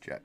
Chat.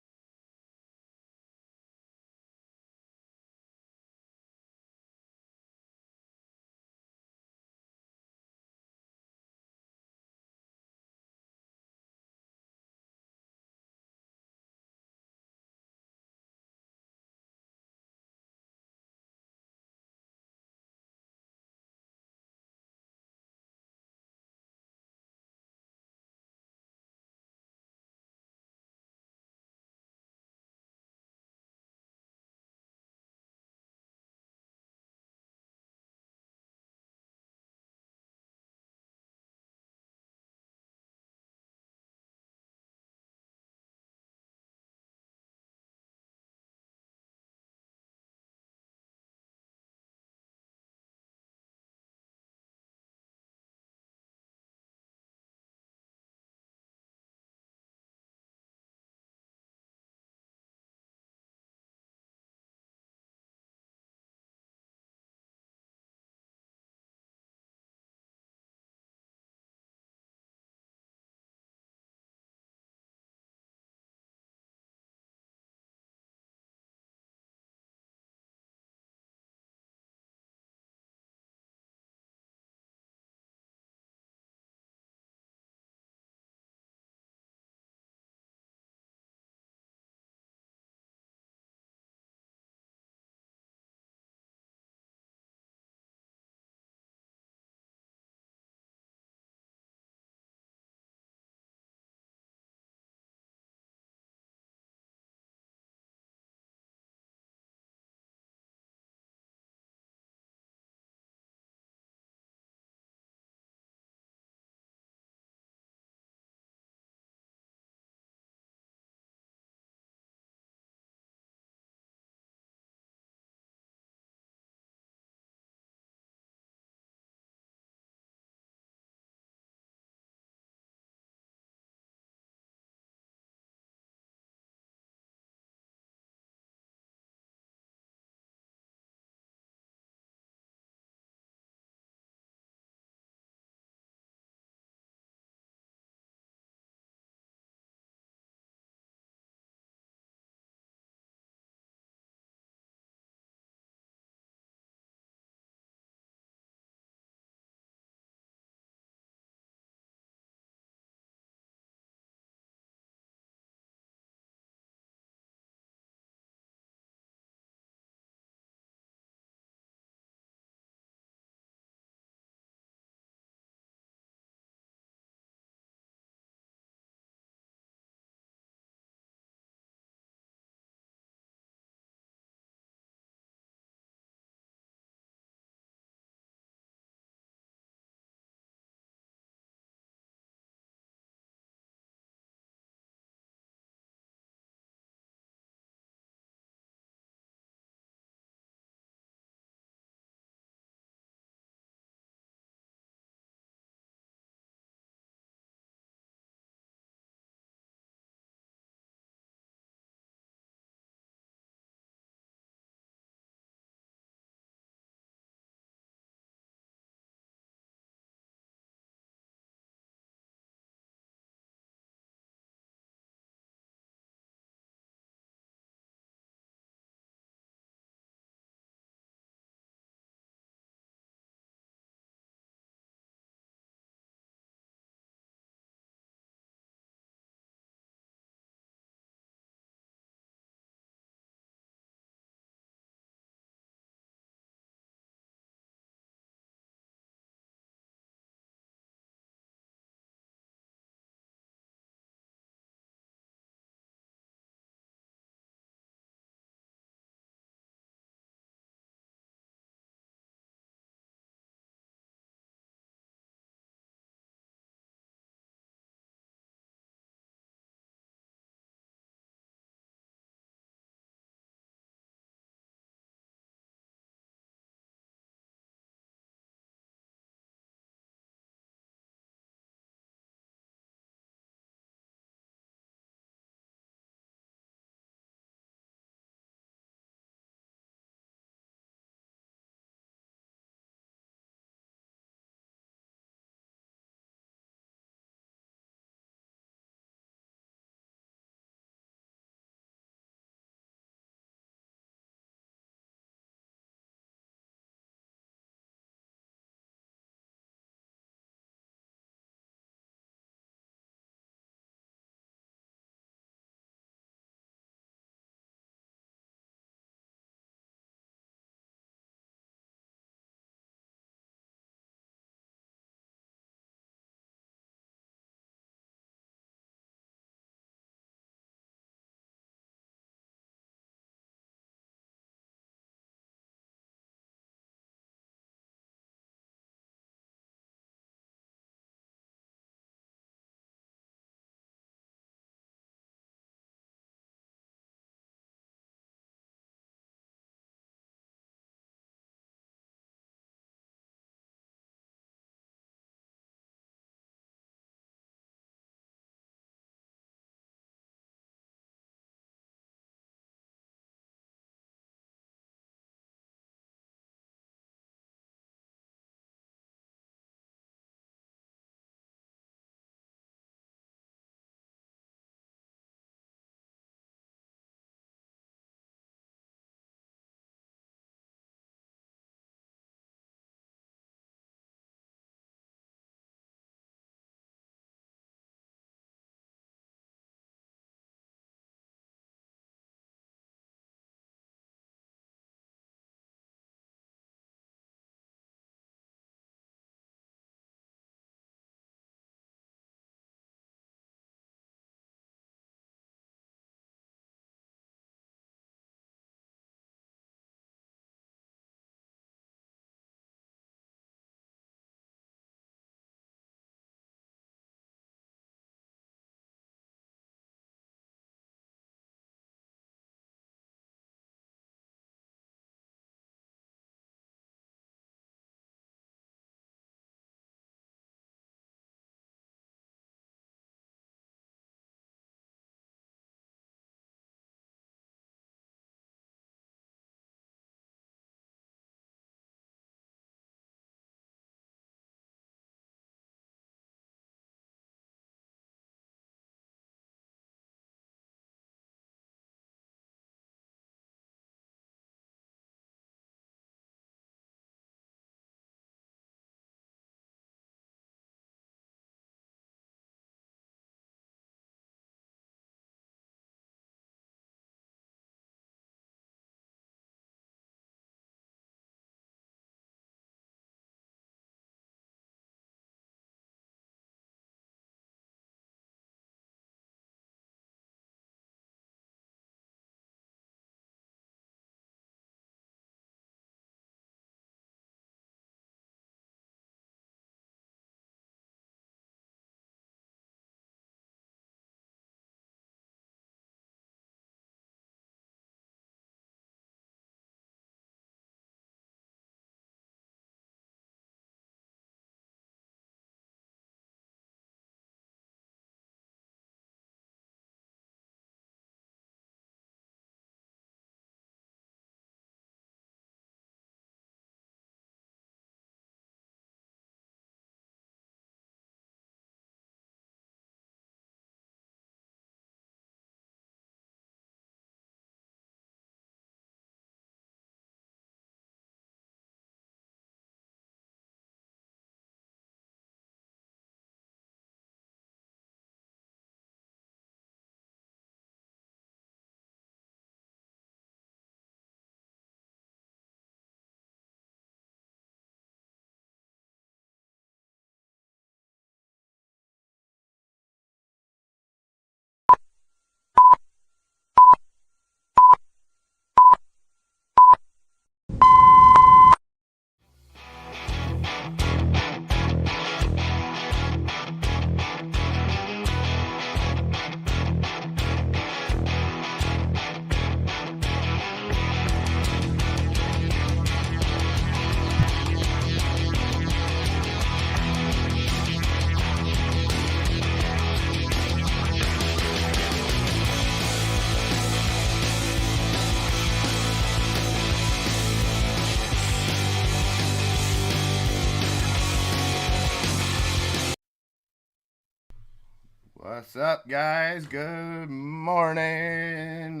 What's up, guys? Good morning.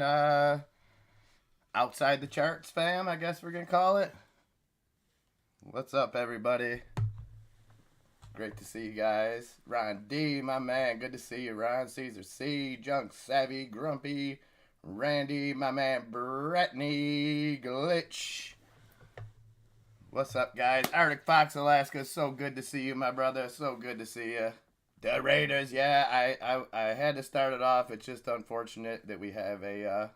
Outside the charts, fam, I guess we're gonna call it. What's up, everybody? Great to see you guys. Ron D, my man, good to see you. Ron Caesar C, Junk Savvy, Grumpy, Randy, my man, Brittany, Glitch. What's up, guys? Arctic Fox, Alaska, so good to see you, my brother. So good to see you. The Raiders, yeah, I had to start it off. It's just unfortunate that we have a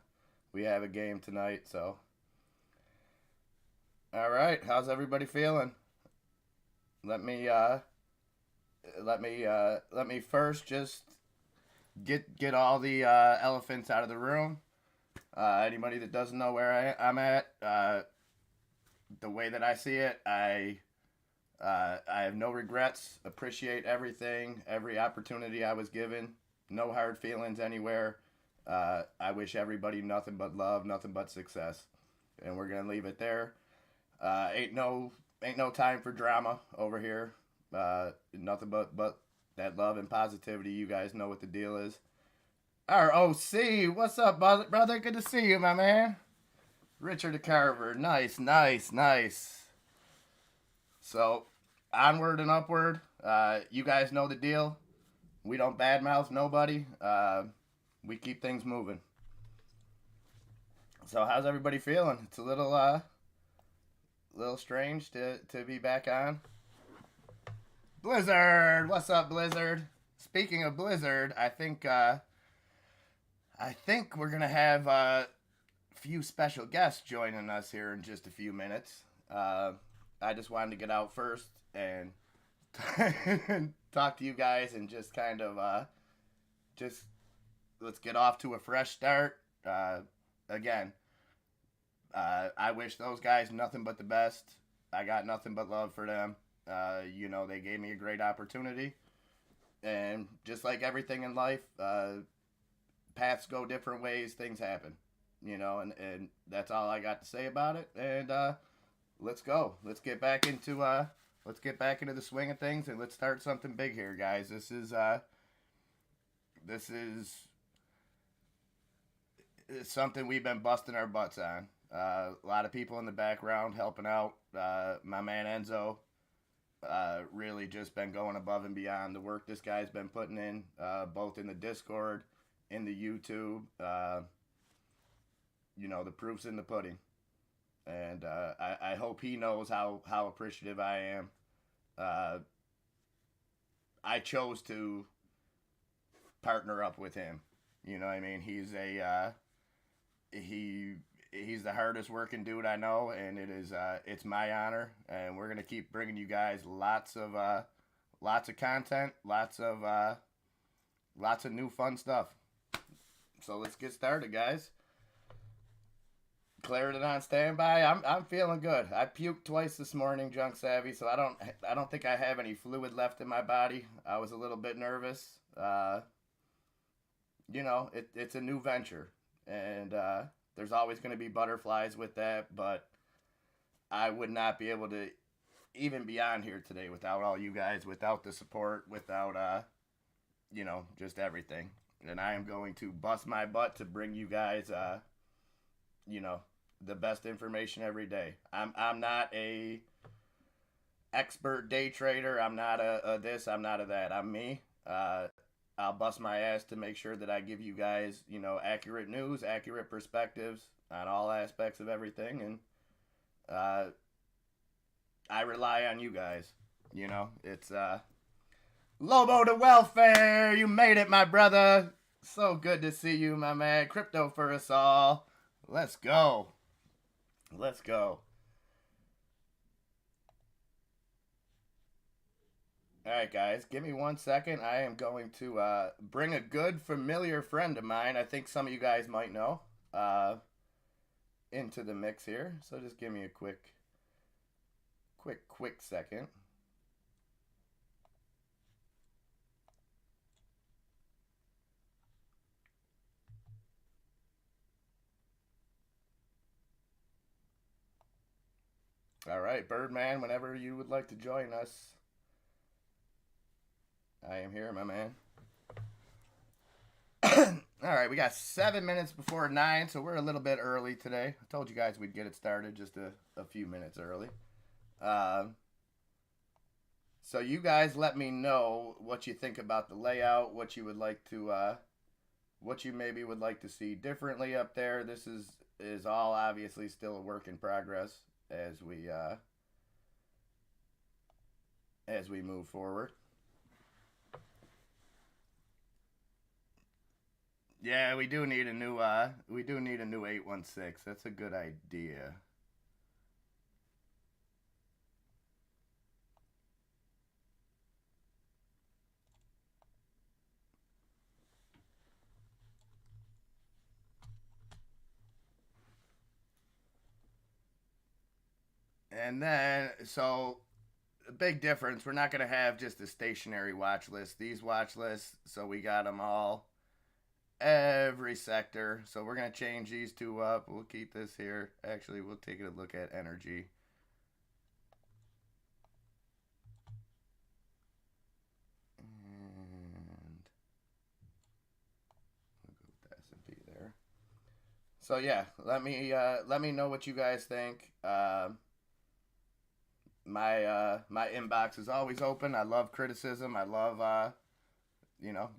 game tonight. So, all right, how's everybody feeling? Let me let me first just get all the elephants out of the room. Anybody that doesn't know where I'm at, the way that I see it, I have no regrets. Appreciate everything, every opportunity I was given. No hard feelings anywhere. I wish everybody nothing but love, nothing but success, and we're gonna leave it there. Ain't no time for drama over here. Nothing but that love and positivity. You guys know what the deal is. ROC, what's up, brother? Good to see you, my man. Richard Carver, nice, nice, nice. So, onward and upward. You guys know the deal. We don't badmouth nobody. We keep things moving. So, how's everybody feeling? It's a little strange to be back on. Blizzard, what's up, Blizzard? Speaking of Blizzard, I think we're gonna have a few special guests joining us here in just a few minutes. I just wanted to get out first and talk to you guys and just kind of just let's get off to a fresh start. Again, I wish those guys nothing but the best. I got nothing but love for them. They gave me a great opportunity, and just like everything in life, paths go different ways. Things happen, and that's all I got to say about it. And let's go. Let's get back into the swing of things, and let's start something big here, guys. This is something we've been busting our butts on. A lot of people in the background helping out. My man Enzo, really just been going above and beyond the work this guy's been putting in, both in the Discord, in the YouTube. The proof's in the pudding. And I hope he knows how appreciative I am. I chose to partner up with him. You know what I mean? He's he's the hardest working dude I know, and it's my honor. And we're gonna keep bringing you guys lots of content, lots of new fun stuff. So let's get started, guys. Claritin on standby. I'm feeling good. I puked twice this morning, Junk Savvy, so I don't think I have any fluid left in my body. I was a little bit nervous. It's a new venture, and there's always going to be butterflies with that. But I would not be able to even be on here today without all you guys, without the support, without just everything. And I am going to bust my butt to bring you guys the best information every day. I'm not a expert day trader. I'm not a this. I'm not a that. I'm me. I'll bust my ass to make sure that I give you guys accurate news, accurate perspectives on all aspects of everything, and I rely on you guys. It's Lobo to welfare. You made it, my brother. So good to see you, my man. Crypto for us all. Let's go. Let's go. All right, guys, give me 1 second. I am going to bring a good familiar friend of mine. I think some of you guys might know into the mix here. So just give me a quick second. All right, Birdman, whenever you would like to join us, I am here, my man. right, we got 7 minutes before 9, so we're a little bit early today. I told you guys we'd get it started just a few minutes early. So you guys let me know what you think about the layout, what you would like to, what you maybe would like to see differently up there. This is all obviously still a work in progress as we move forward. Yeah, we do need a new 816. That's a good idea. And then so a big difference, we're not going to have just a stationary watch list. These watch lists, so we got them all every sector. So we're going to change these two up. We'll keep this here. Actually, we'll take a look at energy. S&P there. So yeah, let me know what you guys think. My inbox is always open. I love criticism. I love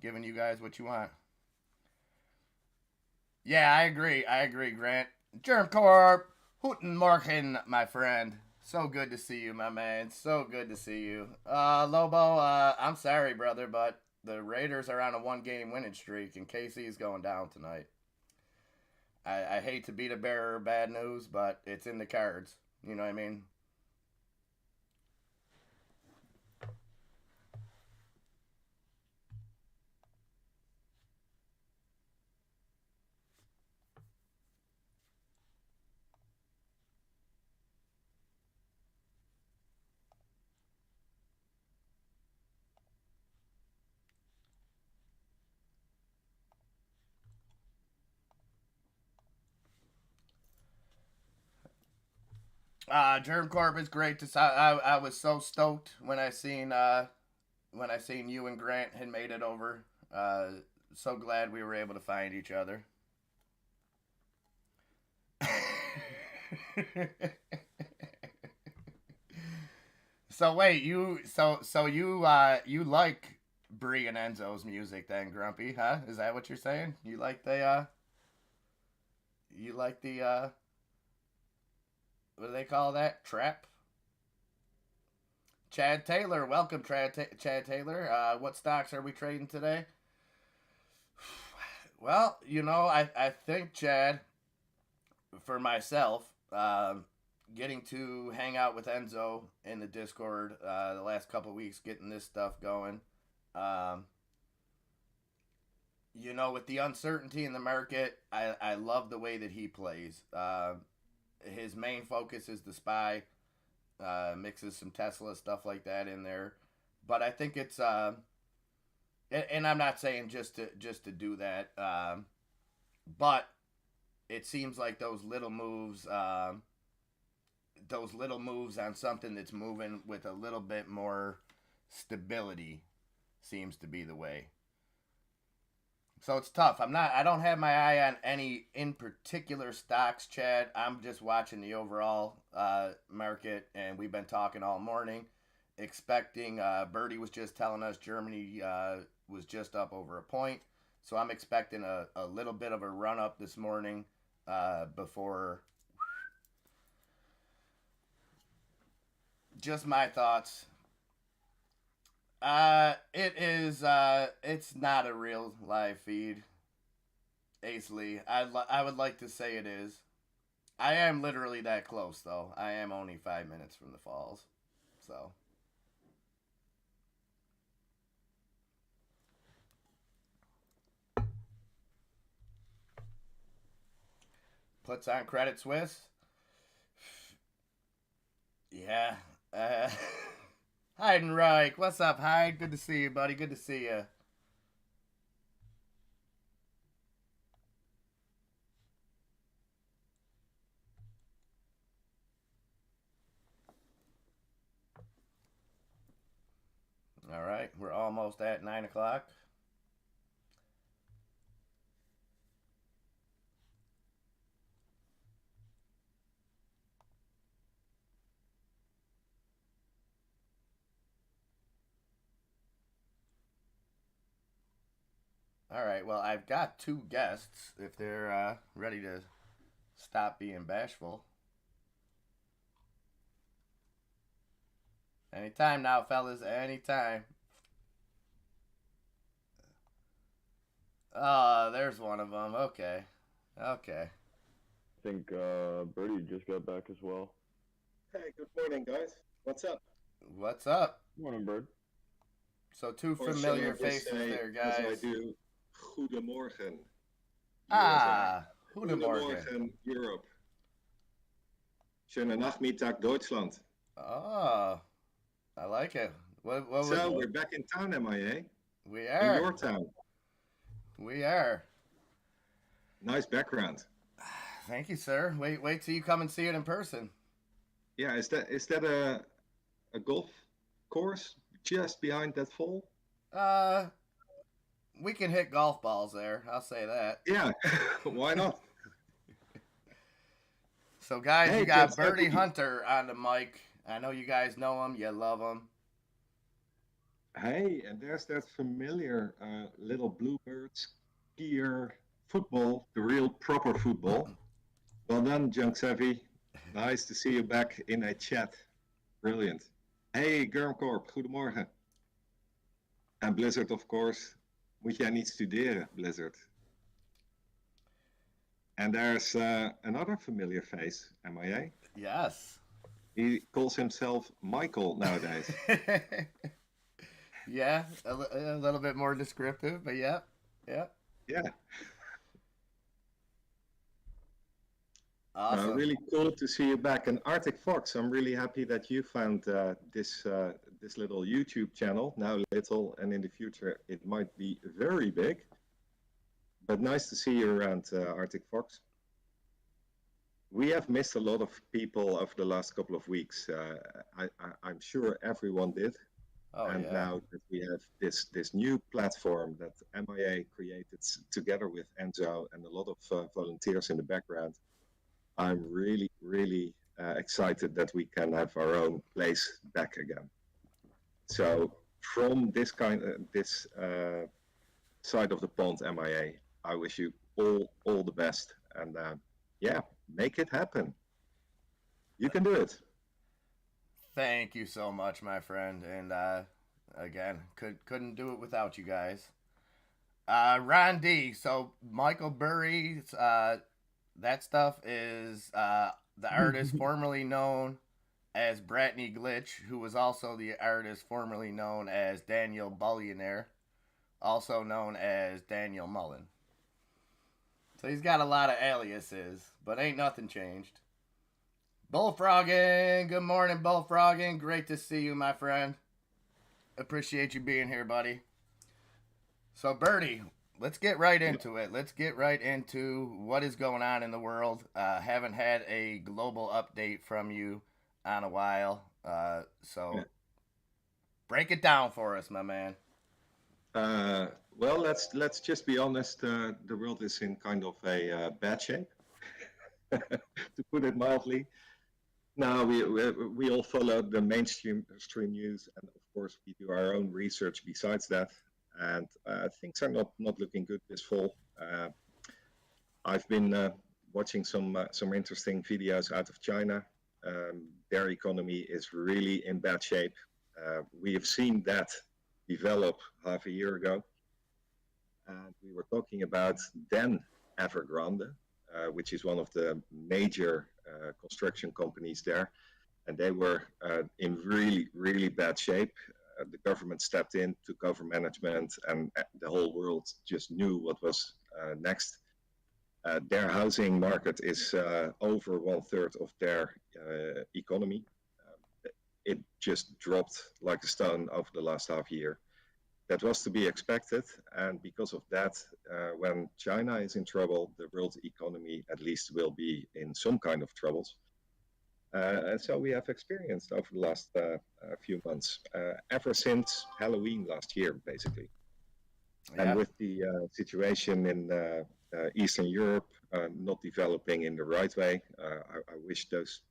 giving you guys what you want. Yeah, I agree. I agree, Grant. Germ Corp, Guten Morgen, my friend. So good to see you, my man. So good to see you. Lobo, I'm sorry, brother, but the Raiders are on a 1-game winning streak, and KC's going down tonight. I hate to be the bearer of bad news, but it's in the cards. You know what I mean? Germ Corp is great to. I was so stoked when I seen you and Grant had made it over. So glad we were able to find each other. So wait, you like Bree and Enzo's music then, Grumpy? Huh? Is that what you're saying? You like the what do they call that? Trap? Chad Taylor, welcome, Chad Taylor. What stocks are we trading today? Well, I think, Chad, for myself, getting to hang out with Enzo in the Discord the last couple of weeks, getting this stuff going. Um, with the uncertainty in the market, I love the way that he plays. His main focus is the SPY, mixes some Tesla stuff like that in there. But I think it's and I'm not saying just to do that, but it seems like those little moves on something that's moving with a little bit more stability seems to be the way. So it's tough. I don't have my eye on any in particular stocks, Chad. I'm just watching the overall market, and we've been talking all morning, expecting. Birdie was just telling us Germany was just up over a point, so I'm expecting a little bit of a run up this morning before. Just my thoughts. It is. It's not a real live feed. Ace Lee. I would like to say it is. I am literally that close, though. I am only 5 minutes from the falls, so. Puts on Credit Suisse. Yeah. Uh, Heidenreich. What's up, Hyde? Good to see you, buddy. Good to see you. All right. We're almost at 9 o'clock. All right. Well, I've got two guests. If they're ready to stop being bashful, anytime now, fellas. Anytime. Oh, there's one of them. Okay. Okay. I think Birdie just got back as well. Hey, good morning, guys. What's up? What's up? Morning, Bird. So two Or shall I familiar just faces say, there, as I guys. do, Goedemorgen, USA. Ah, Goedemorgen. Goedemorgen, Europe. Schönen Nachmittag, Deutschland. Oh, I like it. What was? So, we're back in town, MIA. We In are. your town. We are. Nice background. Thank you, sir. Wait till you come and see it in person. Yeah, is that a golf course just behind that fall? Uh, we can hit golf balls there. I'll say that. Yeah, why not? So, guys, you Hey, got Giuseppe. Birdie Hunter on the mic. I know you guys know him. You love him. Hey, and there's that familiar little bluebird skier football, the real proper football. Well done, Junk Savvy. Nice to see you back in a chat. Brilliant. Hey, Gurmcorp, goedemorgen. En Blizzard, of course. Moet jij niet studeren, Blizzard? And there's another familiar face, MIA. Yes. He calls himself Michael nowadays. Yeah, a little bit more descriptive, but yeah, yeah. Yeah. Awesome. Really cool to see you back. And Arctic Fox, I'm really happy that you found this little YouTube channel. Now little, and in the future it might be very big. But nice to see you around, Arctic Fox. We have missed a lot of people over the last couple of weeks. I'm sure everyone did. Oh, and yeah. now that we have this new platform that MIA created together with Enzo and a lot of volunteers in the background, I'm really, really excited that we can have our own place back again. So from this side of the pond, MIA, I wish you all the best, and yeah, make it happen. You can do it. Thank you so much, my friend. And again, couldn't do it without you guys. Ron D. So Michael Burry's that stuff is the artist formerly known as Bratney Glitch, who was also the artist formerly known as Daniel Bullionaire, also known as Daniel Mullen. So he's got a lot of aliases, but ain't nothing changed. Bullfrogging, good morning, Bullfrogging. Great to see you, my friend. Appreciate you being here, buddy. So, Birdie, let's get right into it. Let's get right into what is going on in the world. Haven't had a global update from you on a while. So, break it down for us, my man. Well, let's just be honest. The world is in kind of a bad shape, to put it mildly. Now we all follow the mainstream news, and of course we do our own research besides that. And things are not looking good this fall. I've been watching some interesting videos out of China. Their economy is really in bad shape. We have seen that develop half a year ago, and we were talking about then Evergrande, which is one of the major construction companies there, and they were in really bad shape. The government stepped in, took over management, and the whole world just knew what was next. Their housing market is over 1/3 of their economy. It just dropped like a stone over the last half year. That was to be expected, and because of that, when China is in trouble, the world economy at least will be in some kind of troubles. And so we have experienced over the last few months, ever since Halloween last year, basically. Yeah. And with the situation in Eastern Europe not developing in the right way, I wish those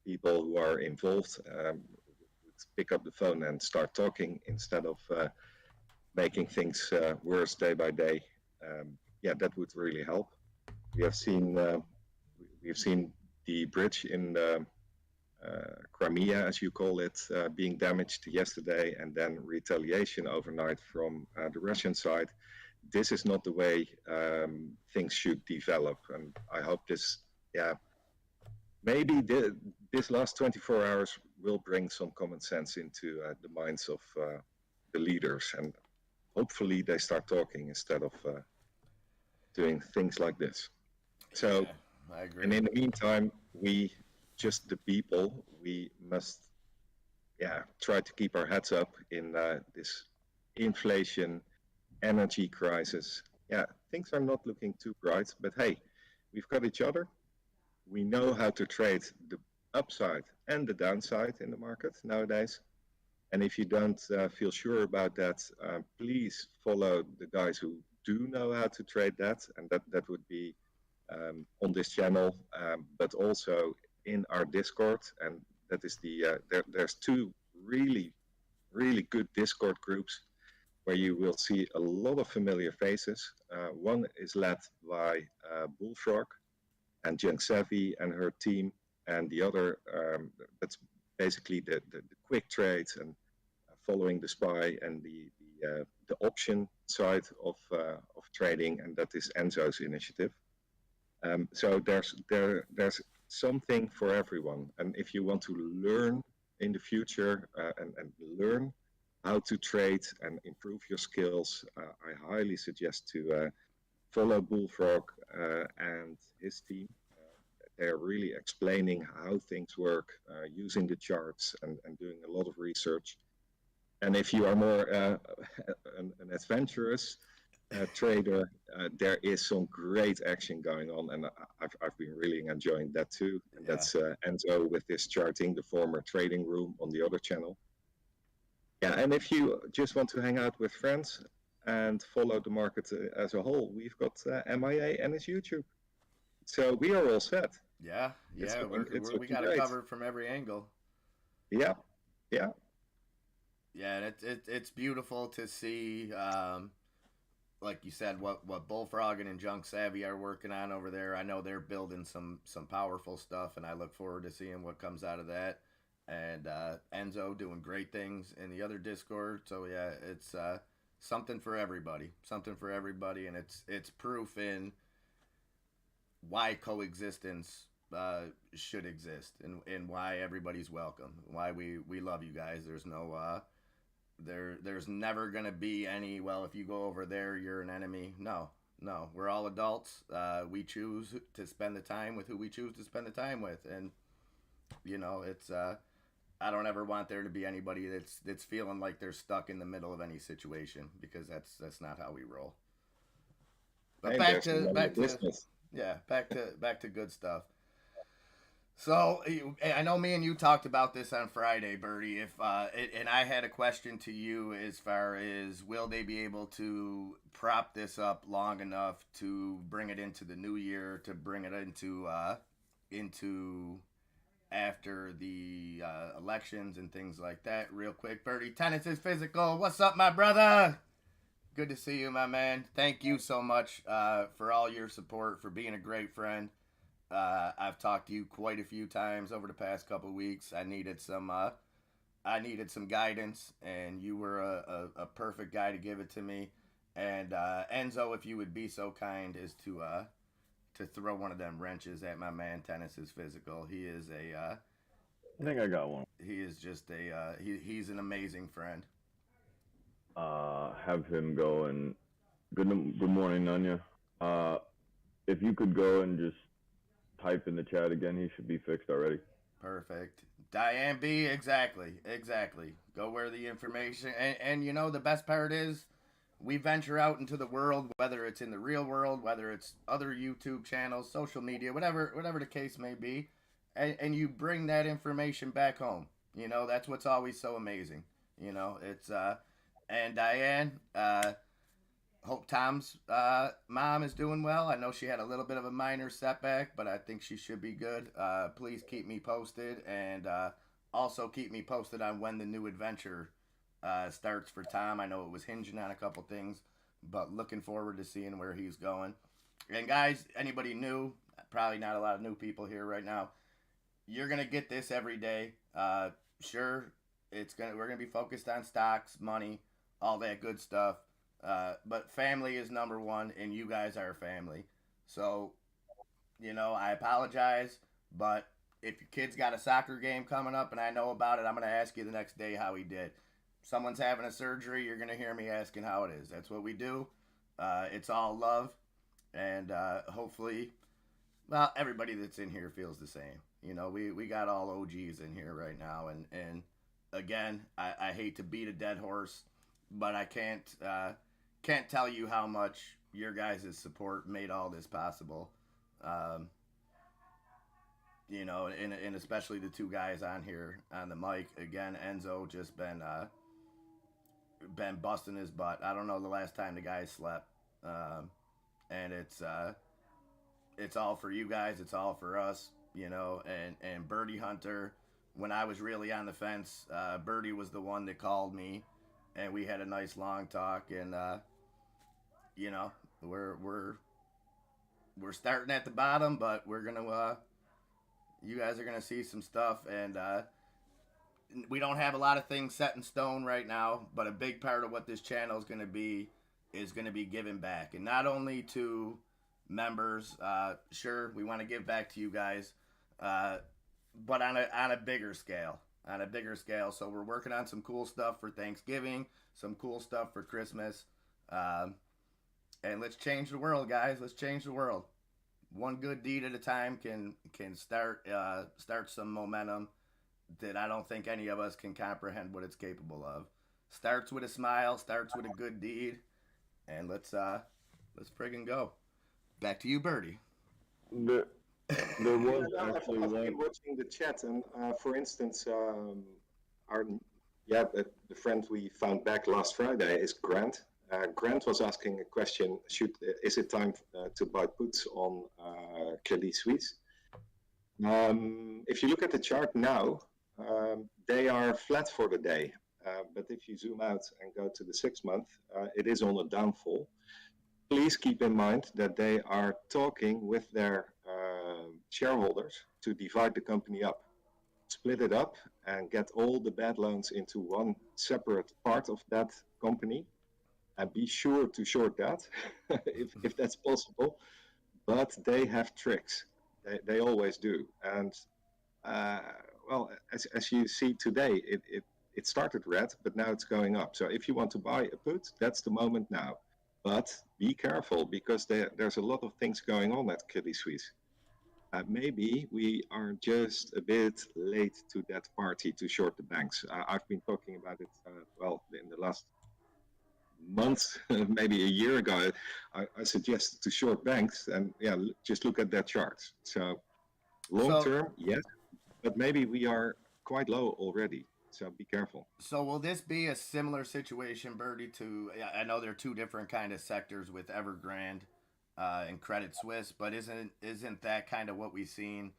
people who are involved would pick up the phone and start talking instead of making things worse day by day. yeah, that would really help. We have seen we've seen the bridge in Crimea, as you call it, being damaged yesterday, and then retaliation overnight from the Russian side. This is not the way things should develop, and I hope this, yeah, maybe this last 24 hours will bring some common sense into the minds of the leaders, and hopefully they start talking instead of doing things like this. So, Yeah, I agree. and in the meantime, we, just the people, we must, yeah, try to keep our heads up in this inflation, energy crisis. Yeah, things are not looking too bright, but hey, we've got each other. We know how to trade the upside and the downside in the market nowadays. And if you don't feel sure about that, please follow the guys who do know how to trade that. And that would be on this channel, but also in our Discord. And that is there's two really, really good Discord groups where you will see a lot of familiar faces. One is led by Bullfrog and Jen Savvy and her team, and the other, that's basically the quick trades and following the SPY and the option side of trading, and that is Enzo's initiative. So there's something for everyone, and if you want to learn in the future and learn how to trade and improve your skills, I highly suggest to follow Bullfrog and his team. They're really explaining how things work, using the charts and doing a lot of research. And if you are more an adventurous trader, there is some great action going on, and I've been really enjoying that too. And Yeah. that's Enzo with this charting, the former trading room on the other channel. Yeah, and if you just want to hang out with friends and follow the market as a whole, we've got MIA and his YouTube. So we are all set. Yeah, It's yeah, it's we looking got it great. covered from every angle. Yeah, yeah, Yeah, and it's beautiful to see, like you said, what Bullfrog and Junk Savvy are working on over there. I know they're building some powerful stuff, and I look forward to seeing what comes out of that. And Enzo doing great things in the other Discord. So yeah, it's something for everybody, and it's proof in why coexistence should exist, and why everybody's welcome, why we love you guys. There's no there's never gonna be any, well, if you go over there you're an enemy. No, no, we're all adults. We choose to spend the time with who we choose to spend the time with, and it's I don't ever want there to be anybody that's feeling like they're stuck in the middle of any situation, because that's not how we roll. But and there's none of business. yeah, back to good stuff. So I know me and you talked about this on Friday, Bertie. And I had a question to you as far as, will they be able to prop this up long enough to bring it into the new year, to bring it into after the elections and things like that. Real quick, Bertie, tennis is physical. What's up, my brother? Good to see you, my man. Thank you so much for all your support, for being a great friend. I've talked to you quite a few times over the past couple of weeks. I needed some guidance, and you were a perfect guy to give it to me. And Enzo, if you would be so kind as to throw one of them wrenches at my man, tennis is physical. He is I think I got one. he is just he's an amazing friend. Have him go and good morning, Nanya. If you could go and just type in the chat again, he should be fixed already. Perfect. Diane B, exactly. Go where the information, and the best part is, we venture out into the world, whether it's in the real world, whether it's other YouTube channels, social media, whatever the case may be, and you bring that information back home. That's what's always so amazing. It's and Diane, hope Tom's mom is doing well. I know she had a little bit of a minor setback, but I think she should be good. Please keep me posted, and also keep me posted on when the new adventure starts for Tom. I know it was hinging on a couple things, but looking forward to seeing where he's going. And guys, anybody new, probably not a lot of new people here right now. You're gonna get this every day. Sure, we're gonna be focused on stocks, money, all that good stuff. But family is number one, and you guys are family. So I apologize, but if your kid's got a soccer game coming up and I know about it, I'm gonna ask you the next day how he did. Someone's having a surgery, you're gonna hear me asking how it is. That's what we do. It's all love, and hopefully, well, everybody that's in here feels the same. We got all OGs in here right now, and again, I hate to beat a dead horse, but I can't tell you how much your guys' support made all this possible. Um, and especially the two guys on here on the mic again. Enzo just been busting his butt. I don't know the last time the guy slept, and it's all for you guys. It's all for us. And Birdie Hunter. When I was really on the fence, Birdie was the one that called me, and we had a nice long talk. And you know, we're starting at the bottom, but we're gonna you guys are gonna see some stuff, and we don't have a lot of things set in stone right now. But a big part of what this channel is gonna be giving back, and not only to members. Sure, we want to give back to you guys, but on a bigger scale. On a bigger scale. So we're working on some cool stuff for Thanksgiving, some cool stuff for Christmas. Um, and let's change the world, guys. Let's change the world. One good deed at a time can start some momentum that I don't think any of us can comprehend what it's capable of. Starts with a smile, starts with a good deed, and let's friggin' go. Back to you, Birdie. There, there was actually I've been one. watching the chat, and for instance, our the friend we found back last Friday is Grant. Grant was asking a question: is it time to buy puts on Credit Suisse? If you look at the chart now, they are flat for the day. But if you zoom out and go to the 6 month, it is on a downfall. Please keep in mind that they are talking with their shareholders to divide the company up, split it up, and get all the bad loans into one separate part of that company. And be sure to short that if that's possible. But they have tricks. They always do. And uh, well, as you see today, it started red, but now it's going up. So if you want to buy a put, that's the moment now. But be careful, because there's a lot of things going on at Credit Suisse. Maybe we are just a bit late to that party to short the banks. I've been talking about it, in the last month, maybe a year ago. I suggested to short banks, and just look at that chart. So long So term, yes, but maybe we are quite low already. So be careful. so will this be a similar situation, Birdie? To I know there are two different kind of sectors with Evergrande and Credit Suisse, but isn't that kind of what we've seen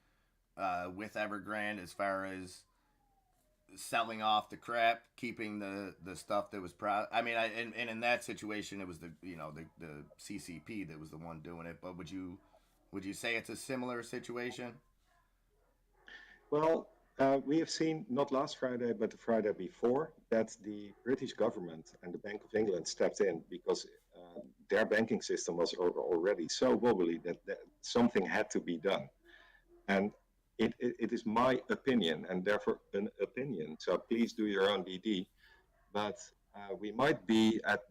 with Evergrande as far as selling off the crap, keeping the stuff that was I mean, and in that situation, it was the CCP that was the one doing it. But would you say it's a similar situation? Well, we have seen not last Friday, but the Friday before, that the British government and the Bank of England stepped in because their banking system was already so wobbly that something had to be done. And it is my opinion, and therefore an opinion. So please do your own DD. But we might be at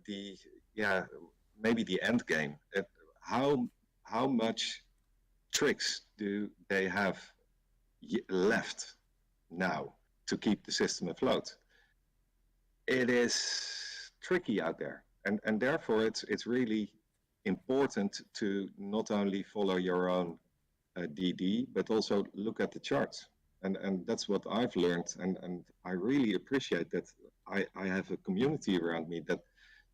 maybe the end game. How how much tricks do they have left now to keep the system afloat? It is tricky out there, and therefore it's really important to not only follow your own DD, but also look at the charts. And that's what I've learned, and I really appreciate that I have a community around me that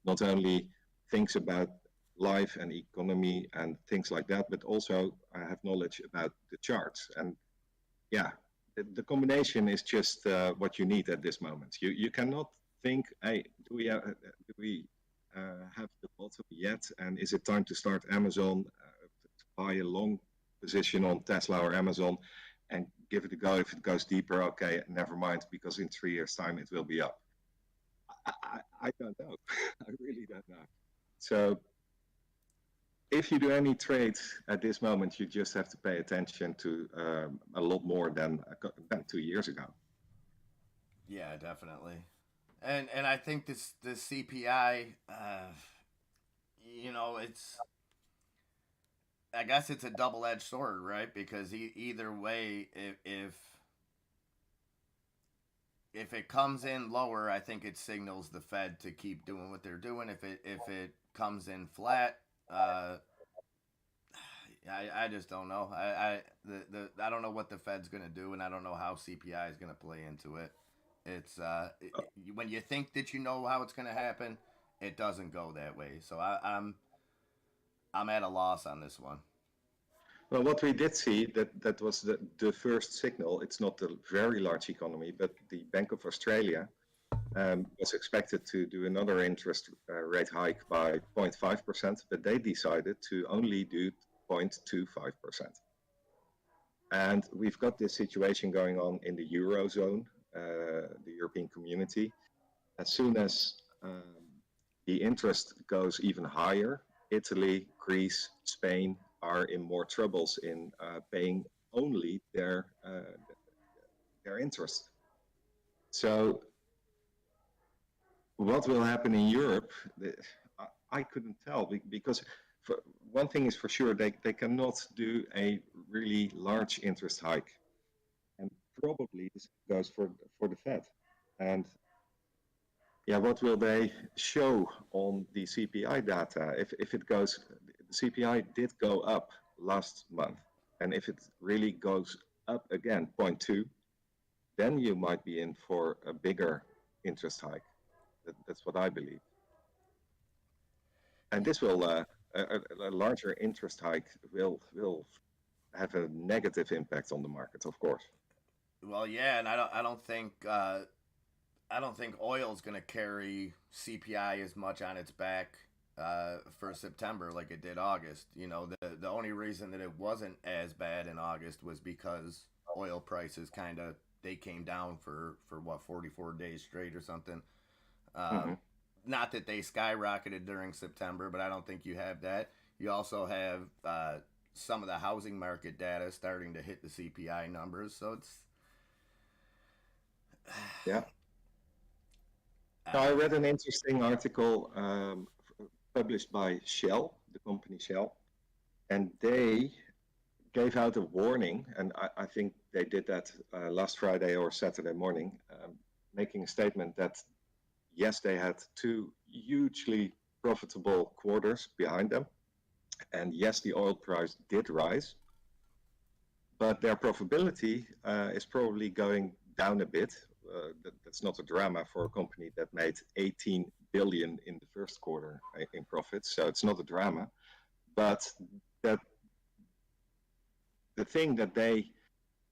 not only thinks about life and economy and things like that, but also I have knowledge about the charts. And yeah, the combination is just what you need at this moment. You cannot think, hey, do we have the bottom yet? And is it time to start Amazon, to buy a long position on Tesla or Amazon and give it a go? If it goes deeper, okay, never mind, because in 3 years' time it will be up. I don't know. I really don't know. So if you do any trades at this moment, you just have to pay attention to a lot more than 2 years ago. Yeah, definitely. And I think this CPI, you know, I guess it's a double edged sword, right? Because either way, if it comes in lower, I think it signals the Fed to keep doing what they're doing. If it comes in flat, I just don't know. I don't know what the Fed's gonna do, and I don't know how CPI is gonna play into it. It's when you think that you know how it's gonna happen, it doesn't go that way. So I'm at a loss on this one. Well, what we did see, that was the first signal. It's not a very large economy, but the Bank of Australia was expected to do another interest rate hike by 0.5%, but they decided to only do 0.25%. And we've got this situation going on in the Eurozone, the European community. As soon as the interest goes even higher, Italy, Greece, Spain are in more troubles in paying only their interest. So what will happen in Europe? I couldn't tell, because one thing is for sure, they cannot do a really large interest hike, and probably this goes for the Fed. And yeah, what will they show on the CPI data? If it goes, the CPI did go up last month, and if it really goes up again, 0.2, then you might be in for a bigger interest hike. That's what I believe. And this will, a larger interest hike will have a negative impact on the market, of course. Well, yeah, and I don't think oil's going to carry CPI as much on its back for September like it did August. You know, the only reason that it wasn't as bad in August was because oil prices they came down for what 44 days straight or something. Not that they skyrocketed during September, but I don't think you have that. You also have some of the housing market data starting to hit the CPI numbers, so it's yeah. I read an interesting article published by Shell, the company Shell, and they gave out a warning, and I think they did that last Friday or Saturday morning, making a statement that yes, they had 2 hugely profitable quarters behind them, and yes, the oil price did rise, but their profitability is probably going down a bit. That's not a drama for a company that made 18 billion in the first quarter in profits, so it's not a drama. But that the thing that they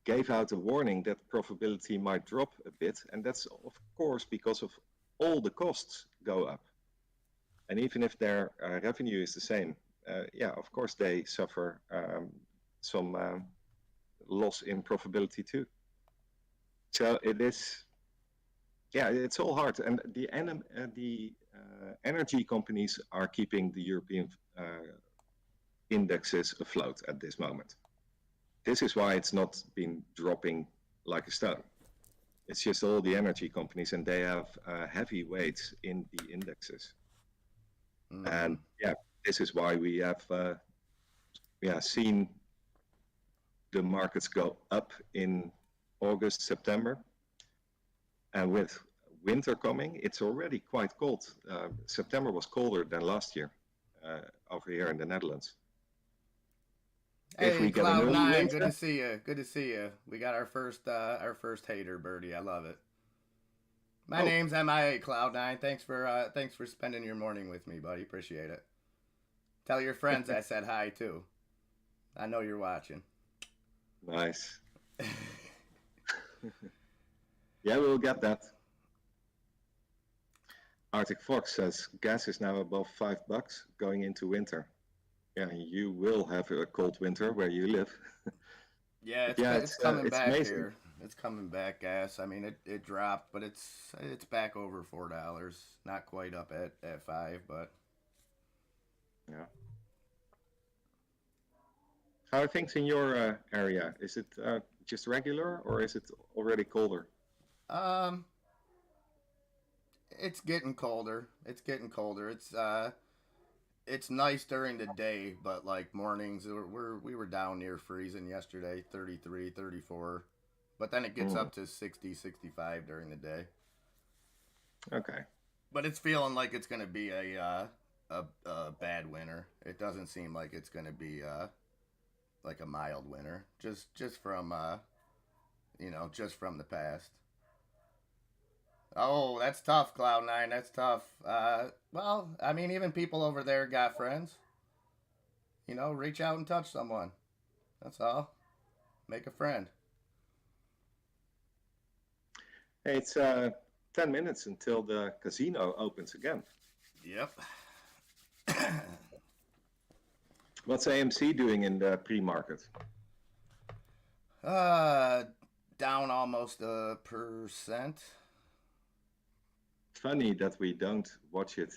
gave out a warning that profitability might drop a bit, and that's of course because of all the costs go up. And even if their revenue is the same, yeah, of course they suffer some loss in profitability too. So it is, yeah, it's all hard. And the energy companies are keeping the European indexes afloat at this moment. This is why it's not been dropping like a stone. It's just all the energy companies, and they have heavy weights in the indexes. And yeah, this is why we have seen the markets go up in August, September. And with winter coming, it's already quite cold. September was colder than last year over here in the Netherlands. Hey, if we get Cloud9, good to see you. Good to see you. We got our first hater, Birdie. I love it. My name's MIA Cloud9. Thanks for spending your morning with me, buddy. Appreciate it. Tell your friends I said hi too. I know you're watching. Nice. Yeah, we'll get that. Arctic Fox says gas is now above $5 going into winter. Yeah, you will have a cold winter where you live. Yeah, But yeah, it's coming it's back amazing. here. It's coming back, gas. I mean, it dropped, but it's back over $4. Not quite up at five, but Yeah. How are things in your area? Is it just regular, or is it already colder? um, it's getting colder. It's getting colder. It's nice during the day, but like mornings, we were down near freezing yesterday, 33, 34. But then it gets Mm, up to 60, 65 during the day. okay. But it's feeling like it's gonna be a bad winter. It doesn't seem like it's gonna be like a mild winter. Just from just from the past. Oh, that's tough, Cloud9. That's tough. Well, I mean, even people over there got friends. Reach out and touch someone. That's all. Make a friend. Hey, it's 10 minutes until the casino opens again. Yep. What's AMC doing in the pre-market? uh, Down almost 1%. Funny that we don't watch it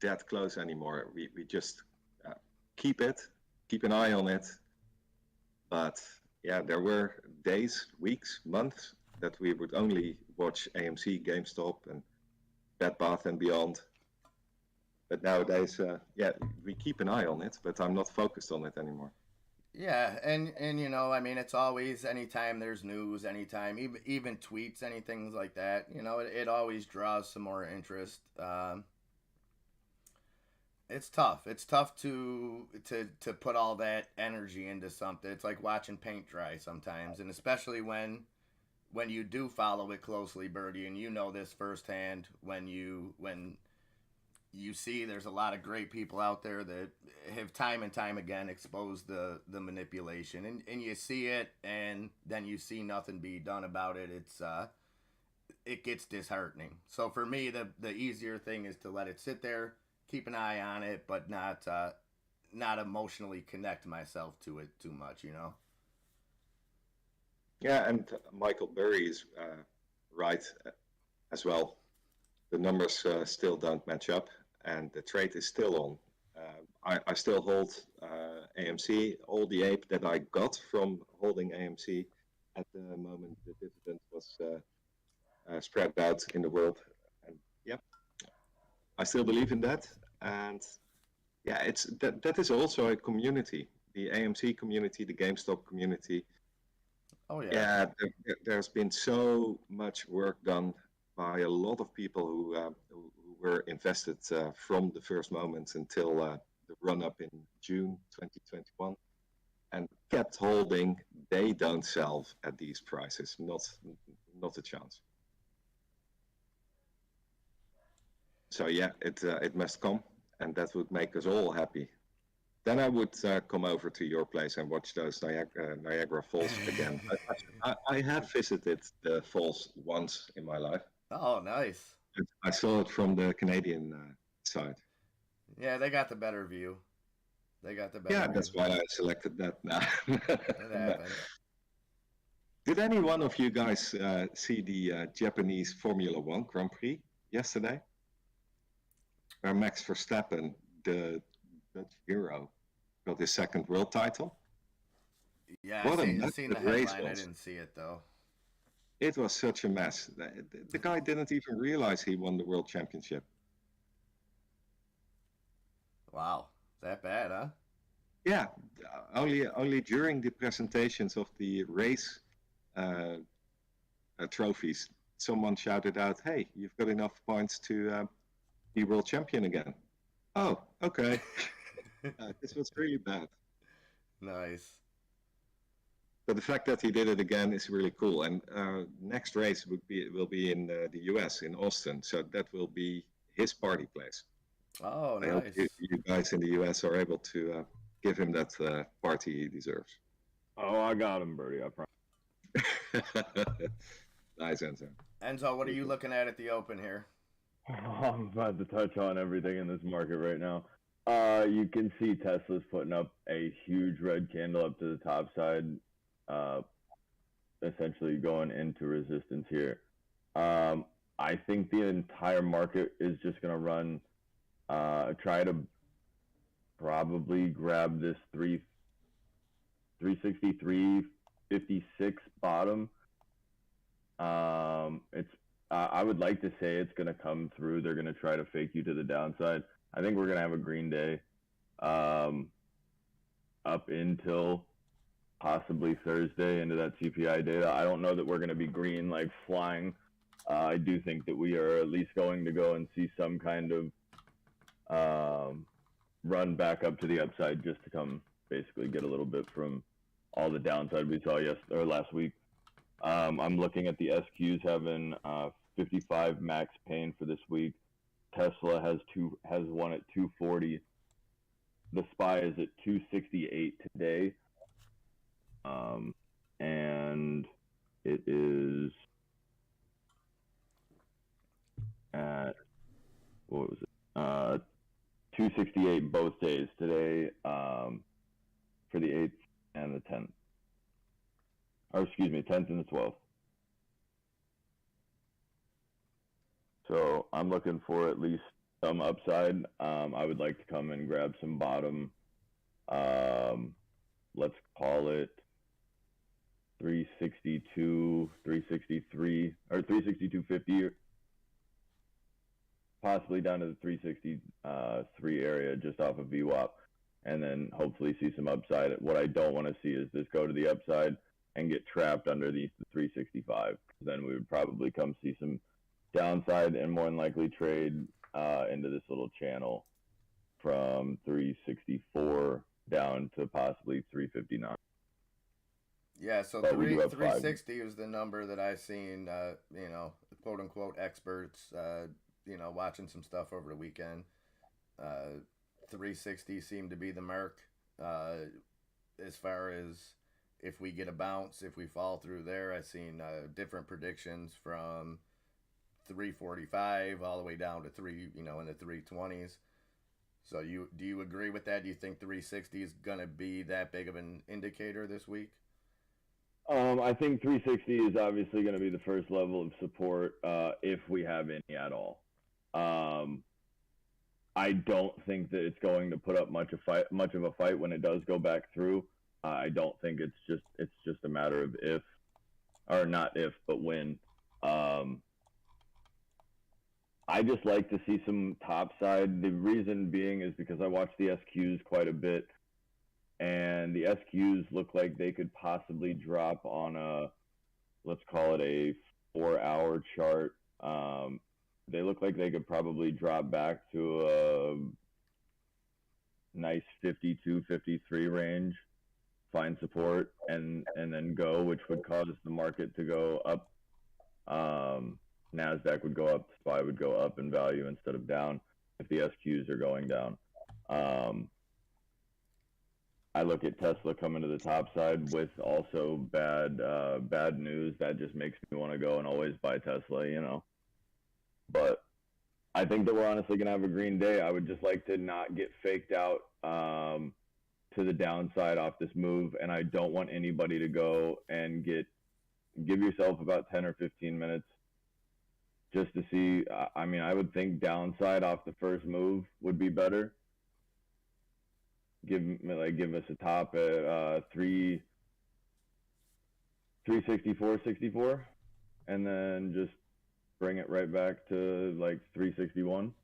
that close anymore. We just uh, keep an eye on it. But yeah, there were days, weeks, months that we would only watch AMC, GameStop, and Bed Bath and Beyond. But nowadays, yeah, we keep an eye on it, but I'm not focused on it anymore. Yeah, and I mean, it's always anytime there's news, anytime even tweets, anything like that. It always draws some more interest. It's tough. It's tough to put all that energy into something. It's like watching paint dry sometimes, and especially when you do follow it closely, Birdie, and you know this firsthand when you see there's a lot of great people out there that have time and time again exposed the manipulation, and you see it, and then you see nothing be done about it. It gets disheartening. So for me, the easier thing is to let it sit there, keep an eye on it, but not emotionally connect myself to it too much. Yeah, and Michael Burry is right as well. The numbers still don't match up, and the trade is still on. I still hold AMC. All the ape that I got from holding AMC at the moment the dividend was spread out in the world. And yep, I still believe in that. And yeah, it's that is also a community. The AMC community, the GameStop community. Oh yeah. Yeah, there's been so much work done by a lot of people who were invested from the first moment until the run up in June 2021 and kept holding. They don't sell at these prices, not a chance. So yeah, it must come, and that would make us all happy. Then I would come over to your place and watch those Niagara Falls again. I have visited the falls once in my life. Oh, nice. I saw it from the Canadian side. Yeah, they got the better view. They got the better Yeah, view. that's why I selected that now. It happens. Did any one of you guys see the Japanese Formula One Grand Prix yesterday? Where Max Verstappen, the Dutch hero, got his second world title? Yeah, What a I seen the massive race headline. I was. didn't see it though. It was such a mess. The guy didn't even realize he won the world championship. Wow, is that bad, huh? Yeah, only during the presentations of the race uh, trophies, someone shouted out, "Hey, you've got enough points to be world champion again." Oh, okay. This was really bad. Nice. But the fact that he did it again is really cool. And next race will be in the US in Austin, so that will be his party place. Oh, I hope nice. you guys in the US are able to give him that party he deserves. Oh, I got him, Birdie. I promise. Nice answer. Enzo, what are you looking at the Open here? I'm about to touch on everything in this market right now. You can see Tesla's putting up a huge red candle up to the top side, uh, essentially going into resistance here. I think the entire market is just going to run, try to probably grab this 363.56 bottom. It's I would like to say it's going to come through. They're going to try to fake you to the downside. I think we're going to have a green day up until possibly Thursday into that CPI data. I don't know that we're going to be green like flying. I do think that we are at least going to go and see some kind of run back up to the upside just to come basically get a little bit from all the downside we saw last week. I'm looking at the SQs having 55 max pain for this week. Tesla has one at 240. The SPY is at 268 today, and it is at what was it? 268 both days today, for the 8th and the 10th. Or excuse me, 10th and the 12th. So I'm looking for at least some upside. I would like to come and grab some bottom. Let's call it 362, 363, or 362.50, possibly down to the 363 area just off of VWAP, and then hopefully see some upside. What I don't want to see is this go to the upside and get trapped underneath the 365. Then we would probably come see some downside and more than likely trade into this little channel from 364 down to possibly 359. Yeah, so 360 was the number that I seen, quote unquote experts, watching some stuff over the weekend. 360 seemed to be the mark as far as if we get a bounce, if we fall through there. I've seen different predictions from 345 all the way down to in the 320s. So do you agree with that? Do you think 360 is going to be that big of an indicator this week? I think 360 is obviously going to be the first level of support if we have any at all. I don't think that it's going to put up much of a fight when it does go back through. I don't think it's just a matter of if, or not if, but when. I just like to see some top side. The reason being is because I watch the SQs quite a bit, and the SQs look like they could possibly drop on let's call it a 4-hour chart. They look like they could probably drop back to a nice 52, 53 range, find support, and then go, which would cause the market to go up. NASDAQ would go up, SPY would go up in value instead of down if the SQs are going down. I look at Tesla coming to the top side with also bad news. That just makes me want to go and always buy Tesla, But I think that we're honestly going to have a green day. I would just like to not get faked out to the downside off this move, and I don't want anybody to go and give yourself about 10 or 15 minutes just to see. I would think downside off the first move would be better. Give us a top at 364.64, and then just bring it right back to like 361.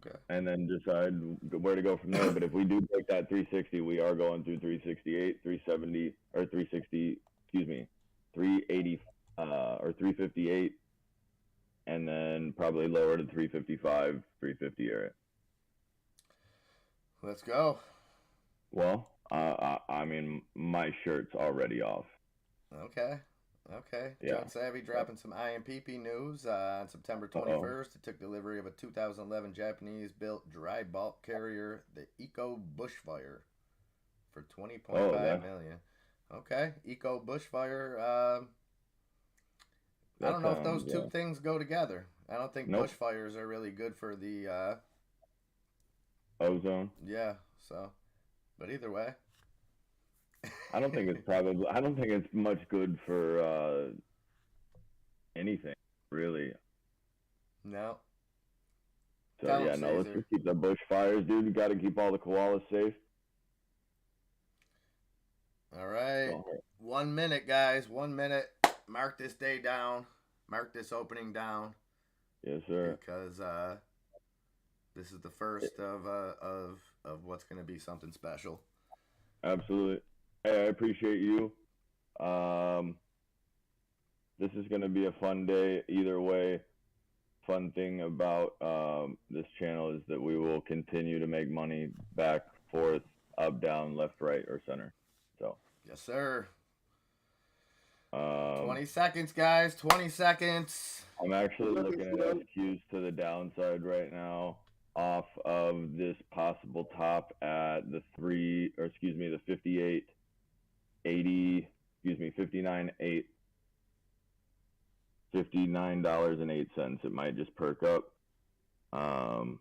Okay. And then decide where to go from there. But if we do break that 360, we are going through 368, 370, or 360, 380, or 358, and then probably lower to 355, 350 area. Let's go. Well, my shirt's already off. Okay. Yeah. John Savvy dropping some IMPP news on September 21st. It took delivery of a 2011 Japanese-built dry bulk carrier, the Eco Bushfire, for $20.5 million. Okay, Eco Bushfire. I don't know if those two things go together. I don't think Nope. bushfires are really good for the Ozone. yeah. So, but either way, I don't think it's much good for anything really. no. So Tell him, yeah, no, let's Caesar. just keep the bushfires, dude. We got to keep all the koalas safe. All right. So, 1 minute, guys. 1 minute. Mark this day down. Mark this opening down yes, sir. because this is the first of what's going to be something special. Absolutely. Hey, I appreciate you. Um, this is going to be a fun day either way. Fun thing about this channel is that we will continue to make money back, forth, up, down, left, right, or center. So, Yes, sir. um, 20 seconds, guys. 20 seconds. I'm actually looking at SQs to the downside right now off of this possible top at the 58, 80, $59.08. It might just perk up. I'm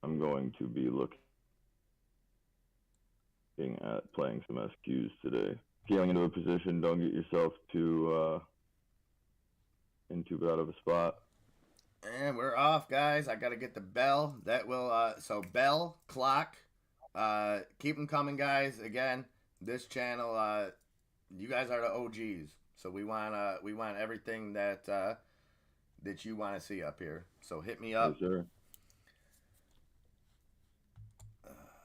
going to be looking at playing some SQs today. Scaling into a position, don't get yourself too in too bad of a spot. And we're off, guys. I got to get the bell. That will, so bell, clock. Keep them coming, guys. Again, this channel, you guys are the OGs. So we want everything that you want to see up here. So hit me up. Yes, sir.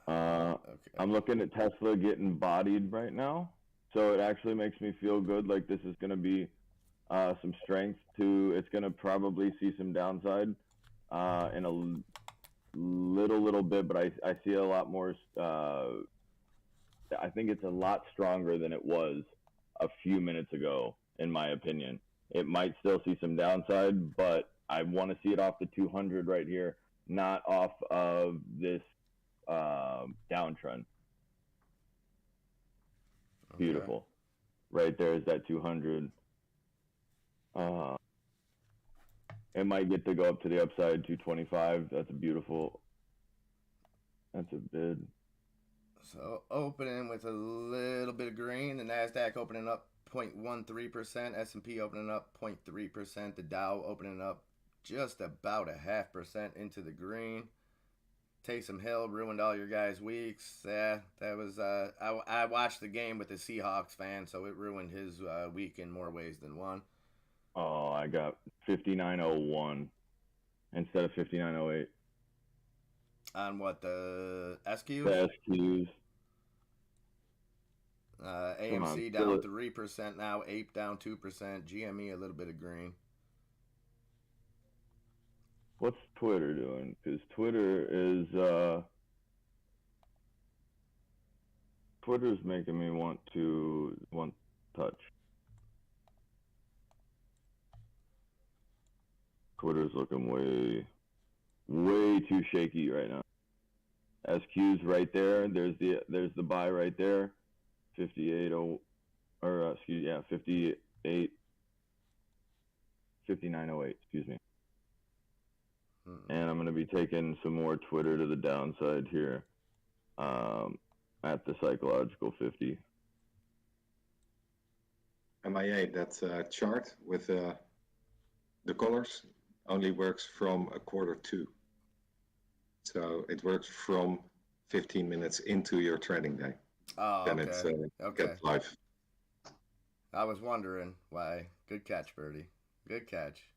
Okay. I'm looking at Tesla getting bodied right now, so it actually makes me feel good. Like this is going to be some strength to. It's going to probably see some downside in a little bit, but I see a lot more. I think it's a lot stronger than it was a few minutes ago, in my opinion. It might still see some downside, but I want to see it off the 200 right here, not off of this downtrend. Okay. Beautiful. Right there is that 200. It might get to go up to the upside 225. That's a beautiful. That's a bid. So opening with a little bit of green. The Nasdaq opening up 0.13%. S&P opening up 0.3%. The Dow opening up just about a 0.5% into the green. Taysom Hill ruined all your guys' weeks. Yeah, that was. I watched the game with the Seahawks fan, so it ruined his week in more ways than one. Oh, I got 59.01 instead of 59.08. On what, the SQs? The SQs. AMC down 3% now. Ape down 2%. GME a little bit of green. What's Twitter doing? Because Twitter's making me want touch. Twitter's looking way too shaky right now. SQ's right there. There's the buy right there. 58 or 58 59.08, excuse me. And I'm going to be taking some more Twitter to the downside here at the psychological 50. MIA, that chart with the colors only works from a quarter to. So it works from 15 minutes into your trading day. Oh, then okay. it gets live. I was wondering why. Good catch, Birdie. Good catch.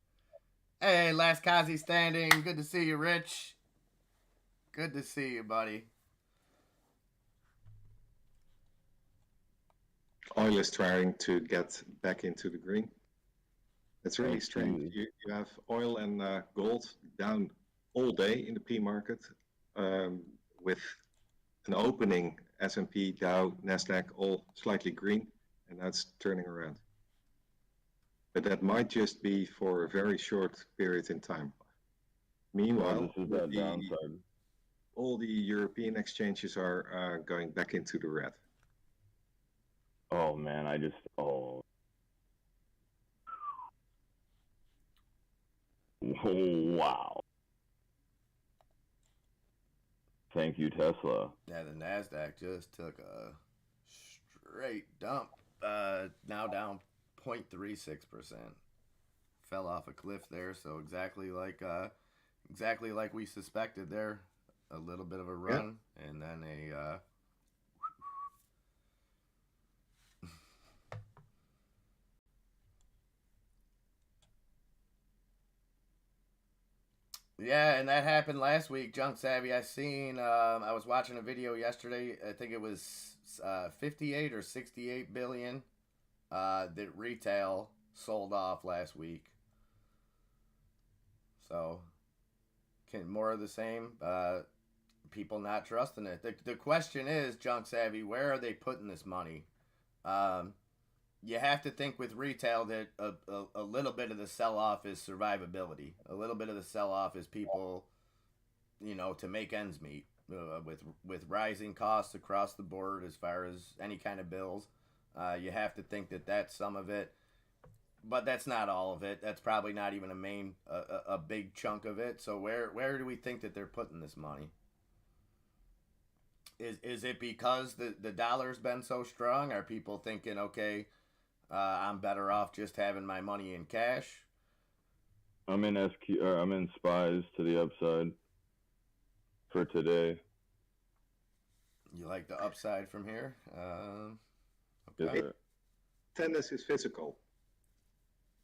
Hey, last Kazi standing. Good to see you, Rich. Good to see you, buddy. Oil is trying to get back into the green. It's really strange. You have oil and gold down all day in the P market with an opening S&P, Dow, Nasdaq all slightly green, and that's turning around. But that might just be for a very short period in time. Meanwhile, this is that downside. All the European exchanges are going back into the red. Oh man, Wow. Thank you, Tesla. Yeah, the Nasdaq just took a straight dump. Now down 0.36%. Fell off a cliff there, so exactly like we suspected there. A little bit of a Yeah. run, and then a yeah, and that happened last week. Junk Savvy, I was watching a video yesterday. I think it was 58 or 68 billion that retail sold off last week. So, more of the same. People not trusting it. The question is, Junk Savvy, where are they putting this money? You have to think with retail that a little bit of the sell off is survivability. A little bit of the sell off is people, to make ends meet with rising costs across the board as far as any kind of bills. You have to think that that's some of it, but that's not all of it. That's probably not even a big chunk of it. So where do we think that they're putting this money? Is it because the dollar's been so strong? Are people thinking, okay, I'm better off just having my money in cash? I'm in I'm in spies to the upside for today. You like the upside from here? Okay. Tennis is physical.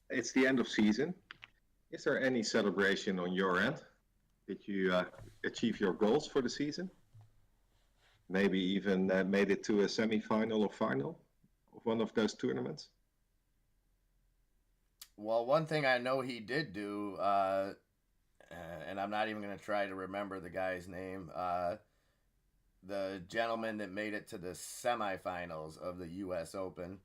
It's the end of season. Is there any celebration on your end? Did you achieve your goals for the season? Maybe even made it to a semi-final or final of one of those tournaments? Well, one thing I know he did do, and I'm not even going to try to remember the guy's name. The gentleman that made it to the semifinals of the U.S. Open.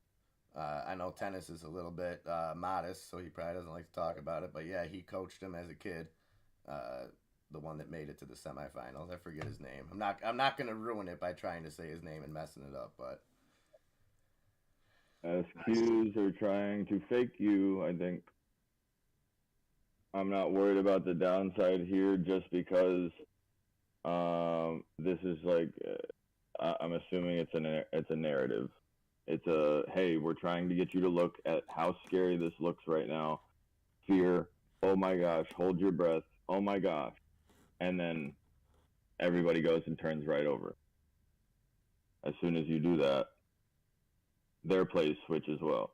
I know tennis is a little bit modest, so he probably doesn't like to talk about it. But yeah, he coached him as a kid. The one that made it to the semifinals. I forget his name. I'm not going to ruin it by trying to say his name and messing it up. But SQs are trying to fake you. I think I'm not worried about the downside here, just because this is like I'm assuming it's a narrative. It's hey, we're trying to get you to look at how scary this looks right now. Fear. Oh my gosh, hold your breath. Oh my gosh. And then everybody goes and turns right over. As soon as you do that, their plays switch as well.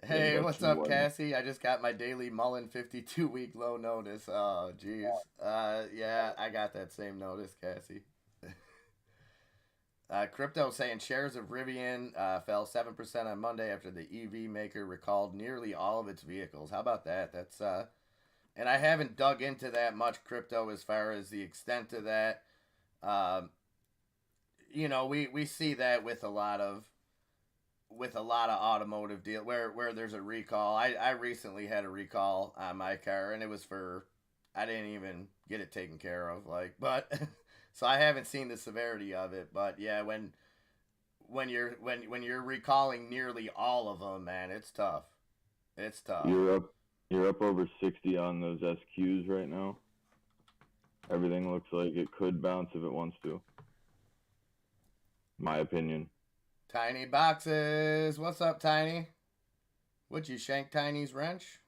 hey, what's up, Cassie? I just got my daily Mullen 52-week low notice. Oh, jeez. Yeah, I got that same notice, Cassie. Crypto saying shares of Rivian fell 7% on Monday after the EV maker recalled nearly all of its vehicles. How about that? That's and I haven't dug into that much, Crypto, as far as the extent of that. We see that with a lot of automotive deal where there's a recall. I recently had a recall on my car, and it was I didn't even get it taken care of, but so I haven't seen the severity of it. But yeah, when you're recalling nearly all of them, man, it's tough. It's tough. You're up over 60 on those SQs right now. Everything looks like it could bounce if it wants to. My opinion. Tiny boxes. What's up, Tiny? Would you shank Tiny's wrench?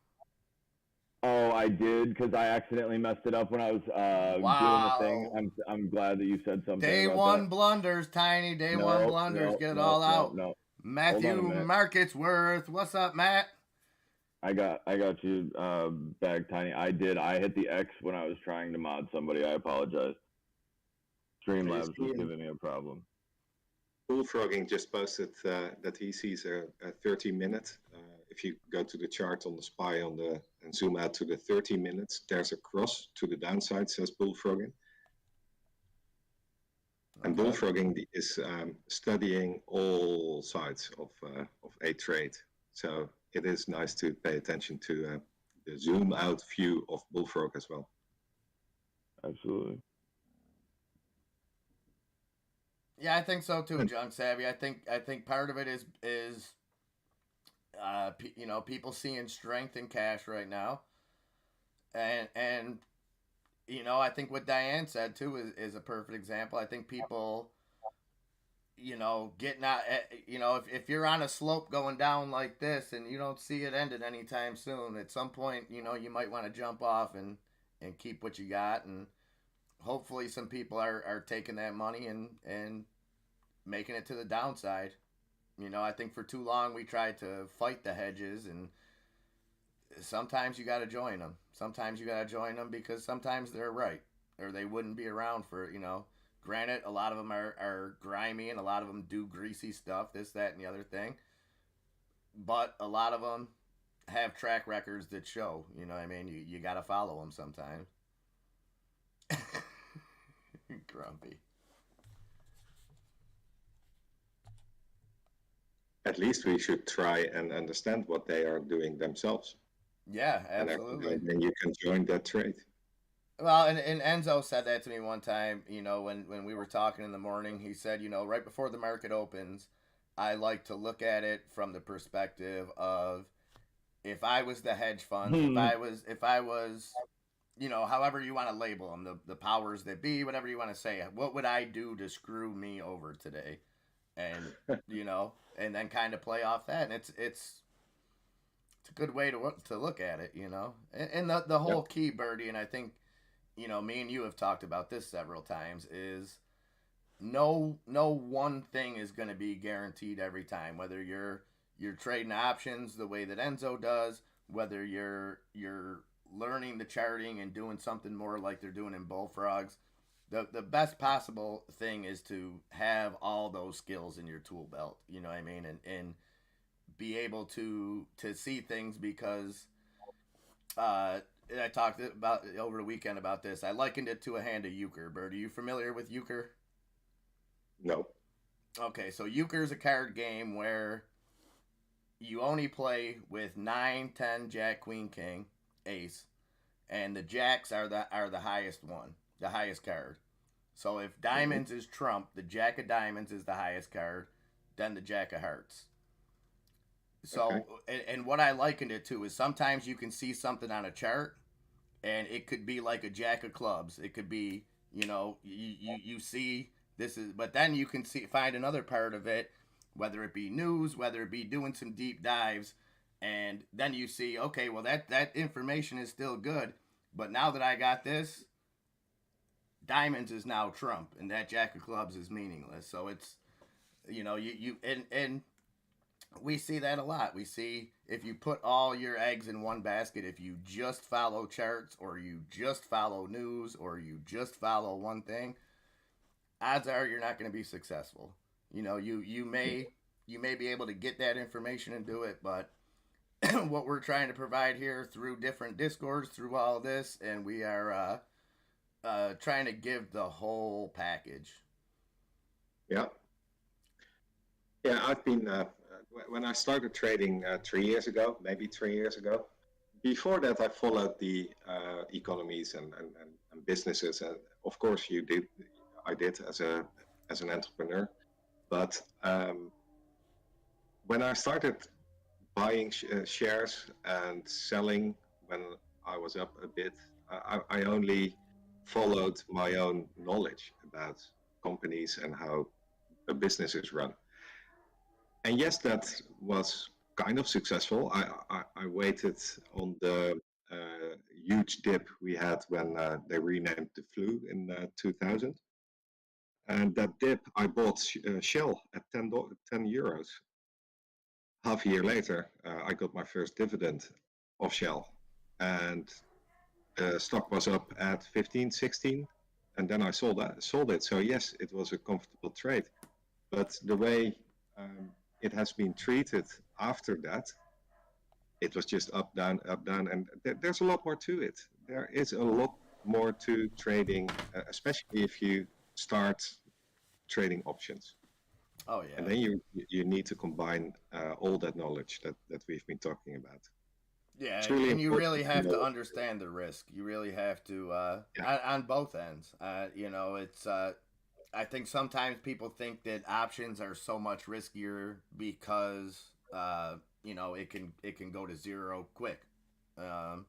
Oh, I did, because I accidentally messed it up when I was doing the thing. I'm glad that you said something. Day about one that. Blunders, Tiny. Day one blunders. Get it all out. No. Matthew Marketsworth. What's up, Matt? I got you back, Tiny. I did. I hit the X when I was trying to mod somebody. I apologize. Streamlabs was giving me a problem. Bullfrogging just posted that he sees a 30-minute. If you go to the chart on the SPY and zoom out to the 30 minutes, there's a cross to the downside, says Bullfrogging. Okay. And Bullfrogging is studying all sides of a trade. So it is nice to pay attention to the zoom out view of Bullfrog as well. Absolutely. Yeah, I think so too, Junk Savvy. I think part of it is people seeing strength in cash right now. And I think what Diane said too is a perfect example. I think people, getting out, if you're on a slope going down like this and you don't see it ended anytime soon, at some point, you might want to jump off and keep what you got. And hopefully some people are taking that money and making it to the downside. I think for too long we tried to fight the hedges, and sometimes you got to join them. Sometimes you got to join them because sometimes they're right, or they wouldn't be around for. Granted, a lot of them are grimy and a lot of them do greasy stuff, this, that, and the other thing. But a lot of them have track records that show. You know what I mean? You got to follow them sometimes. Grumpy. At least we should try and understand what they are doing themselves. Yeah, And absolutely. then you can join that trade. Well, and Enzo said that to me one time, when we were talking in the morning. He said, right before the market opens, I like to look at it from the perspective of, if I was the hedge funds, if I was, however you want to label them, the powers that be, whatever you want to say, what would I do to screw me over today? And, and then kind of play off that. And it's a good way to look at it, And the Yeah. whole key, Birdie, and I think, me and you have talked about this several times, is no one thing is going to be guaranteed every time. Whether you're trading options the way that Enzo does, whether you're learning the charting and doing something more like they're doing in Bullfrogs, the best possible thing is to have all those skills in your tool belt. You know what I mean? And be able to see things, because I talked about over the weekend about this. I likened it to a hand of euchre. Bird, are you familiar with euchre? No. Okay, so euchre is a card game where you only play with 9, 10, Jack, Queen, King, Ace, and the jacks are the highest one, the highest card. So if Hmm. diamonds is trump, the Jack of Diamonds is the highest card, then the Jack of Hearts. Okay. So, and what I likened it to is, sometimes you can see something on a chart, and it could be like a Jack of Clubs. It could be, you see this is, but then you can find another part of it, whether it be news, whether it be doing some deep dives, and then you see, okay, well, that information is still good, but now that I got this, diamonds is now trump, and that Jack of Clubs is meaningless. So it's, you and we see that a lot. We see, if you put all your eggs in one basket, if you just follow charts, or you just follow news, or you just follow one thing, odds are you're not going to be successful. You may be able to get that information and do it, but what we're trying to provide here through different discords, through all this, and we are trying to give the whole package. Yeah. Yeah, I've been when I started trading 3 years ago, maybe 3 years ago. Before that, I followed the economies and businesses. And of course, I did as an entrepreneur. But when I started buying shares and selling when I was up a bit, I only followed my own knowledge about companies and how a business is run. And yes, that was kind of successful. I waited on the huge dip we had when they renamed the flu in 2000. And that dip, I bought Shell at 10 euros. Half a year later, I got my first dividend of Shell. And the stock was up at 15, 16. And then I sold it. So yes, it was a comfortable trade. But the way it has been treated after that, it was just up, down, and there's a lot more to it. There is a lot more to trading, especially if you start trading options, Oh and yeah. then you need to combine all that knowledge that we've been talking about. Yeah, It's and, really and you important really to have to know. understand the risk. You really have to, Yeah, on both ends. It's. I think sometimes people think that options are so much riskier because it can go to zero quick. Um,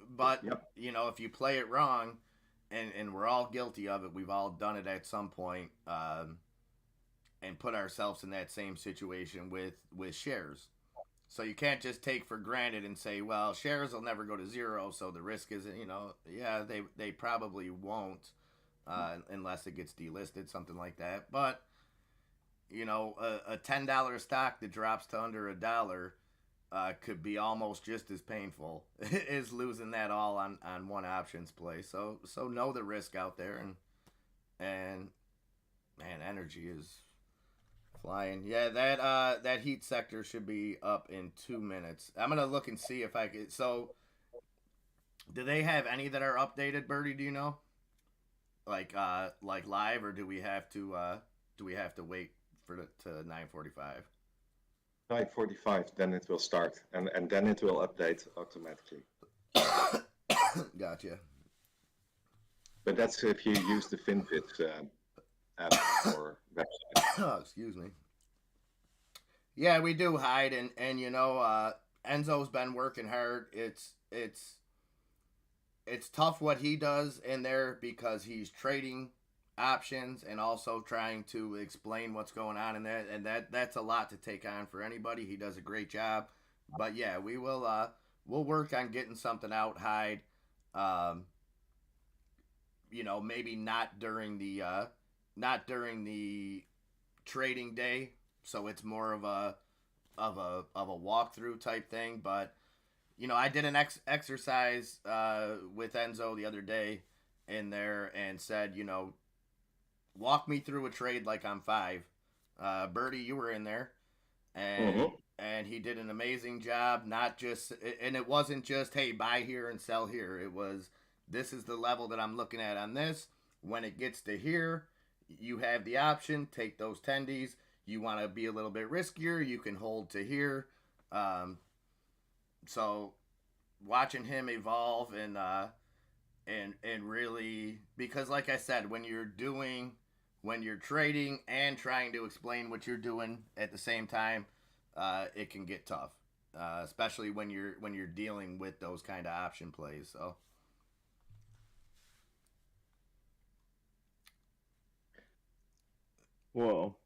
But Yep. if you play it wrong, and we're all guilty of it, we've all done it at some point, and put ourselves in that same situation with shares. So you can't just take for granted and say, well, shares will never go to zero, so the risk isn't. Yeah, they probably won't, unless it gets delisted, something like that. But a $10 stock that drops to under $1 could be almost just as painful as losing that all on one options play. So know the risk out there, and man, energy is flying. Yeah, that heat sector should be up in 2 minutes. I'm gonna look and see if I could. So, do they have any that are updated, Birdie? Do you know? Like live, or do we have to wait for to 9:45? 9:45, then it will start, and then it will update automatically. Gotcha. But that's if you use the FinVid app or website. Oh, excuse me. Yeah, we do hide, and Enzo's been working hard. It's tough what he does in there because he's trading options and also trying to explain what's going on in that, and that's a lot to take on for anybody. He does a great job. But yeah, we'll work on getting something out, hide. Um, maybe not during the trading day, so it's more of a walkthrough type thing. But I did an exercise with Enzo the other day in there and said, walk me through a trade like I'm five. Birdie, you were in there, and Mm-hmm. and he did an amazing job. Not just, and it wasn't just, hey, buy here and sell here. It was, this is the level that I'm looking at on this. When it gets to here, you have the option, take those tendies. You want to be a little bit riskier, you can hold to here. Um, so watching him evolve and really, because like I said, when you're trading and trying to explain what you're doing at the same time, it can get tough, especially when you're dealing with those kind of option plays. So Well,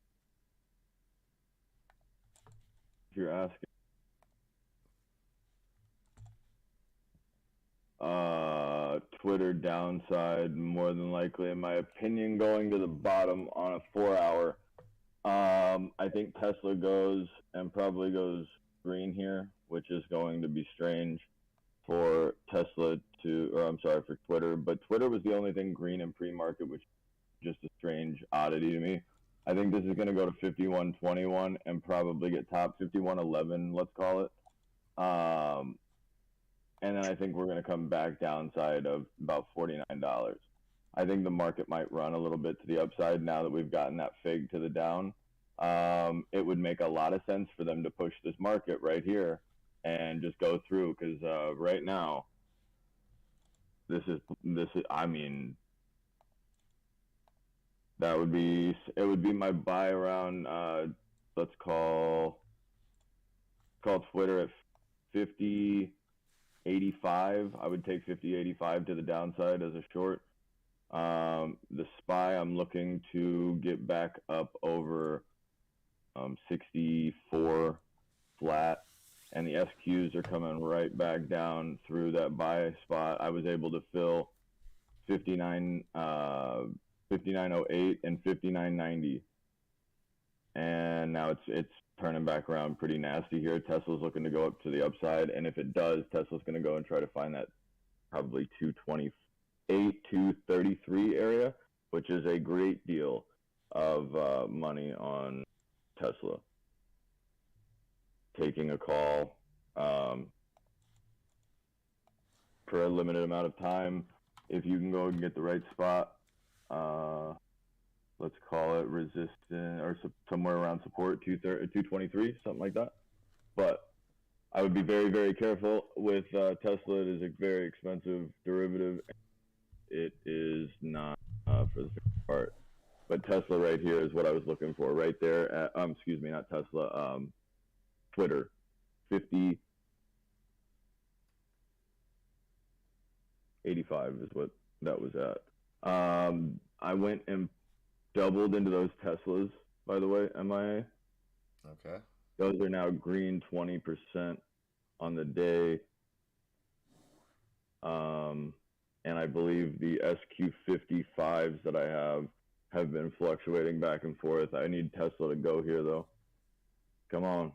if you're asking, Twitter downside more than likely, in my opinion, going to the bottom on a 4 hour. I think Tesla goes and probably goes green here, which is going to be strange for Tesla to, or I'm sorry, for Twitter. But Twitter was the only thing green in pre-market, which is just a strange oddity to me. I think this is going to go to 51.21 and probably get top 51.11, let's call it. And then I think we're going to come back downside of about $49. I think the market might run a little bit to the upside now that we've gotten that fig to the down. It would make a lot of sense for them to push this market right here and just go through because right now this is I mean it would be my buy around let's call Twitter at 50.85. I would take 50.85 to the downside as a short. The SPY, I'm looking to get back up over 64 flat, and the SQs are coming right back down through that buy spot. I was able to fill 59.08 and 59.90, and now it's turning back around pretty nasty here. Tesla's looking to go up to the upside, and if it does, Tesla's going to go and try to find that probably 228, 233 area, which is a great deal of money on Tesla. Taking a call for a limited amount of time. If you can go and get the right spot, let's call it resistance or somewhere around support, 223, something like that. But I would be very, very careful with Tesla. It is a very expensive derivative. It is not for the part. But Tesla right here is what I was looking for right there at, excuse me, not Tesla, Twitter, 50. 85 is what that was at. I went and doubled into those Teslas, by the way, MIA. Okay. Those are now green 20% on the day. And I believe the SQ55s that I have been fluctuating back and forth. I need Tesla to go here, though. Come on.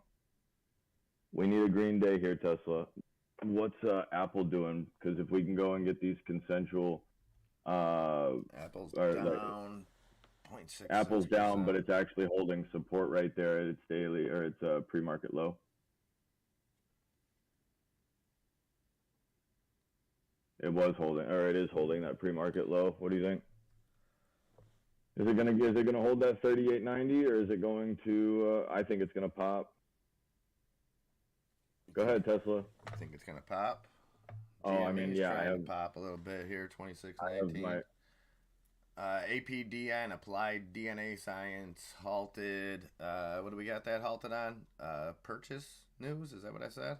We need a green day here, Tesla. What's Apple doing? Because if we can go and get these consensual... Apple's down 0.6. Apple's down, but it's actually holding support right there at its daily or its pre-market low. It was holding, or it is holding that pre-market low. What do you think? Is it gonna hold that 38.90, or is it going to? I think it's gonna pop. Go ahead, Tesla. I think it's gonna pop. Oh, I mean, yeah, I have pop a little bit here. 26.19. APDN, Applied DNA Science, halted. What do we got that halted on? Purchase news? Is that what I said?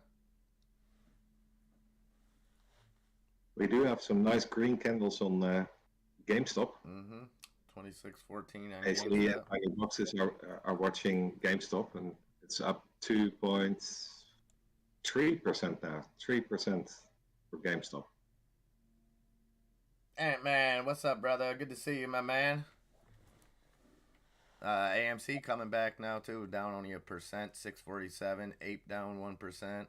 We do have some nice green candles on GameStop. 26.14. Basically, tiny boxes are watching GameStop, and it's up 2.3% now. 3% for GameStop. Ant-Man, what's up, brother? Good to see you, my man. AMC coming back now, too. Down only 1%, 647. Ape down 1%.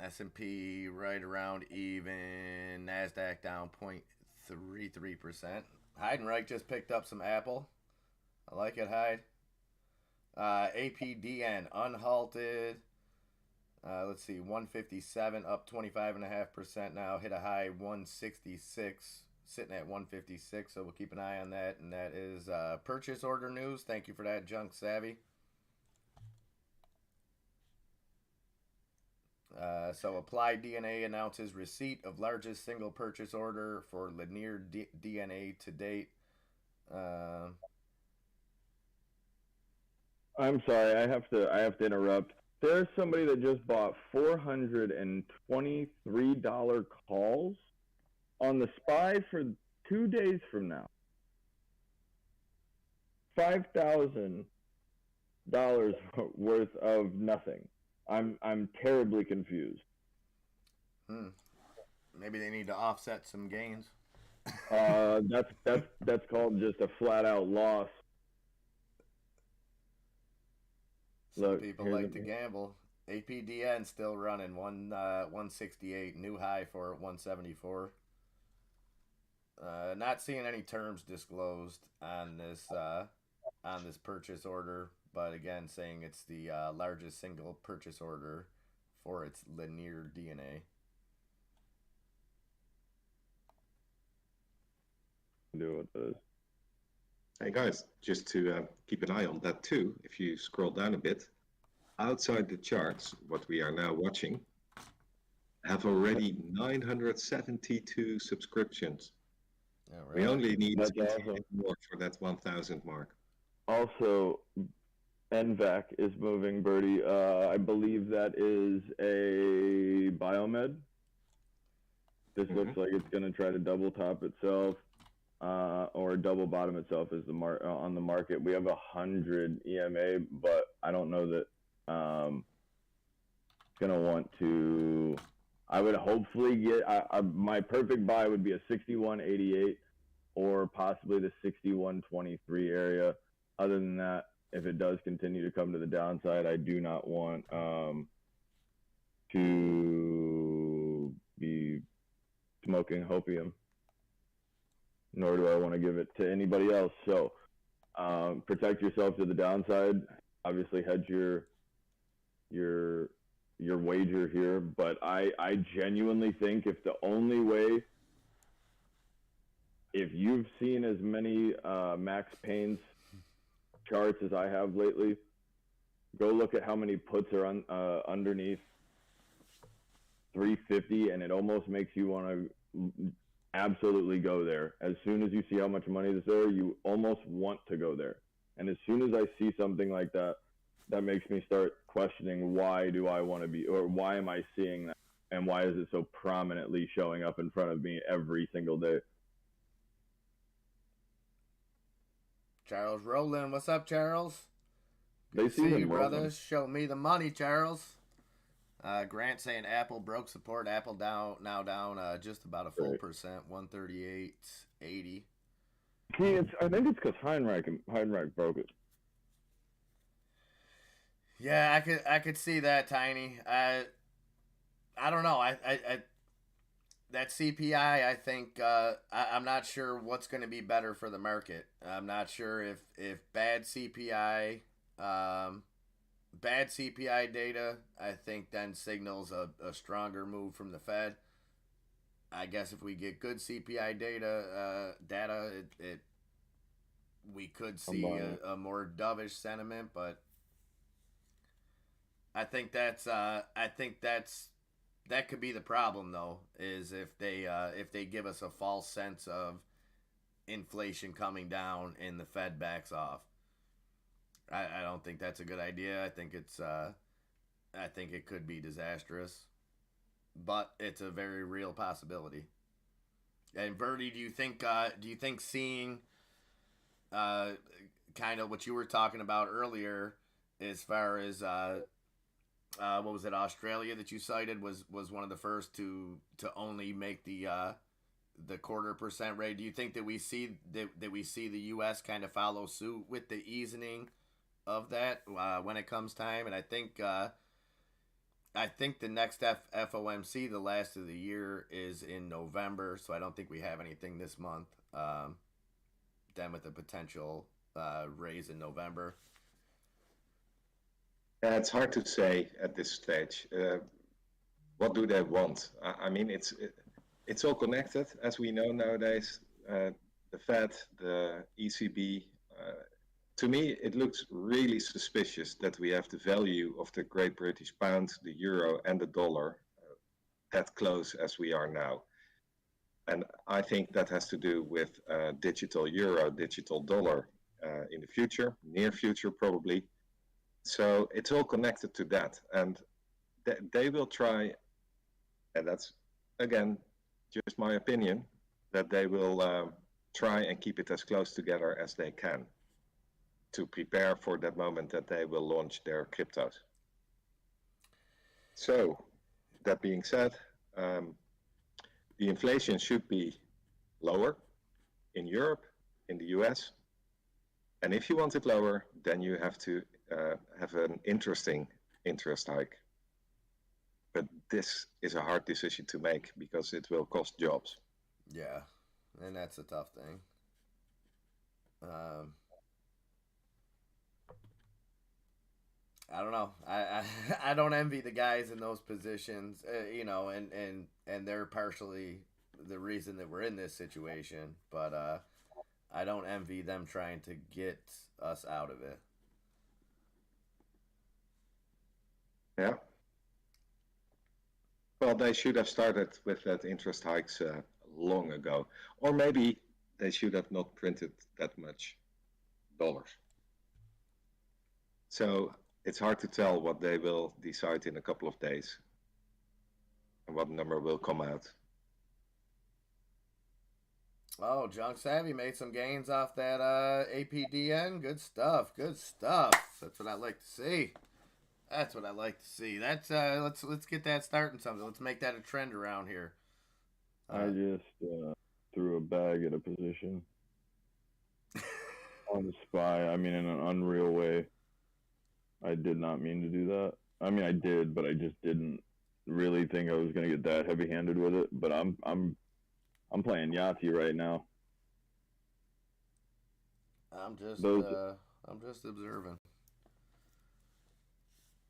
S&P right around even. NASDAQ down 0.33%. Heidenreich just picked up some Apple. I like it, Hyde. APDN unhalted. Let's see, 157 up 25.5% now. Hit a high 166, sitting at 156. So we'll keep an eye on that. And that is purchase order news. Thank you for that, Junk Savvy. So Applied DNA announces receipt of largest single purchase order for linear DNA to date. I'm sorry, I have to interrupt. There's somebody that just bought $423 calls on the SPY for 2 days from now. $5,000 worth of nothing. I'm terribly confused. Maybe they need to offset some gains. That's called just a flat out loss. Some people like to gamble. APDN still running 168, new high for 174. Not seeing any terms disclosed on this purchase order, but again saying it's the largest single purchase order for its linear DNA. Do what this. Hey guys, just to keep an eye on that too, if you scroll down a bit, outside the charts, what we are now watching, have already 972 subscriptions. Yeah, right. We only need more for that 1,000 mark. Also, NVAC is moving, Birdie. I believe that is a Biomed. This looks like it's going to try to double top itself. Or double bottom itself is on the market. We have 100 EMA, but I don't know that gonna want to. I would hopefully get my perfect buy would be a 61.88 or possibly the 61.23 area. Other than that, if it does continue to come to the downside, I do not want to be smoking opium. Nor do I want to give it to anybody else. So protect yourself to the downside. Obviously hedge your wager here. But I genuinely think if the only way, if you've seen as many Max Payne's charts as I have lately, go look at how many puts are underneath 350, and it almost makes you want to absolutely go there. As soon as you see how much money is there, you almost want to go there. And as soon as I see something like that, that makes me start questioning why do I want to be, or why am I seeing that, and why is it so prominently showing up in front of me every single day? Charles Rowland, what's up, Charles? They Good to see you, seem rolling. brothers. Show me the money, Charles. Grant saying Apple broke support. Apple down just about a full Right. percent, 138.80. See, I think it's because Heinrich broke it. Yeah, I could see that, Tiny. I don't know. I that CPI. I think I'm not sure what's going to be better for the market. I'm not sure if bad CPI. Bad CPI data, I think, then signals a stronger move from the Fed. I guess if we get good CPI data, we could see a more dovish sentiment. But I think that could be the problem, though, is if they give us a false sense of inflation coming down and the Fed backs off. I don't think that's a good idea. I think it could be disastrous, but it's a very real possibility. And Verdi, do you think seeing kind of what you were talking about earlier, as far as what was it, Australia that you cited was one of the first to only make the 0.25% rate? Do you think that we see the U.S. kind of follow suit with the easing of that when it comes time? And I think the next FOMC, the last of the year, is in November, so I don't think we have anything this month. Then with the potential raise in November. It's hard to say at this stage. What do they want? I mean, it's all connected, as we know nowadays. The Fed, the ECB. To me, it looks really suspicious that we have the value of the Great British Pound, the Euro, and the dollar that close as we are now. And I think that has to do with digital euro, digital dollar in the future, near future probably. So it's all connected to that. And they will try, and that's, again, just my opinion, that they will try and keep it as close together as they can to prepare for that moment that they will launch their cryptos. So, that being said, the inflation should be lower in Europe, in the US. And if you want it lower, then you have to have an interesting interest hike. But this is a hard decision to make because it will cost jobs. Yeah, and that's a tough thing. I don't know. I don't envy the guys in those positions, and they're partially the reason that we're in this situation. But I don't envy them trying to get us out of it. Yeah. Well, they should have started with that interest hikes long ago, or maybe they should have not printed that much dollars. So it's hard to tell what they will decide in a couple of days and what number will come out. Oh, Junk Savvy made some gains off that APDN. Good stuff. Good stuff. That's what I like to see. That's what I like to see. That's let's get that starting something. Let's make that a trend around here. I just threw a bag at a position on the spy. I mean, in an unreal way. I did not mean to do that. I mean, I did, but I just didn't really think I was gonna get that heavy-handed with it. But I'm playing Yahtzee right now. I'm just observing.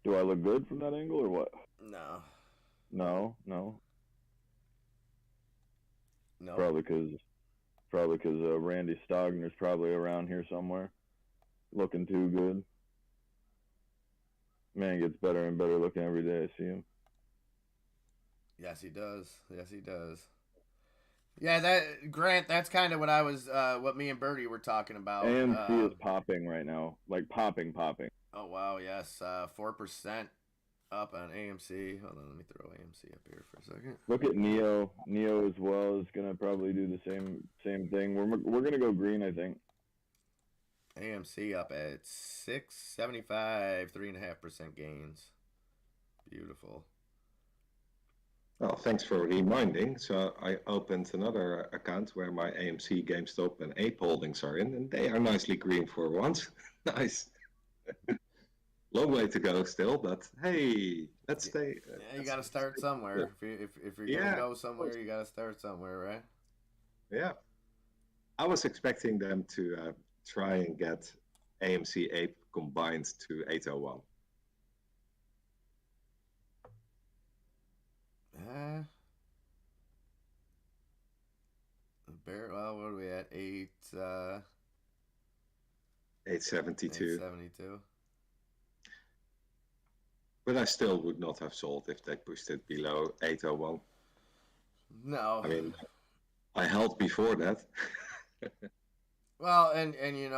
Do I look good from that angle or what? No. No. No. Probably because Randy Stogner's probably around here somewhere, looking too good. Man gets better and better looking every day. I see him. Yes, he does. Yes, he does. Yeah, that Grant. That's kind of what me and Bertie were talking about. AMC is popping right now, like popping. Oh wow, yes, 4% up on AMC. Hold on, let me throw AMC up here for a second. Look at Neo. Neo as well is gonna probably do the same thing. We're gonna go green, I think. AMC up at 675, 3.5% gains. Beautiful. Well, thanks for reminding. So I opened another account where my AMC, GameStop, and Ape holdings are in, and they are nicely green for once. Nice. Long way to go still, but hey, let's stay. Yeah, you got to start somewhere. If you're gonna Yeah, go somewhere, you got to start somewhere, right? yeah. I was expecting them to try and get AMC Ape combined to 801. Uh, well, what are we at? 872. 872. But I still would not have sold if they pushed it below 801. No. I mean, I held before that. Well, and it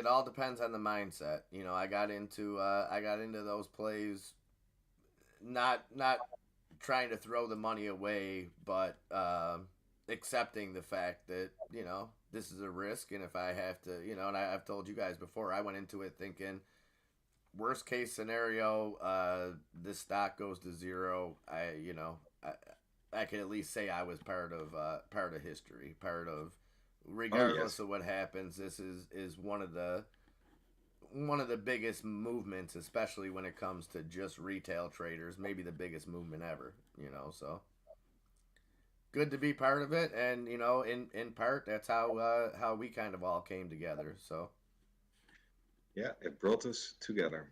all depends on the mindset. I got into those plays, not trying to throw the money away, but accepting the fact that this is a risk, and if I have to, and I've told you guys before, I went into it thinking worst case scenario, this stock goes to zero. I can at least say I was part of history, part of regardless of what happens. This is one of the biggest movements, especially when it comes to just retail traders, maybe the biggest movement ever, so good to be part of it. And in part that's how we kind of all came together. So yeah, it brought us together,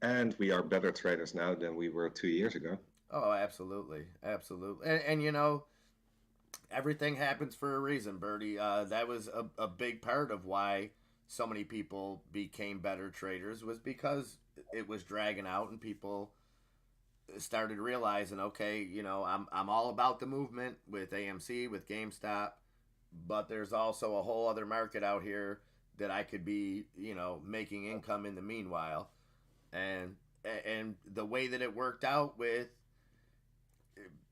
and we are better traders now than we were 2 years ago. oh, absolutely, absolutely. And everything happens for a reason, Bertie. That was a big part of why so many people became better traders, was because it was dragging out and people started realizing, okay, I'm all about the movement with AMC, with GameStop, but there's also a whole other market out here that I could be, making income in the meanwhile. And the way that it worked out with,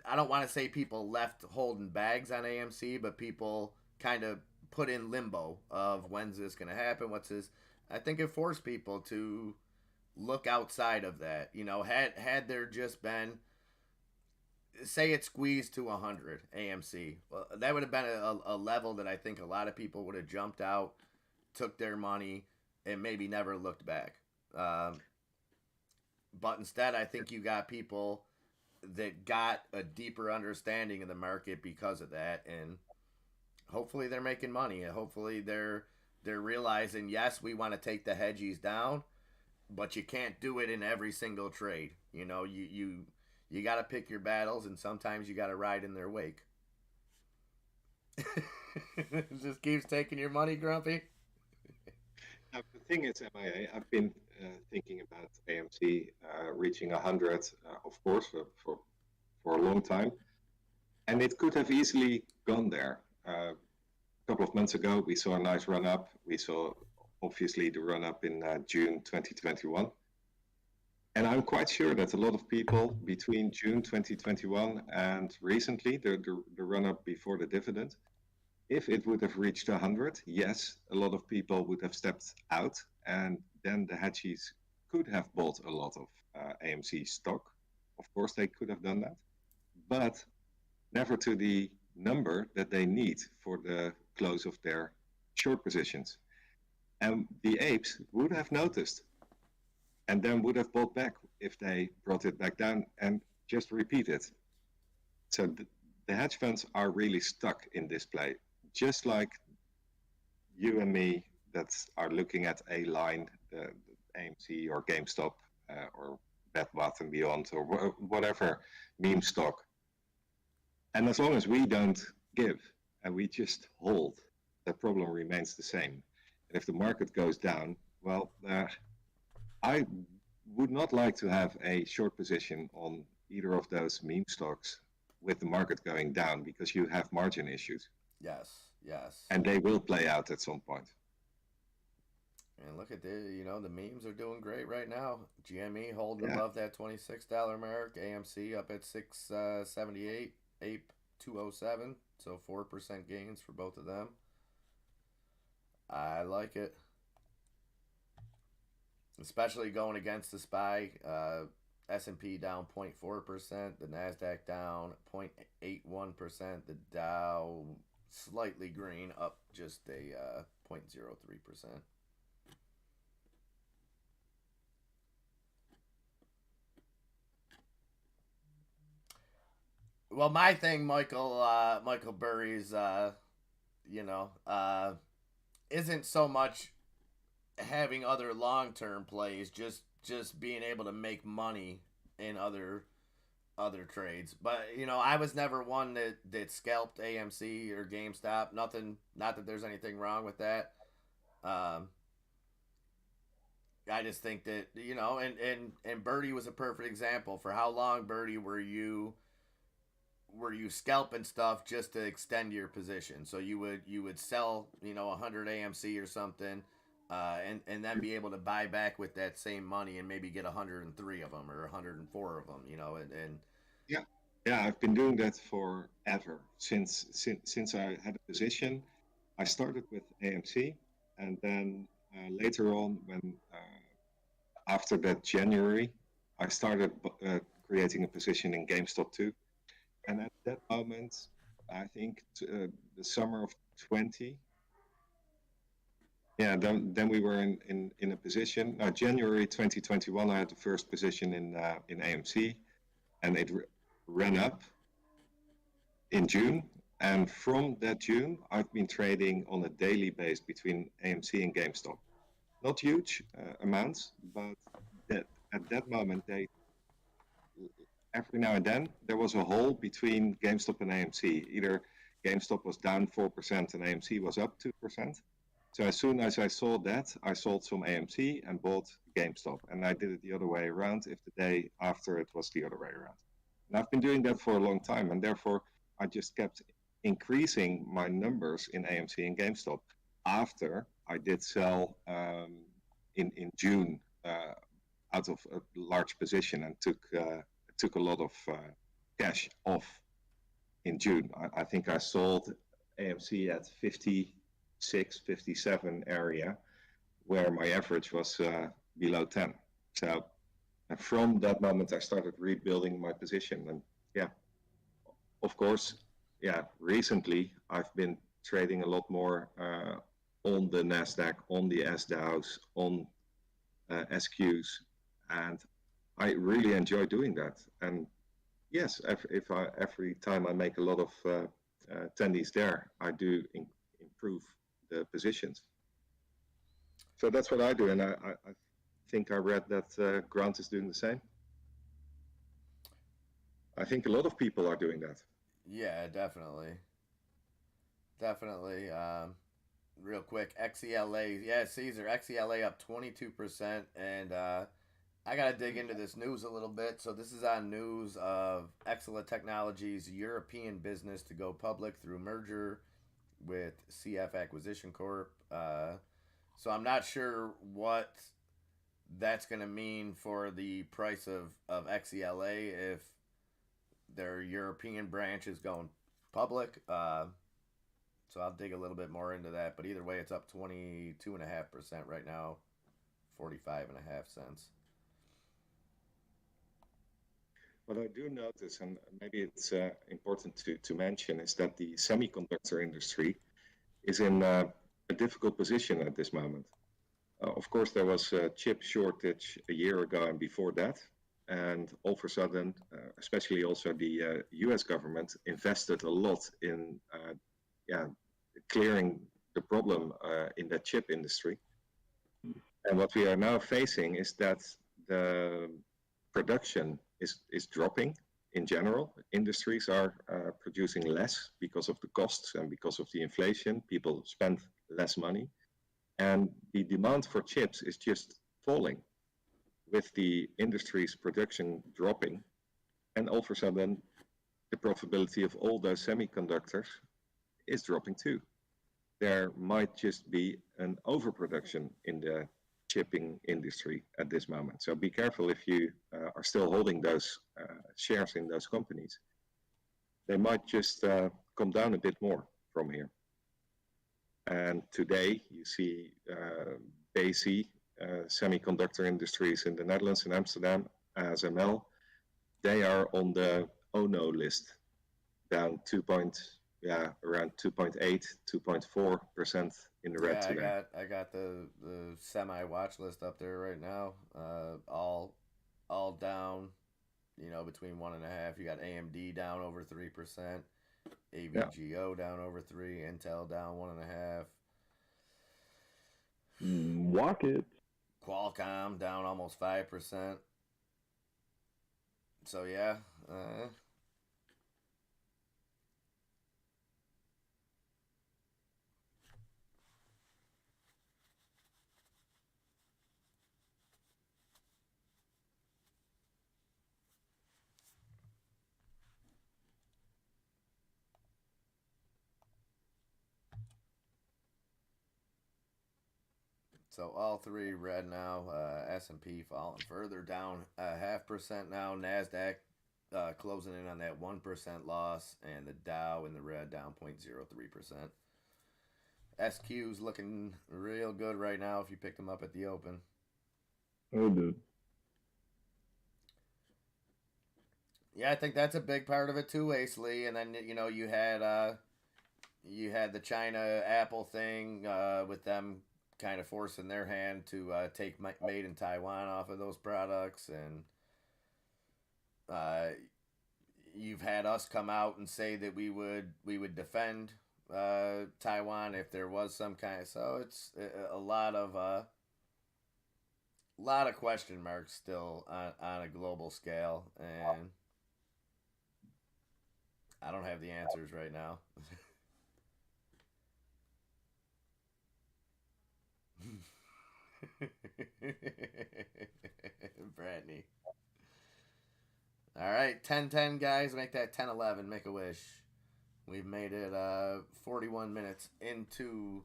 I don't want to say people left holding bags on AMC, but people kind of put in limbo of when's this going to happen, what's this. I think it forced people to look outside of that. Had there just been, say it squeezed to 100 AMC, well, that would have been a level that I think a lot of people would have jumped out, took their money, and maybe never looked back. But instead, I think you got people that got a deeper understanding of the market because of that, and hopefully they're making money. And hopefully they're realizing, yes, we want to take the hedgies down, but you can't do it in every single trade. You got to pick your battles, and sometimes you got to ride in their wake. It just keeps taking your money, Grumpy. Now, the thing is, MIA, I've been thinking about AMC reaching 100, of course, for a long time. And it could have easily gone there. A couple of months ago, we saw a nice run up. We saw, obviously, the run up in June 2021. And I'm quite sure that a lot of people between June 2021 and recently, the run up before the dividend, if it would have reached 100, yes, a lot of people would have stepped out, and then the hedgies could have bought a lot of AMC stock. Of course, they could have done that, but never to the number that they need for the close of their short positions. And the apes would have noticed, and then would have bought back if they brought it back down and just repeat it. So the hedge funds are really stuck in this play. Just like you and me that are looking at a line, the AMC or GameStop or Bed Bath and Beyond or whatever meme stock. And as long as we don't give and we just hold, the problem remains the same. And if the market goes down, well, I would not like to have a short position on either of those meme stocks with the market going down, because you have margin issues. Yes. And they will play out at some point. And look at the memes are doing great right now. GME holding Yeah, above that $26 mark. AMC up at 678. Ape 207. So 4% gains for both of them. I like it, especially going against the SPY. S&P down 0.4%, the Nasdaq down 0.81%, the Dow slightly green, up just a 0.03%. Well, my thing, Michael Burry's, you know, uh, isn't so much having other long term plays, just being able to make money in other trades. But I was never one that scalped AMC or GameStop. Nothing. Not that there's anything wrong with that. Um, I just think that and Birdie was a perfect example. For how long, Birdie, were you scalping stuff just to extend your position? So you would sell 100 AMC or something, and then be able to buy back with that same money and maybe get 103 of them or 104 of them. And yeah, yeah. I've been doing that forever since I had a position. I started with AMC, and then later on, when after that January, I started creating a position in GameStop too. And at that moment, I think the summer of 20, yeah, then we were in a position. Now, January 2021, I had the first position in AMC, and it ran up in June. And from that June, I've been trading on a daily base between AMC and GameStop. Not huge amounts, but that at that moment, every now and then there was a hole between GameStop and AMC. Either GameStop was down 4% and AMC was up 2%. So as soon as I saw that, I sold some AMC and bought GameStop. And I did it the other way around if the day after it was the other way around. And I've been doing that for a long time. And therefore, I just kept increasing my numbers in AMC and GameStop after I did sell in June out of a large position and took a lot of cash off in June. I think I sold AMC at 56, 57 area, where my average was below 10. So from that moment, I started rebuilding my position. And yeah, of course, yeah, recently I've been trading a lot more on the NASDAQ, on the SDAOs, on SQs, and I really enjoy doing that. And yes, every time I make a lot of attendees there, I do improve the positions. So that's what I do, and I think I read that Grant is doing the same. I think a lot of people are doing that. yeah, definitely, definitely. Real quick, XELA, yeah, Caesar XELA up 22%, and I gotta dig into this news a little bit. So this is on news of Exela Technologies' European business to go public through merger with CF Acquisition Corp. So I'm not sure what that's gonna mean for the price of XELA if their European branch is going public. So I'll dig a little bit more into that. But either way, it's up 22.5% right now, 45.5 cents. What I do notice, and maybe it's important to mention, is that the semiconductor industry is in a difficult position at this moment. Of course, there was a chip shortage a year ago and before that. And all of a sudden, especially also the US government invested a lot in clearing the problem in the chip industry. And what we are now facing is that the production is dropping in general. Industries are producing less because of the costs and because of the inflation. People spend less money. And the demand for chips is just falling with the industry's production dropping. And all of a sudden, the profitability of all those semiconductors is dropping too. there might just be an overproduction in the shipping industry at this moment. So be careful if you are still holding those shares in those companies. They might just come down a bit more from here. And today you see BASI, Semiconductor Industries in the Netherlands, in Amsterdam, ASML, they are on the ONO list, down around 2.8, 2.4% in the red today. I got the semi watch list up there right now. All down, between 1.5. You got AMD down over 3%, AVGO down over 3, Intel down 1.5. Walk it. Qualcomm down almost 5%. So yeah. So all three red now. S&P falling further down 0.5% now. Nasdaq closing in on that 1% loss, and the Dow in the red down 0.03%. SQ's looking real good right now if you picked them up at the open. Oh, dude. Yeah, I think that's a big part of it too, Ace Lee. And then you had the China Apple thing with them kind of forcing their hand to take made in Taiwan off of those products, and you've had us come out and say that we would defend Taiwan if there was some kind of, so it's a lot of question marks still on a global scale, and I don't have the answers right now. Bradney. All right, 10-10, guys. Make that 10-11. Make a wish. We've made it 41 minutes into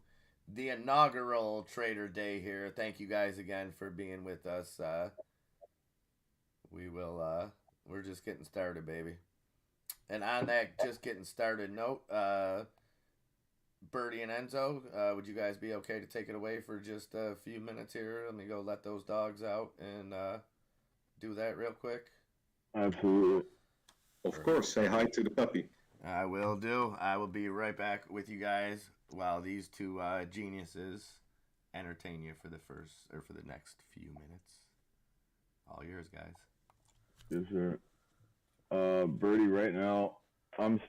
the inaugural Trader Day here. Thank you guys again for being with us. We're just getting started, baby. And on that just getting started note, Birdie and Enzo, would you guys be okay to take it away for just a few minutes here? Let me go let those dogs out and do that real quick. Absolutely. Of course, say hi to the puppy. I will do. I will be right back with you guys while these two geniuses entertain you for the next few minutes. All yours, guys. Yes, sir. Birdie, right now, I'm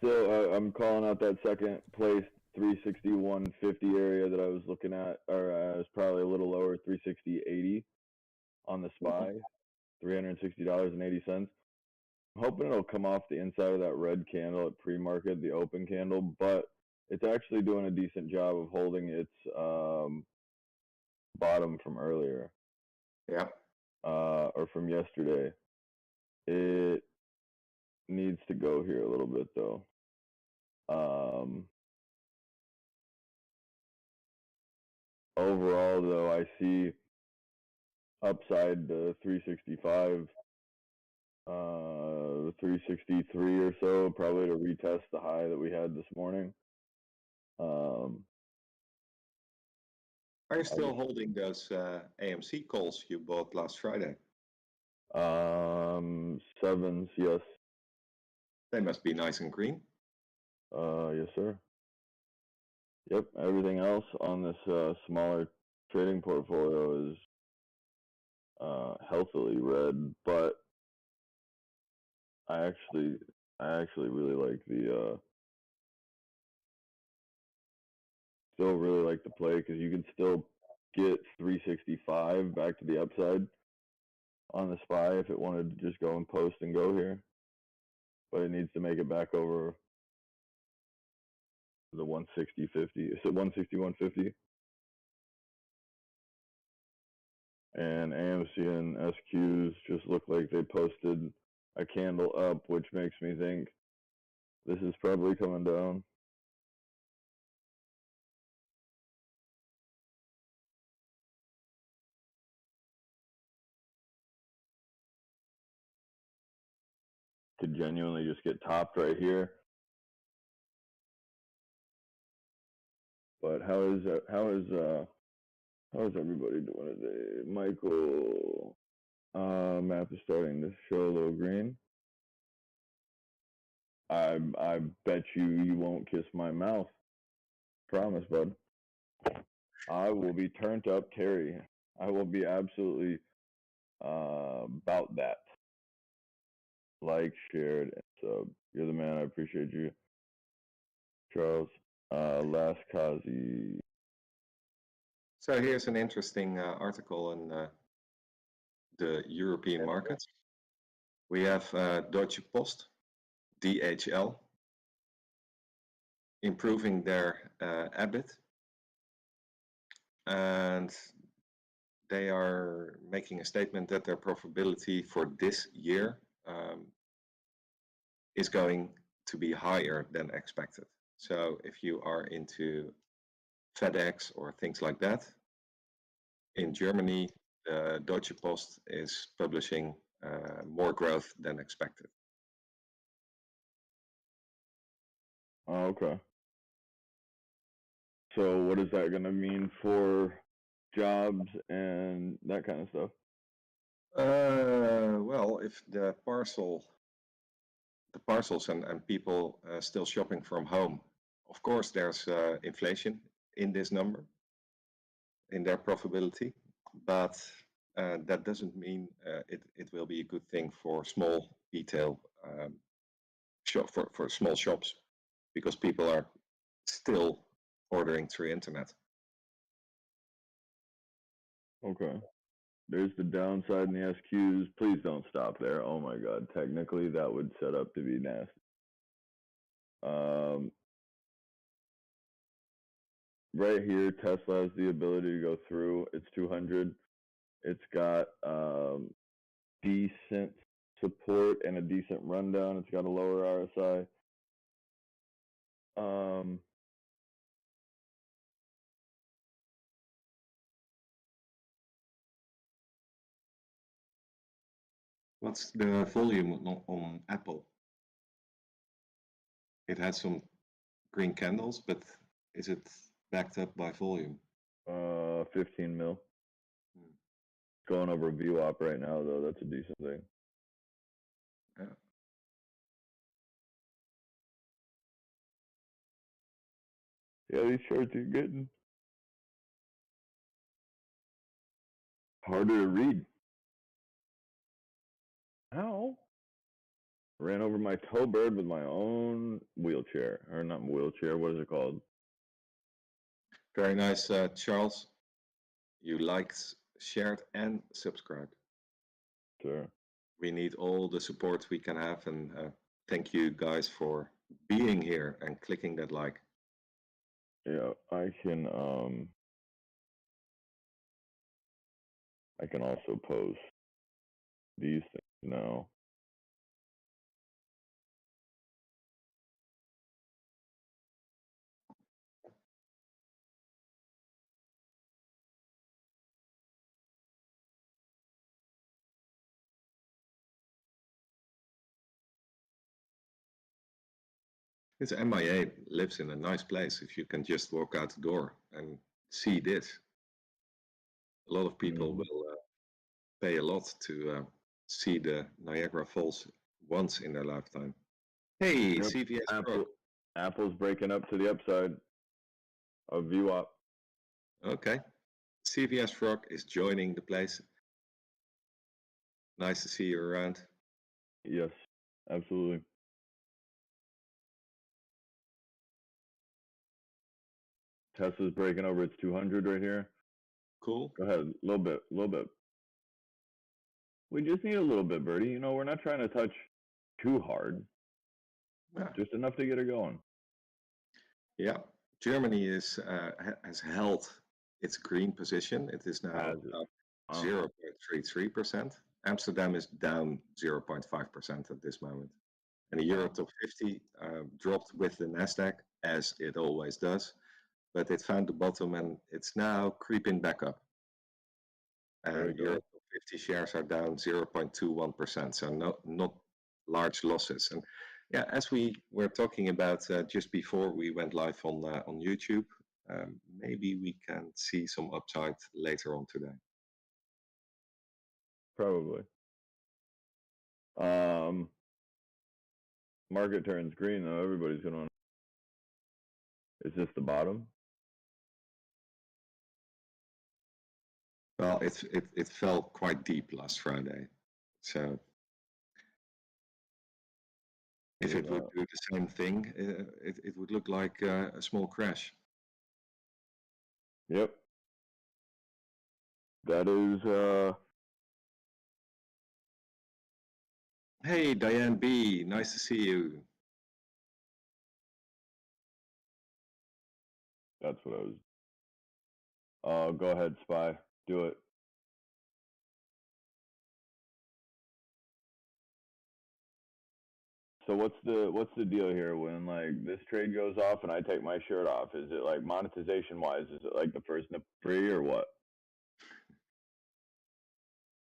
calling out that second place 361.50 area that I was looking at, or it was probably a little lower, 360.80 on the SPY, $360.80. I'm hoping it'll come off the inside of that red candle at pre-market, the open candle, but it's actually doing a decent job of holding its bottom from earlier. Yeah. Or from yesterday. It needs to go here a little bit though. Overall though, I see upside to 365, 363 or so, probably to retest the high that we had this morning. Are you still holding those AMC calls you bought last Friday? Sevens, yes. They must be nice and green. Yes, sir. Yep, everything else on this smaller trading portfolio is healthily red, but I actually really like still really like the play because you can still get 365 back to the upside on the SPY if it wanted to just go and post and go here, but it needs to make it back over the 160.50. Is it 161.50? And AMC and SQs just look like they posted a candle up, which makes me think this is probably coming down. to genuinely just get topped right here. But how is everybody doing today? Michael, map is starting to show a little green. I bet you won't kiss my mouth. Promise, bud. I will be turned up, Terry. I will be absolutely about that. Like, shared, and sub. You're the man. I appreciate you, Charles. Last Kazi. So here's an interesting article on the European markets. We have Deutsche Post, DHL, improving their EBIT, and they are making a statement that their profitability for this year is going to be higher than expected. So if you are into FedEx or things like that, in Germany, Deutsche Post is publishing more growth than expected. Oh, okay. So what is that going to mean for jobs and that kind of stuff? Well, if the parcels and people still shopping from home, of course there's inflation in this number, in their profitability, but that doesn't mean it will be a good thing for small retail for small shops, because people are still ordering through internet. Okay. There's the downside in the SQs. Please don't stop there. Oh my God. Technically, that would set up to be nasty. Right here, Tesla has the ability to go through. It's 200. It's got decent support and a decent rundown. It's got a lower RSI. What's the volume on Apple? It has some green candles, but is it backed up by volume? 15 mil. Going over a VWAP right now, though. That's a decent thing. Yeah. Yeah, these charts are getting harder to read. How? Ran over my tow bird with my own wheelchair. Or not wheelchair, what is it called? Very nice, Charles. You liked, shared, and subscribed. Sure. We need all the support we can have, and thank you guys for being here and clicking that like. Yeah, I can also post these things now. This MIA lives in a nice place. If you can just walk out the door and see this, a lot of people will pay a lot to see the Niagara Falls once in their lifetime. Hey, Yep. CVS Apple's breaking up to the upside of VWAP. Okay. CVS Frog is joining the place. Nice to see you around. Yes, absolutely. Tesla's breaking over its 200 right here. Cool. Go ahead, a little bit. We just need a little bit, Birdie. You know, we're not trying to touch too hard. Yeah. Just enough to get it going. Yeah. Germany has held its green position. It is now up 0.33%. Amsterdam is down 0.5% at this moment. And the Euro top 50 dropped with the Nasdaq, as it always does. But it found the bottom and it's now creeping back up. And Euro top 50 shares are down 0.21%. So not large losses. And yeah, as we were talking about just before we went live on YouTube, maybe we can see some upside later on today. Probably. Market turns green though. Everybody's gonna. Is this the bottom? Well, it fell quite deep last Friday, so if it would do the same thing, it would look like a small crash. Yep. That is. Hey, Diane B, nice to see you. That's what I was. Go ahead, Spy. Do it. So what's the deal here when like this trade goes off and I take my shirt off? Is it like monetization wise? Is it like the first nip free or what?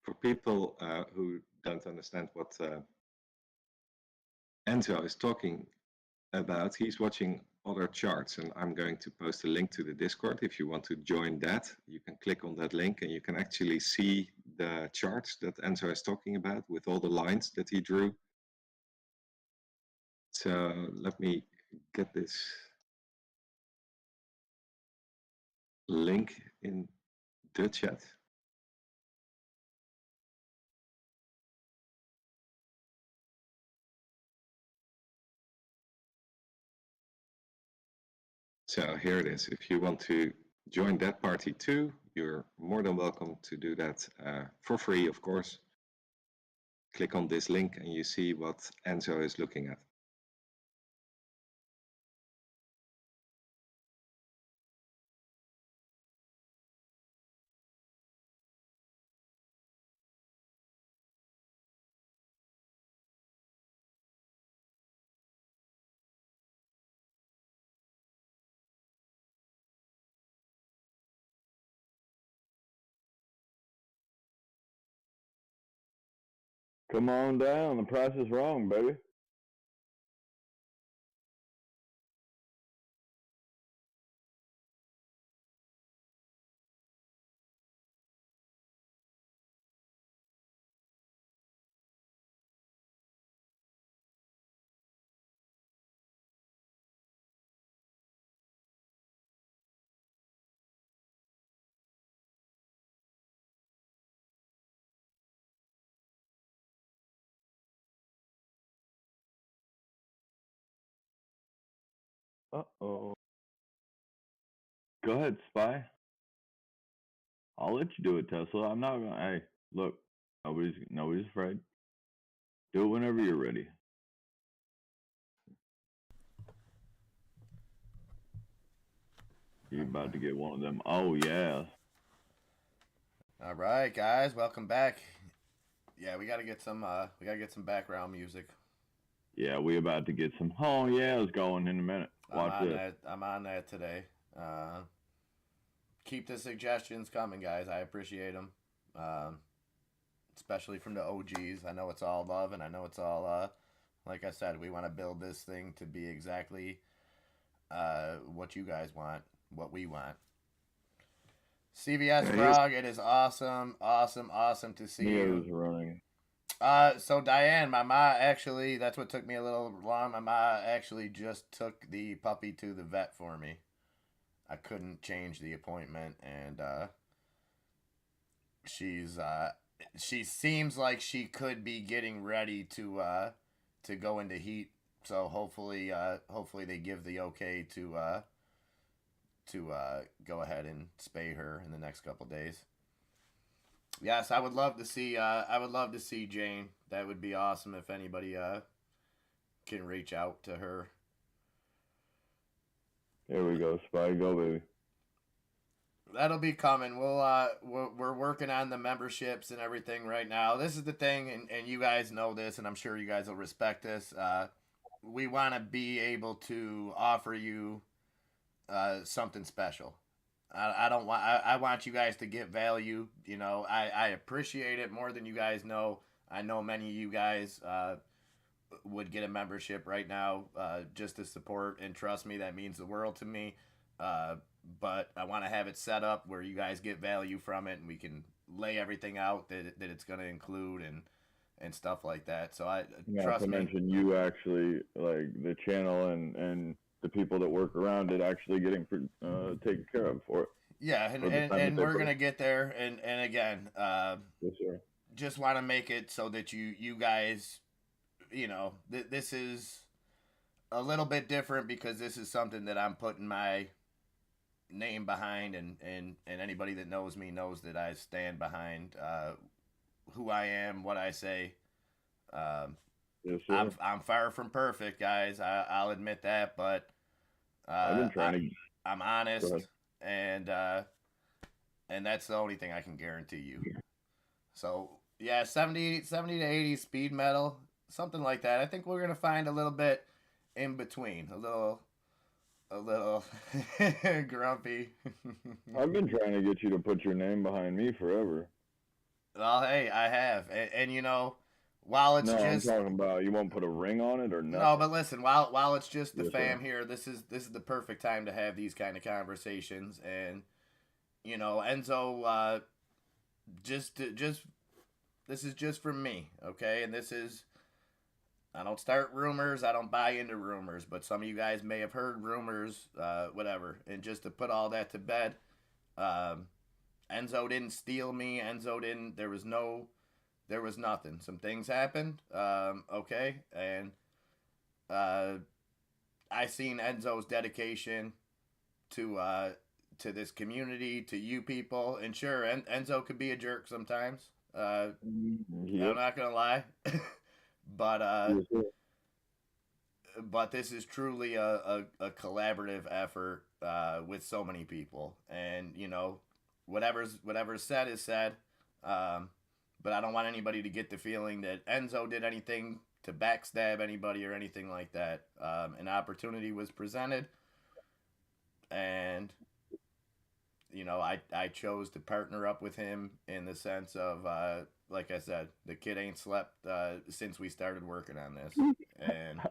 For people who don't understand what Enzo is talking about, he's watching other charts, and I'm going to post a link to the Discord. If you want to join that, you can click on that link and you can actually see the charts that Enzo is talking about with all the lines that he drew. So let me get this link in the chat. So here it is. If you want to join that party too, you're more than welcome to do that for free, of course. Click on this link and you see what Enzo is looking at. Come on down. The price is wrong, baby. Uh-oh. Go ahead, Spy. I'll let you do it, Tesla. I'm not gonna. Hey, look, nobody's afraid. Do it whenever you're ready. You're about to get one of them. Oh yeah. All right, guys, welcome back. Yeah, we gotta get some background music. Yeah, we about to get some. Oh yeah, it's going in a minute. Watch this. I'm on that today. Keep the suggestions coming, guys. I appreciate them, especially from the OGs. I know it's all love, and I know it's all like I said, we want to build this thing to be exactly what you guys want, what we want. CBS Frog, it is awesome to see you. Running. So Diane, my ma actually, that's what took me a little long. My ma actually just took the puppy to the vet for me. I couldn't change the appointment, and she seems like she could be getting ready to go into heat. So hopefully they give the okay to go ahead and spay her in the next couple days. Yes, I would love to see Jane. That would be awesome if anybody can reach out to her. There we go, Spy. Go, baby. That'll be coming. We're working on the memberships and everything right now. This is the thing, and you guys know this, and I'm sure you guys will respect this. We want to be able to offer you something special. I want you guys to get value. You know, I appreciate it more than you guys know. I know many of you guys would get a membership right now, just to support, and trust me, that means the world to me. Uh, but I want to have it set up where you guys get value from it, and we can lay everything out that it's going to include, and stuff like that. So I Not to trust me. mention you actually like the channel and the people that work around it actually getting taken care of for it Yeah, and, for the and, time that and they we're put gonna in. get there, and again, Yes, sir. just want to make it so that you guys, this is a little bit different because this is something that I'm putting my name behind, and anybody that knows me knows that I stand behind who I am, what I say. Um, Yes, I'm sir. I'm far from perfect, guys. I'll admit that, but I've uh, been I trying to I'm go ahead. honest, and that's the only thing I can guarantee you. So yeah, 70 to 80 speed metal, something like that. I think we're gonna find a little bit in between, a little grumpy. I've been trying to get you to put your name behind me forever. Well, hey, I have, and while it's No, I'm just talking about you won't put a ring on it or no, nothing. but listen, while it's just the Yes, sir. fam here, this is the perfect time to have these kind of conversations, and Enzo, just this is just from me, okay, and this is I don't start rumors. I don't buy into rumors, but some of you guys may have heard rumors, whatever. And just to put all that to bed, um, Enzo didn't steal me. Enzo didn't. There was nothing. Some things happened. Okay, and uh, I seen Enzo's dedication to this community, to you people, and sure, Enzo could be a jerk sometimes. I'm Yep. not gonna lie, but Yes, sir. this is truly a collaborative effort with so many people, and whatever's said is said, um, but I don't want anybody to get the feeling that Enzo did anything to backstab anybody or anything like that. An opportunity was presented, and I chose to partner up with him in the sense of, like I said, the kid ain't slept since we started working on this, and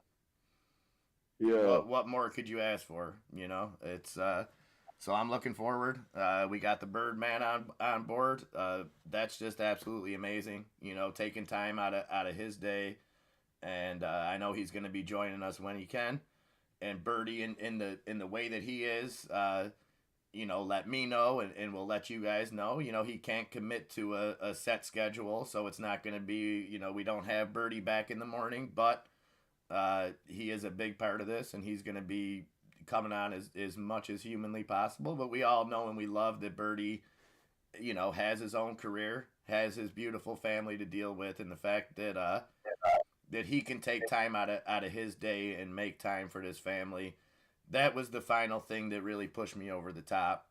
Yeah. what more could you ask for? It's so I'm looking forward. We got the Birdman on board. That's just absolutely amazing. Taking time out of his day, and I know he's going to be joining us when he can. And Birdie, in the way that he is, let me know, and we'll let you guys know. He can't commit to a set schedule, so it's not going to be. We don't have Birdie back in the morning, but he is a big part of this, and he's going to be coming on as much as humanly possible. But we all know and we love that Birdie, has his own career, has his beautiful family to deal with, and the fact that he can take time out of his day and make time for his family. That was the final thing that really pushed me over the top,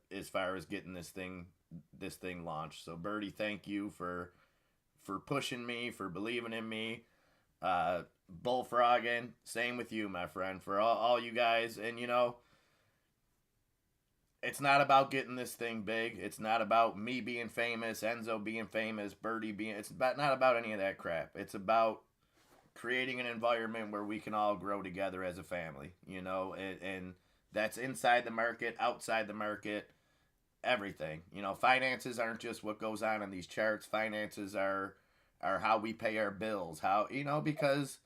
as far as getting this thing launched. So Birdie, thank you for pushing me, for believing in me, bullfrogging. Same with you, my friend. For all you guys, and it's not about getting this thing big. It's not about me being famous, Enzo being famous, Birdie being. Not about any of that crap. It's about creating an environment where we can all grow together as a family. And that's inside the market, outside the market, everything. Finances aren't just what goes on in these charts. Finances are how we pay our bills. How because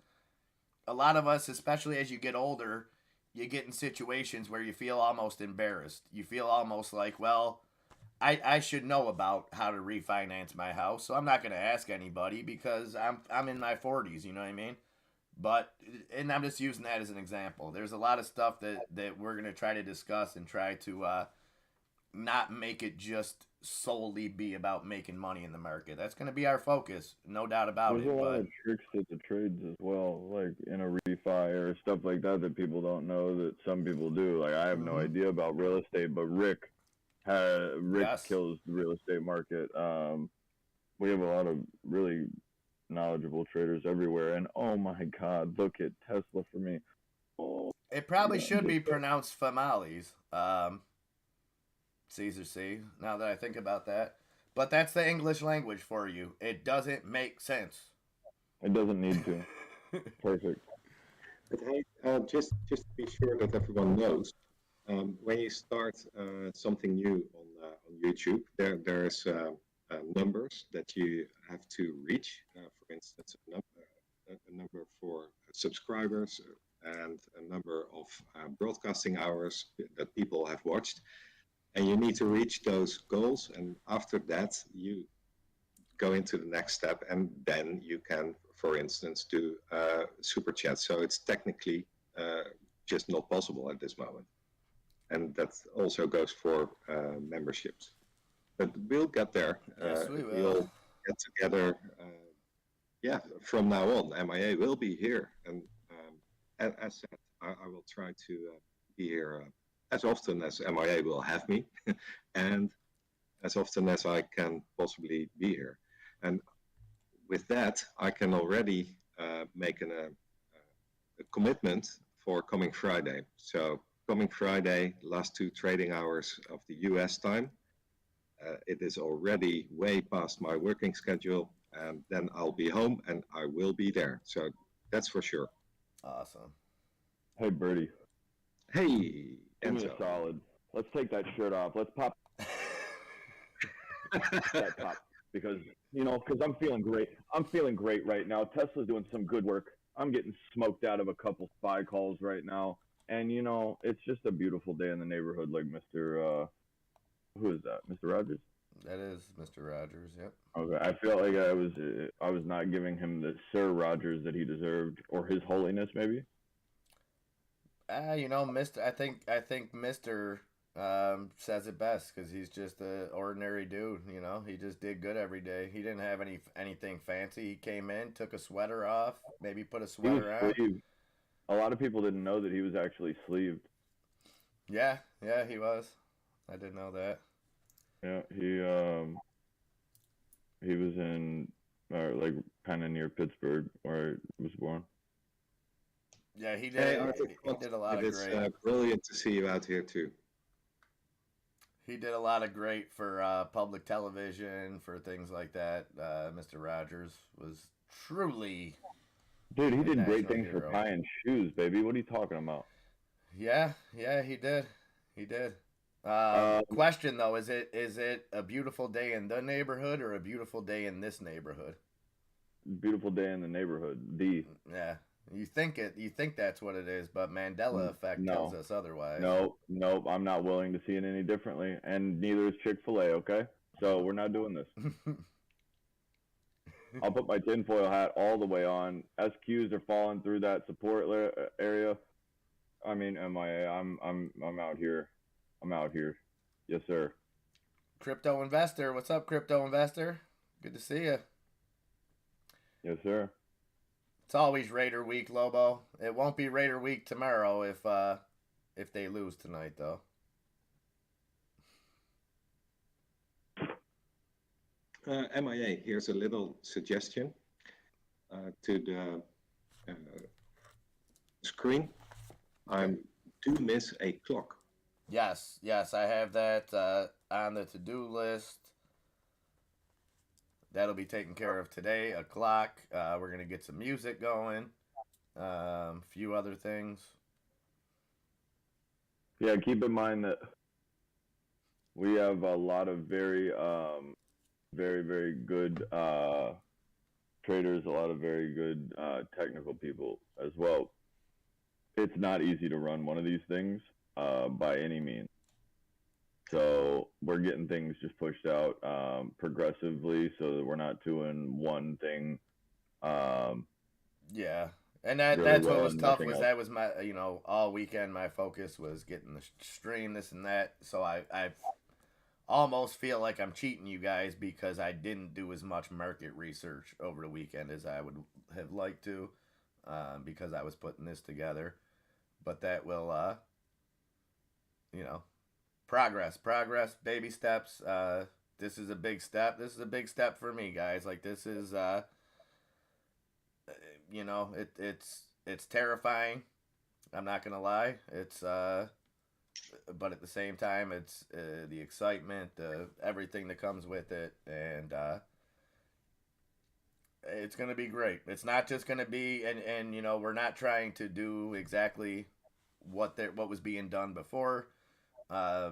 a lot of us, especially as you get older, you get in situations where you feel almost embarrassed. You feel almost like, well, I should know about how to refinance my house, so I'm not going to ask anybody because I'm in my 40s. You know what I mean? But and I'm just using that as an example. There's a lot of stuff that we're going to try to discuss and try to not make it just solely be about making money in the market. That's going to be our focus, no doubt about There's a it. lot But of tricks to the trades as well, like in a refi or stuff like that that people don't know that some people do. Like I have no mm-hmm. idea about real estate, but Rick Yes, kills the real estate market. We have a lot of really knowledgeable traders everywhere, and oh my God, look at Tesla for me. Oh it my probably God, should just be pronounced Famales. Caesar C. Now that I think about that, but that's the English language for you. It doesn't make sense. it doesn't need to. Perfect. But hey, just to be sure that everyone knows, when you start something new on YouTube, there's numbers that you have to reach. For instance, a number for subscribers and a number of broadcasting hours that people have watched, and you need to reach those goals. And after that, you go into the next step, and then you can, for instance, do super chat. So it's technically just not possible at this moment, and that also goes for memberships. But we'll get there. Yes, we We will. all get together. Yeah, from now on, MIA will be here, and as said, I will try to be here as often as MIA will have me, and as often as I can possibly be here. And with that, I can already make a commitment for coming Friday. So coming Friday, last 2 trading hours of the US time, it is already way past my working schedule, and then I'll be home and I will be there. So that's for sure. Awesome. Hey, Birdie, Hey, do me a Enzo. solid. Let's take that shirt off. Let's pop that top because because I'm feeling great. I'm feeling great right now. Tesla's doing some good work. I'm getting smoked out of a couple spy calls right now, and it's just a beautiful day in the neighborhood. Like Mr. Who is that? Mr. Rogers. That is Mr. Rogers. Yep. Okay, I felt like I was not giving him the Sir Rogers that he deserved, or His Holiness maybe. Mister. I think Mister says it best because he's just an ordinary dude. He just did good every day. He didn't have anything fancy. He came in, took a sweater off, maybe put a He was sweater on. sleeved. A lot of people didn't know that he was actually sleeved. Yeah, yeah, he was. I didn't know that. Yeah, he was in like kind of near Pittsburgh where I was born. Yeah, he Hey, did. Arthur, He did a lot of it's great. brilliant to see you out here too. He did a lot of great for public television, for things like that. Mr. Rogers was truly Dude, he a did great national things for hero. tying shoes, baby. What are you talking about? Yeah, yeah, he did. He did. Um, Question though, is it a beautiful day in the neighborhood or a beautiful day in this neighborhood? Beautiful day in the neighborhood. The Yeah, you think that's what it is, but Mandela effect tells no, us otherwise. no, nope. I'm not willing to see it any differently, and neither is Chick-fil-A. Okay, so we're not doing this. I'll put my tinfoil hat all the way on. SQs are falling through that support area. I mean, MIA. I'm out here. I'm out here. Yes, sir. Crypto investor, what's up, crypto investor? Good to see you. Yes, sir. It's always Raider week, Lobo. It won't be Raider week tomorrow if they lose tonight, though. MIA, here's a little suggestion to the uh, screen. Okay. I do miss a clock. Yes, yes, I have that on the to-do list. That'll be taken care of today. A clock. We're gonna get some music going. A few other things. Yeah, keep in mind that we have a lot of very, very good traders, a lot of very good technical people as well. It's not easy to run one of these things by any means. So we're getting things just pushed out progressively so that we're not doing one thing Yeah, and that really that's what well was and tough. nothing Was else. that was my all weekend my focus was getting the stream this and that. So I almost feel like I'm cheating you guys because I didn't do as much market research over the weekend as I would have liked to, because I was putting this together. But that will, you know, progress, baby steps. This is a big step. This is a big step for me, guys. Like this is, it's terrifying. I'm not gonna lie. It's but at the same time, it's the excitement, everything that comes with it, and It's going to be great. It's not just going to be, and you know, we're not trying to do exactly what was being done before. Uh,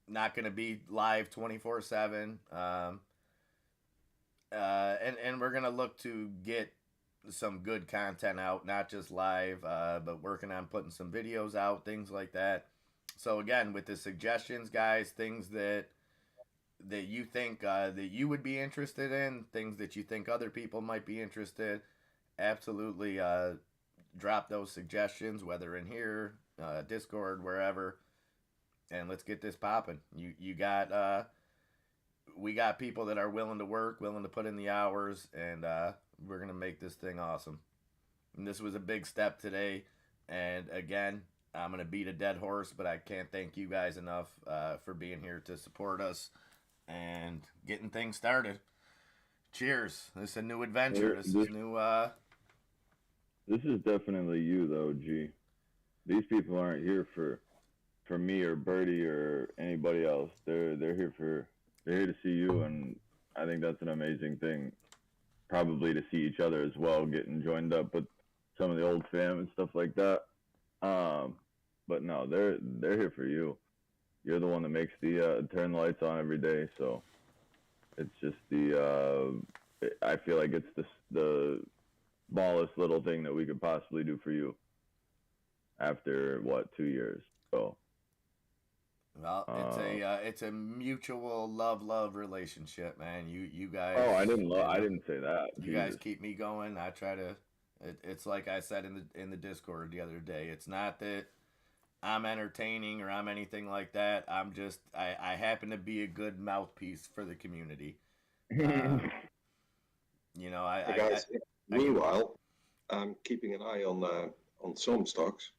Not going to be live 24/7. And we're going to look to get some good content out, not just live, but working on putting some videos out, things like that. So again, with the suggestions, guys, things that you think that you would be interested in, things that you think other people might be interested, absolutely drop those suggestions, whether in here, Discord, wherever, and let's get this popping. You got we got people that are willing to work, willing to put in the hours, and we're gonna make this thing awesome. And this was a big step today. And again, I'm gonna beat a dead horse, but I can't thank you guys enough for being here to support us and getting things started. Cheers! This is a new adventure. This is new. This is definitely you, though, G. These people aren't here for me or Birdie or anybody else. They're here to see you, and I think that's an amazing thing. Probably to see each other as well, getting joined up with some of the old fam and stuff like that. But no, they're here for you. You're the one that makes the turn the lights on every day, so it's just I feel like it's the smallest little thing that we could possibly do for you after 2 years. So well, it's a mutual love relationship, man. You guys. Oh, I didn't say that. You guys keep me going. I try to. It's like I said in the Discord the other day. It's not that I'm entertaining or I'm anything like that. I'm just I happen to be a good mouthpiece for the community. You know, Hey guys, meanwhile, I'm keeping an eye on some stocks.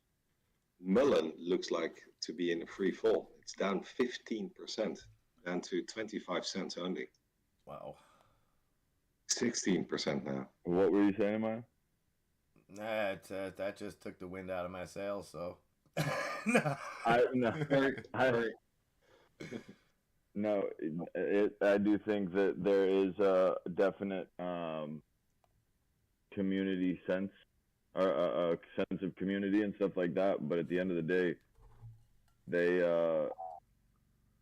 Mullen looks like to be in a free fall. It's down 15%, down to 25 cents only. Wow. 16% now. What were you saying, Maya? That just took the wind out of my sails. So. No. No, I do think that there is a definite community sense, or a sense of community and stuff like that. But at the end of the day,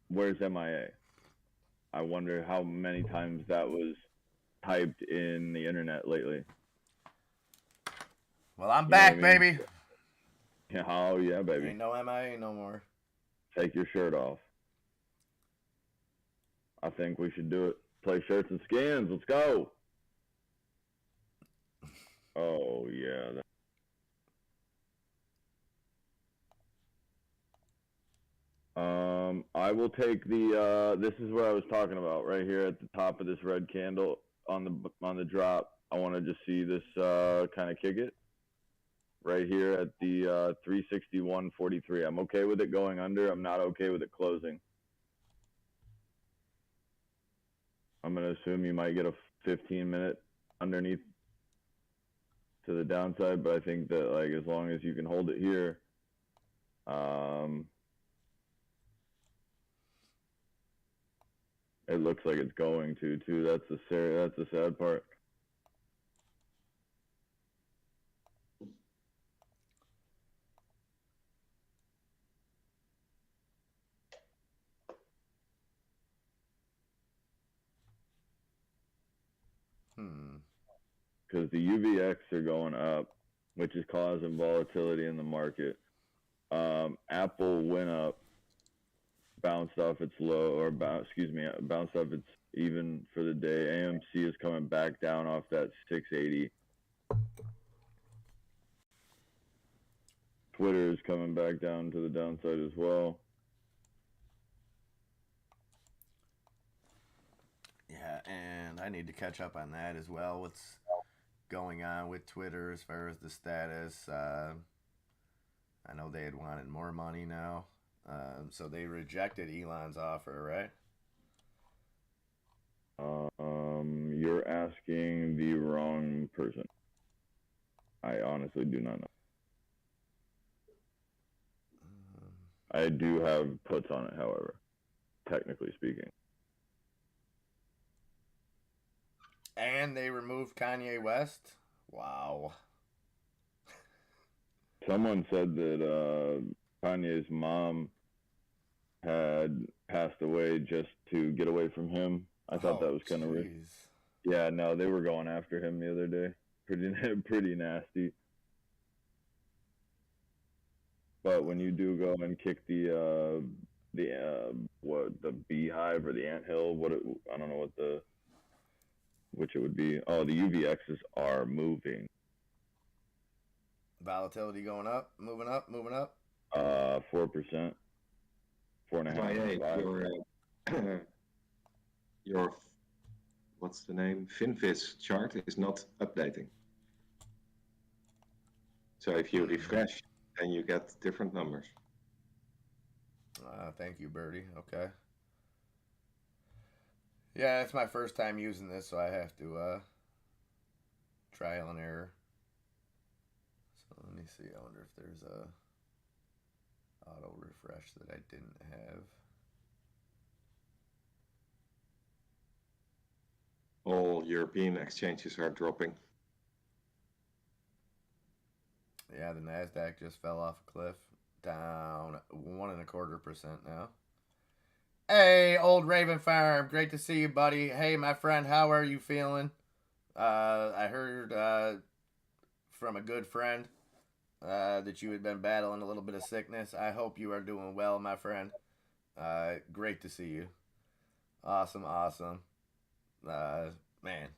where's MIA? I wonder how many times that was typed in the internet lately. Well, I'm back, baby. Yeah, oh yeah, baby. Ain't no MIA no more. Take your shirt off. I think we should do it. Play shirts and skins. Let's go. Oh yeah. I will take the. This is what I was talking about right here at the top of this red candle on the drop. I want to just see this kind of kick it right here at the 361.43. I'm okay with it going under. I'm not okay with it closing. I'm going to assume you might get a 15-minute underneath to the downside, but I think that like as long as you can hold it here, it looks like it's going to too. That's the sad part. Because the UVX are going up, which is causing volatility in the market. Apple went up, bounced off its low, or bounced off its even for the day. AMC is coming back down off that 680. Twitter is coming back down to the downside as well. Yeah, and I need to catch up on that as well. What's going on with Twitter as far as the status? I know they had wanted more money now. So they rejected Elon's offer, right? You're asking the wrong person. I honestly do not know. I do have puts on it, however, technically speaking. And they removed Kanye West. Wow. Someone said that Kanye's mom had passed away just to get away from him. I thought that was kind of weird. Yeah, no, they were going after him the other day. Pretty nasty. But when you do go and kick the beehive or the anthill, I don't know which it would be. Oh, the UVXs are moving. Volatility going up, moving up, moving up. 4%, 4.5%. Your what's the name? Finviz chart is not updating. So if you refresh, then you get different numbers. Thank you, Birdie. Okay. Yeah, it's my first time using this, so I have to trial and error. So let me see. I wonder if there's a auto refresh that I didn't have. All European exchanges are dropping. Yeah, the NASDAQ just fell off a cliff. Down 1.25% now. Hey, old Raven Farm. Great to see you, buddy. Hey, my friend, how are you feeling? I heard from a good friend that you had been battling a little bit of sickness. I hope you are doing well, my friend. Great to see you. Awesome. Man.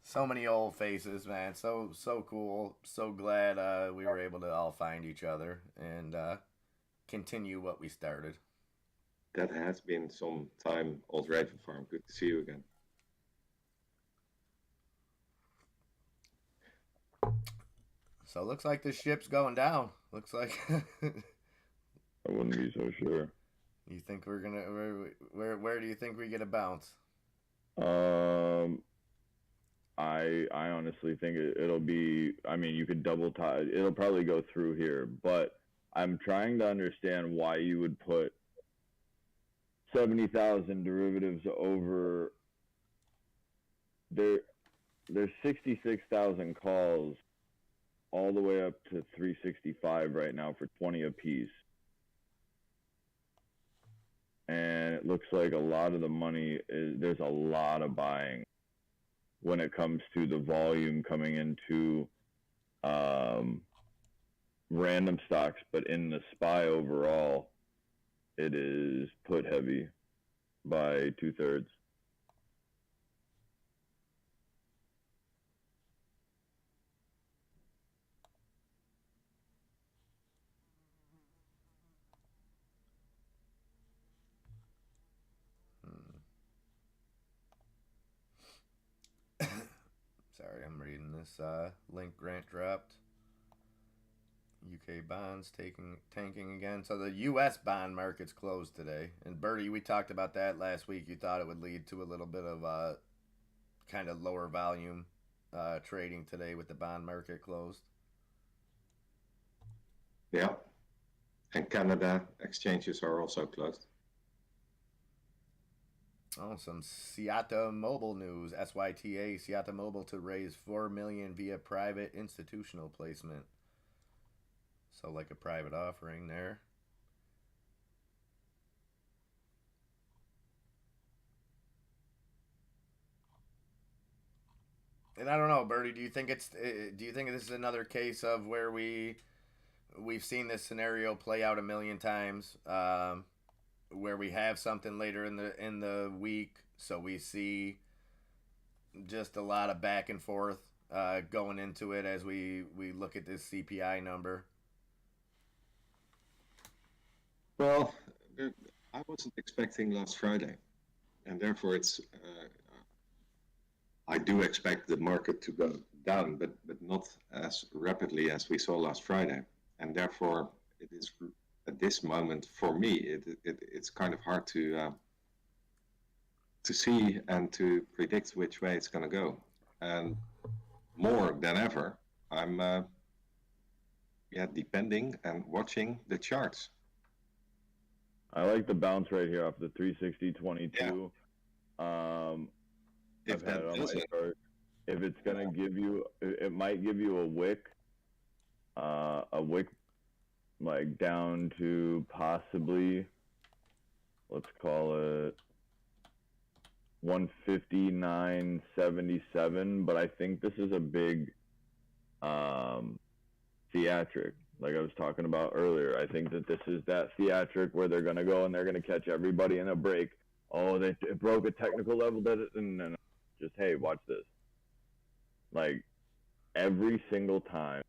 So many old faces, man. So cool. So glad we were able to all find each other and continue what we started. That has been some time, old Raven Farm. Good to see you again. So it looks like this ship's going down. Looks like. I wouldn't be so sure. You think we're gonna? Where do you think we get a bounce? I honestly think it'll be. I mean, you could double tie. It'll probably go through here, but I'm trying to understand why you would put 70,000 derivatives over. There's 66,000 calls, all the way up to 365 right now for 20 apiece. And it looks like a lot of the money there's a lot of buying when it comes to the volume coming into random stocks, but in the SPY overall, it is put heavy by 2/3. Sorry, I'm reading this link. Grant dropped. UK bonds tanking again. So the U.S. bond market's closed today. And Bertie, we talked about that last week. You thought it would lead to a little bit of kind of lower volume trading today with the bond market closed. Yeah. And Canada exchanges are also closed. Oh, some Seattle Mobile news. SYTA, Seattle Mobile to raise $4 million via private institutional placement. So like a private offering there. And I don't know, Bertie. Do you think this is another case of where we've seen this scenario play out a million times, where we have something later in the week, so we see just a lot of back and forth going into it as we look at this CPI number? Well, I wasn't expecting last Friday, and therefore I do expect the market to go down, but not as rapidly as we saw last Friday, and therefore it is at this moment for me it's kind of hard to see and to predict which way it's going to go, and more than ever I'm depending and watching the charts. I like the bounce right here off the 360.22. if I've had that it on my doesn't, chart. If it's gonna give you, it might give you a wick like down to possibly, let's call it 159.77. But I think this is a big theatric, like I was talking about earlier. I think that this is that theatric where they're gonna go and they're gonna catch everybody in a break. Oh, it broke a technical level. And just, hey, watch this. Like every single time,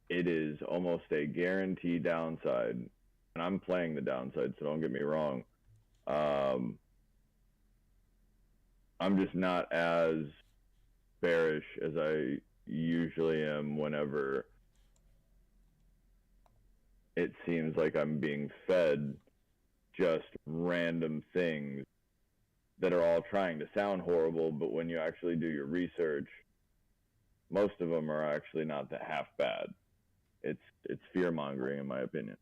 it is almost a guarantee downside. And I'm playing the downside, so don't get me wrong. I'm just not as bearish as I usually am whenever it seems like I'm being fed just random things that are all trying to sound horrible, but when you actually do your research, most of them are actually not that half bad. It's fear mongering, in my opinion.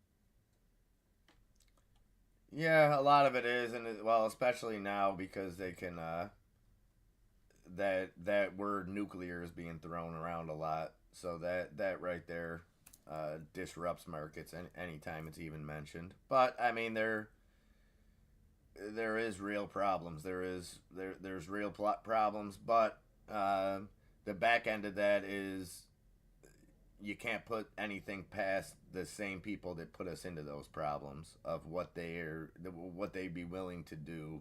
Yeah, a lot of it is, and well, especially now because they can that word nuclear is being thrown around a lot, so that right there disrupts markets anytime it's even mentioned. But I mean, there is real problems. There's real problems, but the back end of that is you can't put anything past the same people that put us into those problems of what they'd be willing to do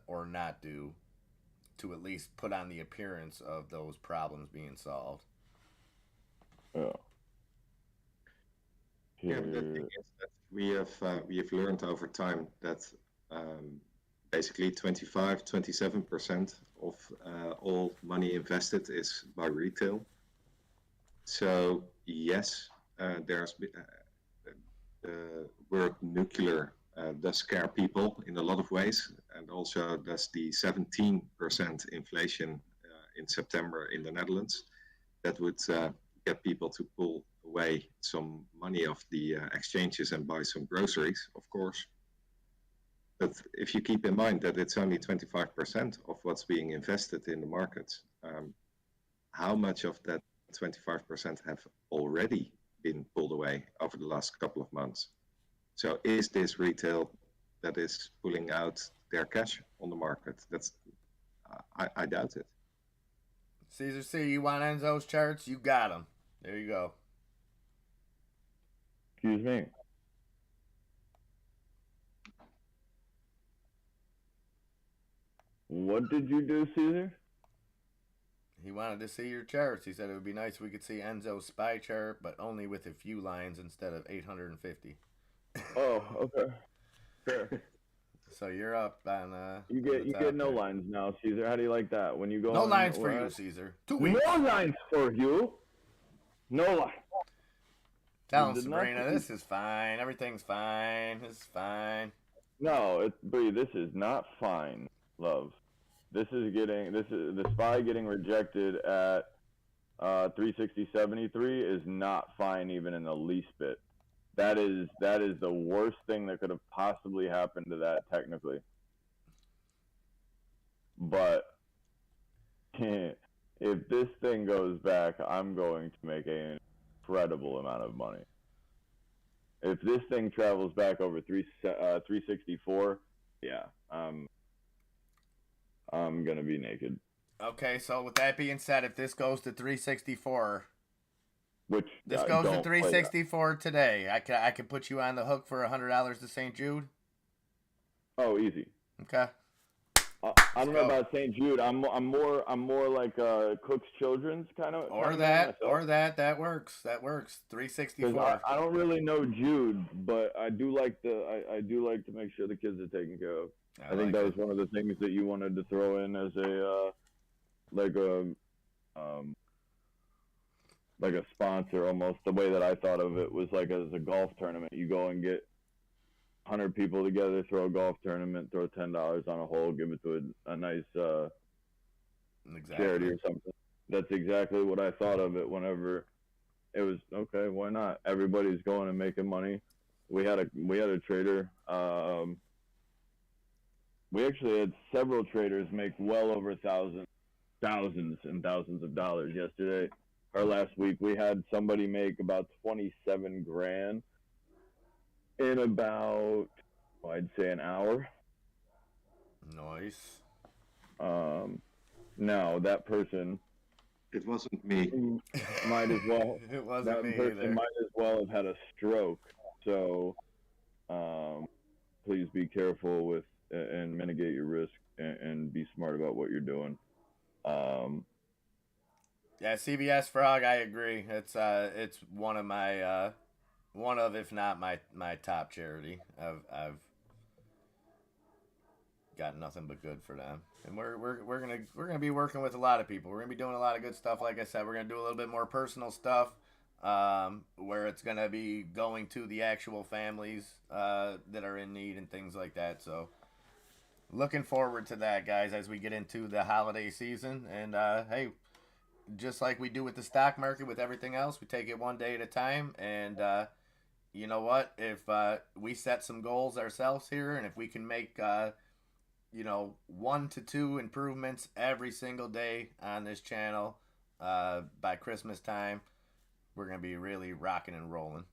or not do to at least put on the appearance of those problems being solved. Yeah. Yeah, but the thing is that we have learned over time that basically 27% of all money invested is by retail. So yes, there's the word nuclear does scare people in a lot of ways, and also does the 17% inflation in September in the Netherlands. That would get people to pull away some money off the exchanges and buy some groceries, of course. But if you keep in mind that it's only 25% of what's being invested in the markets, how much of that 25% have already been pulled away over the last couple of months? So is this retail that is pulling out their cash on the market? I doubt it. Caesar C, you want Enzo's charts? You got them. There you go. Excuse me. What did you do, Caesar? He wanted to see your charts. He said it would be nice if we could see Enzo's SPY chart, but only with a few lines instead of 850. Oh, okay. Sure. So you're up on You on the top get no there. lines now, Caesar. How do you like that? When you go No in, lines for you, Caesar. 2 weeks. No lines for you. No lines. Tell him, Sabrina, this is fine. Everything's fine. This is fine. No, Bree, this is not fine, love. This is the SPY getting rejected at 360.73 is not fine even in the least bit. That is the worst thing that could have possibly happened to that technically. But if this thing goes back, I'm going to make an incredible amount of money. If this thing travels back over 364, yeah, I'm gonna be naked. Okay, so with that being said, if this goes to 364, Which this goes to 364 today, I can put you on the hook for $100 to St. Jude. Oh, easy. Okay. I don't know about St. Jude. I'm more like Cook's Children's kind of. That works. That works. 364. I don't really know Jude, but I do like to make sure the kids are taken care of. I think that was one of the things that you wanted to throw in as a like a sponsor almost. The way that I thought of it was like as a golf tournament. You go and get 100 people together, throw a golf tournament, throw $10 on a hole, give it to a nice charity or something. That's exactly what I thought of it whenever it was okay. Why not? Everybody's going and making money. We had a trader. we actually had several traders make well over thousands and thousands of dollars yesterday. Or last week, we had somebody make about 27 grand in about, I'd say, an hour. Nice. Now that person It wasn't me. might as well It wasn't me person either. might as well have had a stroke. So please be careful with and mitigate your risk and be smart about what you're doing. Yeah, CBS Frog, I agree. It's one of my one of, if not my top charity. I've got nothing but good for them, and we're gonna be working with a lot of people. We're gonna be doing a lot of good stuff. Like I said, we're gonna do a little bit more personal stuff, where it's gonna be going to the actual families that are in need and things like that. So, looking forward to that, guys, as we get into the holiday season. And hey, just like we do with the stock market, with everything else, we take it one day at a time. And you know what? If we set some goals ourselves here, and if we can make 1 to 2 improvements every single day on this channel by Christmas time, we're gonna be really rocking and rolling.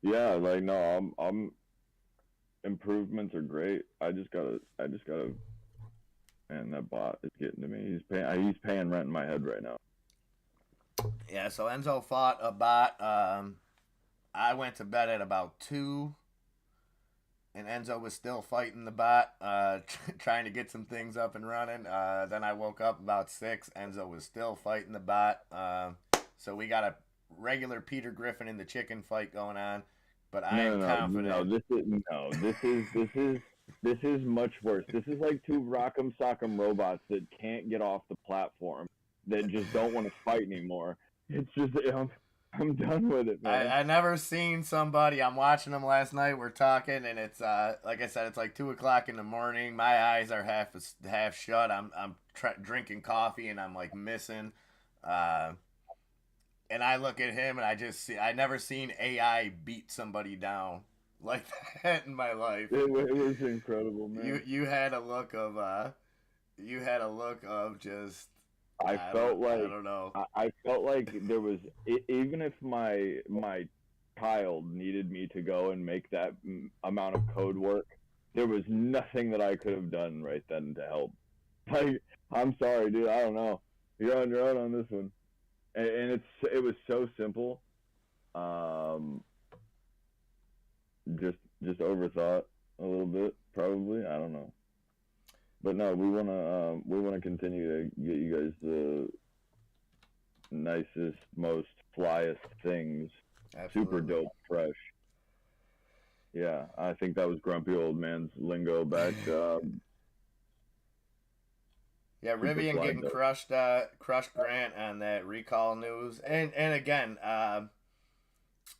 Yeah, like no, I'm improvements are great. I just gotta man, that bot is getting to me. He's paying rent in my head right now. Yeah, so Enzo fought a bot. I went to bed at about 2, and Enzo was still fighting the bot, trying to get some things up and running. Then I woke up about 6. Enzo was still fighting the bot. So we got a regular Peter Griffin in the chicken fight going on. But I am confident. This is much worse. This is like two Rock'em Sock'em robots that can't get off the platform, that just don't want to fight anymore. It's just I'm done with it, man. I never seen somebody. I'm watching them last night. We're talking, and it's like I said, it's like 2 o'clock in the morning. My eyes are half shut. I'm drinking coffee, and I'm like missing. And I look at him, and I never seen AI beat somebody down like that in my life. It was incredible, man. You had a look of just. I felt like I don't know. I felt like there was, even if my child needed me to go and make that amount of code work, there was nothing that I could have done right then to help. Like, I'm sorry, dude. I don't know. You're on your own on this one, and it was so simple. Just overthought a little bit, probably. I don't know. But no, we wanna continue to get you guys the nicest, most flyest things. Absolutely. Super dope, fresh. Yeah, I think that was grumpy old man's lingo back. Yeah, Rivian getting crushed Grant on that recall news. And again,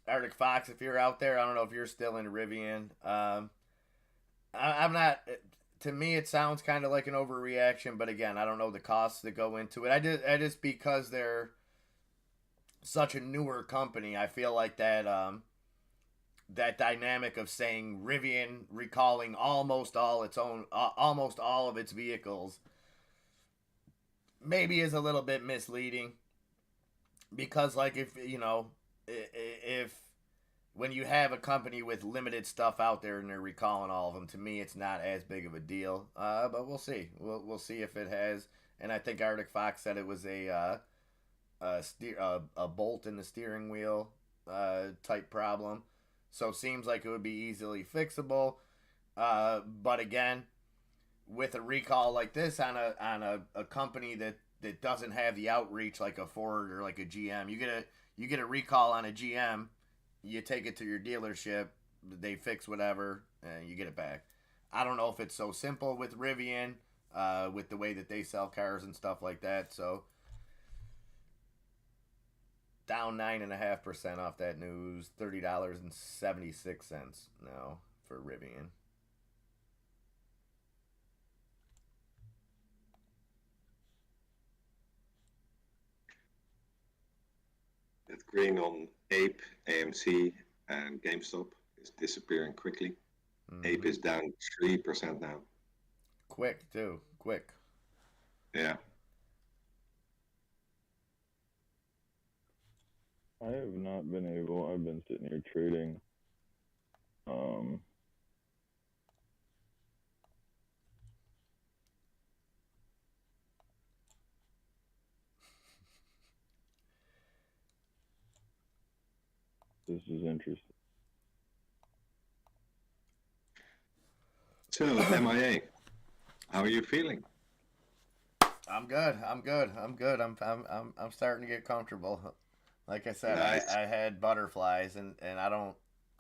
Arctic Fox, if you're out there, I don't know if you're still in Rivian. I'm not. To me, it sounds kind of like an overreaction, but again, I don't know the costs that go into it. I just because they're such a newer company, I feel like that that dynamic of saying Rivian recalling almost all of its vehicles maybe is a little bit misleading, because like if when you have a company with limited stuff out there and they're recalling all of them, to me it's not as big of a deal. But we'll see. We'll see if it has. And I think Arctic Fox said it was a bolt in the steering wheel type problem. So it seems like it would be easily fixable. But again, with a recall like this on a company that doesn't have the outreach like a Ford or like a GM, you get a recall on a GM. You take it to your dealership, they fix whatever, and you get it back. I don't know if it's so simple with Rivian, with the way that they sell cars and stuff like that. So down 9.5% off that news, $30.76 now for Rivian. That green on Ape, AMC, and GameStop is disappearing quickly. Ape is down 3% now. Quick too, quick. Yeah. I have not been able. I've been sitting here trading. This is interesting. So, MIA, how are you feeling? I'm good. I'm good. I'm good. I'm starting to get comfortable. Like I said, Nice. I had butterflies, and I don't,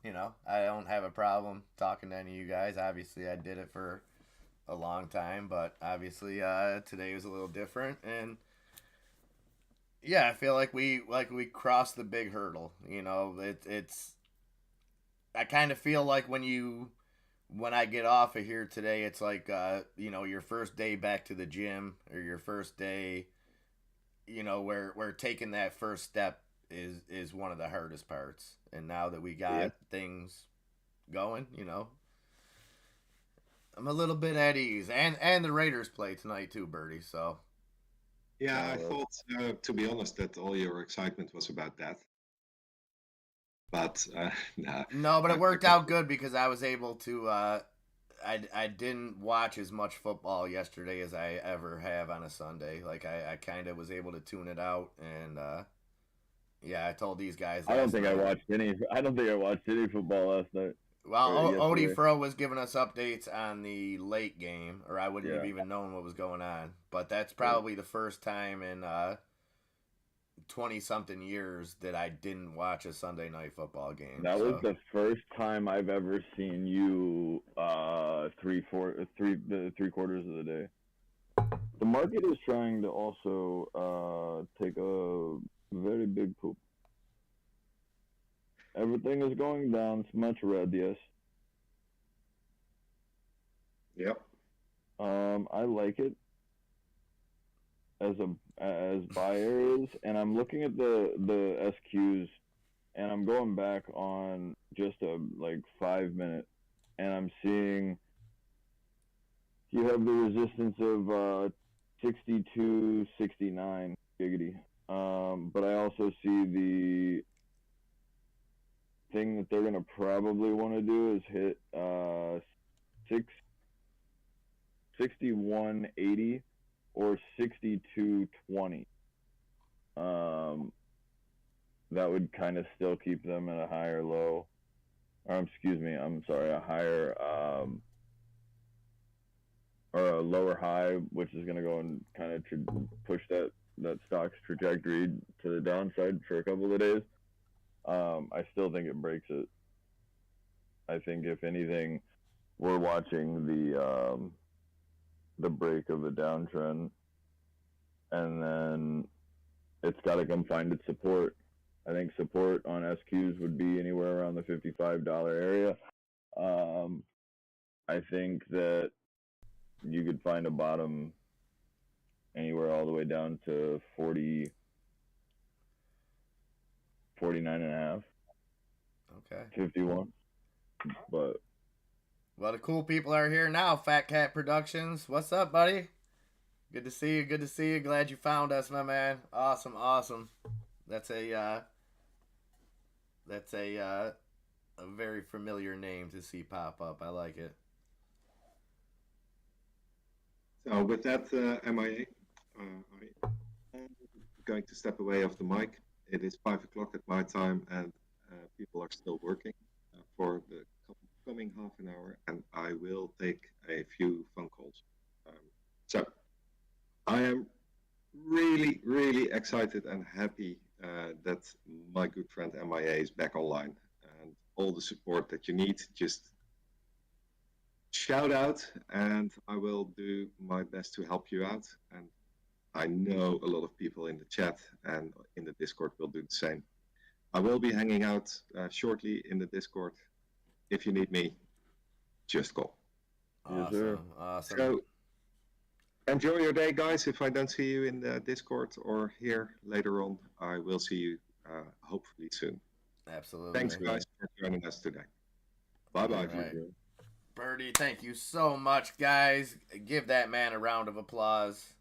I don't have a problem talking to any of you guys. Obviously, I did it for a long time, but obviously, today was a little different, and yeah, I feel like we crossed the big hurdle. It's I kind of feel like when I get off of here today, it's like your first day back to the gym or your first day, where taking that first step is one of the hardest parts. And now that we got Yeah. things going, I'm a little bit at ease. And the Raiders play tonight too, Birdie. So Yeah, I thought, to be honest, that all your excitement was about that. But nah, no, but I, it I worked out good because I was able to. I didn't watch as much football yesterday as I ever have on a Sunday. Like I kind of was able to tune it out, and yeah, I told these guys. I don't Last think night. I watched any. I don't think I watched any football last night or Well, Odie yesterday. Fro was giving us updates on the late game, or I wouldn't have Yeah. even known what was going on. But that's probably the first time in 20-something years that I didn't watch a Sunday night football game. That was So the first time I've ever seen you the 3 quarters of the day. The market is trying to also take a very big poop. Everything is going down. It's much red, yes. yep. I like it as buyers, and I'm looking at the SQs, and I'm going back on just a 5 minute, and I'm seeing you have the resistance of 62, 69 giggity. But I also see the thing that they're gonna probably want to do is hit 6180 or 6220. That would kind of still keep them at a higher low. Or excuse me, I'm sorry, a higher or a lower high, which is going to go and kind of push that stock's trajectory to the downside for a couple of days. I still think it breaks it. I think if anything, we're watching the break of the downtrend, and then it's got to come find its support. I think support on SQs would be anywhere around the $55 area. I think that you could find a bottom anywhere all the way down to 40, 49 and a half, okay. 51. But Well, the cool people are here now. Fat Cat Productions. What's up, buddy? Good to see you. Good to see you. Glad you found us, my man. Awesome, awesome. That's a very familiar name to see pop up. I like it. So with that, MIA, I'm going to step away off the mic. It is 5 o'clock at my time, and people are still working for the coming half an hour, and I will take a few phone calls. So I am really, really excited and happy that my good friend MIA is back online, and all the support that you need, just shout out, and I will do my best to help you out. And I know a lot of people in the chat and in the Discord will do the same. I will be hanging out shortly in the Discord. If you need me, just call. yes, sir. Awesome, awesome. So enjoy your day, guys. If I don't see you in the Discord or here later on, I will see you hopefully soon. Absolutely. Thanks, guys, for joining us today. Bye bye. All right. Birdie, thank you so much, guys. Give that man a round of applause.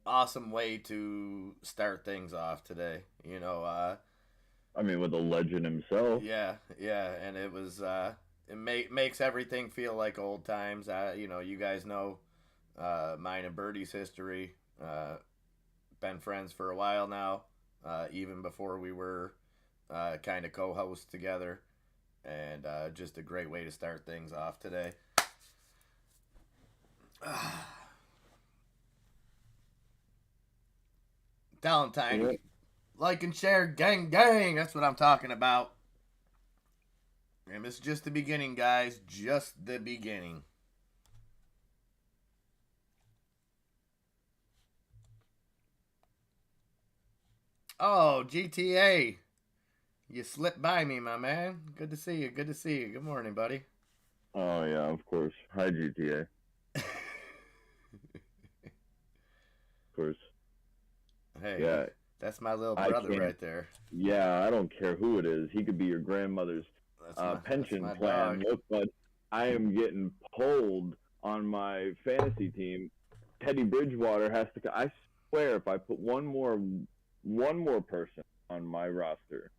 Awesome way to start things off today. You know, I mean, with a legend himself. yeah, and it was makes everything feel like old times. You know, you guys know mine and Birdie's history. Been friends for a while now, even before we were kind of co-hosts together, and just a great way to start things off today. Valentine, like and share, gang, gang. That's what I'm talking about. And it's just the beginning, guys. Just the beginning. Oh, GTA. You slipped by me, my man. Good to see you. Good to see you. Good morning, buddy. Oh, yeah, of course. Hi, GTA. Of course. Hey, Yeah, that's my little brother right there. Yeah, I don't care who it is. He could be your grandmother's pension plan. Dog. Look, bud, I am getting pulled on my fantasy team. Teddy Bridgewater has to. I swear, if I put one more person on my roster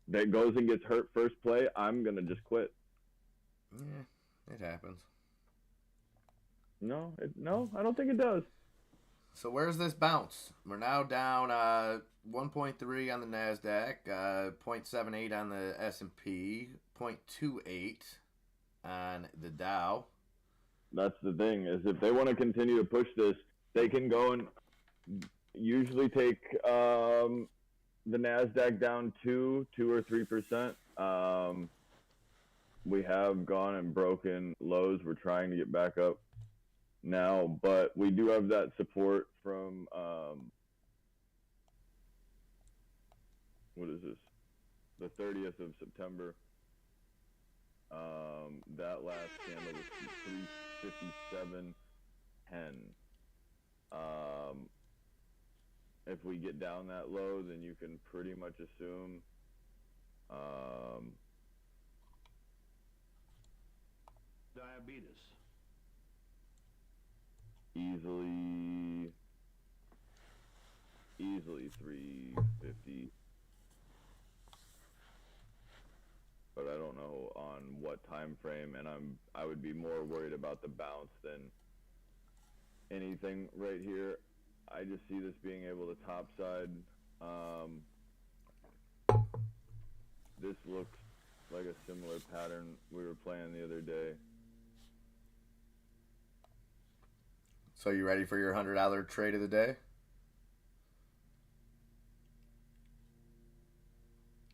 that goes and gets hurt first play, I'm gonna just quit. Yeah, it happens. No, I don't think it does. So where's this bounce? We're now down 1.3 on the NASDAQ, 0.78 on the S&P, 0.28 on the Dow. That's the thing, is if they want to continue to push this, they can go and usually take the NASDAQ down 2 or 3%. We have gone and broken lows. We're trying to get back up now, but we do have that support from what is this? The 30th of September. That last candle was 357.10. If we get down that low, then you can pretty much assume diabetes. Easily 350, but I don't know on what time frame, and I would be more worried about the bounce than anything right here. I just see this being able to topside. This looks like a similar pattern we were playing the other day. So you ready for your $100 trade of the day?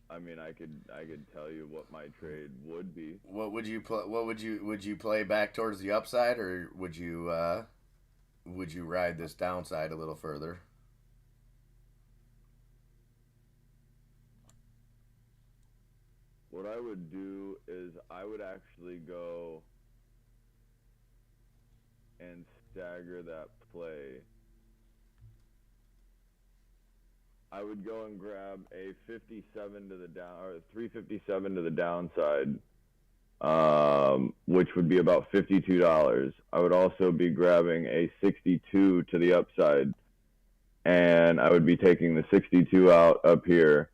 I mean, I could tell you what my trade would be. What would you play? What would you play back towards the upside, or would you ride this downside a little further? What I would do is I would actually go and stagger that play. I would go and grab a 57 to the down, or 357 to the downside, which would be about $52. I would also be grabbing a 62 to the upside, and I would be taking the 62 out up here,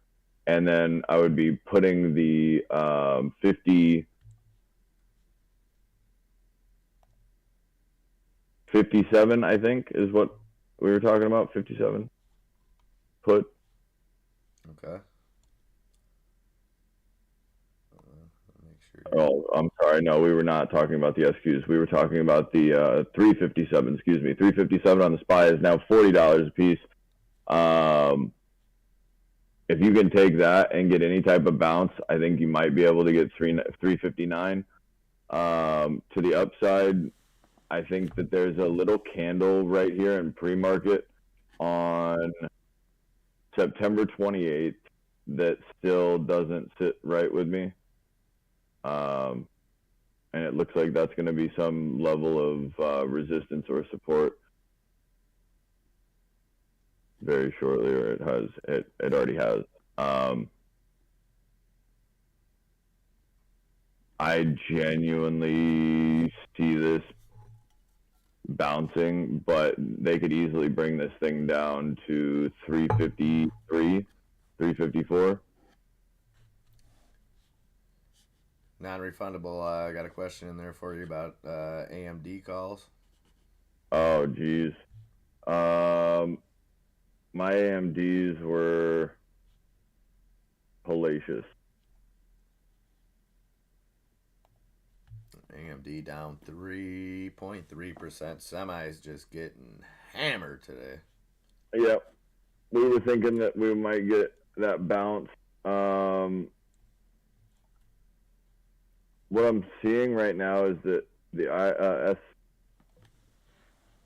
and then I would be putting the 57, I think, is what we were talking about, 57. Put. Okay. Make sure. Oh, I'm sorry. No, we were not talking about the SQs. We were talking about the 357. Excuse me. 357 on the SPY is now $40 a piece. If you can take that and get any type of bounce, I think you might be able to get 359 to the upside. I think that there's a little candle right here in pre-market on September 28th that still doesn't sit right with me. And it looks like that's going to be some level of resistance or support very shortly, or it already has. I genuinely see this bouncing, but they could easily bring this thing down to 353, 354. Non-refundable. I got a question in there for you about AMD calls. Oh, geez. My AMDs were hellacious. AMD down 3.3%. Semis just getting hammered today. Yep. We were thinking that we might get that bounce. What I'm seeing right now is that the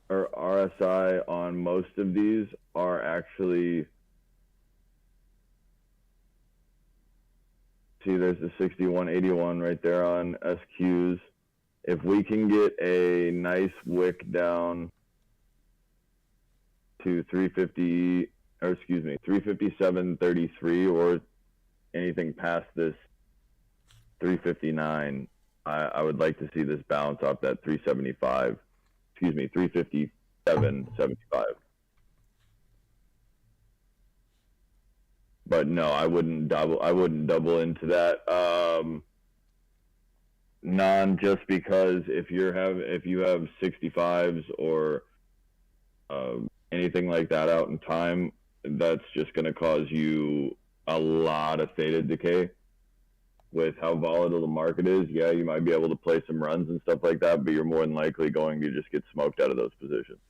RSI on most of these are actually, see, there's the 6181 right there on SQs. If we can get a nice wick down to 357.33 or anything past this 359, I would like to see this bounce off that 357.75. But no, I wouldn't double into that. Just because if you have 65s or anything like that out in time, that's just going to cause you a lot of theta decay. With how volatile the market is, yeah, you might be able to play some runs and stuff like that, but you're more than likely going to just get smoked out of those positions.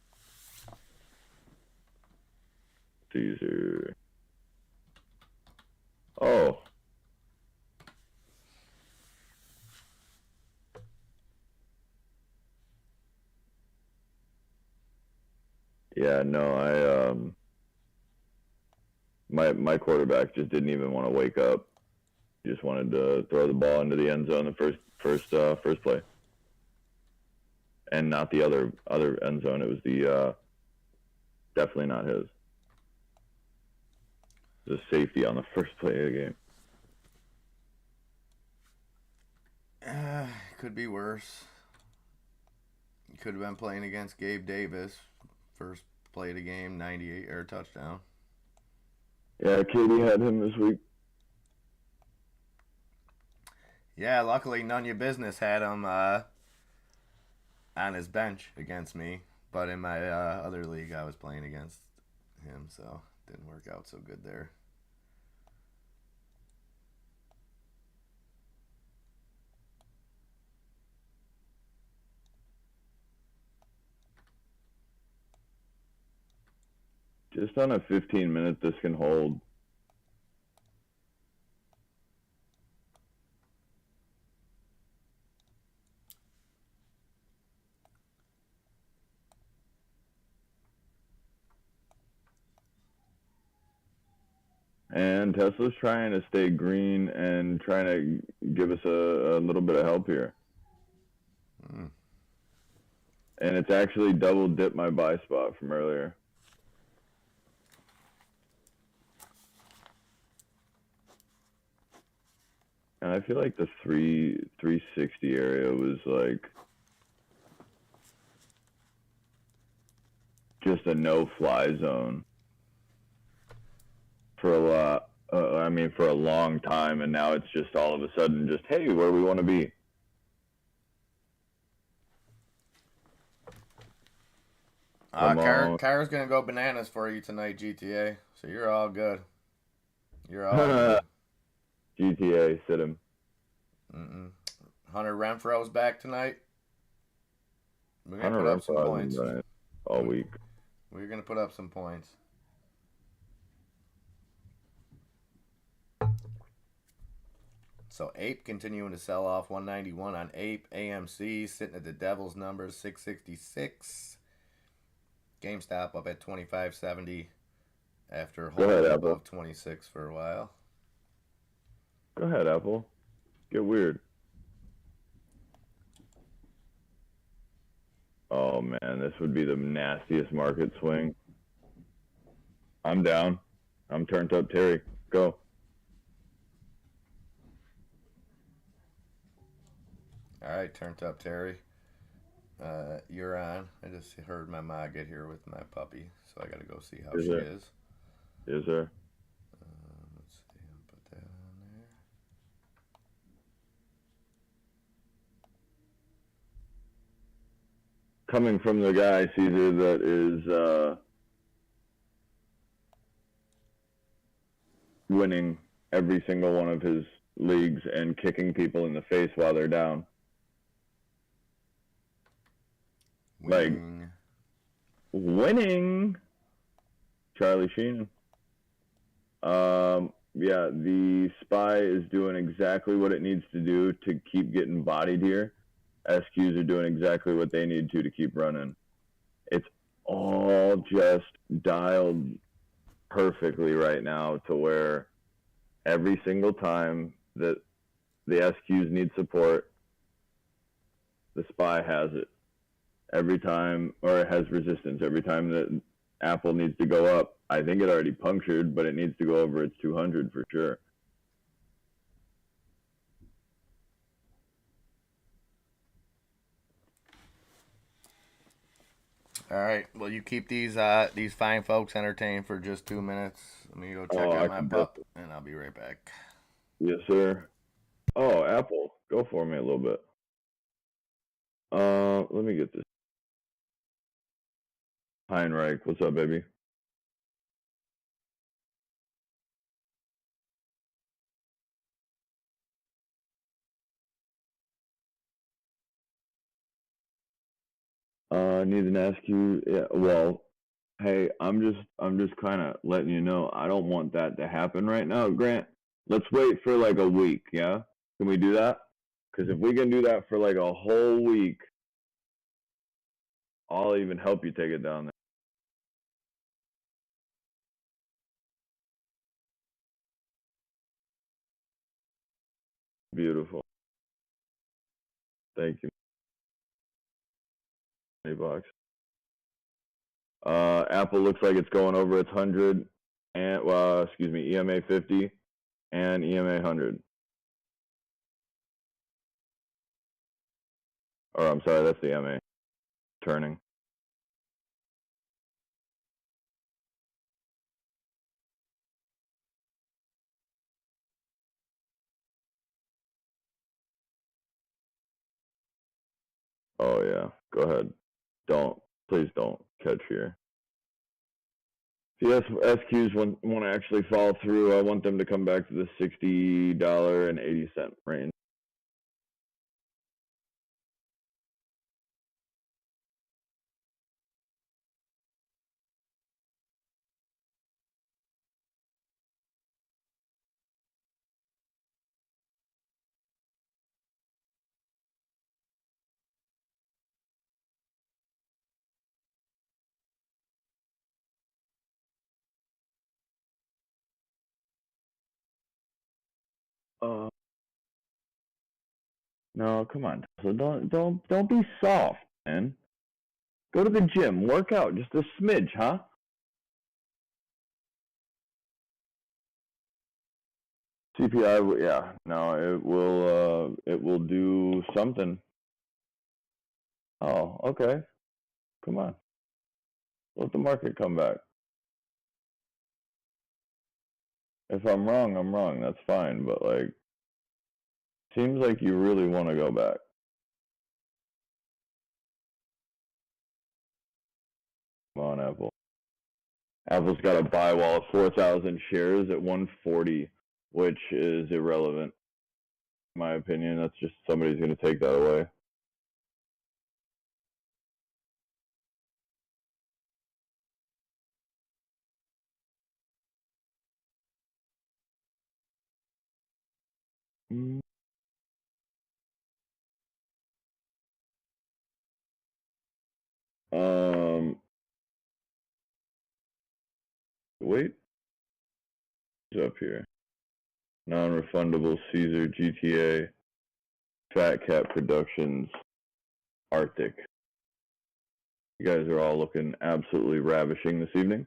Caesar. Oh. Yeah, no, my quarterback just didn't even want to wake up. He just wanted to throw the ball into the end zone the first play, and not the other end zone. It was the definitely not his. It was a safety on the first play of the game. Could be worse. Could have been playing against Gabe Davis. First play of the game, 98-yard touchdown. Yeah, Katie had him this week. Yeah, luckily none of your business had him on his bench against me. But in my other league, I was playing against him, so it didn't work out so good there. Just on a 15-minute, this can hold. And Tesla's trying to stay green and trying to give us a little bit of help here. And it's actually double dipped my buy spot from earlier. And I feel like the 360 area was like just a no-fly zone for for a long time, and now it's just all of a sudden just, hey, where we want to be. Car's gonna go bananas for you tonight, GTA. So you're all good. You're all good. GTA, sit him. Hunter Renfro's back tonight. We're gonna Hunter put up some Renfro points all week. We're gonna put up some points. So Ape continuing to sell off 191 on Ape. AMC sitting at the devil's numbers 666. GameStop up at 25.70 after holding above 26 for a while. Go ahead, Apple. Get weird. Oh man, this would be the nastiest market swing. I'm down. I'm turned up, Terry. Go. All right, turned up, Terry. You're on. I just heard my ma get here with my puppy, so I gotta go see how Is she there? is. Is there? Let's see. I'll put that on there. Coming from the guy, Caesar, that is winning every single one of his leagues and kicking people in the face while they're down. Like, winning Charlie Sheen. Yeah, the spy is doing exactly what it needs to do to keep getting bodied here. SQs are doing exactly what they need to keep running. It's all just dialed perfectly right now to where every single time that the SQs need support, the spy has it. Every time, or it has resistance. Every time that Apple needs to go up, I think it already punctured, but it needs to go over its 200 for sure. All right. Well, you keep these fine folks entertained for just 2 minutes. Let me go check on my pup, and I'll be right back. Yes, sir. Oh, Apple, go for me a little bit. Let me get this. Heinrich, what's up, baby? Need to ask you. Yeah, well, hey, I'm just kind of letting you know. I don't want that to happen right now, Grant. Let's wait for like a week. Yeah, can we do that? Because if we can do that for like a whole week, I'll even help you take it down there. Beautiful. Thank you. $20. Apple looks like it's going over its 100 and excuse me, EMA 50 and EMA 100. Or I'm sorry, that's the MA turning. Oh yeah, go ahead. Please don't catch here. If SQs want to actually fall through, I want them to come back to the $60.80 range. Uh, no, come on. So don't be soft, man. Go to the gym, work out, just a smidge, huh? CPI, yeah, no, it will do something. Oh, okay. Come on, let the market come back. If I'm wrong, I'm wrong. That's fine, but like, seems like you really want to go back. Come on, Apple. Apple's got a buy wall of 4,000 shares at 140, which is irrelevant. In my opinion, that's just somebody's going to take that away. Um, wait, what's up here? Non-refundable Caesar GTA, Fat Cat Productions, Arctic. You guys are all looking absolutely ravishing this evening.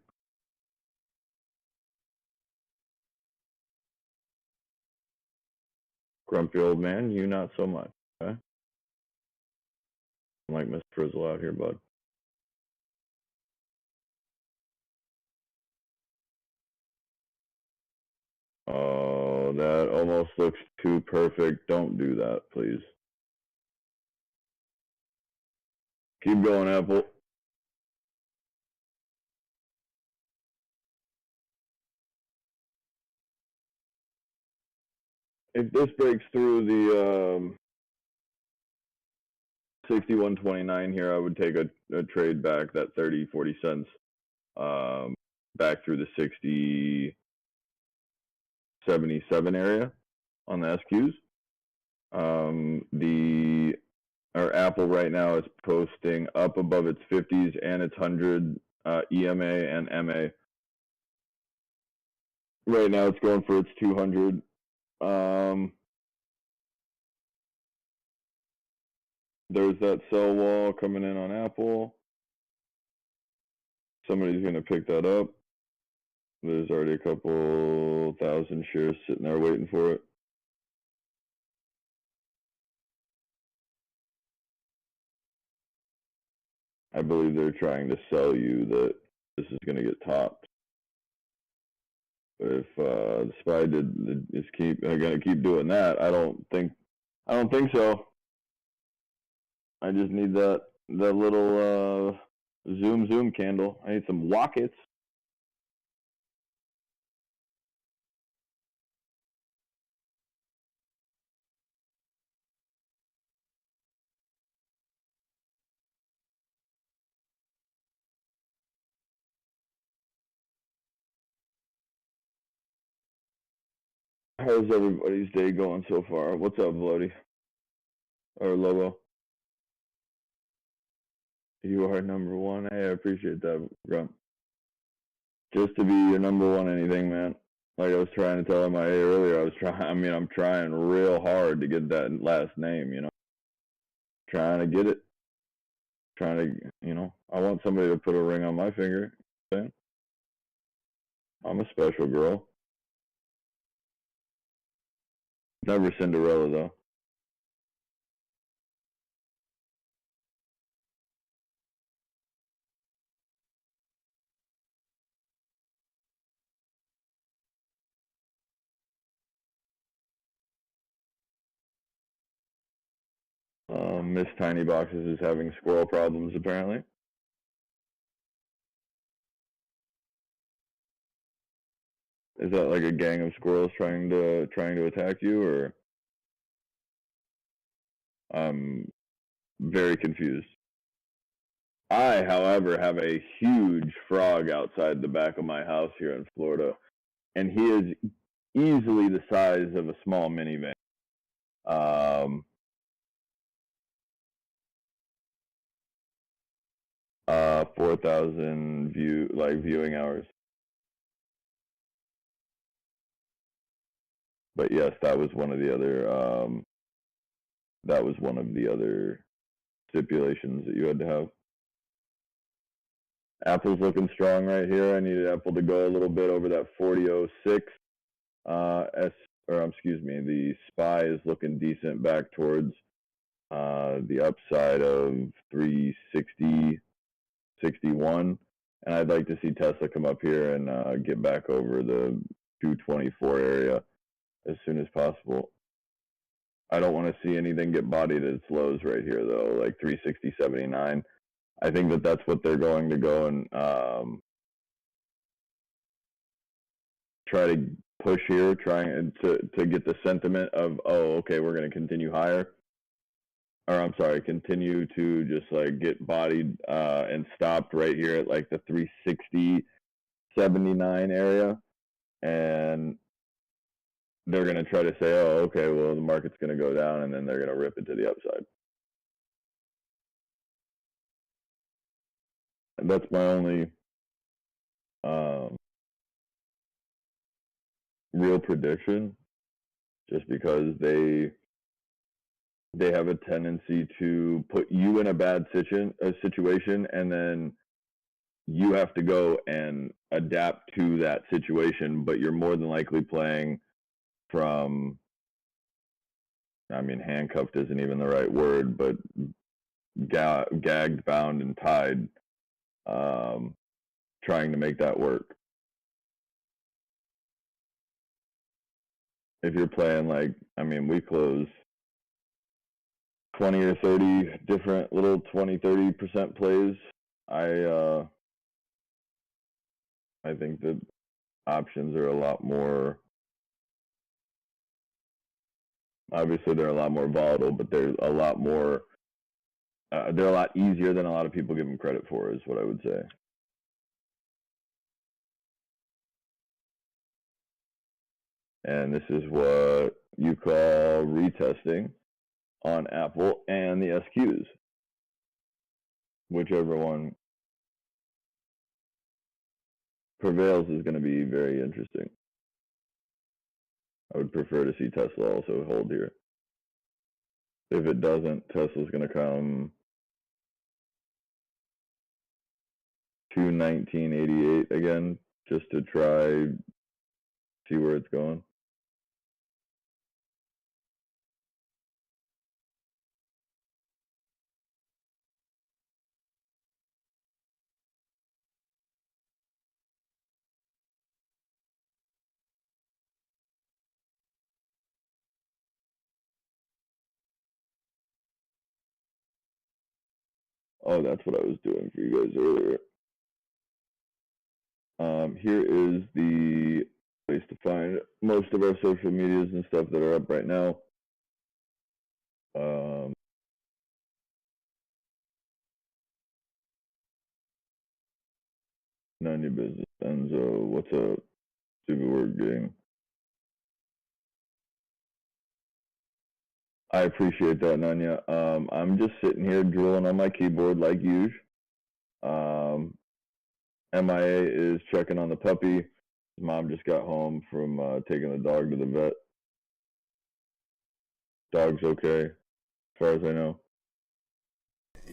Grumpy old man, you not so much. Okay? Like Miss Frizzle out here, bud. Oh, that almost looks too perfect. Don't do that, please. Keep going, Apple. If this breaks through the 61.29 here, I would take a trade back that 30, 40 cents back through the 60.77 area on the SQs. Our Apple right now is posting up above its 50s and its 100 EMA and MA. Right now it's going for its 200. There's that sell wall coming in on Apple. Somebody's going to pick that up. There's already a couple thousand shares sitting there waiting for it. I believe they're trying to sell you that this is going to get topped. But if the SPY is going to keep doing that, I don't think so. I just need that little zoom candle. I need some rockets. How's everybody's day going so far? What's up, Vlody? Or Lobo? You are number one. Hey, I appreciate that, Grump. Just to be your number one anything, man. Like I was trying to tell MIA earlier, I'm trying real hard to get that last name, you know. Trying to get it. Trying to, I want somebody to put a ring on my finger. I'm a special girl. Never Cinderella, though. Miss Tiny Boxes is having squirrel problems, apparently. Is that like a gang of squirrels trying to attack you, or? I'm very confused. I, however, have a huge frog outside the back of my house here in Florida, and he is easily the size of a small minivan. 4,000 viewing hours. But yes, that was one of the other stipulations that you had to have. Apple's looking strong right here. I needed Apple to go a little bit over that 40.06. The SPY is looking decent back towards the upside of 360, 61. And I'd like to see Tesla come up here and get back over the 224 area as soon as possible. I don't want to see anything get bodied at its lows right here, though, like 360.79. I think that's what they're going to go and try to push here, trying to get the sentiment of, oh, okay, we're going to continue higher. Or I'm sorry, continue to just like get bodied and stopped right here at like the 360.79 area. And they're going to try to say, oh, okay, well, the market's going to go down, and then they're going to rip it to the upside. And that's my only real prediction, just because they have a tendency to put you in a bad situation, and then you have to go and adapt to that situation, but you're more than likely playing from, handcuffed isn't even the right word, but gagged, bound, and tied, trying to make that work. If you're playing we close 20 or 30 different little 20-30% plays. I think the options are a lot more. Obviously, they're a lot more volatile, but they're a lot more. They're a lot easier than a lot of people give them credit for, is what I would say. And this is what you call retesting on Apple and the SQs. Whichever one prevails is going to be very interesting. I would prefer to see Tesla also hold here. If it doesn't, Tesla's going to come to 1988 again, just to try see where it's going. Oh, that's what I was doing for you guys earlier. Here is the place to find most of our social medias and stuff that are up right now. None of your business. Enzo, what's up? Stupid word gang. I appreciate that, Nanya. I'm just sitting here drooling on my keyboard like usual. MIA is checking on the puppy. His mom just got home from taking the dog to the vet. Dog's okay, as far as I know.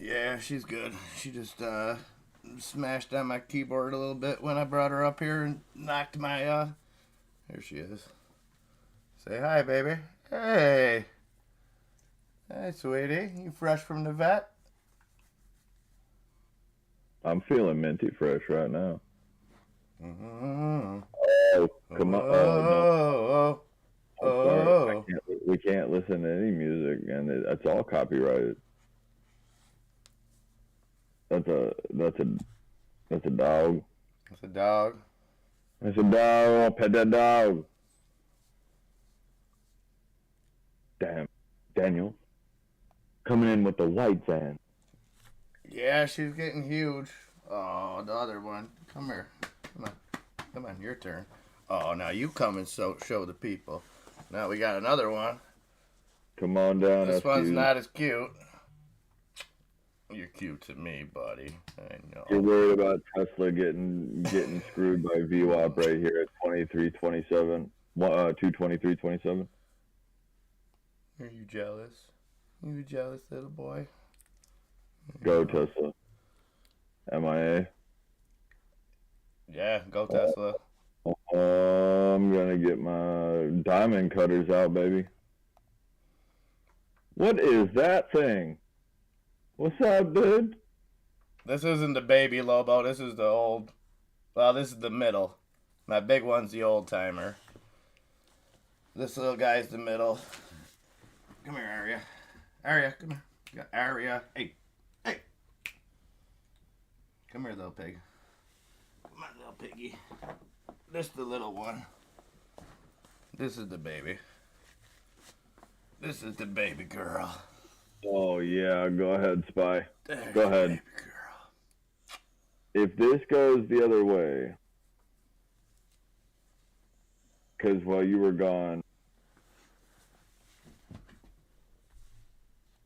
Yeah, she's good. She just smashed on my keyboard a little bit when I brought her up here and knocked my here she is. Say hi, baby. Hey. Hey, sweetie. You fresh from the vet? I'm feeling minty fresh right now. Mm-hmm. Oh, come on. Oh, no. Oh. We can't listen to any music, and it's all copyrighted. That's a dog. That's a dog. That's a dog. Pet that dog. Damn, Daniel, coming in with the white van. Yeah, she's getting huge. Oh, the other one. Come here. Come on, your turn. Oh, now you come and show the people. Now we got another one. Come on down. This one's not as cute. You're cute to me, buddy. I know. You're worried about Tesla getting screwed by VWAP right here at 23.27, 223.27. Are you jealous? You jealous, little boy? Go Tesla. MIA. Yeah, go Tesla. I'm gonna get my diamond cutters out, baby. What is that thing? What's up, dude? This isn't the baby Lobo. This is the old. Well, this is the middle. My big one's the old timer. This little guy's the middle. Come here, Aria. Aria, come here. Yeah, Aria. Hey. Hey. Come here, little pig. Come on, little piggy. This is the little one. This is the baby. This is the baby girl. Oh, yeah. Go ahead, Spy. There's Go ahead. Baby girl. If this goes the other way, because while you were gone,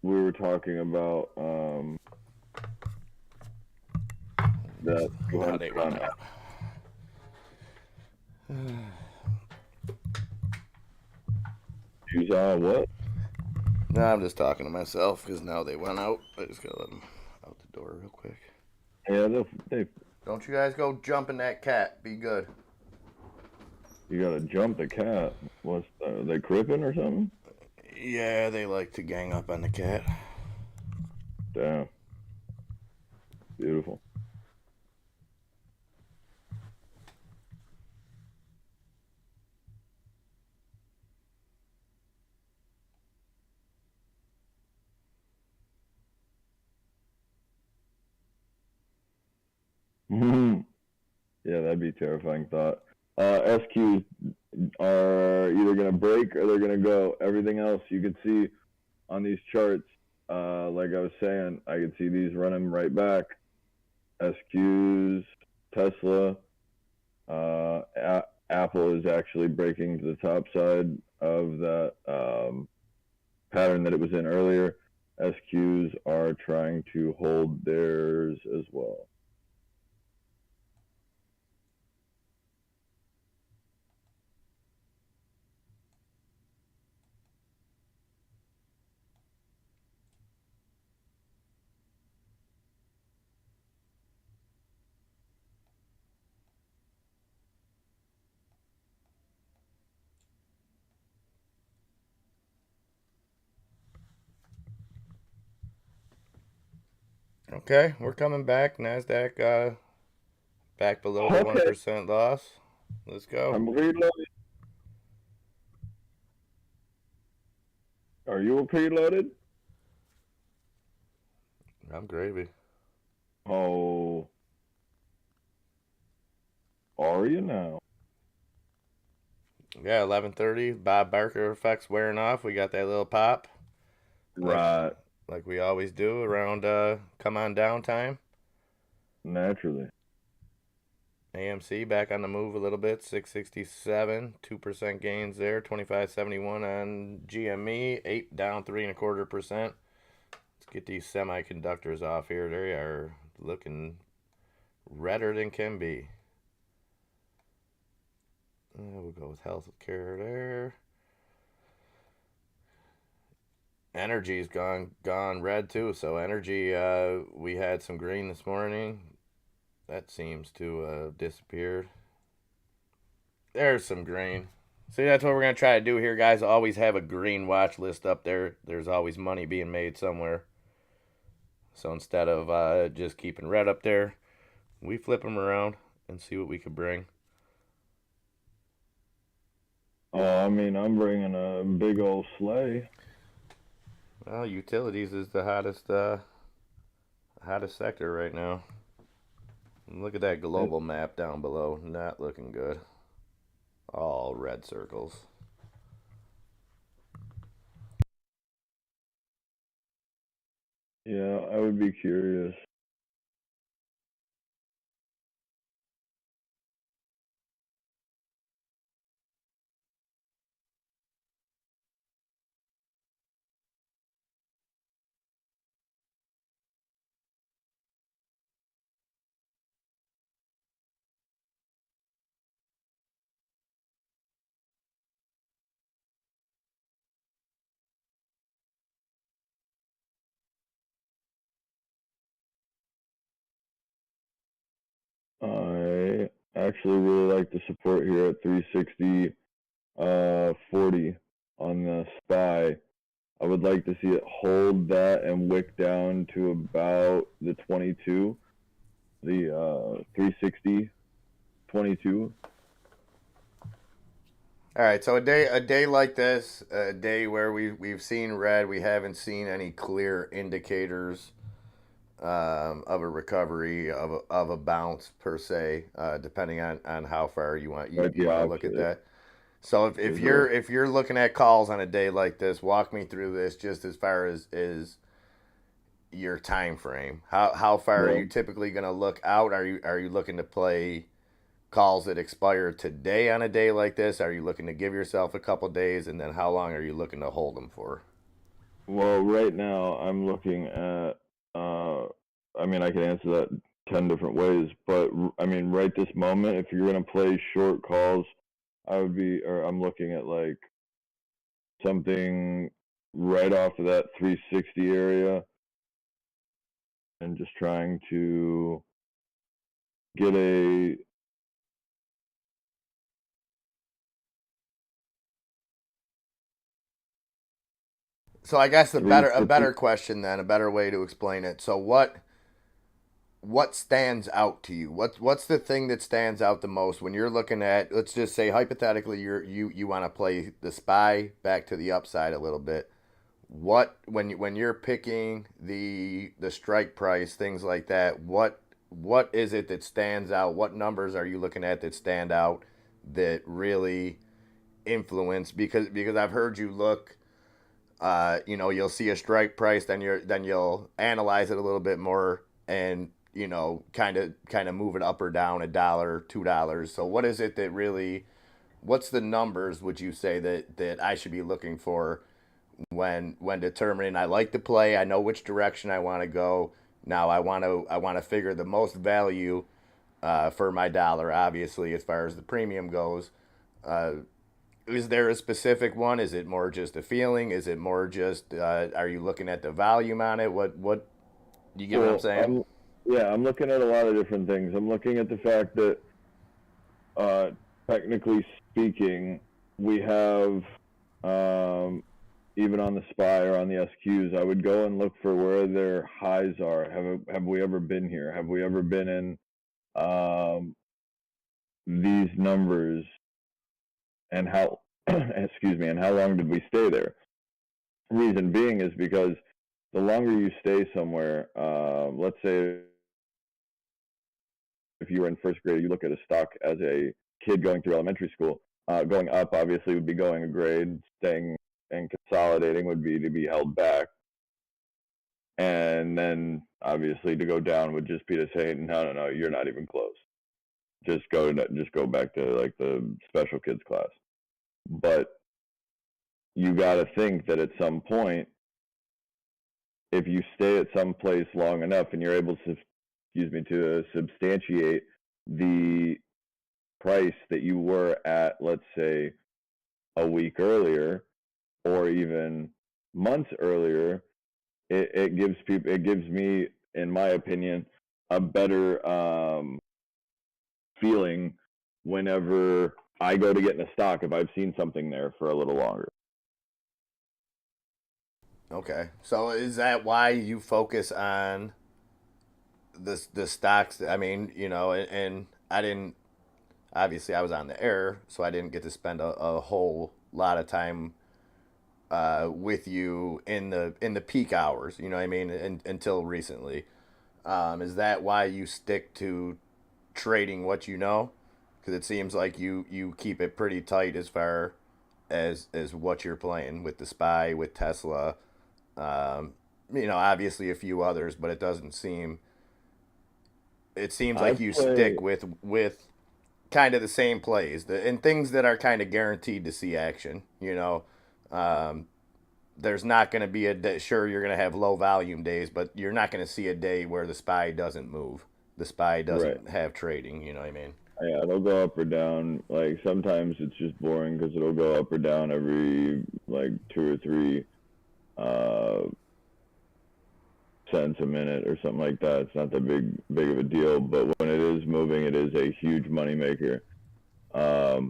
we were talking about that. Now they run out. Use on what? No, I'm just talking to myself because now they went out. I just gotta let them out the door real quick. Yeah, they. Don't you guys go jumping that cat. Be good. You gotta jump the cat. What's are they cripping or something? Yeah, they like to gang up on the cat. Damn. Beautiful. Yeah, that'd be a terrifying thought. SQs are either going to break or they're going to go. Everything else you can see on these charts, like I was saying, I could see these running right back. SQs, Tesla, Apple is actually breaking to the top side of that pattern that it was in earlier. SQs are trying to hold theirs as well. Okay, we're coming back. NASDAQ back below the 1% loss. Let's go. I'm reloaded. Are you preloaded? I'm gravy. Oh. Are you now? Yeah, 11:30. Bob Barker effect's wearing off. We got that little pop. Right. Like we always do around come on down time. Naturally. AMC back on the move a little bit. 667, 2% gains there. 25.71 on GME. 8 down 3.25%. Let's get these semiconductors off here. They are looking redder than can be. We'll go with healthcare there. Energy's gone red too. So energy, we had some green this morning. That seems to have disappeared. There's some green. See, that's what we're going to try to do here, guys. Always have a green watch list up there. There's always money being made somewhere. So instead of just keeping red up there, we flip them around and see what we could bring. I mean, I'm bringing a big old sleigh. Well, utilities is the hottest sector right now. Look at that global map down below. Not looking good. All red circles. Yeah, I would be curious. I actually really like the support here at 360 40 on the SPY. I would like to see it hold that and wick down to about the 22, the 360 22. All right, so a day like this, a day where we've seen red, we haven't seen any clear indicators of a recovery of a bounce per se, depending on how far you want Right, you want to look at opposite. that. So if you're looking at calls on a day like this, walk me through this just as far as your time frame. How far are Well, you typically going to look out? Are you looking to play calls that expire today on a day like this? Are you looking to give yourself a couple days, and then how long are you looking to hold them for? well, right now I'm looking at. I mean, I can answer that 10 different ways, but I mean, right this moment, if you're gonna play short calls, I'm looking at like something right off of that 360 area, and just trying to get a. So I guess a $3.50. better question then, a better way to explain it. So what stands out to you? What's the thing that stands out the most when you're looking at, let's just say hypothetically you want to play the SPY back to the upside a little bit. What when you're picking the strike price, things like that, what is it that stands out? What numbers are you looking at that stand out that really influence? Because I've heard you look, you'll see a strike price, then you'll analyze it a little bit more, and kind of move it up or down $1, $2. So what is it that really? What's the numbers would you say that I should be looking for when determining I like to play? I know which direction I want to go. Now I want to figure the most value for my dollar. Obviously, as far as the premium goes, is there a specific one? Is it more just a feeling? Is it more just are you looking at the volume on it? What you get what I'm saying? I'm looking at a lot of different things. I'm looking at the fact that, technically speaking, we have, even on the SPY or on the SQs, I would go and look for where their highs are. Have we ever been here? Have we ever been in these numbers? And how, excuse me, and how long did we stay there? Reason being is because the longer you stay somewhere, let's say if you were in first grade, you look at a stock as a kid going through elementary school. Going up obviously would be going a grade, staying and consolidating would be to be held back. And then obviously to go down would just be to say, no, you're not even close. Just go back to like the special kids class. But you got to think that at some point, if you stay at some place long enough and you're able to, to substantiate the price that you were at, let's say, a week earlier or even months earlier, it gives me, in my opinion, a better feeling whenever I go to get in a stock if I've seen something there for a little longer. Okay, so is that why you focus on the stocks? I mean, and I didn't, obviously I was on the air, so I didn't get to spend a whole lot of time with you in the peak hours. You know what I mean? Until recently, is that why you stick to trading what you know? Because it seems like you keep it pretty tight as far as what you're playing with the SPY, with Tesla. Obviously a few others, but it doesn't seem. It seems like you stick with kind of the same plays, and things that are kind of guaranteed to see action. There's not going to be a day. Sure, you're going to have low volume days, but you're not going to see a day where the SPY doesn't move. The SPY doesn't have trading. You know what I mean? Yeah, it'll go up or down. Like sometimes it's just boring because it'll go up or down every like 2 or 3 cents a minute or something like that. It's not that big of a deal, but when it is moving, it is a huge moneymaker. But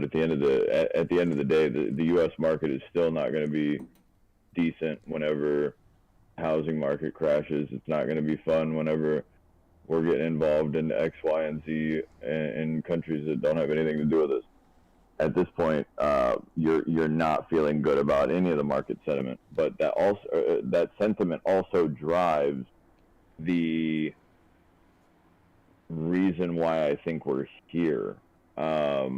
at the end of the day, the U.S. market is still not going to be decent whenever housing market crashes. It's not going to be fun whenever we're getting involved in X, Y, and Z in countries that don't have anything to do with us. At this point, you're not feeling good about any of the market sentiment, but that sentiment also drives the reason why I think we're here. I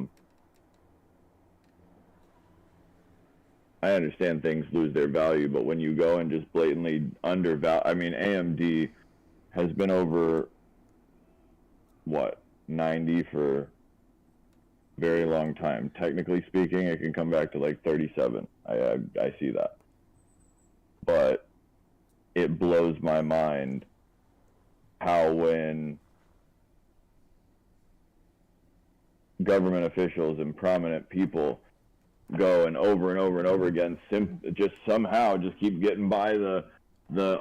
understand things lose their value, but when you go and just blatantly undervalue, I mean, AMD has been over 90 for a very long time. Technically speaking, it can come back to like 37. I see that, but it blows my mind how when government officials and prominent people go and over again, just somehow just keep getting by the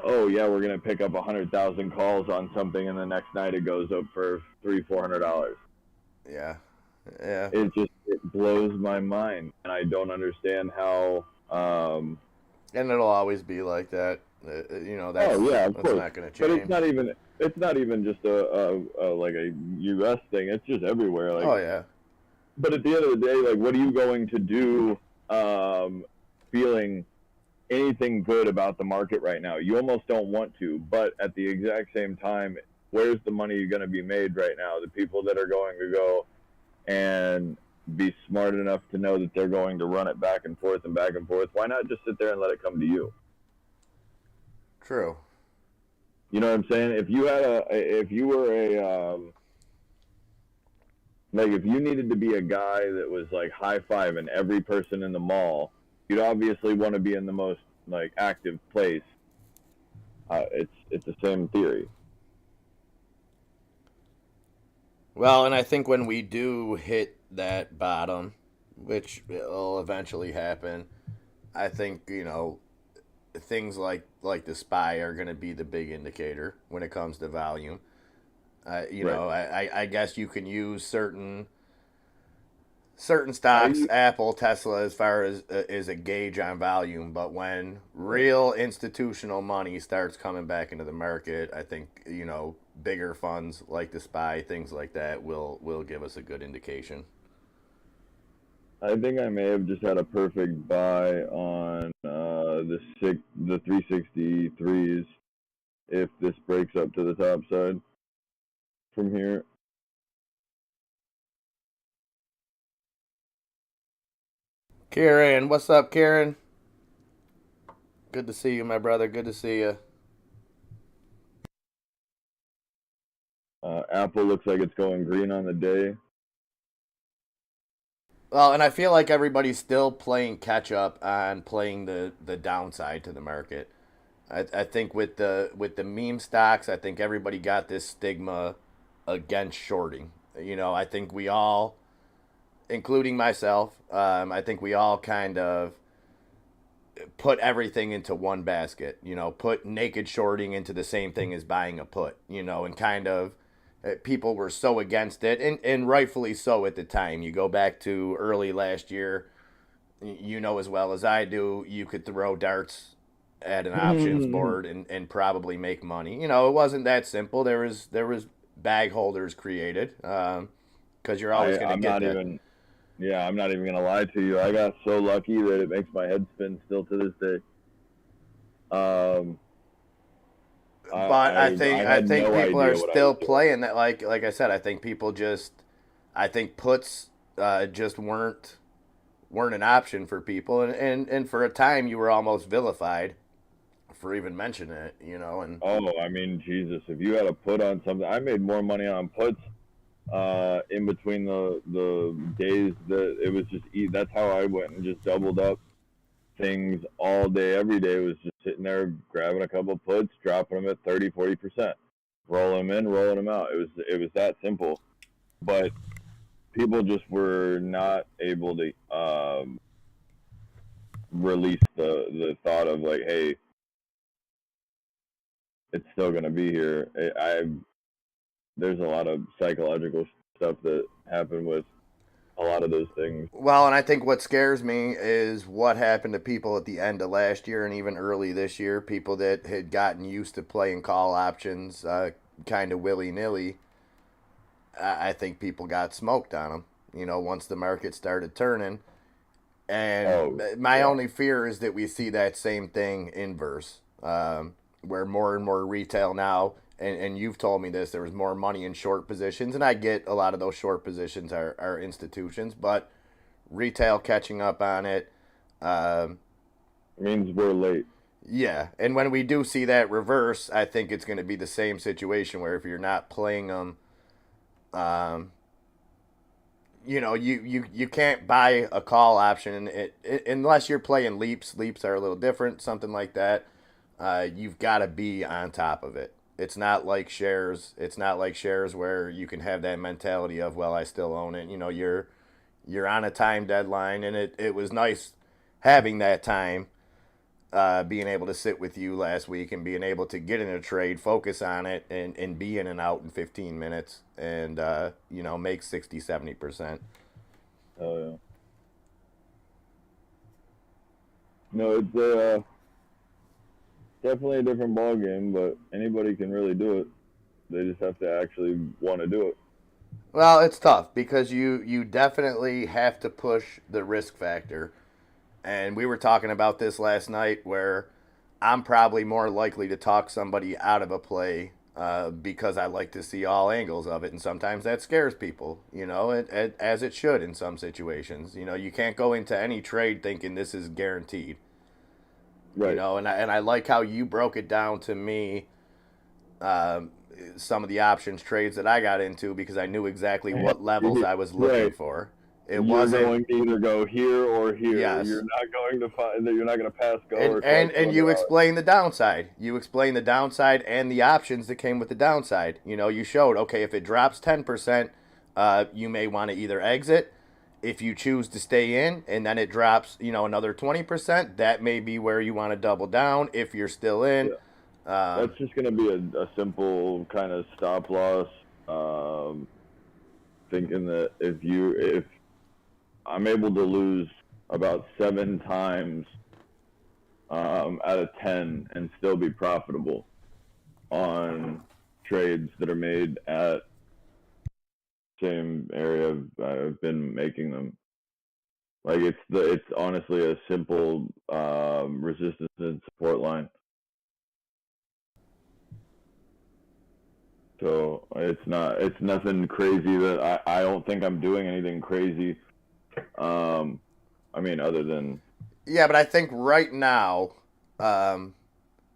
oh yeah, we're gonna pick up 100,000 calls on something, and the next night it goes up for $300-400. Yeah, Yeah. it blows my mind, and I don't understand how. And it'll always be like that. Oh yeah, of That's course, not going to but change. it's not even just a like a U.S. thing. It's just everywhere. Like, Oh yeah. but at the end of the day, like, what are you going to do? Feeling anything good about the market right now? You almost don't want to, but at the exact same time, where's the money going to be made right now? The people that are going to go and be smart enough to know that they're going to run it back and forth and back and forth. Why not just sit there and let it come to you? True. You know what I'm saying? If you were like, if you needed to be a guy that was like high fiving every person in the mall, you'd obviously want to be in the most like active place. It's the same theory. Well, and I think when we do hit that bottom, which will eventually happen, I think things like the SPY are going to be the big indicator when it comes to volume. Right. I guess you can use certain I stocks, Apple, Tesla, as far as is a gauge on volume. But when right. real institutional money starts coming back into the market, I think bigger funds like the SPY, things like that, will give us a good indication. I think I may have just had a perfect buy on the 363s if this breaks up to the top side from here. Kieran, what's up, Kieran? Good to see you, my brother. Good to see you. Apple looks like it's going green on the day. Well, and I feel like everybody's still playing catch up on playing the downside to the market. I think with the meme stocks, I think everybody got this stigma against shorting. I think we all, including myself, I think we all kind of put everything into one basket. Put naked shorting into the same thing as buying a put. And kind of people were so against it, and rightfully so at the time. You go back to early last year, as well as I do, you could throw darts at an options board and probably make money. It wasn't that simple. There was bag holders created because you're always going to I'm get not that. even. Yeah, I'm not even gonna lie to you. I got so lucky that it makes my head spin still to this day. Um, But I I had think no people are idea what I was still doing. playing that. Like I said, I think puts just weren't an option for people, and for a time you were almost vilified for even mentioning it. And Oh, I mean, Jesus, if you had a put on something, I made more money on puts in between the days that it was just eat. That's how I went and just doubled up things all day, every day. Was just sitting there grabbing a couple puts, dropping them at 30, 40%, rolling them in, rolling them out. It was that simple. But people just were not able to release the thought of like, hey, it's still gonna be here. There's a lot of psychological stuff that happened with a lot of those things. well, and I think what scares me is what happened to people at the end of last year and even early this year. People that had gotten used to playing call options, kind of willy nilly. I think people got smoked on them. Once the market started turning. And Oh my yeah, only fear is that we see that same thing inverse, where more and more retail now, and you've told me this, there was more money in short positions, and I get a lot of those short positions are institutions, but retail catching up on it. Um, means we're late. yeah, and when we do see that reverse, I think it's going to be the same situation where if you're not playing them, um, you can't buy a call option unless you're playing leaps. Leaps are a little different, something like that. You've got to be on top of it. It's not like shares. It's not like shares where you can have that mentality of, well, I still own it. You're on a time deadline, and it was nice having that time. being able to sit with you last week and being able to get in a trade, focus on it, and be in and out in 15 minutes and, make 60, 70%. Oh yeah. No, it's definitely a different ball game, but anybody can really do it. They just have to actually want to do it. Well, it's tough because you definitely have to push the risk factor. And we were talking about this last night where I'm probably more likely to talk somebody out of a play because I like to see all angles of it. And sometimes that scares people, as it should in some situations. You can't go into any trade thinking this is guaranteed. Right. And I like how you broke it down to me, um, some of the options trades that I got into because I knew exactly what levels I was looking Right. for. You're going to either go here or here. Yes. You're not going to find that. You're not going to pass go And or and you explain the downside. You explain the downside and the options that came with the downside. You showed, okay, if it drops 10%, you may want to either exit. If you choose to stay in and then it drops, another 20%, that may be where you want to double down if you're still in. Yeah. That's just going to be a simple kind of stop loss. Thinking that if I'm able to lose about 7 times out of 10 and still be profitable on trades that are made at same area I've been making them. Like it's honestly a simple resistance and support line. So it's nothing crazy that I don't think I'm doing anything crazy. I mean, other than Yeah, but I think right now,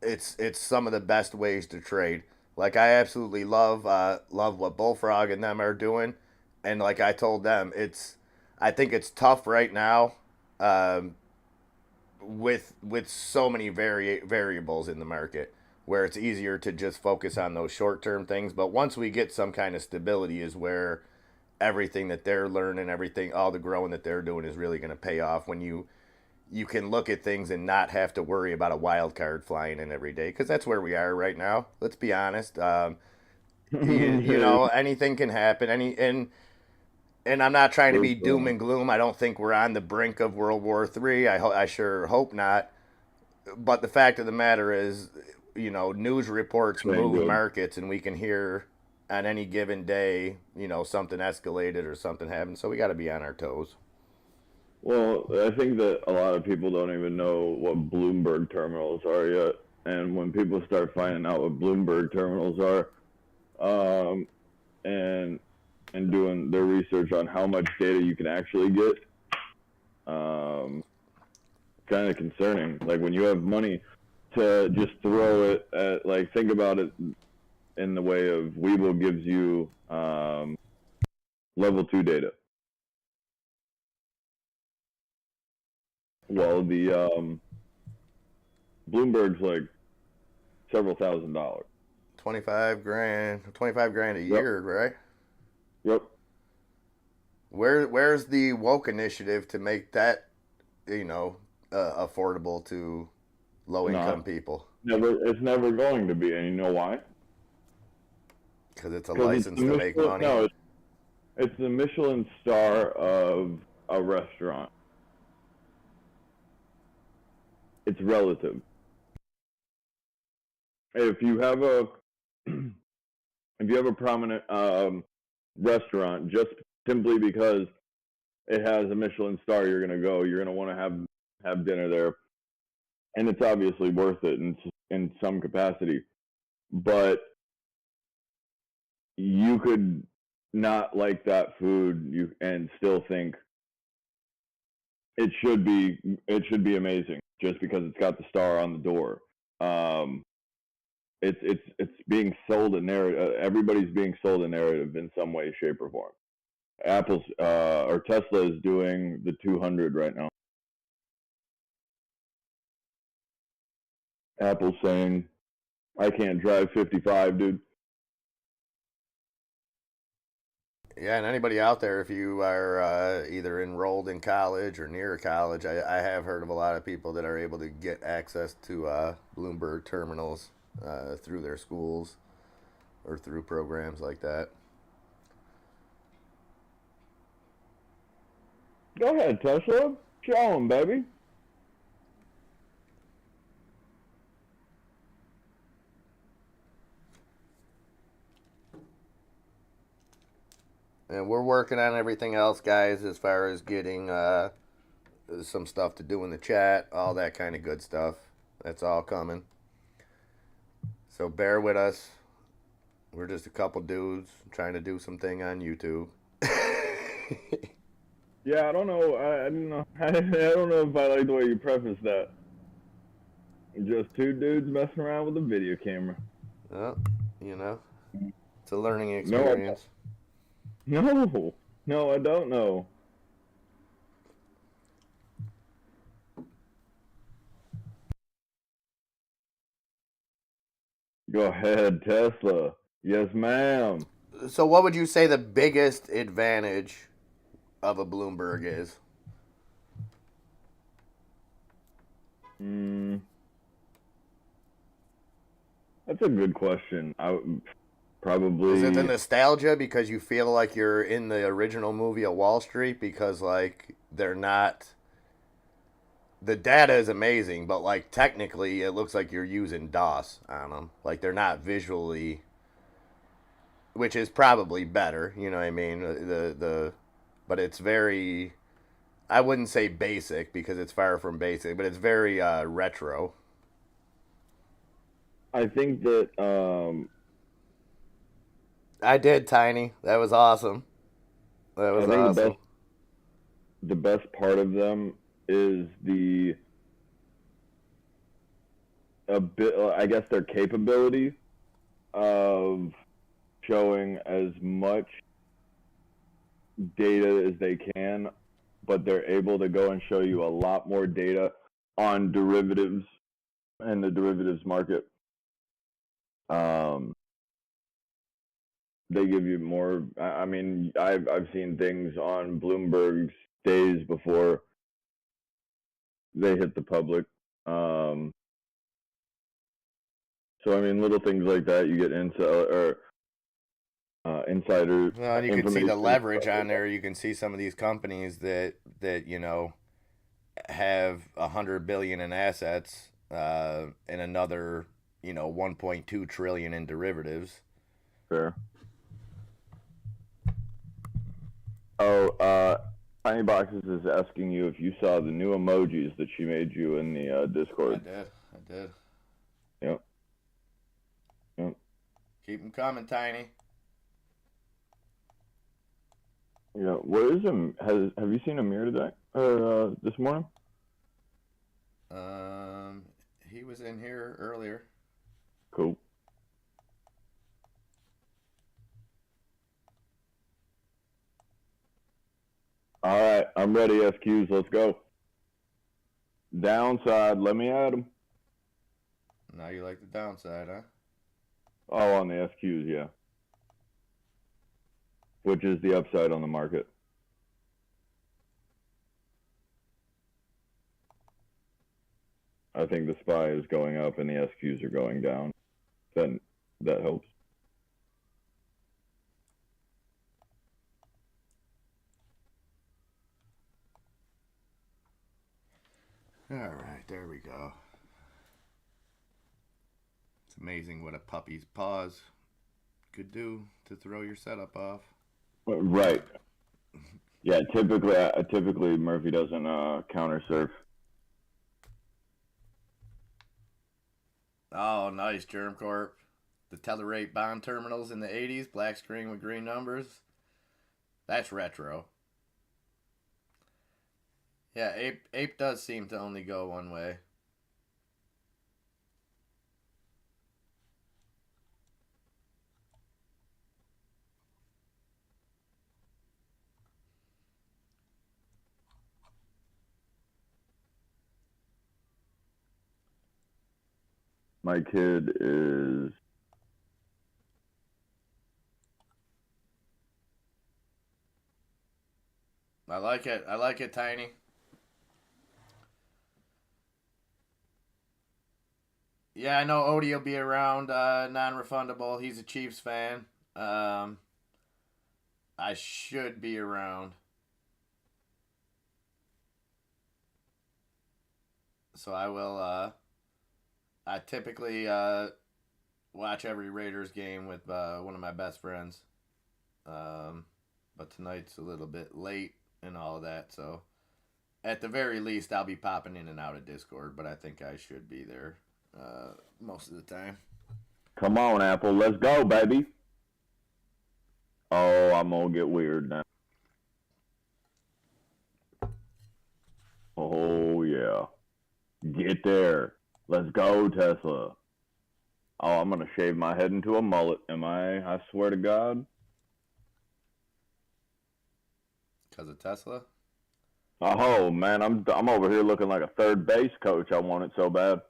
it's some of the best ways to trade. Like I absolutely love what Bullfrog and them are doing, and like I told them, I think it's tough right now, um, with so many variables in the market where it's easier to just focus on those short term things. But once we get some kind of stability, is where everything that they're learning, everything, all the growing that they're doing is really going to pay off when you can look at things and not have to worry about a wild card flying in every day because that's where we are right now. Let's be honest. Anything can happen. And I'm not trying to be doom and gloom. I don't think we're on the brink of World War III. I sure hope not. But the fact of the matter is, news reports move markets, and we can hear on any given day, something escalated or something happened. So we got to be on our toes. Well, I think that a lot of people don't even know what Bloomberg terminals are yet. And when people start finding out what Bloomberg terminals are, and doing their research on how much data you can actually get, kind of concerning. Like when you have money to just throw it at, like, think about it in the way of Webull gives you level 2 data. Well, the Bloomberg's like several $1,000s. 25 grand a year, right? Yep. Where's the woke initiative to make that, affordable to low income people? It's never going to be, and you know why? Because it's a license to make money. No, it's the Michelin star of a restaurant. It's relative. If you have a prominent restaurant, just simply because it has a Michelin star, you're gonna want to have dinner there, and it's obviously worth it in some capacity. But you could not like that food and still think it should be amazing just because it's got the star on the door. It's being sold a narrative. Everybody's being sold a narrative in some way, shape, or form. Or Tesla is doing the 200 right now. Apple's saying, I can't drive 55, dude. Yeah, and anybody out there, if you are either enrolled in college or near college, I have heard of a lot of people that are able to get access to Bloomberg terminals through their schools or through programs like that. Go ahead, Tesla. Show them, baby. And we're working on everything else, guys, as far as getting some stuff to do in the chat, all that kind of good stuff. That's all coming. So bear with us. We're just a couple dudes trying to do something on YouTube. Yeah, I don't know. I don't know. I don't know if I like the way you preface that. Just two dudes messing around with a video camera. Well, you know, it's a learning No, experience. no, I don't know. Go ahead, Tesla. Yes, ma'am. So, what would you say the biggest advantage of a Bloomberg is? That's a good question. I would probably. Is it the nostalgia because you feel like you're in the original movie of Wall Street because like they're not. The data is amazing, but like technically, it looks like you're using DOS on them. Like they're not visually, which is probably better. You know what I mean? But it's very. I wouldn't say basic because it's far from basic, but it's very retro. I think that I did, Tiny. That was awesome. That was I think awesome. the best part of them is the a bit. I guess their capability of showing as much data as they can, but they're able to go and show you a lot more data on derivatives and the derivatives market. They give you more. I mean, I've seen things on Bloomberg's days before they hit the public. So I mean, little things like that, you get insider Well, and you can see information. the leverage on there. You can see some of these companies that have 100 billion in assets, and another 1.2 trillion in derivatives. Fair. Oh, Tiny Boxes is asking you if you saw the new emojis that she made you in the Discord. I did. Yep. Keep them coming, Tiny. Yeah. Where is him? Have you seen Amir today or this morning? He was in here earlier. Cool. All right, I'm ready, SQs. Let's go. Downside, let me at him. Now you like the downside, huh? Oh, on the SQs, yeah. Which is the upside on the market. I think the SPY is going up and the SQs are going down. Then that helps. All right, there we go. It's amazing what a puppy's paws could do to throw your setup off. Right. Yeah, typically Murphy doesn't counter surf. Oh, nice, Germ Corp. The Telerate bond terminals in the 80s, black screen with green numbers. That's retro. Yeah, Ape does seem to only go one way. My kid is I like it. I like it, Tiny. Yeah, I know Odie will be around. Non-refundable. He's a Chiefs fan. I should be around. So I will. I typically watch every Raiders game with one of my best friends. But tonight's a little bit late and all of that. So at the very least, I'll be popping in and out of Discord. But I think I should be there most of the time. Come on, Apple. Let's go, baby. Oh, I'm going to get weird now. Oh, yeah. Get there. Let's go, Tesla. Oh, I'm going to shave my head into a mullet. Am I? I swear to God. Because of Tesla? Oh, man. I'm over here looking like a third base coach. I want it so bad.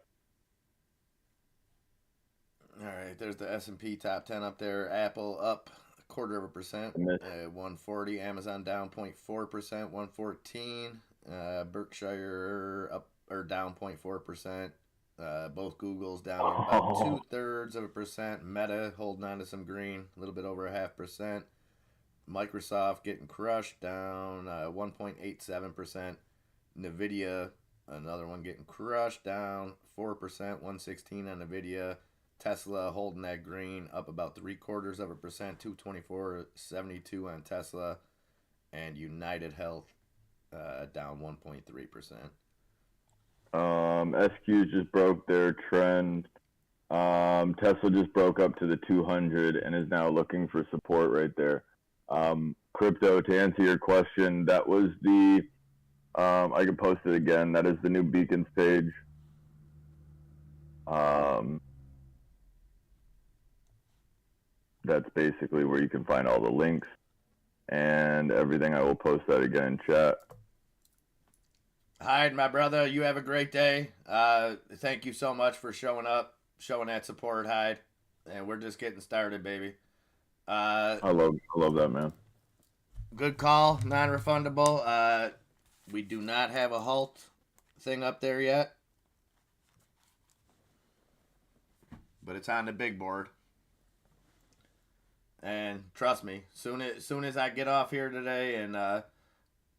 All right, there's the S&P top 10 up there. Apple up 0.25% at 140. Amazon down 0.4%, 114. Berkshire up or down 0.4%. Both Google's down about 0.2%. Meta holding on to some green, a little bit over 0.5%. Microsoft getting crushed, down 1.87%. Nvidia, another one getting crushed, down 4%, 116 on Nvidia. Tesla holding that green, up about 0.75%, 224.72 on Tesla. And United Health down 1.3%. SQs just broke their trend. Tesla just broke up to the 200 and is now looking for support right there. Crypto, to answer your question, that was the, I can post it again, that is the new beacon stage. That's basically where you can find all the links and everything. I will post that again in chat. Hyde, my brother, you have a great day. Thank you so much for showing up, showing that support, Hyde. And we're just getting started, baby. I love that, man. Good call, non-refundable. We do not have a halt thing up there yet, but it's on the big board. And trust me, soon as I get off here today, and I'm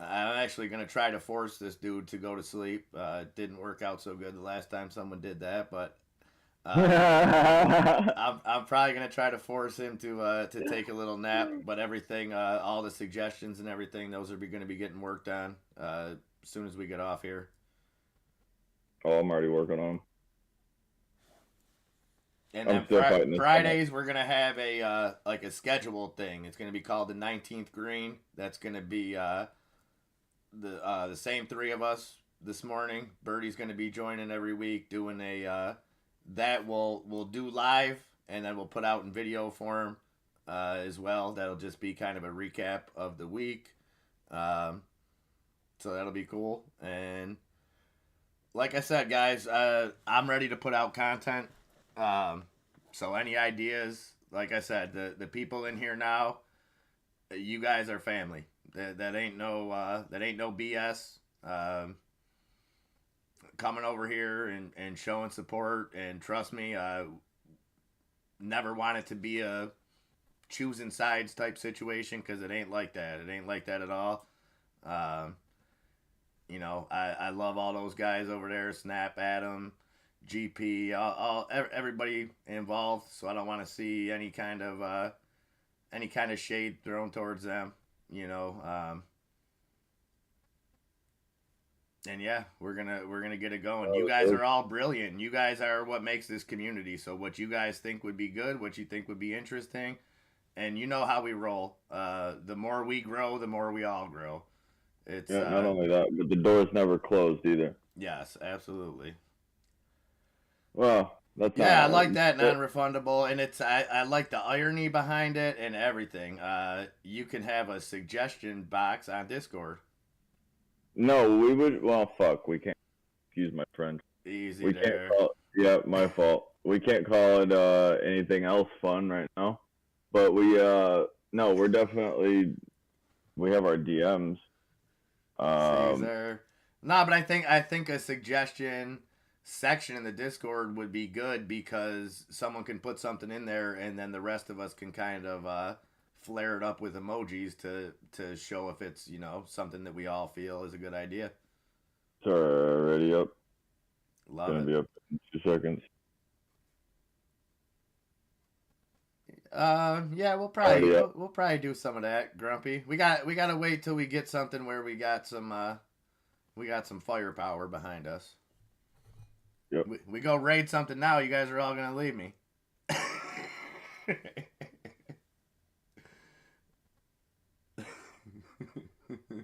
actually gonna try to force this dude to go to sleep. It didn't work out so good the last time someone did that, but I'm probably gonna try to force him to take a little nap. But everything, all the suggestions and everything, those are gonna be getting worked on as soon as we get off here. Oh, I'm already working on them. And then Fridays we're gonna have a like a scheduled thing. It's gonna be called the 19th Green. That's gonna be the same three of us this morning. Birdie's gonna be joining every week, doing a that we'll do live, and then we'll put out in video form as well. That'll just be kind of a recap of the week. So that'll be cool. And like I said, guys, I'm ready to put out content. So any ideas, like I said, the people in here now, you guys are family. That ain't no BS. Coming over here and showing support, and trust me, never want it to be a choosing sides type situation, because it ain't like that. It ain't like that at all. You know, I love all those guys over there, Snap, Adam, GP, everybody involved. So I don't want to see any kind of shade thrown towards them. You know, and yeah, we're gonna get it going. You guys are all brilliant. You guys are what makes this community. So what you guys think would be good, what you think would be interesting, and you know how we roll. The more we grow, the more we all grow. It's not only that, but the door's never closed either. Yes, absolutely. Well, that's I like that non-refundable, and it's I like the irony behind it and everything. You can have a suggestion box on Discord. No, we would. Well, fuck, we can't. Excuse my friend. Easy we there. Can't call it, my fault. We can't call it anything else fun right now. But we're definitely, we have our DMs. Caesar. No, but I think a suggestion section in the Discord would be good because someone can put something in there and then the rest of us can kind of flare it up with emojis to show if it's, something that we all feel is a good idea. It's already up. Love Gonna it. be up in 2 seconds. Yeah, we'll probably do some of that, Grumpy. We gotta wait till we get something where we got some firepower behind us. Yep. We go raid something now, you guys are all gonna leave me.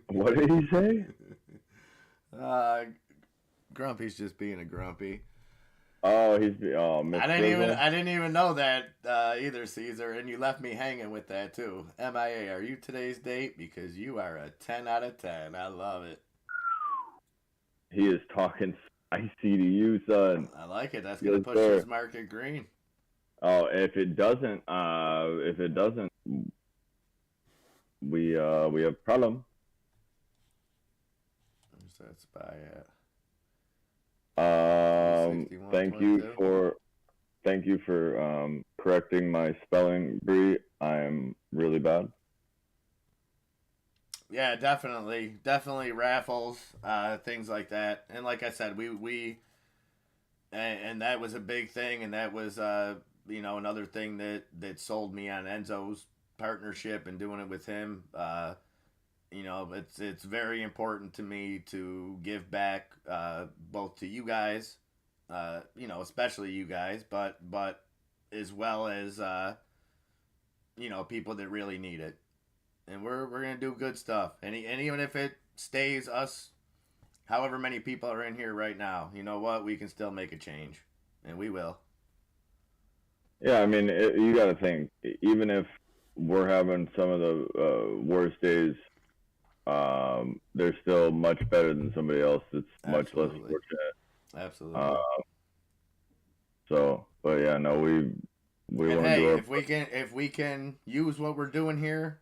What did he say? Grumpy's just being a grumpy. Oh, Mr. I didn't even know that either, Caesar, and you left me hanging with that too. MIA, are you today's date? Because you are a 10 out of 10. I love it. He is talking spicy to you, son. I like it. That's gonna Yes, push sir. his market green. Oh, if it doesn't, we have problem. Where's that spy at? Thank you for correcting my spelling, Bree. I am really bad. Yeah, definitely raffles, things like that. And like I said, and that was a big thing, and that was another thing that sold me on Enzo's partnership and doing it with him. It's very important to me to give back, both to you guys, especially you guys, but as well as people that really need it. And we're gonna do good stuff. And even if it stays us, however many people are in here right now, you know what? We can still make a change, and we will. Yeah, I mean, you got to think. Even if we're having some of the worst days, they're still much better than somebody else that's much less fortunate. Absolutely. But yeah, no, we want to do if we can use what we're doing here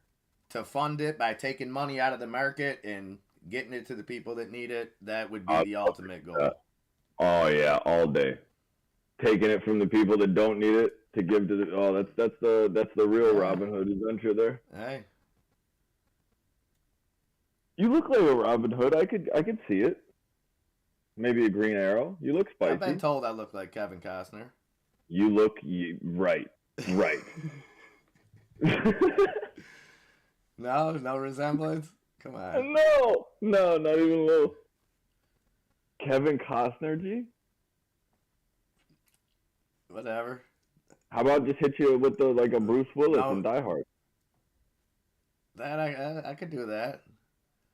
to fund it by taking money out of the market and getting it to the people that need it, that would be the ultimate goal. Oh yeah, all day. Taking it from the people that don't need it to give to the that's the real Robin Hood adventure there. Hey. You look like a Robin Hood. I could see it. Maybe a Green Arrow. You look spicy. I've been told I look like Kevin Costner. You look right. No resemblance? Come on. No, not even a little. Kevin Costner, G? Whatever. How about just hit you with a Bruce Willis in Die Hard? That I could do that.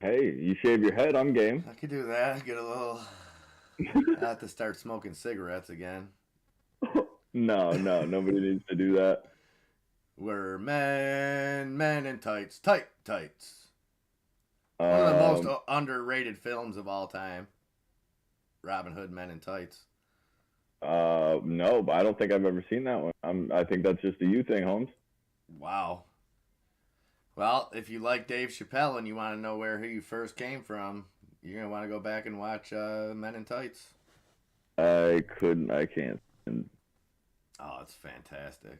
Hey, you shave your head, I'm game. I could do that. Get a little. I have to start smoking cigarettes again. No, nobody needs to do that. We're men in tights, tights. One of the most underrated films of all time. Robin Hood, Men in Tights. No, but I don't think I've ever seen that one. I think that's just a you thing, Holmes. Wow. Well, if you like Dave Chappelle and you want to know where he first came from, you're gonna want to go back and watch Men in Tights. I can't. Oh, it's fantastic.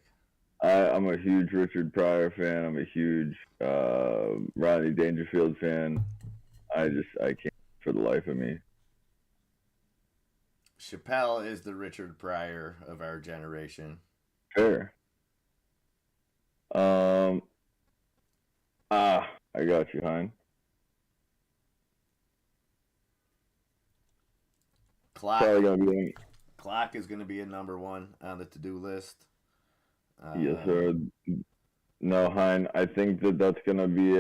I'm a huge Richard Pryor fan. I'm a huge Rodney Dangerfield fan. I can't for the life of me. Chappelle is the Richard Pryor of our generation. Fair. I got you, Hein. Clock is going to be a number one on the to-do list. Yes, sir. No, Hein, I think that's going to be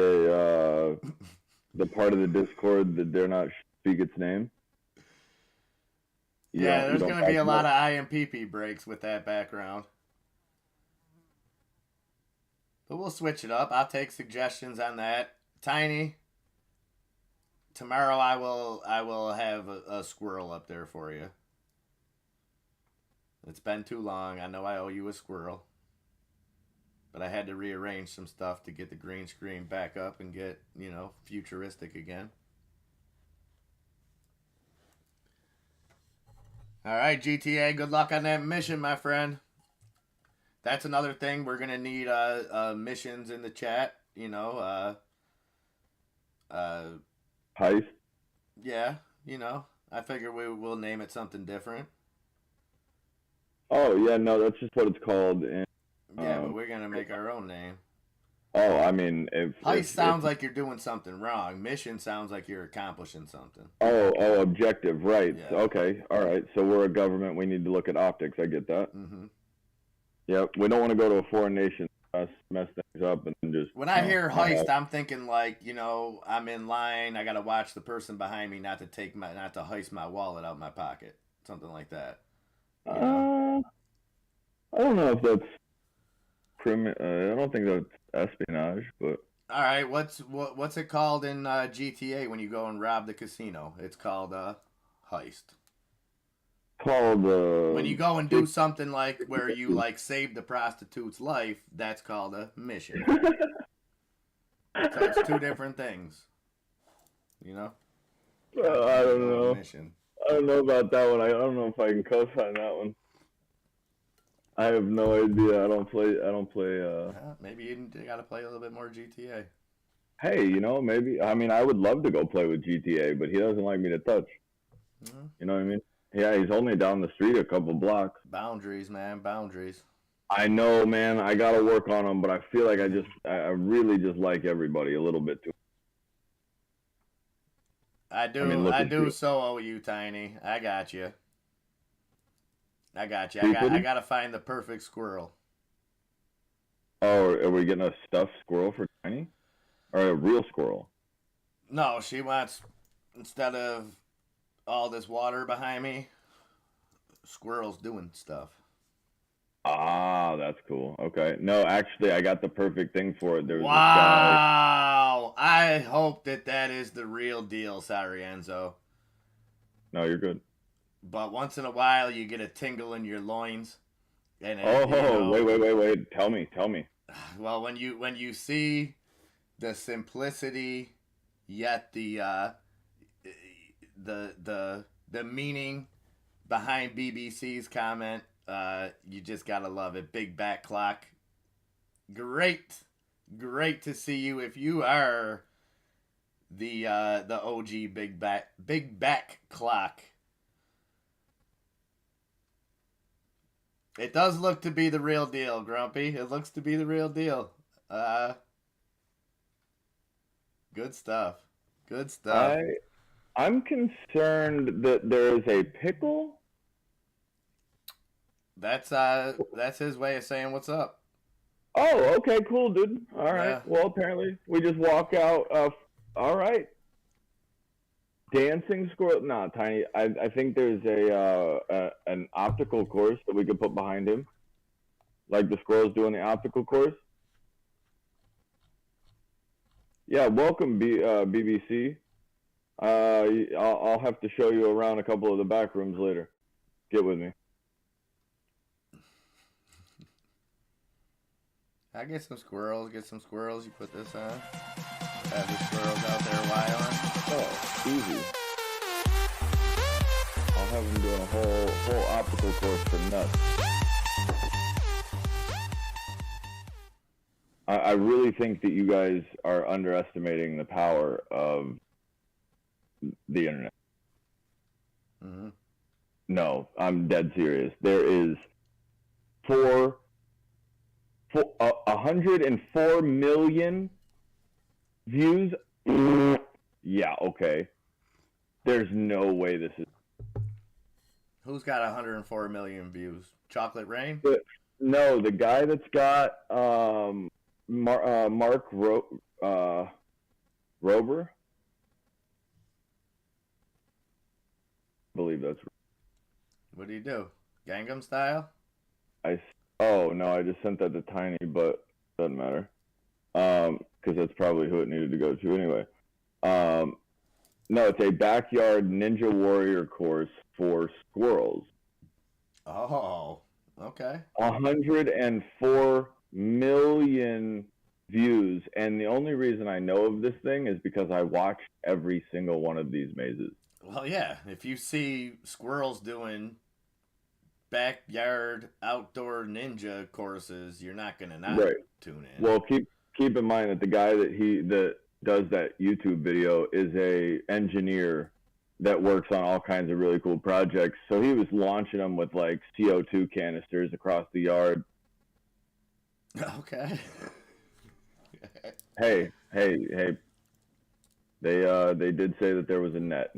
the part of the Discord that dare not speak its name. Yeah, there's going to be a lot of IMPP breaks with that background. But we'll switch it up. I'll take suggestions on that. Tiny, tomorrow I will have a squirrel up there for you. It's been too long. I know I owe you a squirrel. But I had to rearrange some stuff to get the green screen back up and get, futuristic again. All right, GTA. Good luck on that mission, my friend. That's another thing we're gonna need. Missions in the chat. You know. Heist. Yeah. You know. I figure we'll name it something different. Oh yeah, no, that's just what it's called. And Yeah, but we're gonna make our own name. oh, I mean, Heist sounds like you're doing something wrong. Mission sounds like you're accomplishing something. oh, objective, right? Yeah. Okay, all right. So we're a government. We need to look at optics. I get that. Mm-hmm. Yep. We don't want to go to a foreign nation, mess things up, and then just. When I hear heist, I'm thinking like, you know, I'm in line. I gotta watch the person behind me not to heist my wallet out my pocket, something like that. You know? I don't know if that's I don't think that's espionage, but. All right, what's it called in GTA when you go and rob the casino? It's called heist. Called When you go and do something like where you like save the prostitute's life, that's called a mission. So it's two different things. You know? I don't know. Mission. I don't know about that one. I don't know if I can co-sign that one. I have no idea. I don't play. Maybe you gotta play a little bit more GTA. Hey, you know, maybe. I mean, I would love to go play with GTA, but he doesn't like me to touch. Mm-hmm. You know what I mean? Yeah, he's only down the street a couple blocks. Boundaries, man. Boundaries. I know, man. I gotta work on them, but I feel like I really just like everybody a little bit too. I do so owe you, Tiny. I got you. I gotta find the perfect squirrel. Oh, are we getting a stuffed squirrel for Tiny? Or a real squirrel? No, she wants, instead of all this water behind me, squirrels doing stuff. Ah, that's cool. Okay. No, actually, I got the perfect thing for it. There's wow. I hope that is the real deal, Sorry, Enzo. No, you're good. But once in a while, you get a tingle in your loins. And wait. Tell me. Well, when you see the simplicity, yet the meaning behind BBC's comment, you just gotta love it. Big back clock. Great to see you. If you are the OG big back clock. It does look to be the real deal, Grumpy. It looks to be the real deal. Good stuff. I'm concerned that there is a pickle. That's his way of saying what's up. Oh, okay, cool, dude. All right. Yeah. Well, apparently we just walk out. All right. Dancing squirrel? Nah, Tiny. I think there's an optical course that we could put behind him, like the squirrels doing the optical course. Yeah, welcome BBC. I'll have to show you around a couple of the back rooms later. Get with me. I get some squirrels. You put this on. Have the squirrels out there lie on. Oh, easy. I'll have them doing a whole optical course for nuts. I really think that you guys are underestimating the power of the internet. Mm-hmm. No, I'm dead serious. There is 104 million views. Yeah, okay. There's no way this is. Who's got 104 million views? Chocolate Rain? No, the guy that's got Mark Rober. I believe that's. What do you do? Gangnam Style? Oh no, I just sent that to Tiny, but doesn't matter. Because that's probably who it needed to go to anyway. No, it's a backyard ninja warrior course for squirrels. Oh, okay. 104 million views, and the only reason I know of this thing is because I watched every single one of these mazes. Well, yeah. If you see squirrels doing backyard outdoor ninja courses, you're not gonna not Right. tune in. Well, keep in mind that the guy that does that YouTube video is a engineer that works on all kinds of really cool projects. So he was launching them with like CO2 canisters across the yard. Okay. Hey. They did say that there was a net.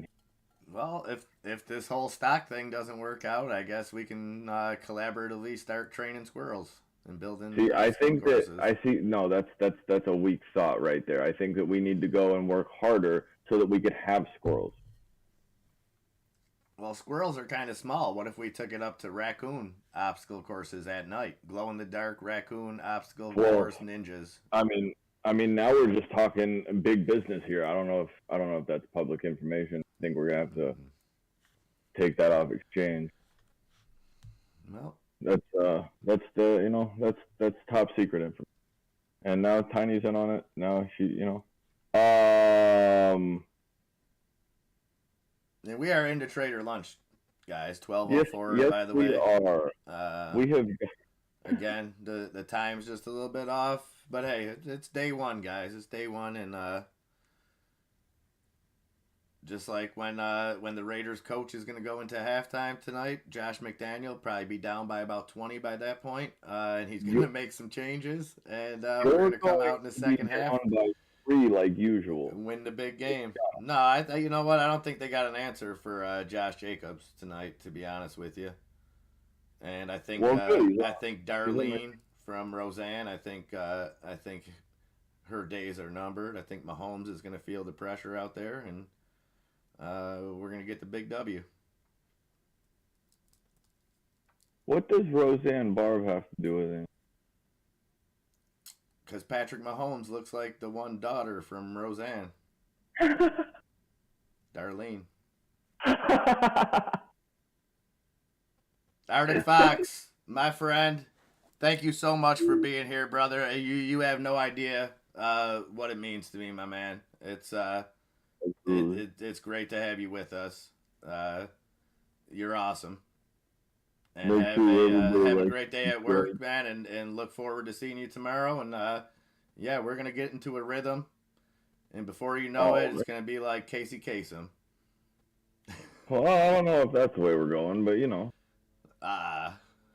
Well, if this whole stock thing doesn't work out, I guess we can collaboratively start training squirrels and building. See, I think that courses. I see. No, that's a weak thought right there. I think that we need to go and work harder so that we could have squirrels. Well, squirrels are kind of small. What if we took it up to raccoon obstacle courses at night? Glow in the dark raccoon obstacle course ninjas. I mean, now we're just talking big business here. I don't know if that's public information. I think we're gonna have to take that off exchange. Well, that's top secret information. And now Tiny's in on it. Now and we are into trader lunch, guys. 12:04. Yes, by the we way. are. We have. Again, the time's just a little bit off, but hey, it's day one, guys. It's day one, and just like when the Raiders coach is gonna go into halftime tonight, Josh McDaniel will probably be down by about 20 by that point, and he's gonna make some changes, and we're gonna come out in the second half. By 3 like usual. Win the big game. No, you know what? I don't think they got an answer for Josh Jacobs tonight, to be honest with you. And I think I think Darlene from Roseanne. I think her days are numbered. I think Mahomes is going to feel the pressure out there, and we're going to get the big W. What does Roseanne Barr have to do with it? Because Patrick Mahomes looks like the one daughter from Roseanne. Darlene. Arctic Fox, my friend, thank you so much for being here, brother. You have no idea what it means to me, my man. It's it's great to have you with us. You're awesome. And have a great day at work, man, and look forward to seeing you tomorrow. And yeah, we're gonna get into a rhythm, and before you know it, it's gonna be like Casey Kasem. Well, I don't know if that's the way we're going, but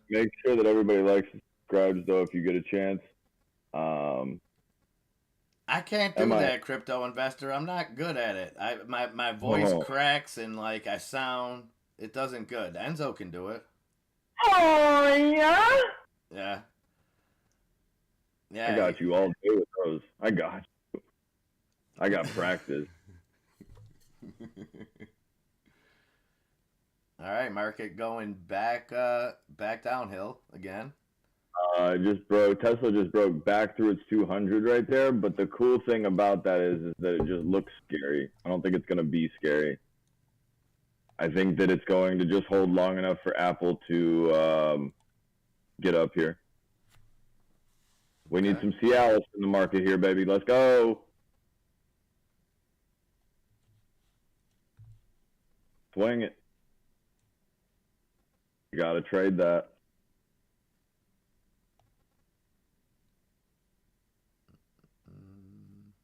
make sure that everybody likes and subscribes, though, if you get a chance. I can't do that, crypto investor. I'm not good at it. My voice cracks and like I sound. It doesn't good. Enzo can do it. Oh yeah. Yeah. Yeah. I got you all day with those. I got you. I got practice. All right, market going back downhill again. Tesla just broke back through its 200 right there. But the cool thing about that is that it just looks scary. I don't think it's going to be scary. I think that it's going to just hold long enough for Apple to get up here. We need some Cialis in the market here, baby. Let's go. Swing it. You got to trade that.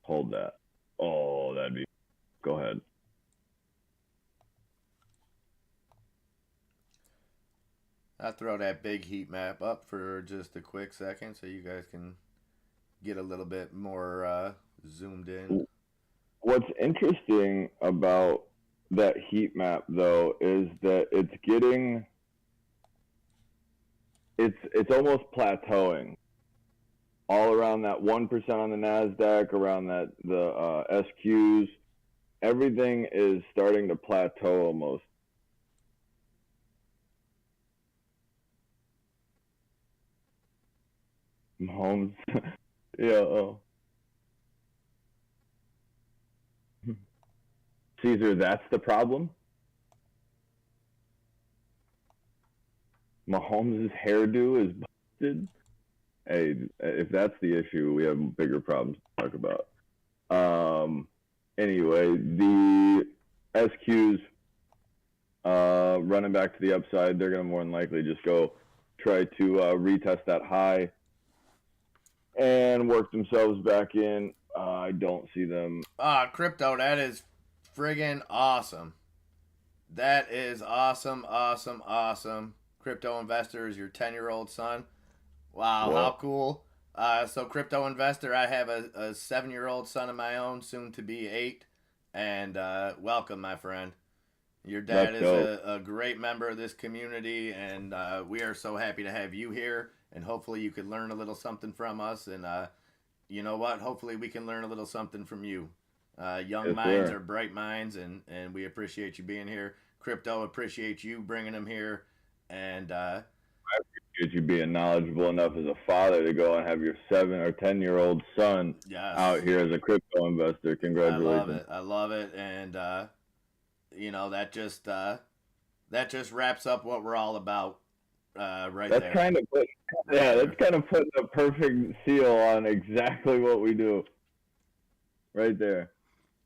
Hold that. Oh, that'd be... Go ahead. I'll throw that big heat map up for just a quick second so you guys can get a little bit more zoomed in. What's interesting about that heat map, though, is that it's getting... It's almost plateauing. All around that 1% on the NASDAQ, around that the SQs, everything is starting to plateau almost. Mahomes, yeah. Caesar, that's the problem. Mahomes' hairdo is busted. Hey, if that's the issue, we have bigger problems to talk about. Anyway, the SQs running back to the upside, they're going to more than likely just go try to retest that high and work themselves back in. I don't see them. Crypto, that is friggin' awesome. That is awesome, awesome, awesome. Crypto investor is your 10-year-old son. Wow, Well, how cool. So, crypto investor, I have a 7-year-old son of my own, soon to be 8. And welcome, my friend. Your dad let's is go. a great member of this community, and we are so happy to have you here. And hopefully, you could learn a little something from us. And you know what? Hopefully, we can learn a little something from you. Young Yes, minds sir. are bright minds, and we appreciate you being here. Crypto appreciates you bringing them here. And Appreciate you being knowledgeable enough as a father to go and have your 7 or 10-year-old son out yes, here as a crypto investor. I love Congratulations. it. I love it. And that just wraps up what we're all about right That's there. kind of put, Right yeah, there. that's kind of putting a perfect seal on exactly what we do right there.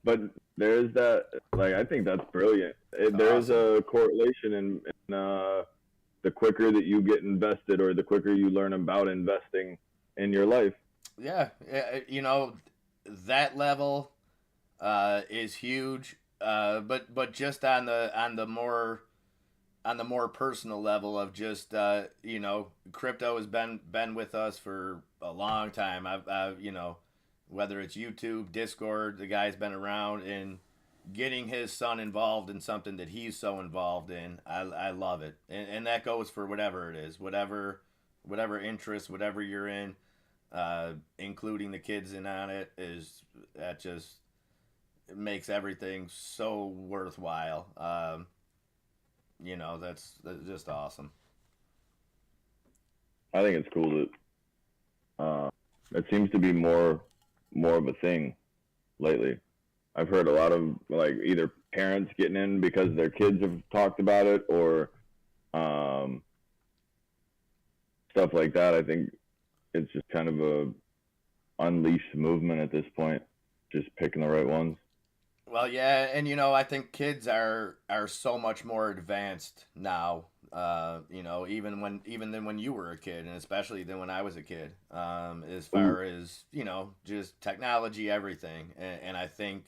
But there is that, like, I think that's brilliant. There is Awesome. a correlation in the quicker that you get invested or the quicker you learn about investing in your life. Yeah, that level is huge. But just on the more personal level of just crypto has been with us for a long time. I've whether it's YouTube, Discord, the guy's been around and getting his son involved in something that he's so involved in. I love it, and that goes for whatever it is, whatever interest, whatever you're in, including the kids in on it is that just it makes everything so worthwhile. That's just awesome. I think it's cool that it seems to be more of a thing lately. I've heard a lot of like either parents getting in because their kids have talked about it or um, stuff like that. I think it's just kind of a unleashed movement at this point, just picking the right ones. Well, yeah, and I think kids are so much more advanced now. Even than when you were a kid, and especially than when I was a kid. As Ooh, far as just technology, everything, and I think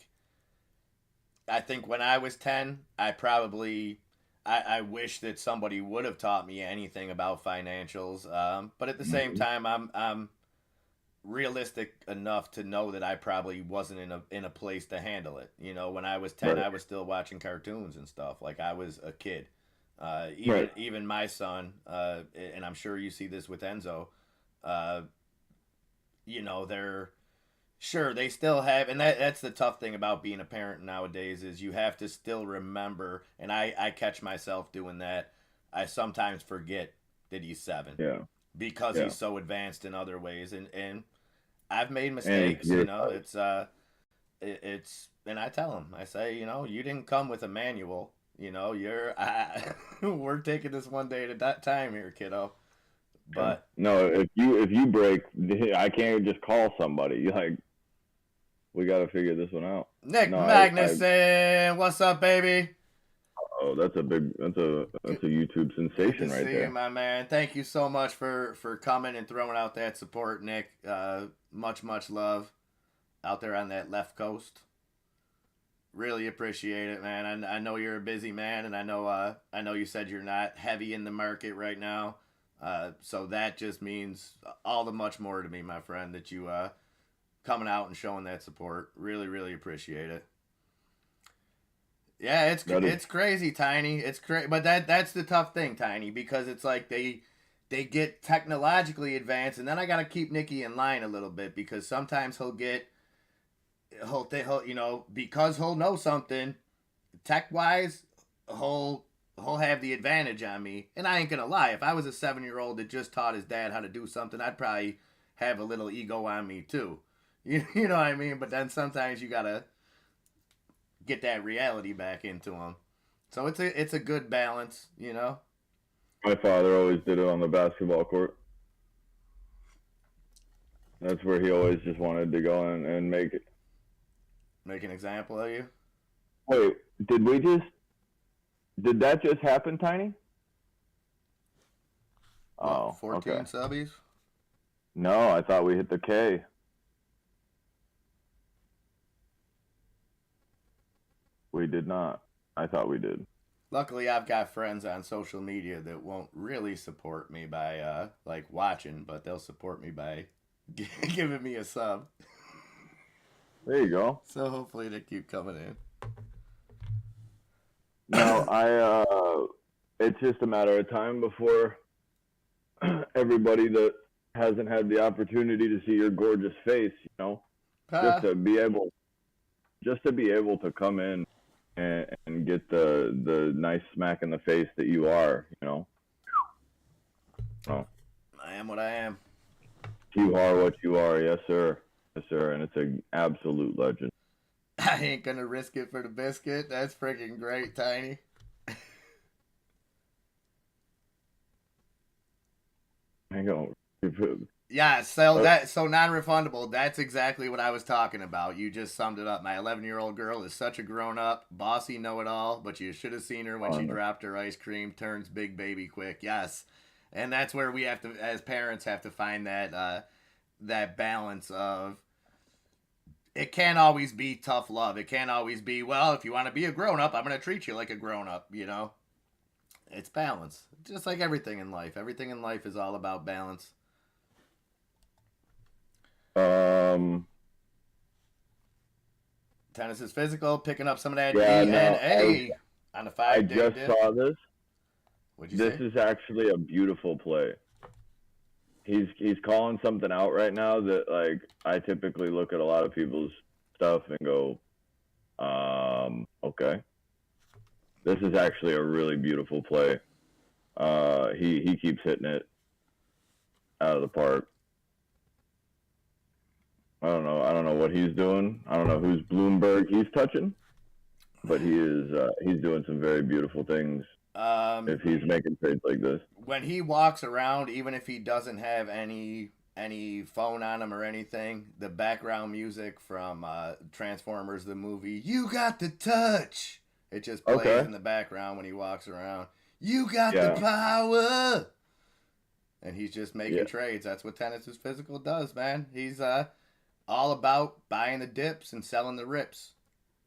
when I was 10, I wish that somebody would have taught me anything about financials. But at the same mhm. time, I'm realistic enough to know that I probably wasn't in a place to handle it. When I was 10, Right, I was still watching cartoons and stuff. Like I was a kid. Even right. even my son, and I'm sure you see this with Enzo. Uh, they're sure they still have, and that's the tough thing about being a parent nowadays is you have to still remember. And I catch myself doing that. I sometimes forget that he's 7 Yeah, because yeah. he's so advanced in other ways, and I've made And it's mistakes. your It's and I tell him, I say, you didn't come with a manual. We're taking this one day at a time here, kiddo. yeah. But No, if you break, I can't just call somebody. Like we got to figure this one out. Nick No, I Magnuson, what's up, baby? oh, that's a YouTube Good to sensation right see you, there. my man. Thank you so much for coming and throwing out that support, Nick. Much love out there on that left coast. Really appreciate it, man. I know you're a busy man, and I know you said you're not heavy in the market right now. So that just means all the much more to me, my friend, that you coming out and showing that support. Really appreciate it. Yeah, it's That is it's crazy, Tiny. It's crazy, but that's the tough thing, Tiny, because it's like they get technologically advanced, and then I gotta keep Nicky in line a little bit because sometimes he'll because he'll know something tech wise, he'll have the advantage on me. And I ain't gonna lie, if I was a 7-year-old that just taught his dad how to do something, I'd probably have a little ego on me too. You know what I mean? But then sometimes you gotta get that reality back into him. So it's a good balance. my father always did it on the basketball court. That's where he always just wanted to go and make it. Make an example of you. Wait, did we just Did that just happen, Tiny? Oh, 14 okay. subbies? No, I thought we hit the K. We did not. I thought we did. Luckily, I've got friends on social media that won't really support me by like watching, but they'll support me by giving me a sub. There you go. So hopefully they keep coming in. No, it's just a matter of time before everybody that hasn't had the opportunity to see your gorgeous face, just to be able to come in and get the nice smack in the face that you are, So, I am what I am. you are what you are, yes sir, and it's an absolute legend. I ain't gonna risk it for the biscuit. That's freaking great, Tiny. I go. Yeah, so non-refundable. That's exactly what I was talking about. You just summed it up. My 11-year-old girl is such a grown-up, bossy know-it-all, but you should have seen her when she dropped her ice cream. Turns big baby quick. Yes, and that's where we have to, as parents, have to find that that balance of. It can't always be tough love. It can't always be, well, if you want to be a grown-up, I'm going to treat you like a grown-up, It's balance. Just like everything in life. Everything in life is all about balance. Tennis is physical, picking up some of that DNA on a 5-day dip. I just saw this. What'd you say? This is actually a beautiful play. He's calling something out right now that, like, I typically look at a lot of people's stuff and go, okay. This is actually a really beautiful play. He keeps hitting it out of the park. I don't know what he's doing. I don't know whose Bloomberg he's touching, but he's doing some very beautiful things. If he's making trades like this, when he walks around, even if he doesn't have any phone on him or anything, the background music from Transformers the movie, "You Got the Touch," it just plays in the background when he walks around. You got the power, and he's just making trades. That's what Tennis is Physical does, man. He's all about buying the dips and selling the rips.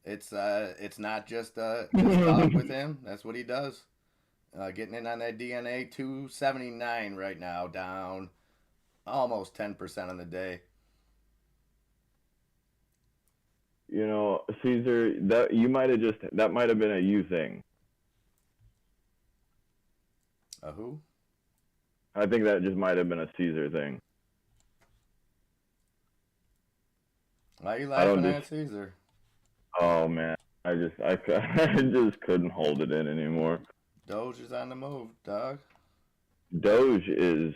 It's not just talk with him. That's what he does. Getting in on that DNA, 279 right now, down almost 10% on the day. Caesar, that might have been a you thing. A who? I think that just might have been a Caesar thing. Why are you laughing at Caesar? Oh man, I just couldn't hold it in anymore. Doge is on the move, dog. Doge is.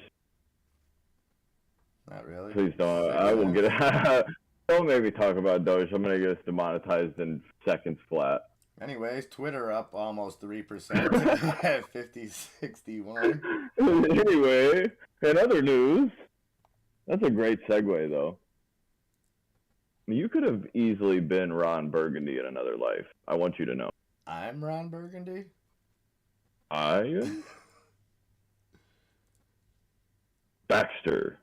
Not really. Please don't. I will get it. Don't make me talk about Doge. I'm gonna get us demonetized in seconds flat. Anyways, Twitter up almost 3% at 50.61. Anyway, in other news, that's a great segue though. You could have easily been Ron Burgundy in another life. I want you to know. I'm Ron Burgundy? I am? Baxter.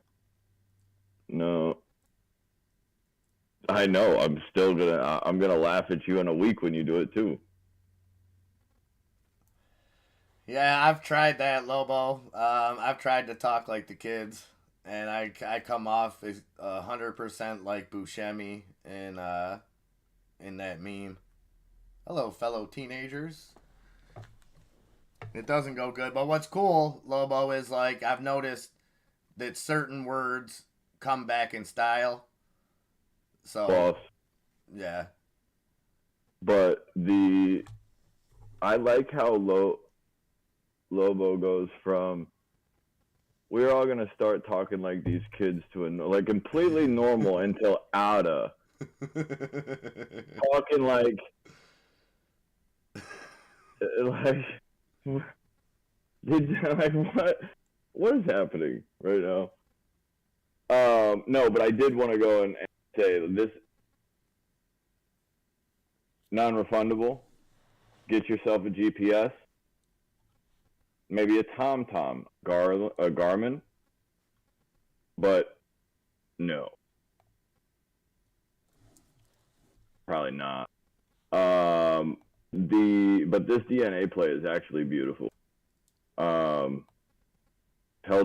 No. I know. I'm gonna laugh at you in a week when you do it too. Yeah, I've tried that, Lobo. I've tried to talk like the kids. And I come off as 100% like Buscemi in that meme. Hello, fellow teenagers. It doesn't go good. But what's cool, Lobo, is like I've noticed that certain words come back in style. So, Boss. Yeah. But I like how Lobo goes from, we're all going to start talking like these kids to like completely normal until Ada. Talking like what is happening right now? No, but I did want to go and say this non-refundable. Get yourself a GPS. maybe a TomTom, a Garmin, but no, probably not. But this DNA play is actually beautiful. Held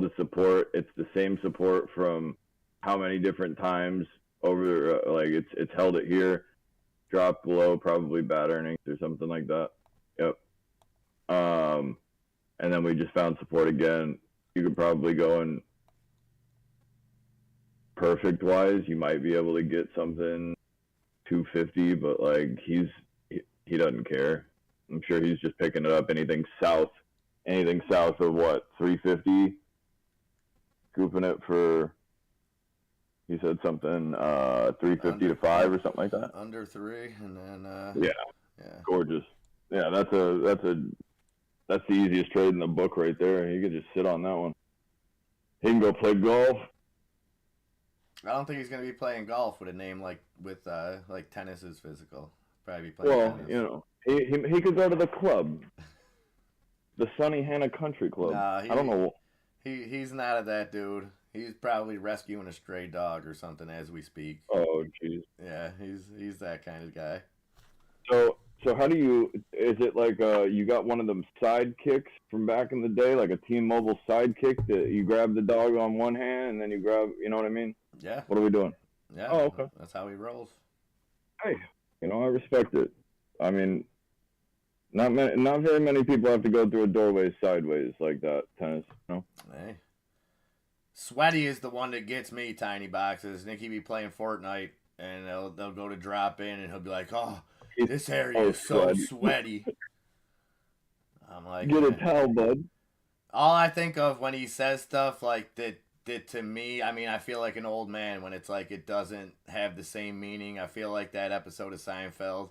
its support. It's the same support from how many different times over, like it's held it here, dropped below, probably bad earnings or something like that. Yep. And then we just found support again. You could probably go in perfect wise. You might be able to get something 250, but like he doesn't care. I'm sure he's just picking it up. Anything south of what, 350, scooping it for. He said something 350 to 5 or something like that. Under 3, and then yeah, gorgeous. Yeah, that's the easiest trade in the book right there. He could just sit on that one. He can go play golf. I don't think he's gonna be playing golf with a name like tennis is physical. Probably be playing tennis. You know, he could go to the club, the Sunny Hannah Country Club. Nah, I don't know. He's not that dude. He's probably rescuing a stray dog or something as we speak. Oh, jeez. Yeah, he's that kind of guy. So how do you? Is it like you got one of them sidekicks from back in the day, like a T-Mobile sidekick that you grab the dog on one hand and then you grab, you know what I mean? Yeah. What are we doing? Yeah. Oh, okay. That's how he rolls. Hey, I respect it. I mean, not very many people have to go through a doorway sideways like that. Tennis, no. Hey. Sweaty is the one that gets me, Tiny Boxes. Nicky be playing Fortnite, and they'll go to drop in, and he'll be like, "Oh, this area is so sweaty." I'm like, get a towel, bud. All I think of when he says stuff like that to me, I mean, I feel like an old man when it's like it doesn't have the same meaning. I feel like that episode of Seinfeld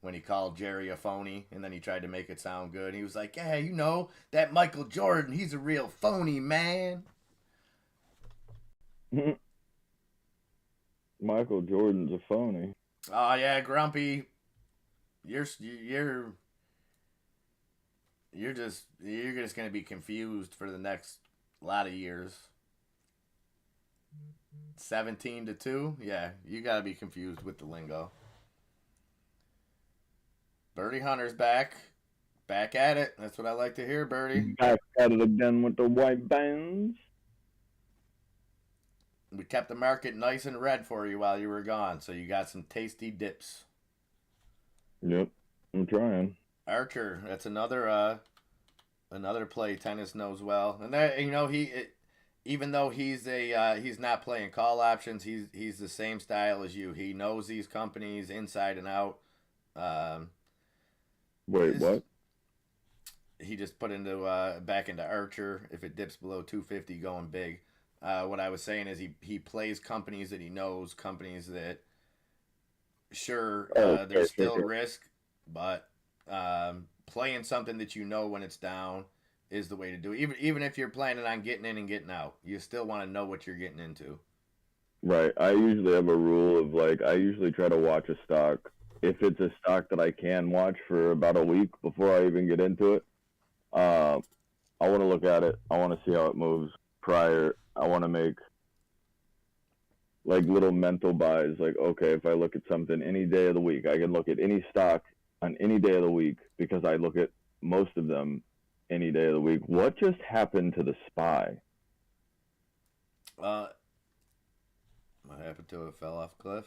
when he called Jerry a phony, and then he tried to make it sound good. He was like, "Yeah, you know, that Michael Jordan, he's a real phony, man." Michael Jordan's a phony. Oh yeah, Grumpy. You're just gonna be confused for the next lot of years. 17-2, yeah, you gotta be confused with the lingo. Birdie Hunter's back at it. That's what I like to hear, Birdie. Back at it again with the white bands. We kept the market nice and red for you while you were gone, so you got some tasty dips. Yep, I'm trying. Archer, that's another play tennis knows well, and that even though he's not playing call options, he's the same style as you. He knows these companies inside and out. Wait, what? He just put back into Archer if it dips below 250 going big. What I was saying is he plays companies that he knows, companies that there's still risk, but playing something that you know when it's down is the way to do it. Even if you're planning on getting in and getting out, you still want to know what you're getting into. Right. I usually have a rule of I usually try to watch a stock. If it's a stock that I can watch for about a week before I even get into it, I want to look at it. I want to see how it moves prior. I want to make little mental buys. Okay, if I look at something any day of the week, I can look at any stock on any day of the week because I look at most of them any day of the week. What just happened to the SPY? What happened to it? Fell off a cliff?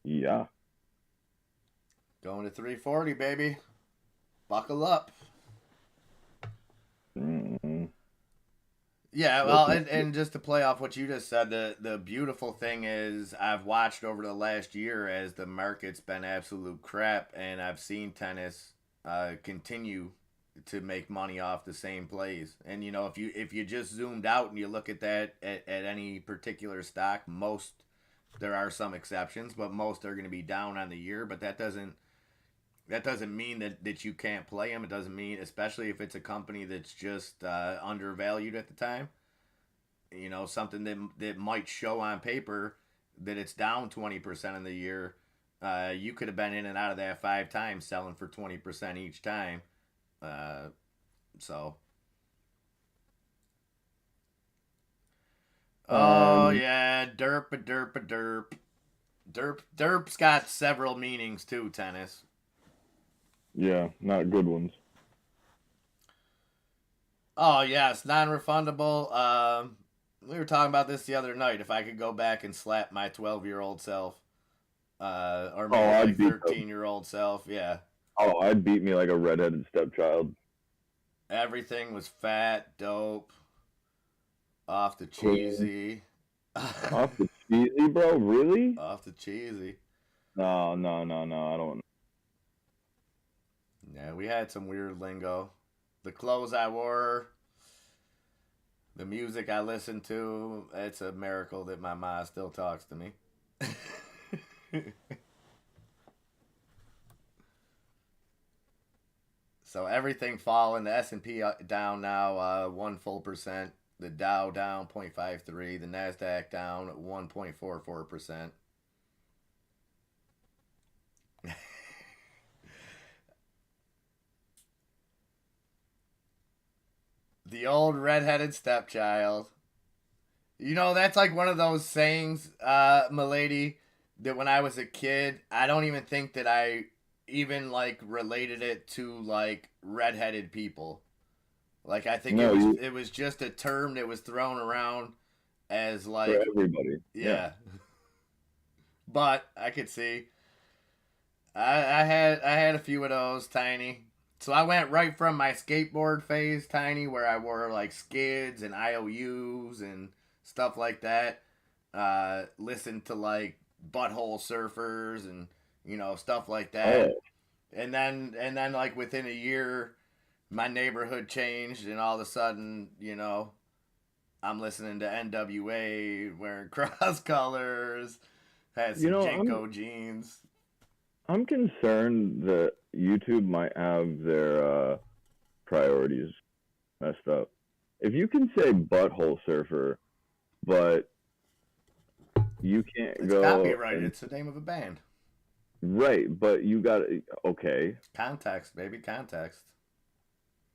Yeah. Going to 340, baby. Buckle up. Mm-hmm. Yeah, well, and just to play off what you just said, the beautiful thing is I've watched over the last year as the market's been absolute crap, and I've seen tennis continue to make money off the same plays. And if you just zoomed out and you look at that at any particular stock, there are some exceptions, but most are going to be down on the year. But that doesn't mean that you can't play them. It doesn't mean, especially if it's a company that's just undervalued at the time. Something that might show on paper that it's down 20% in the year You could have been in and out of that 5 times, selling for 20% each time. So. Oh yeah, derp a derp a derp. Derp's got several meanings too, Tennis. Yeah, not good ones. Oh yes, non-refundable. We were talking about this the other night. If I could go back and slap my 12-year-old self, or maybe I'd like beat 13-year-old self, yeah. Oh, I'd beat me like a redheaded stepchild. Everything was fat, dope, off the Clean. cheesy. Off the cheesy, bro? Really? Off the cheesy. No. I don't. Yeah, we had some weird lingo. The clothes I wore, the music I listened to, it's a miracle that my ma still talks to me. So everything falling. The S&P down now 1%. The Dow down 0.53. The Nasdaq down 1.44%. The old redheaded stepchild. You know, that's like one of those sayings, milady, that when I was a kid, I don't even think that I even like related it to like redheaded people. Like I think No, you it was just a term that was thrown around as for like everybody. Yeah. yeah. But I could see I had a few of those, Tiny. So I went right from my skateboard phase, Tiny, where I wore like skids and IOUs and stuff like that. Listened to like butthole surfers and stuff like that. Oh, And then like within a year, my neighborhood changed, and all of a sudden, I'm listening to NWA, wearing cross colors, had you some know, Jinko jeans. I'm concerned that YouTube might have their priorities messed up. If you can say butthole surfer, but you can't It's go copyrighted. and It's the name of a band. right, but you got okay. Context, baby, context.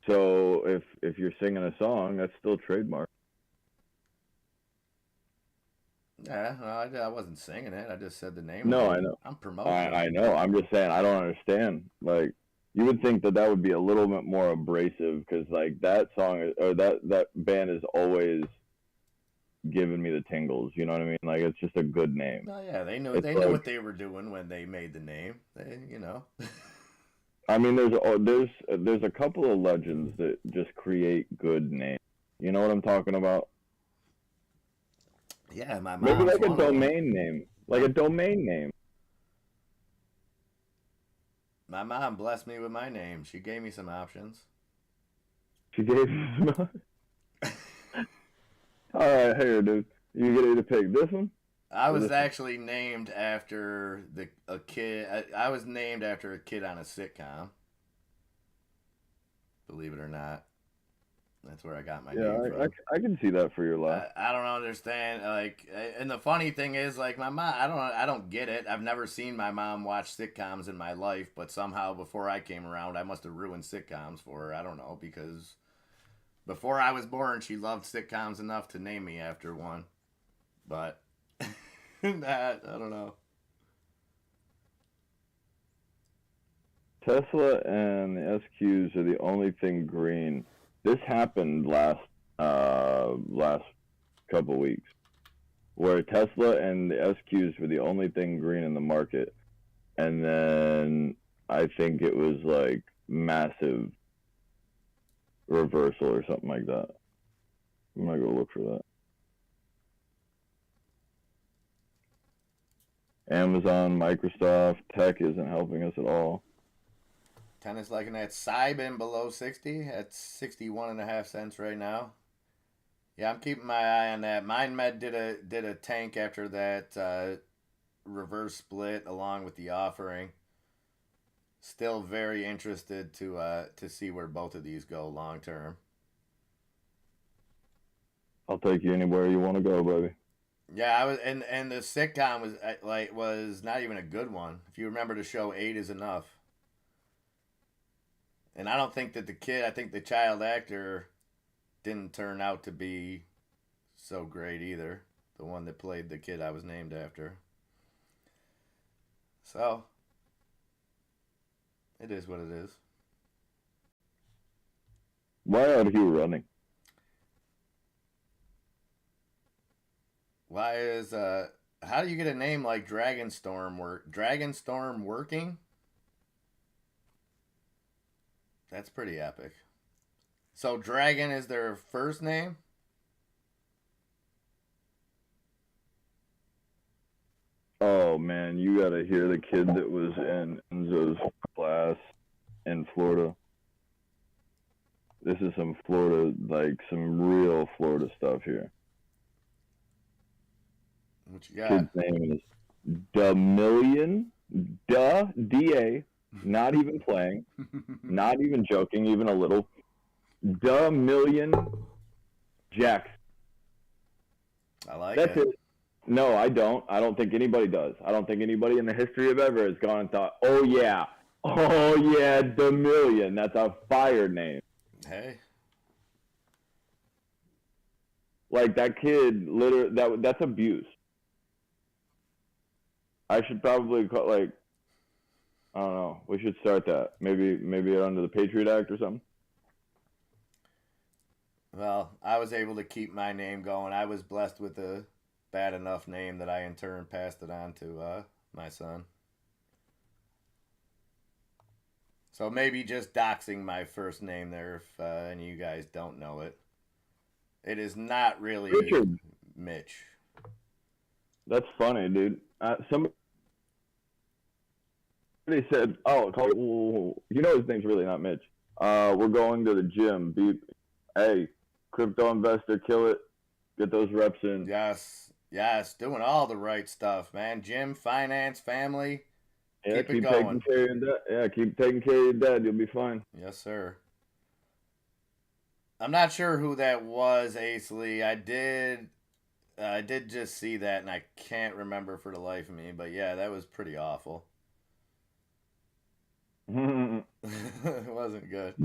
So if you're singing a song, that's still trademark. Yeah, I wasn't singing it. I just said the name of No, I it. know. I'm promoting it. I know. I'm just saying I don't understand. Like you would think that that would be a little bit more abrasive because like that song or that band is always giving me the tingles. You know what I mean? Like it's just a good name. Oh yeah, they knew It's they knew like what they were doing when they made the name. They. I mean, there's a couple of legends that just create good names. You know what I'm talking about? Yeah, my Maybe mom's like a one of them. domain name, like a domain name. My mom blessed me with my name. She gave me some options. She gave you some. All right, here, dude. You get to pick this one I or was this one. actually named after a kid. I was named after a kid on a sitcom. Believe it or not, that's where I got my Yeah, name from. I can see that for your laugh. I don't understand. Like, and the funny thing is, like, my mom. I don't get it. I've never seen my mom watch sitcoms in my life, but somehow before I came around, I must have ruined sitcoms for her. I don't know because before I was born, she loved sitcoms enough to name me after one. But that I don't know. Tesla and the SQs are the only thing green. This happened last couple weeks, where Tesla and the SQs were the only thing green in the market, and then I think it was like massive reversal or something like that. I'm gonna go look for that. Amazon, Microsoft, tech isn't helping us at all. Tennis liking that Cybin below 60 at 61.5 cents right now. Yeah, I'm keeping my eye on that. MindMed did a tank after that reverse split along with the offering. Still very interested to see where both of these go long term. I'll take you anywhere you want to go, baby. Yeah, I was, and the sitcom was not even a good one. If you remember the show, Eight is Enough. And I don't think that I think the child actor didn't turn out to be so great either. The one that played the kid I was named after. So, it is what it is. Why are you running? Why is how do you get a name like Dragonstorm working? That's pretty epic. So Dragon is their first name? Oh man, you gotta hear the kid that was in Enzo's class in Florida. This is some Florida, like some real Florida stuff here. What you got? Kid's name is Damillion, D-A, not even playing, not even joking, even a little. Damillion Jackson. I like That's it. it. No, I don't. I don't think anybody does. I don't think anybody in the history of ever has gone and thought, oh yeah, Damillion. That's a fire name. Hey. Like that kid, literally, that's abuse. I should probably call, like, I don't know. We should start that. Maybe under the Patriot Act or something. Well, I was able to keep my name going. I was blessed with a bad enough name that I in turn passed it on to my son. So maybe just doxing my first name there if any of you guys don't know it. It is not really Richard. Mitch. That's funny, dude. Somebody said, "Oh, you know his name's really not Mitch." We're going to the gym. Hey, crypto investor, kill it. Get those reps in. Yes, doing all the right stuff, man. Gym, finance, family. Yeah, keep it going. Taking care of your dad. Yeah, keep taking care of your dad. You'll be fine. Yes, sir. I'm not sure who that was, Ace Lee. I did just see that, and I can't remember for the life of me. But yeah, that was pretty awful. It wasn't good.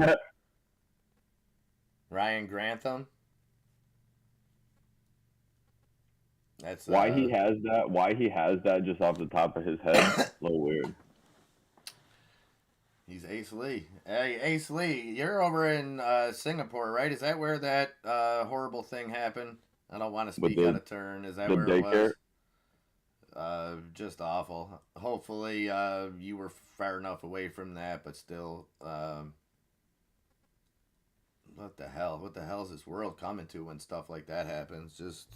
Ryan Grantham. That's why he has that. Why he has that just off the top of his head? A little weird. He's Ace Lee. Hey, Ace Lee, you're over in Singapore, right? Is that where that horrible thing happened? I don't want to speak out of turn. Is that where daycare? It was? Just awful. Hopefully, you were far enough away from that, but still, what the hell? What the hell is this world coming to when stuff like that happens? Just.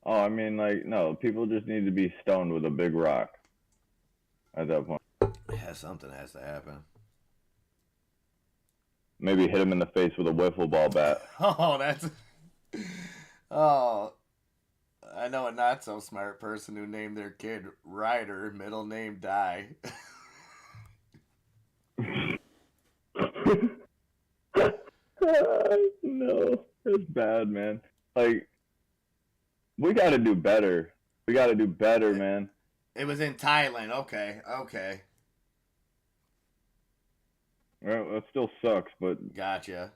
Oh, I mean, like, no, people just need to be stoned with a big rock at that point. Yeah, something has to happen. Maybe hit him in the face with a wiffle ball bat. Oh, that's. Oh, I know a not so smart person who named their kid Ryder, middle name Die. No, that's bad, man. Like, we got to do better. We got to do better, man. It was in Thailand. Okay. Well, that still sucks, but Gotcha.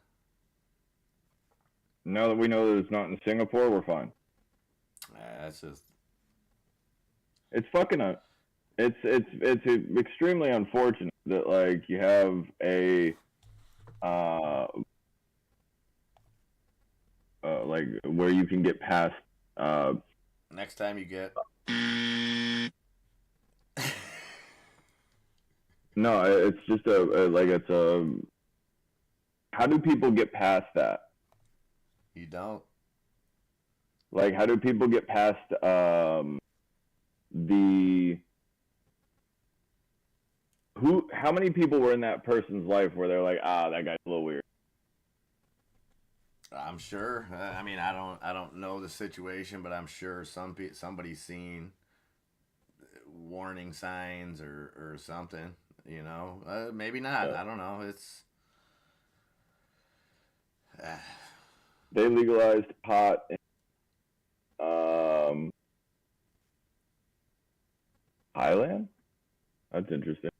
now that we know that it's not in Singapore, we're fine. That's just. It's fucking it's extremely unfortunate that like you have a like where you can get past Next time you get. No, it's just how do people get past that? You don't. Like, how do people get past how many people were in that person's life where they're like, that guy's a little weird? I'm sure. I mean, I don't know the situation, but I'm sure somebody's seen warning signs or something. You know, maybe not. I don't know. It's. They legalized pot in Thailand? That's interesting.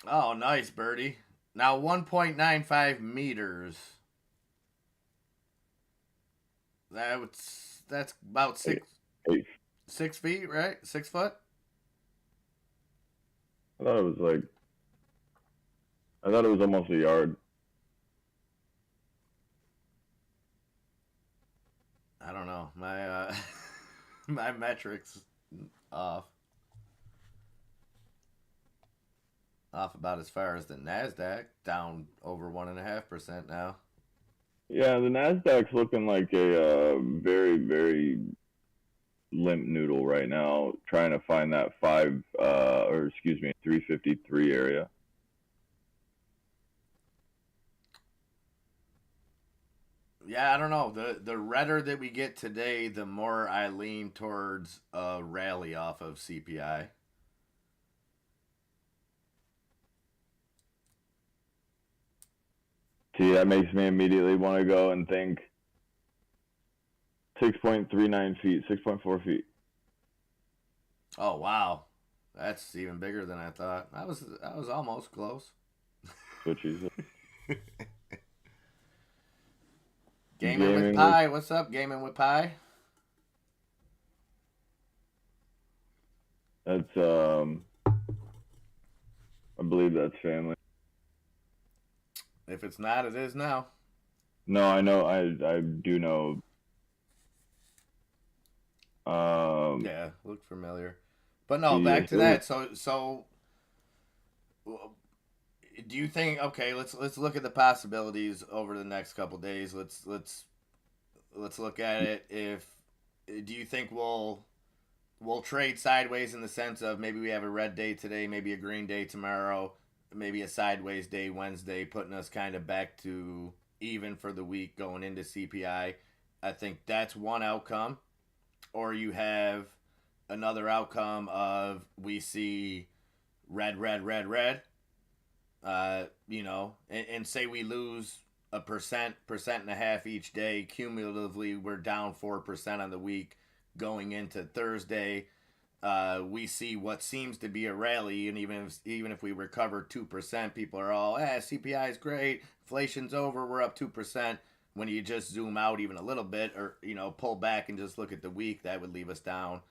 Oh, nice, birdie. Now 1.95 meters. That's about Eight. 6 feet, right? 6 foot. I thought it was almost a yard. I don't know. My my metrics off about as far as the Nasdaq, down over 1.5% now. Yeah, the Nasdaq's looking like a very, very limp noodle right now, trying to find that 353 area. Yeah, I don't know. The redder that we get today, the more I lean towards a rally off of CPI. See, that makes me immediately want to go and think 6.39 feet, 6.4 feet. Oh wow, that's even bigger than I thought. I was almost close. Switches. Gaming with Pi, what's up? Gaming with Pi. That's I believe that's family. If it's not, it is now. No, I know. I do know. Yeah, looked familiar. But no, back to that. So, do you think? Okay, let's look at the possibilities over the next couple days. Let's look at it. If do you think we'll trade sideways in the sense of maybe we have a red day today, maybe a green day tomorrow, maybe a sideways day Wednesday, putting us kind of back to even for the week going into CPI. I think that's one outcome. Or you have another outcome of we see red, and say we lose a percent and a half each day. Cumulatively, we're down 4% on the week going into Thursday. We see what seems to be a rally, and even if we recover 2%, people are all, CPI is great, inflation's over, we're up 2%. When you just zoom out even a little bit, or pull back and just look at the week, that would leave us down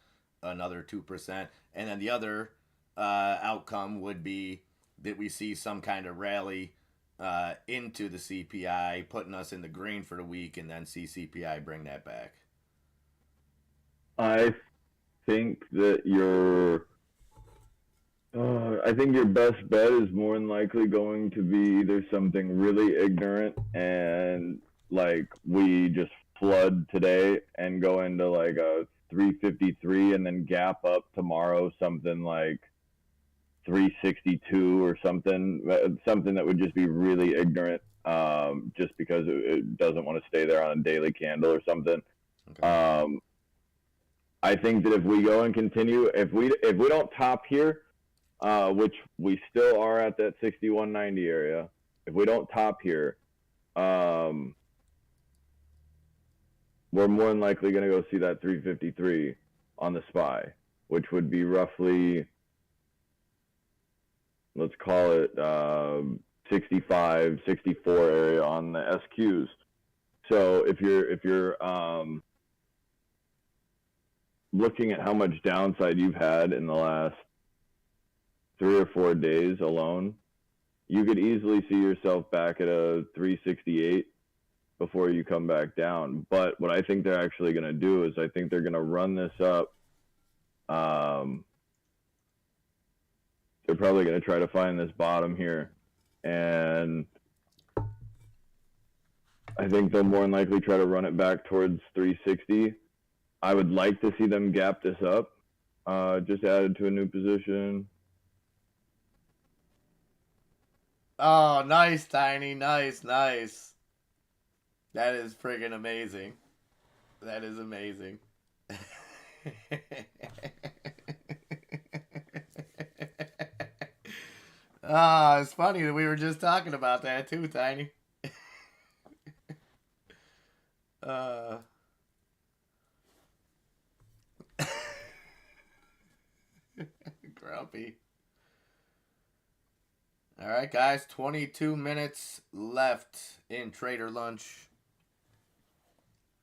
another 2%. And then the other outcome would be that we see some kind of rally into the CPI, putting us in the green for the week, and then see CPI bring that back. I think that I think your best bet is more than likely going to be either something really ignorant and like we just flood today and go into like a 353 and then gap up tomorrow something like 362 or something that would just be really ignorant, just because it doesn't want to stay there on a daily candle or something. Okay. I think that if we go and continue, if we don't top here, which we still are at that 6190 area, if we don't top here, we're more than likely going to go see that 353 on the SPY, which would be roughly, let's call it 65, 64 area on the SQs. So if you're looking at how much downside you've had in the last 3 or 4 days alone, you could easily see yourself back at a 368 before you come back down. But what I think they're actually going to do is I think they're going to run this up. They're probably going to try to find this bottom here. And I think they'll more than likely try to run it back towards 360. I would like to see them gap this up. Just added to a new position. Oh, nice, Tiny. Nice. That is friggin' amazing. That is amazing. It's funny that we were just talking about that too, Tiny. Grumpy. All right, guys. 22 minutes left in Trader Lunch.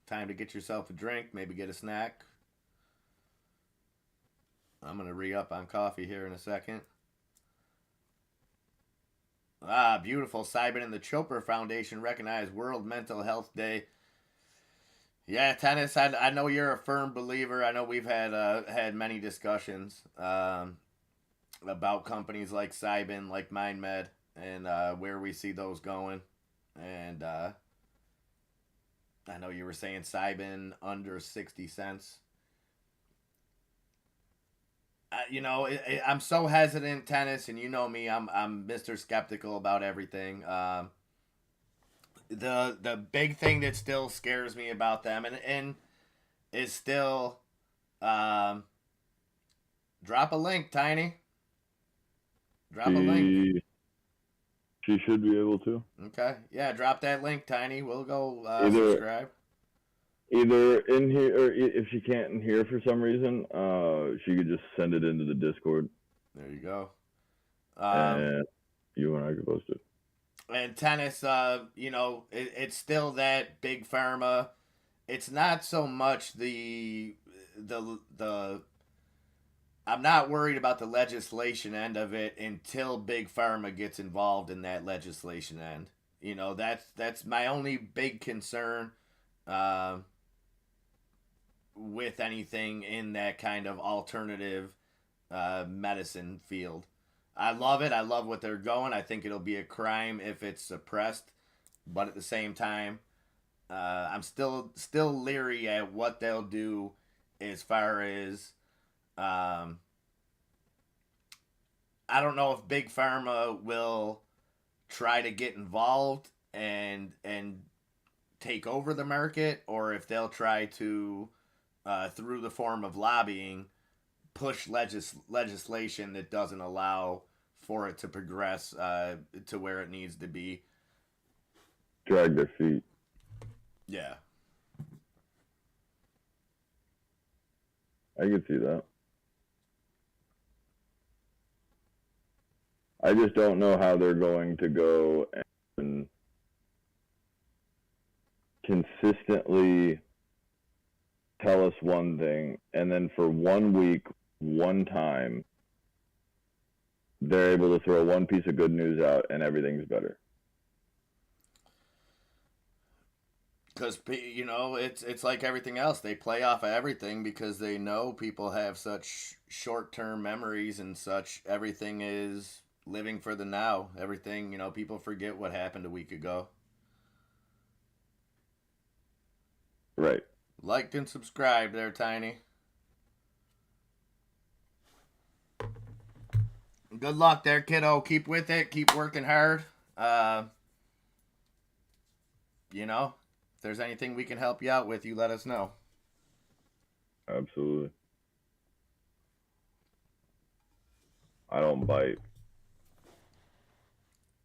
Time to get yourself a drink, maybe get a snack. I'm going to re-up on coffee here in a second. Ah, beautiful. Cybin and the Chopra Foundation recognize World Mental Health Day. Yeah, Tennis, I know you're a firm believer. I know we've had many discussions about companies like Cybin, like MindMed, and where we see those going. And I know you were saying Cybin under 60 cents. I'm so hesitant, Tennis, and you know me. I'm Mr. Skeptical about everything. The big thing that still scares me about them and is still drop a link, Tiny. Drop a link. She should be able to. Okay, yeah, drop that link, Tiny. We'll go subscribe. Either in here, or if she can't in here for some reason, she could just send it into the Discord. There you go. And you and I could post it. And Tennis, it's still that big pharma. It's not so much the I'm not worried about the legislation end of it until big pharma gets involved in that legislation end. That's my only big concern. With anything in that kind of alternative medicine field. I love it. I love what they're going. I think it'll be a crime if it's suppressed. But at the same time, I'm still leery at what they'll do as far as I don't know if Big Pharma will try to get involved and take over the market, or if they'll try to through the form of lobbying, push legislation that doesn't allow for it to progress to where it needs to be. Drag their feet. Yeah. I can see that. I just don't know how they're going to go and consistently tell us one thing, and then for 1 week, one time, they're able to throw one piece of good news out and everything's better. Because, it's like everything else. They play off of everything because they know people have such short-term memories and such. Everything is living for the now. Everything, people forget what happened a week ago. Right. Liked and subscribed there, Tiny. Good luck there, kiddo. Keep with it. Keep working hard. If there's anything we can help you out with, you let us know. Absolutely. I don't bite.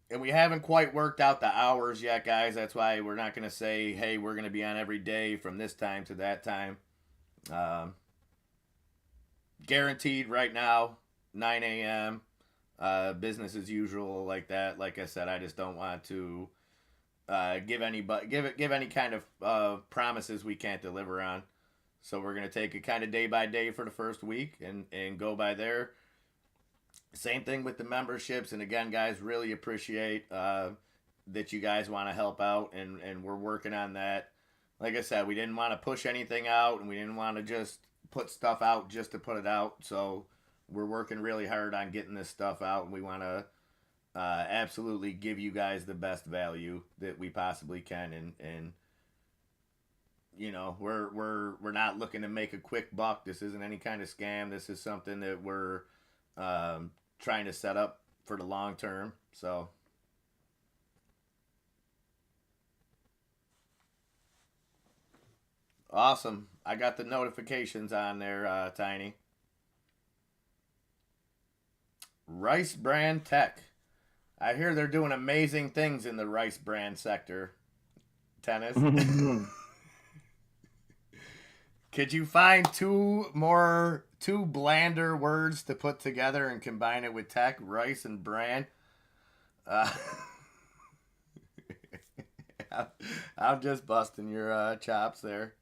And we haven't quite worked out the hours yet, guys. That's why we're not going to say, hey, we're going to be on every day from this time to that time. Guaranteed right now, 9 a.m. Business as usual like that. Like I said, I just don't want to give any kind of promises we can't deliver on. So we're going to take it kind of day by day for the first week and go by there. Same thing with the memberships. And again, guys, really appreciate that you guys want to help out. And we're working on that. Like I said, we didn't want to push anything out. And we didn't want to just put stuff out just to put it out. So we're working really hard on getting this stuff out. And we want to absolutely give you guys the best value that we possibly can. And we're not looking to make a quick buck. This isn't any kind of scam. This is something that we're trying to set up for the long term. So awesome. I got the notifications on there, Tiny. Rice Brand Tech. I hear they're doing amazing things in the rice brand sector. Tennis. Could you find two blander words to put together and combine it with tech, rice, and bran? Uh, I'm just busting your chops there.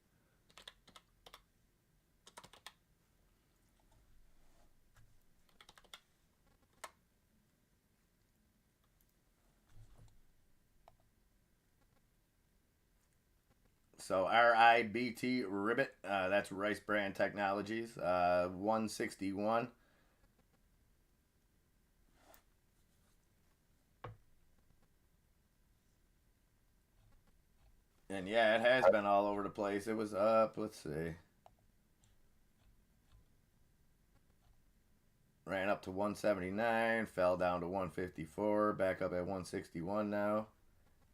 So RIBT Ribbit, that's Rice Brand Technologies, 161. And yeah, it has been all over the place. It was up, let's see. Ran up to 179, fell down to 154, back up at 161 now.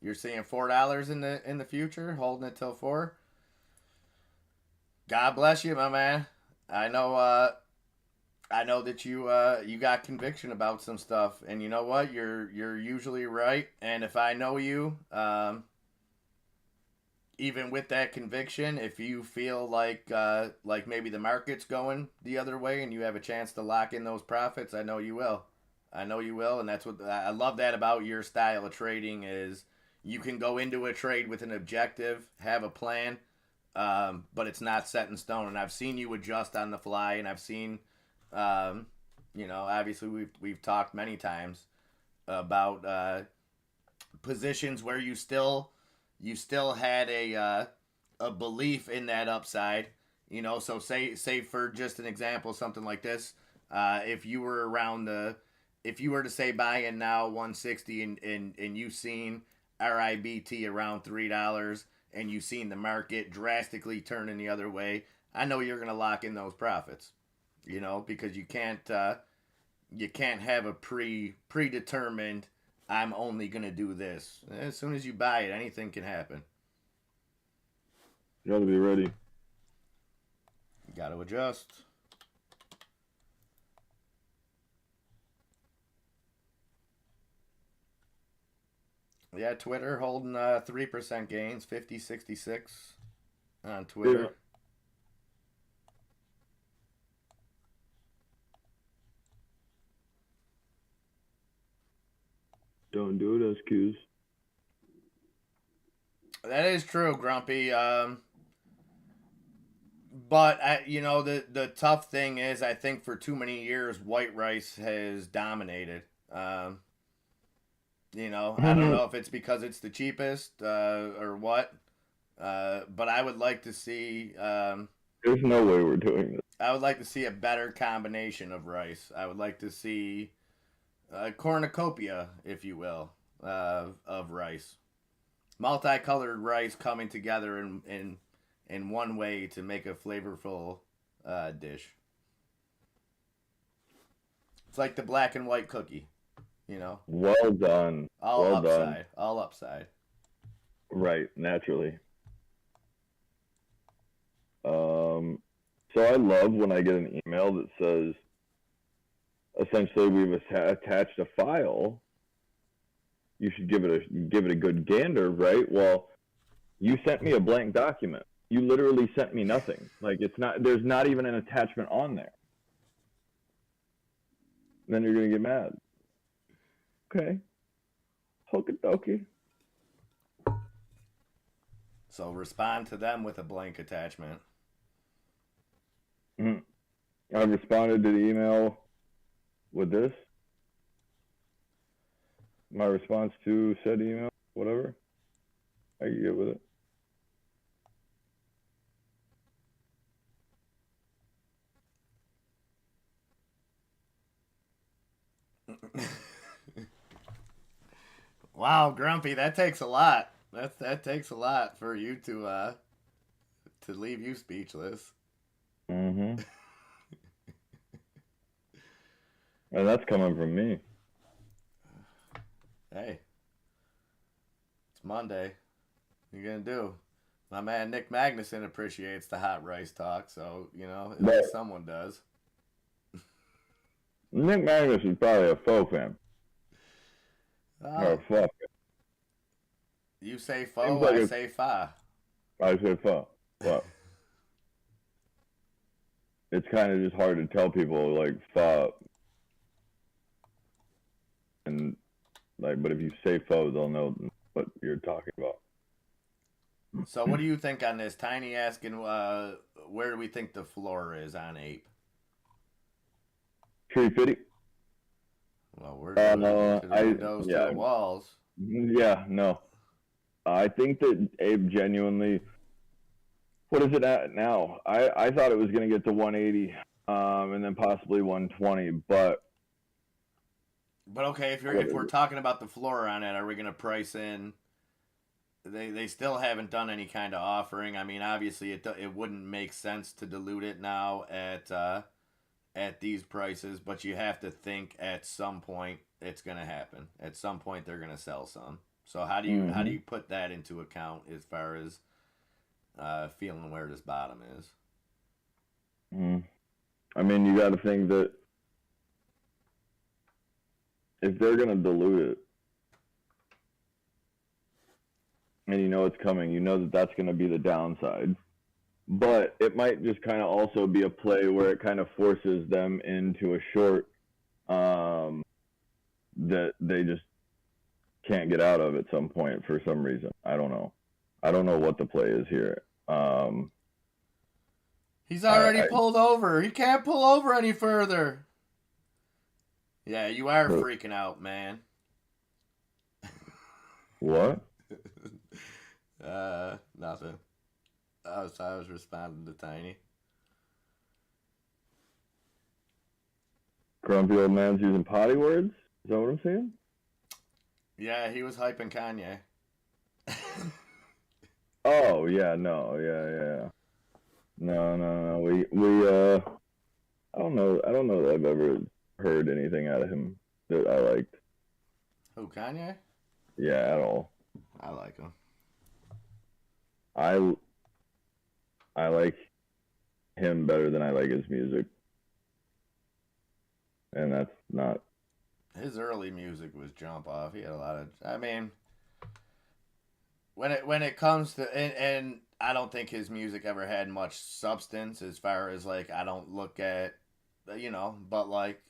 You're seeing $4 in the future, holding it till 4. God bless you, my man. I know that you got conviction about some stuff, and you know what? You're usually right. And if I know you, even with that conviction, if you feel like maybe the market's going the other way and you have a chance to lock in those profits, I know you will. I know you will, and that's what I love that about your style of trading is you can go into a trade with an objective, have a plan, but it's not set in stone. And I've seen you adjust on the fly, and I've seen, obviously we've talked many times about positions where you still had a belief in that upside. So say for just an example, something like this, if you were to say buy in now 160 and you've seen RIBT around $3 and you've seen the market drastically turning the other way, I know you're gonna lock in those profits, because you can't have a predetermined I'm only gonna do this. As soon as you buy it, anything can happen. You got to be ready. You got to adjust. Yeah, Twitter holding 3% gains, 50.66 on Twitter. Yeah. Don't do it, SQs. That is true, Grumpy. But the tough thing is, I think for too many years, white rice has dominated. I don't know if it's because it's the cheapest or what. But I would like to see. There's no way we're doing this. I would like to see a better combination of rice. I would like to see a cornucopia, if you will, of rice. Multicolored rice coming together in one way to make a flavorful dish. It's like the black and white cookie, Well done. All well upside. done. All upside. Right, naturally. So I love when I get an email that says, essentially, we've attached a file. You should give it a good gander, right? Well, you sent me a blank document. You literally sent me nothing. Like there's not even an attachment on there. Then you're gonna get mad. Okay. Okie dokie. So respond to them with a blank attachment. I responded to the email with this. My response to said email, whatever. I can get with it. Wow, Grumpy, that takes a lot. That takes a lot for you to leave you speechless. Mm-hmm. And that's coming from me. Hey, it's Monday. What are you gonna do? My man Nick Magnuson appreciates the hot rice talk, so at least someone does. Nick Magnus is probably a faux fan. Or a fuck. You say faux, I say fa. I say fuck. What? it's kind of just hard to tell people like and like, but if you say faux, they'll know what you're talking about. So what do you think on this? Tiny asking, where do we think the floor is on Ape? 350. Well, we're to the I windows, to the walls. Yeah, no. I think that Abe genuinely. What is it at now? I thought it was going to get to 180, and then possibly 120, but. But okay, if we're talking about the floor on it, are we going to price in? They still haven't done any kind of offering. I mean, obviously it wouldn't make sense to dilute it now at these prices, but you have to think at some point it's going to happen. At some point they're going to sell some. So how do you put that into account as far as feeling where this bottom is? I mean, you got to think that if they're going to dilute it, and you know it's coming, you know that that's going to be the downside. But it might just kind of also be a play where it kind of forces them into a short that they just can't get out of at some point for some reason. I don't know. I don't know what the play is here. He's already pulled over. He can't pull over any further. Yeah, you are freaking out, man. What? Nothing. I was responding to Tiny. Grumpy old man's using potty words? Is that what I'm saying? Yeah, he was hyping Kanye. Oh, yeah, no, yeah. No. We I don't know that I've ever heard anything out of him that I liked. Who, Kanye? Yeah, at all. I like him. I like him better than I like his music. And that's not... His early music was jump off. He had a lot of... I mean, when it comes to... And I don't think his music ever had much substance as far as, like, I don't look at... but, like,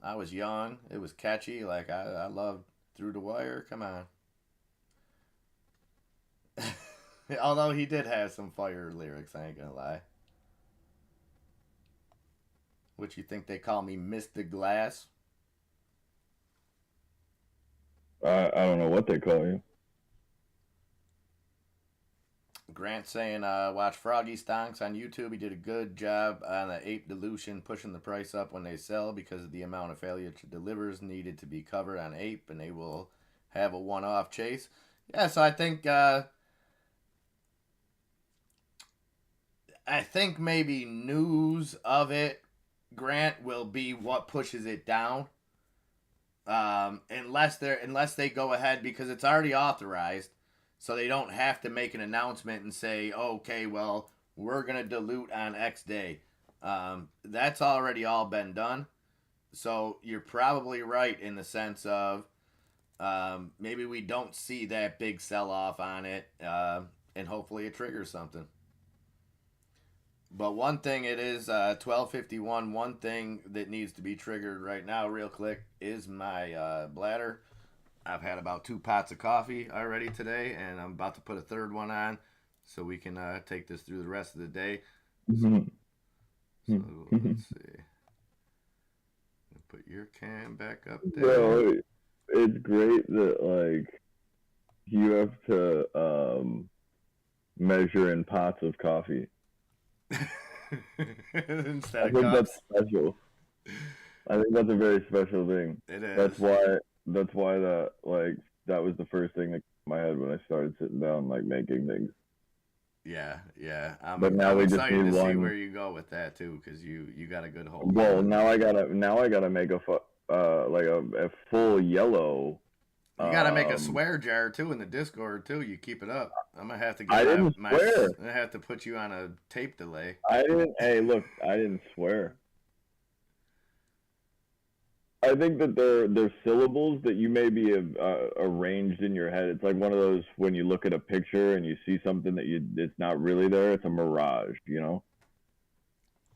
I was young. It was catchy. Like, I loved Through the Wire. Come on. Although he did have some fire lyrics, I ain't gonna lie. What you think they call me, Mr. Glass? I don't know what they call you. Grant saying, watch Froggy Stonks on YouTube. He did a good job on the Ape Dilution, pushing the price up when they sell because of the amount of failure to delivers needed to be covered on Ape, and they will have a one-off chase. Yeah, so I think maybe news of it, Grant, will be what pushes it down. Unless they go ahead, because it's already authorized, so they don't have to make an announcement and say, okay, well, we're gonna dilute on X day. That's already all been done. So you're probably right in the sense of maybe we don't see that big sell off on it, and hopefully it triggers something. But one thing it is, 12:51, one thing that needs to be triggered right now real quick is my bladder. I've had about 2 pots of coffee already today, and I'm about to put a third one on so we can take this through the rest of the day. So let's see. Put your can back up there. Well, it's great that, like, you have to measure in pots of coffee. Instead I think that's special. I think that's a very special thing. It is. That's why that was the first thing that came to my head when I started sitting down, like, making things. Yeah. I'm now we just excited need to see one. where you go with that too, because you got a good hold. Well, now I gotta make a full yellow. You gotta make a swear jar too in the Discord too. You keep it up. I'm gonna have to get I swear. I have to put you on a tape delay. I didn't. Hey, look, I didn't swear. I think that they're syllables that you maybe have arranged in your head. It's like one of those when you look at a picture and you see something that it's not really there. It's a mirage, you know.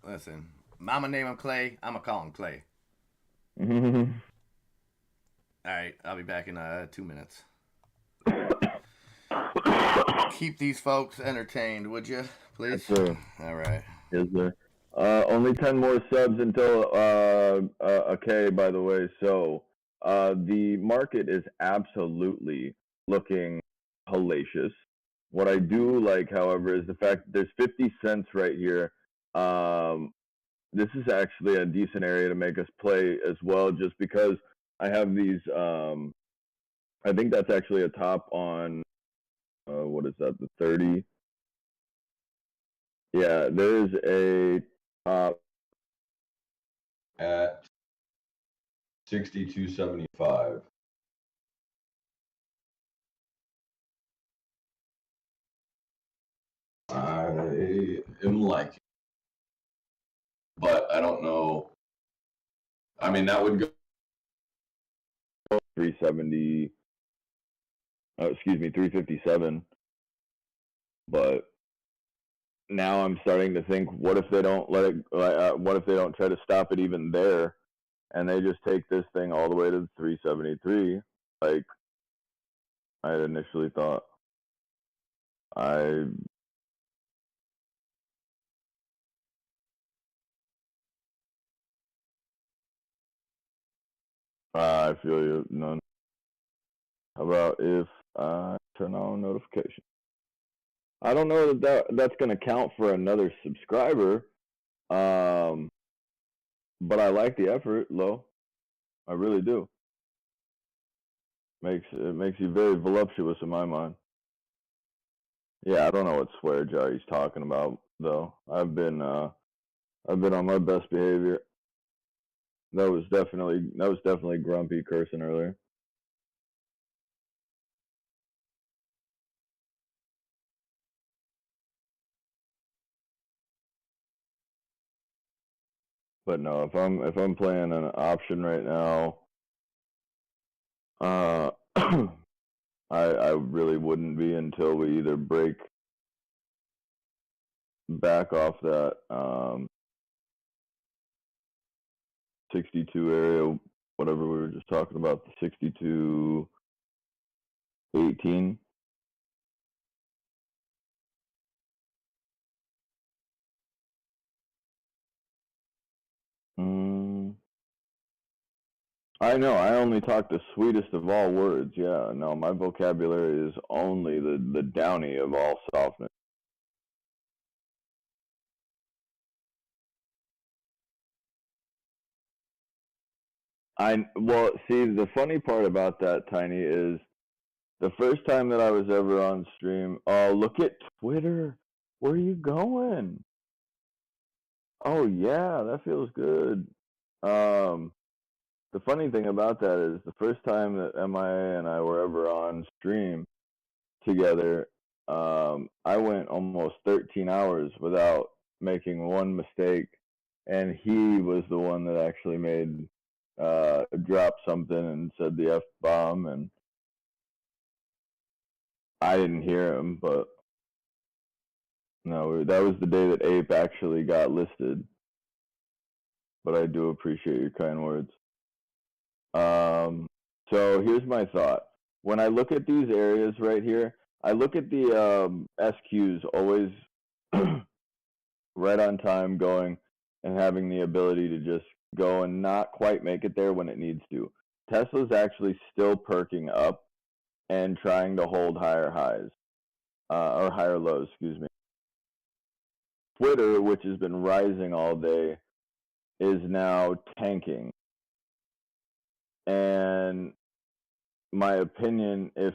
Listen, Mama name him Clay. I'ma call him Clay. Mhm. All right, I'll be back in 2 minutes. Keep these folks entertained, would you, please? Yes, sir. All right. Yes, sir. Only 10 more subs until a K, by the way. So the market is absolutely looking hellacious. What I do like, however, is the fact that there's 50 cents right here. This is actually a decent area to make us play as well, just because I have these. I think that's actually a top on, what is that, the 30? Yeah, there is a top at 62.75. I am liking, but I don't know. I mean, that would go 370. Excuse me, 357. But now I'm starting to think, what if they don't let it? What if they don't try to stop it even there, and they just take this thing all the way to the 373, like I had initially thought? I feel you. None. How about if I turn on notifications? I don't know that's going to count for another subscriber, but I like the effort, Lo. I really do. It makes you very voluptuous in my mind. Yeah, I don't know what swear jar he's talking about though. I've been on my best behavior. That was definitely grumpy cursing earlier. But no, if I'm playing an option right now, I really wouldn't be until we either break back off that 62 area, whatever we were just talking about, the 62.18. I know. I only talk the sweetest of all words. Yeah, no, my vocabulary is only the downy of all softness. Well, see, the funny part about that, Tiny, is the first time that I was ever on stream. Oh, look at Twitter. Where are you going? Oh yeah, that feels good. The funny thing about that is the first time that MIA and I were ever on stream together, I went almost 13 hours without making one mistake, and he was the one that actually made dropped something and said the F bomb, and I didn't hear him, but no, that was the day that Ape actually got listed. But I do appreciate your kind words. So here's my thought. When I look at these areas right here, I look at the SQs always right on time going and having the ability to just go and not quite make it there when it needs to. Tesla's actually still perking up and trying to hold higher highs, or higher lows, excuse me. Twitter, which has been rising all day, is now tanking. And my opinion, if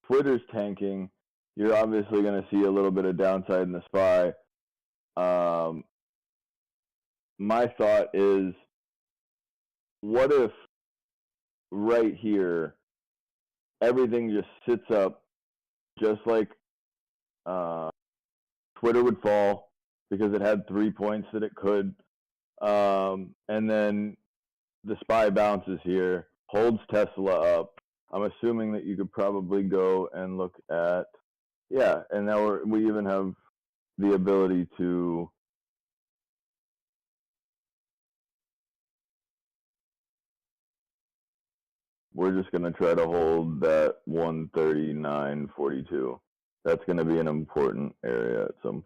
Twitter's tanking, you're obviously going to see a little bit of downside in the SPY. My thought is, what if right here everything just sits up, just like Twitter would fall because it had 3 points that it could, and then the SPY bounces here, holds Tesla up. I'm assuming that you could probably go and look at, yeah, and now we even have the ability to we're just going to try to hold that 139.42. That's going to be an important area at some point.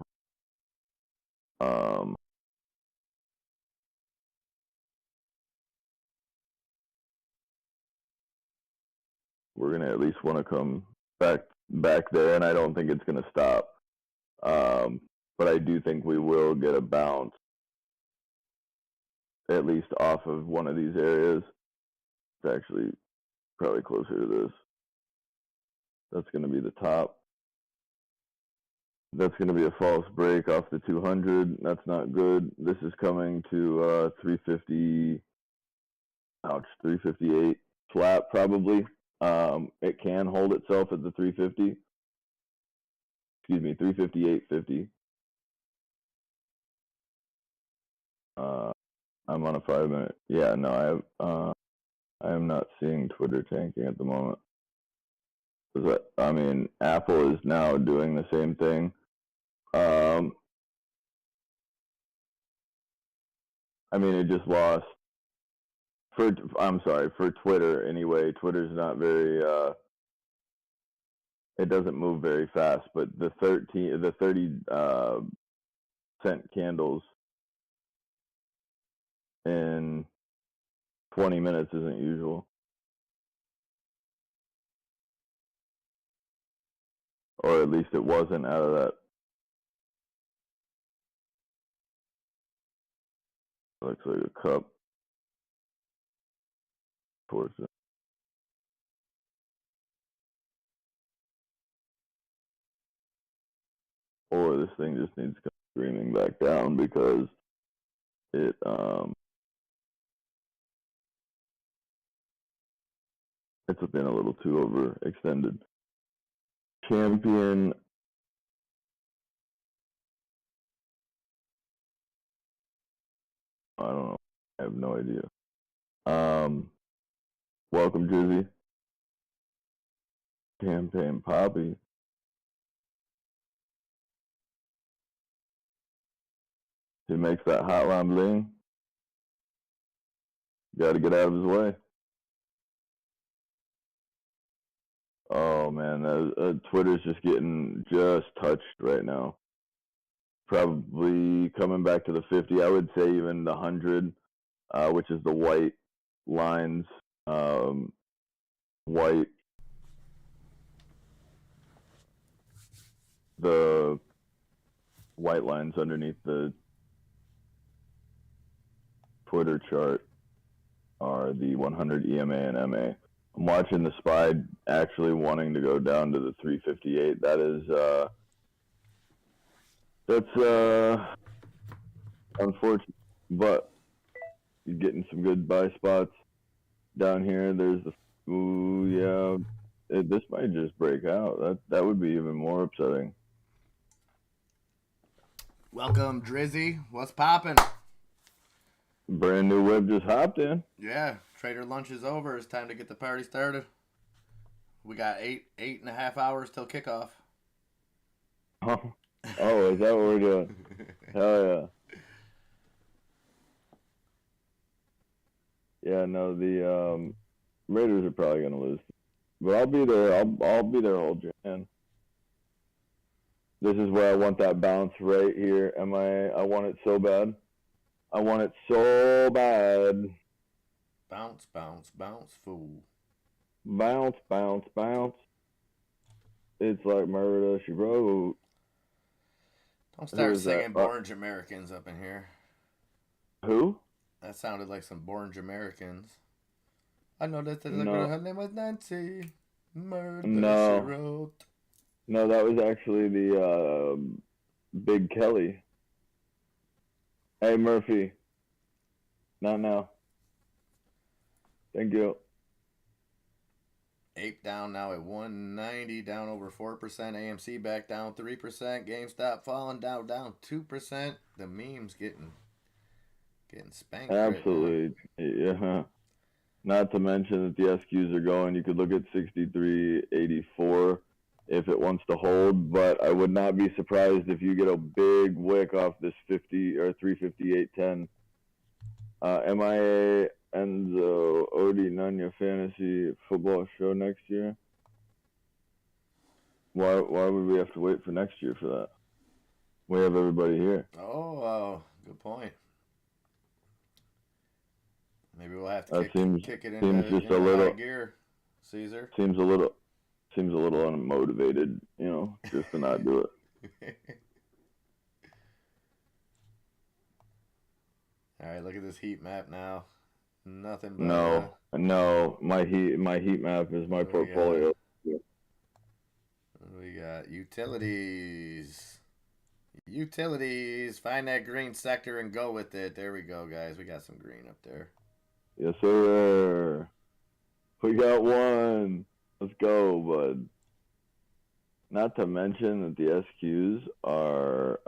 We're going to at least want to come back there, and I don't think it's going to stop. But I do think we will get a bounce, at least off of one of these areas. It's actually probably closer to this. That's going to be the top. That's going to be a false break off the 200. That's not good. This is coming to 350. Ouch, 358 flat probably. It can hold itself at the 350. Excuse me, 358.50. I'm on a 5-minute. Yeah, no, I am not seeing Twitter tanking at the moment. I mean, Apple is now doing the same thing. I mean, it just lost. I'm sorry, for Twitter anyway. Twitter's not very. It doesn't move very fast, but the 30-cent candles in 20 minutes isn't usual. Or at least it wasn't out of that. Looks like a cup. Towards it. Or this thing just needs to come screaming back down because it's been a little too overextended. Champion. I don't know. I have no idea. Welcome, Drizzy. Campaign Poppy. He makes that hotline bling. Got to get out of his way. Oh man, Twitter's just getting touched right now. Probably coming back to the 50. I would say even the 100, which is the white lines, white. The white lines underneath the Twitter chart are the 100 EMA and MA. I'm watching the SPY actually wanting to go down to the 358. That's unfortunate, but you're getting some good buy spots down here. There's the this might just break out. That would be even more upsetting. Welcome, Drizzy. What's poppin'? Brand new whip just hopped in. Yeah, trader lunch is over. It's time to get the party started. We got eight and a half hours till kickoff. Oh, is that what we're doing? Hell yeah. Yeah, no, the Raiders are probably gonna lose, but I'll be there. I'll be there, old Jan. This is where I want that bounce right here. I want it so bad. I want it so bad. Bounce, bounce, bounce, fool. Bounce, bounce, bounce. It's like murder, she wrote. Don't start singing Orange Americans up in here. Who? That sounded like some Orange Americans. I know that her name was Nancy. Murder, she wrote. No, that was actually the Big Kelly. Hey, Murphy. Not now. Thank you. Ape down now at 190, down over 4%. AMC back down 3%. GameStop falling down 2%. The memes getting spanked. Absolutely. Right now. Yeah. Not to mention that the SQs are going. You could look at 63.84. if it wants to hold, but I would not be surprised if you get a big wick off this 50 or 358.10. MIA Enzo Odie Nunya Fantasy Football Show next year. Why would we have to wait for next year for that? We have everybody here. Oh, good point. Maybe we'll have to kick it into high gear, Caesar. Seems a little unmotivated, just to not do it. All right, look at this heat map now. Nothing but no. My heat map is my portfolio. We got utilities. Utilities. Find that green sector and go with it. There we go, guys. We got some green up there. Yes, sir. We got one. Let's go, bud. Not to mention that the SQs are,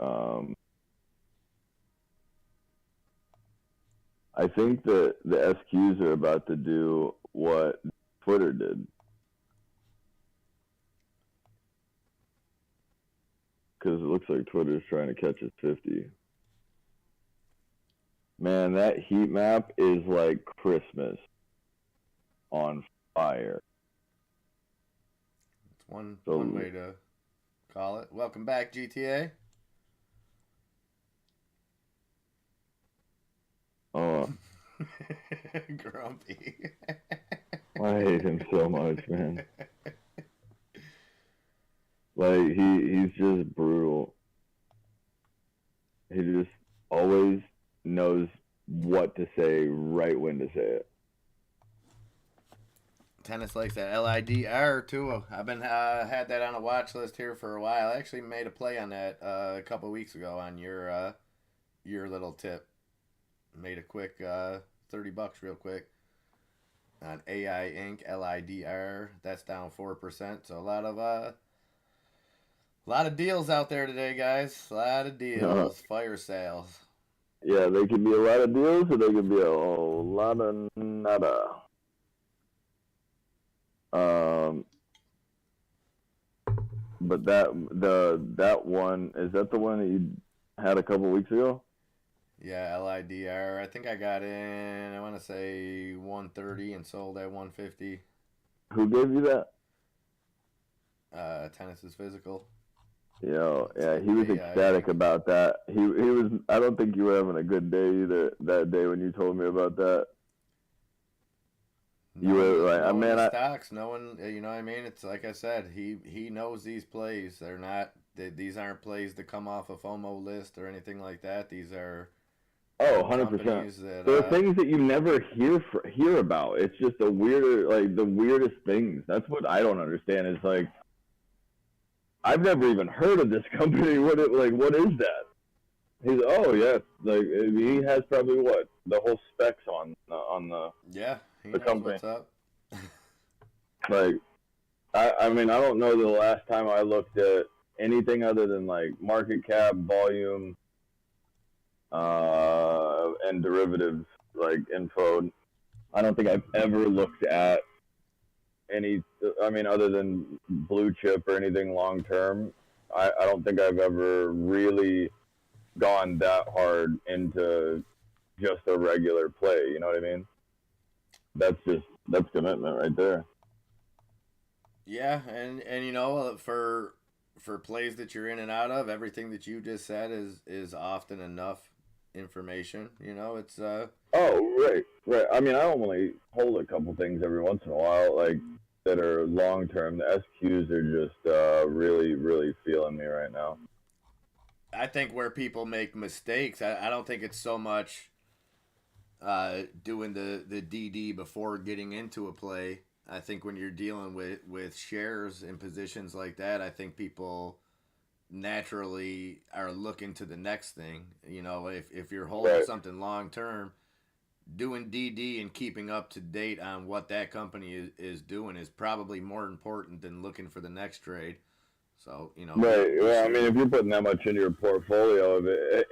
I think that the SQs are about to do what Twitter did. Because it looks like Twitter's trying to catch its 50. Man, that heat map is like Christmas on fire. It's one way to call it. Welcome back, GTA. Oh. Grumpy. I hate him so much, man. Like, he's just brutal. He just always knows what to say, right when to say it. Tennis likes that LIDR too. I've been had that on a watch list here for a while. I actually made a play on that a couple weeks ago on your little tip. Made a quick $30 real quick on AI Inc. LIDR. That's down 4%. So a lot of deals out there today, guys. A lot of deals. Fire sales. Yeah, they could be a lot of deals, or they could be a lot of nada. But that one, is that the one that you had a couple weeks ago? Yeah, LIDR. I think I got in, I want to say 130 and sold at 150. Who gave you that? Tennis is physical. Yeah, he was ecstatic about that. He was. I don't think you were having a good day either that day when you told me about that. You were like, stocks. No one, you know what I mean? It's like I said, he knows these plays. These aren't plays that come off a FOMO list or anything like that. These are 100%. There are things that you never hear about. It's just the weirdest things. That's what I don't understand. It's like, I've never even heard of this company. What is that? He's he has probably the whole specs on the he the knows company. What's up? I mean, I don't know the last time I looked at anything other than like market cap, volume, and derivatives info. I don't think I've ever looked at other than blue chip or anything long term. I don't think I've ever really gone that hard into just a regular play. You know what I mean? That's commitment right there. Yeah, and for plays that you're in and out of, everything that you just said is often enough information. It's Oh, right. I mean, I only hold a couple things every once in a while, that are long term. The SQs are just really, really feeling me right now. I think where people make mistakes, I don't think it's so much doing the DD before getting into a play. I think when you're dealing with shares and positions like that, I think people naturally are looking to the next thing. If you're holding something long term, doing DD and keeping up to date on what that company is doing is probably more important than looking for the next trade. So, Right. Well, I mean, if you're putting that much into your portfolio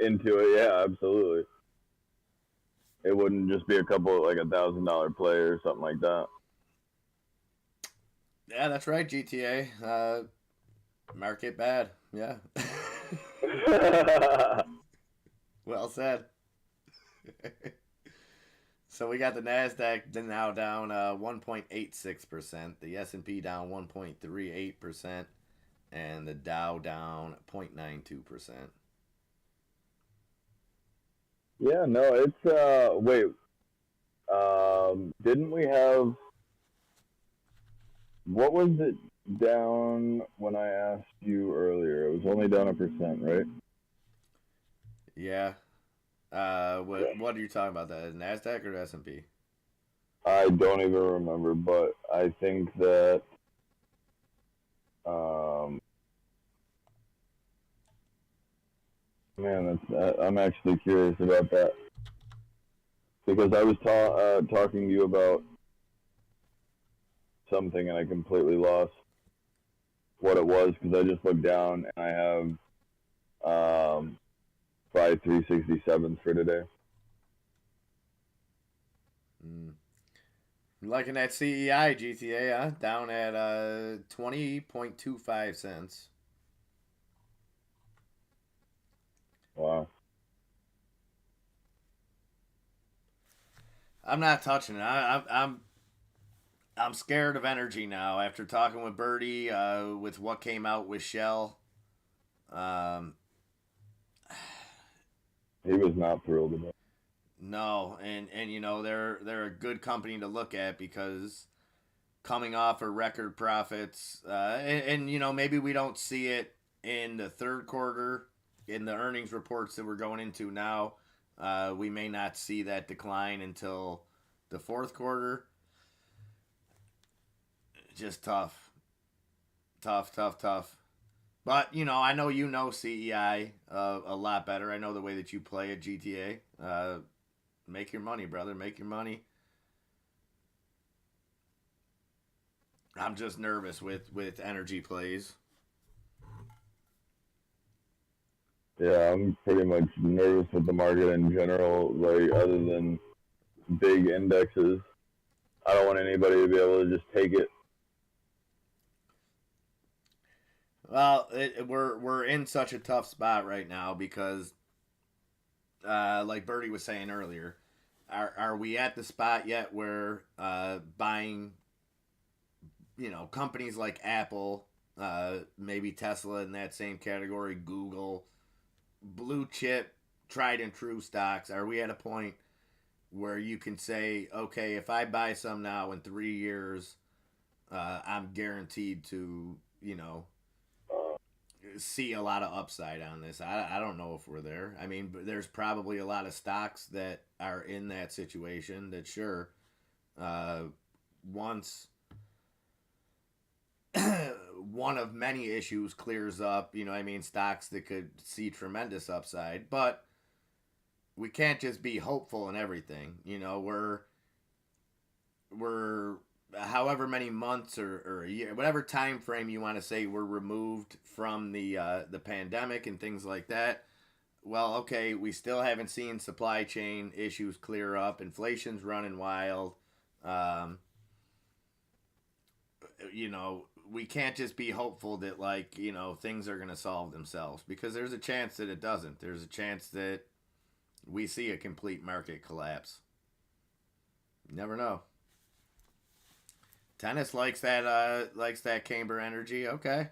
into it, yeah, absolutely. It wouldn't just be a couple, $1,000 play or something like that. Yeah, that's right, GTA. Market bad. Yeah. Well said. So we got the Nasdaq now down 1.86%, the S&P down 1.38%, and the Dow down 0.92%. Yeah, no, it's wait, didn't we have what was it down when I asked you earlier? It was only down 1%, right? Yeah. What are you talking about? The Nasdaq or the S&P? I don't even remember, but I think that um, man, I'm actually curious about that because I was talking to you about something and I completely lost what it was because I just looked down and I have 5367s for today. Mm. Liking that CEI GTA, huh? Down at 20.25 cents. Wow. I'm not touching it. I'm scared of energy now after talking with Birdie with what came out with Shell. Um, He was not thrilled about it. no, and you know they're a good company to look at because coming off of record profits, and you know maybe we don't see it in the third quarter in the earnings reports that we're going into now. We may not see that decline until the fourth quarter. Just tough. But you know, I know you know CEI a lot better. I know the way that you play at GTA. Make your money, brother. Make your money. I'm just nervous with energy plays. Yeah, I'm pretty much nervous with the market in general. Like, other than big indexes, I don't want anybody to be able to just take it. Well, we're in such a tough spot right now because, like Bertie was saying earlier, are we at the spot yet where buying, you know, companies like Apple, maybe Tesla in that same category, Google, blue chip, tried and true stocks, are we at a point where you can say, okay, if I buy some now in 3 years, I'm guaranteed to, you know, see a lot of upside on this. I don't know if we're there. I mean, there's probably a lot of stocks that are in that situation that sure, uh, once one of many issues clears up, you know, I mean, stocks that could see tremendous upside, but we can't just be hopeful in everything. You know, we're however many months or a year, whatever time frame you want to say we're removed from the pandemic and things like that. Well, okay, we still haven't seen supply chain issues clear up. Inflation's running wild. Um, you know, we can't just be hopeful that like you know things are gonna solve themselves because there's a chance that it doesn't. There's a chance that we see a complete market collapse. You never know. Tennis likes that Camber energy. Okay,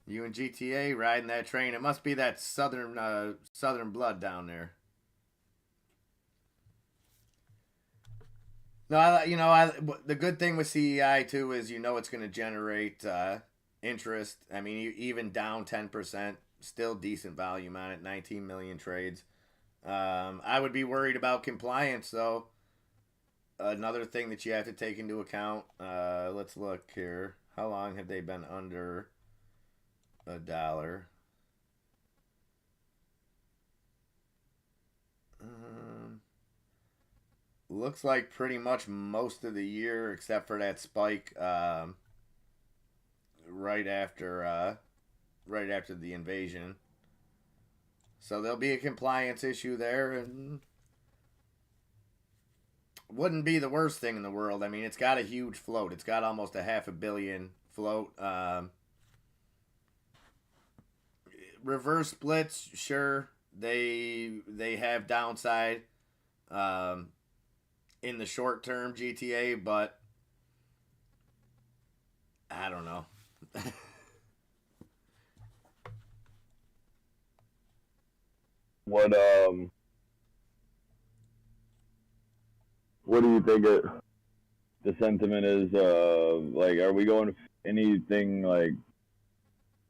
you and GTA riding that train. It must be that southern blood down there. No, you know, the good thing with CEI too is you know it's going to generate interest. I mean, even down 10%, still decent volume on it. 19 million trades. I would be worried about compliance though. Another thing that you have to take into account. Let's look here. How long have they been under $1? Um, Looks like pretty much most of the year, except for that spike right after right after the invasion. So there'll be a compliance issue there, and wouldn't be the worst thing in the world. I mean, it's got a huge float. It's got almost a half a billion float. reverse splits, sure, they have downside in the short term GTA, but I don't know. What do you think the sentiment is? Like, are we going anything like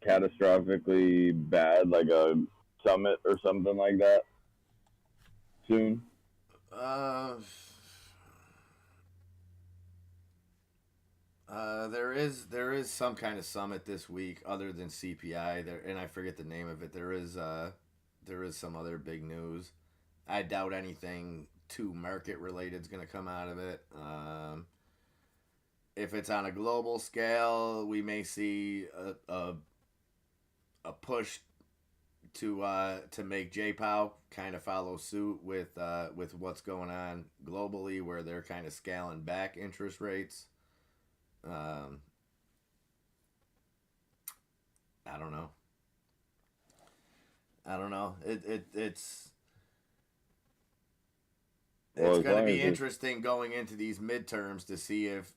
catastrophically bad, like a summit or something like that soon? Uh, there is some kind of summit this week other than CPI there, and I forget the name of it. There is some other big news. I doubt anything too market related is going to come out of it. If it's on a global scale, we may see a push to make JPOW kind of follow suit with what's going on globally, where they're kind of scaling back interest rates. I don't know. I don't know. It's going to be interesting going into these midterms to see if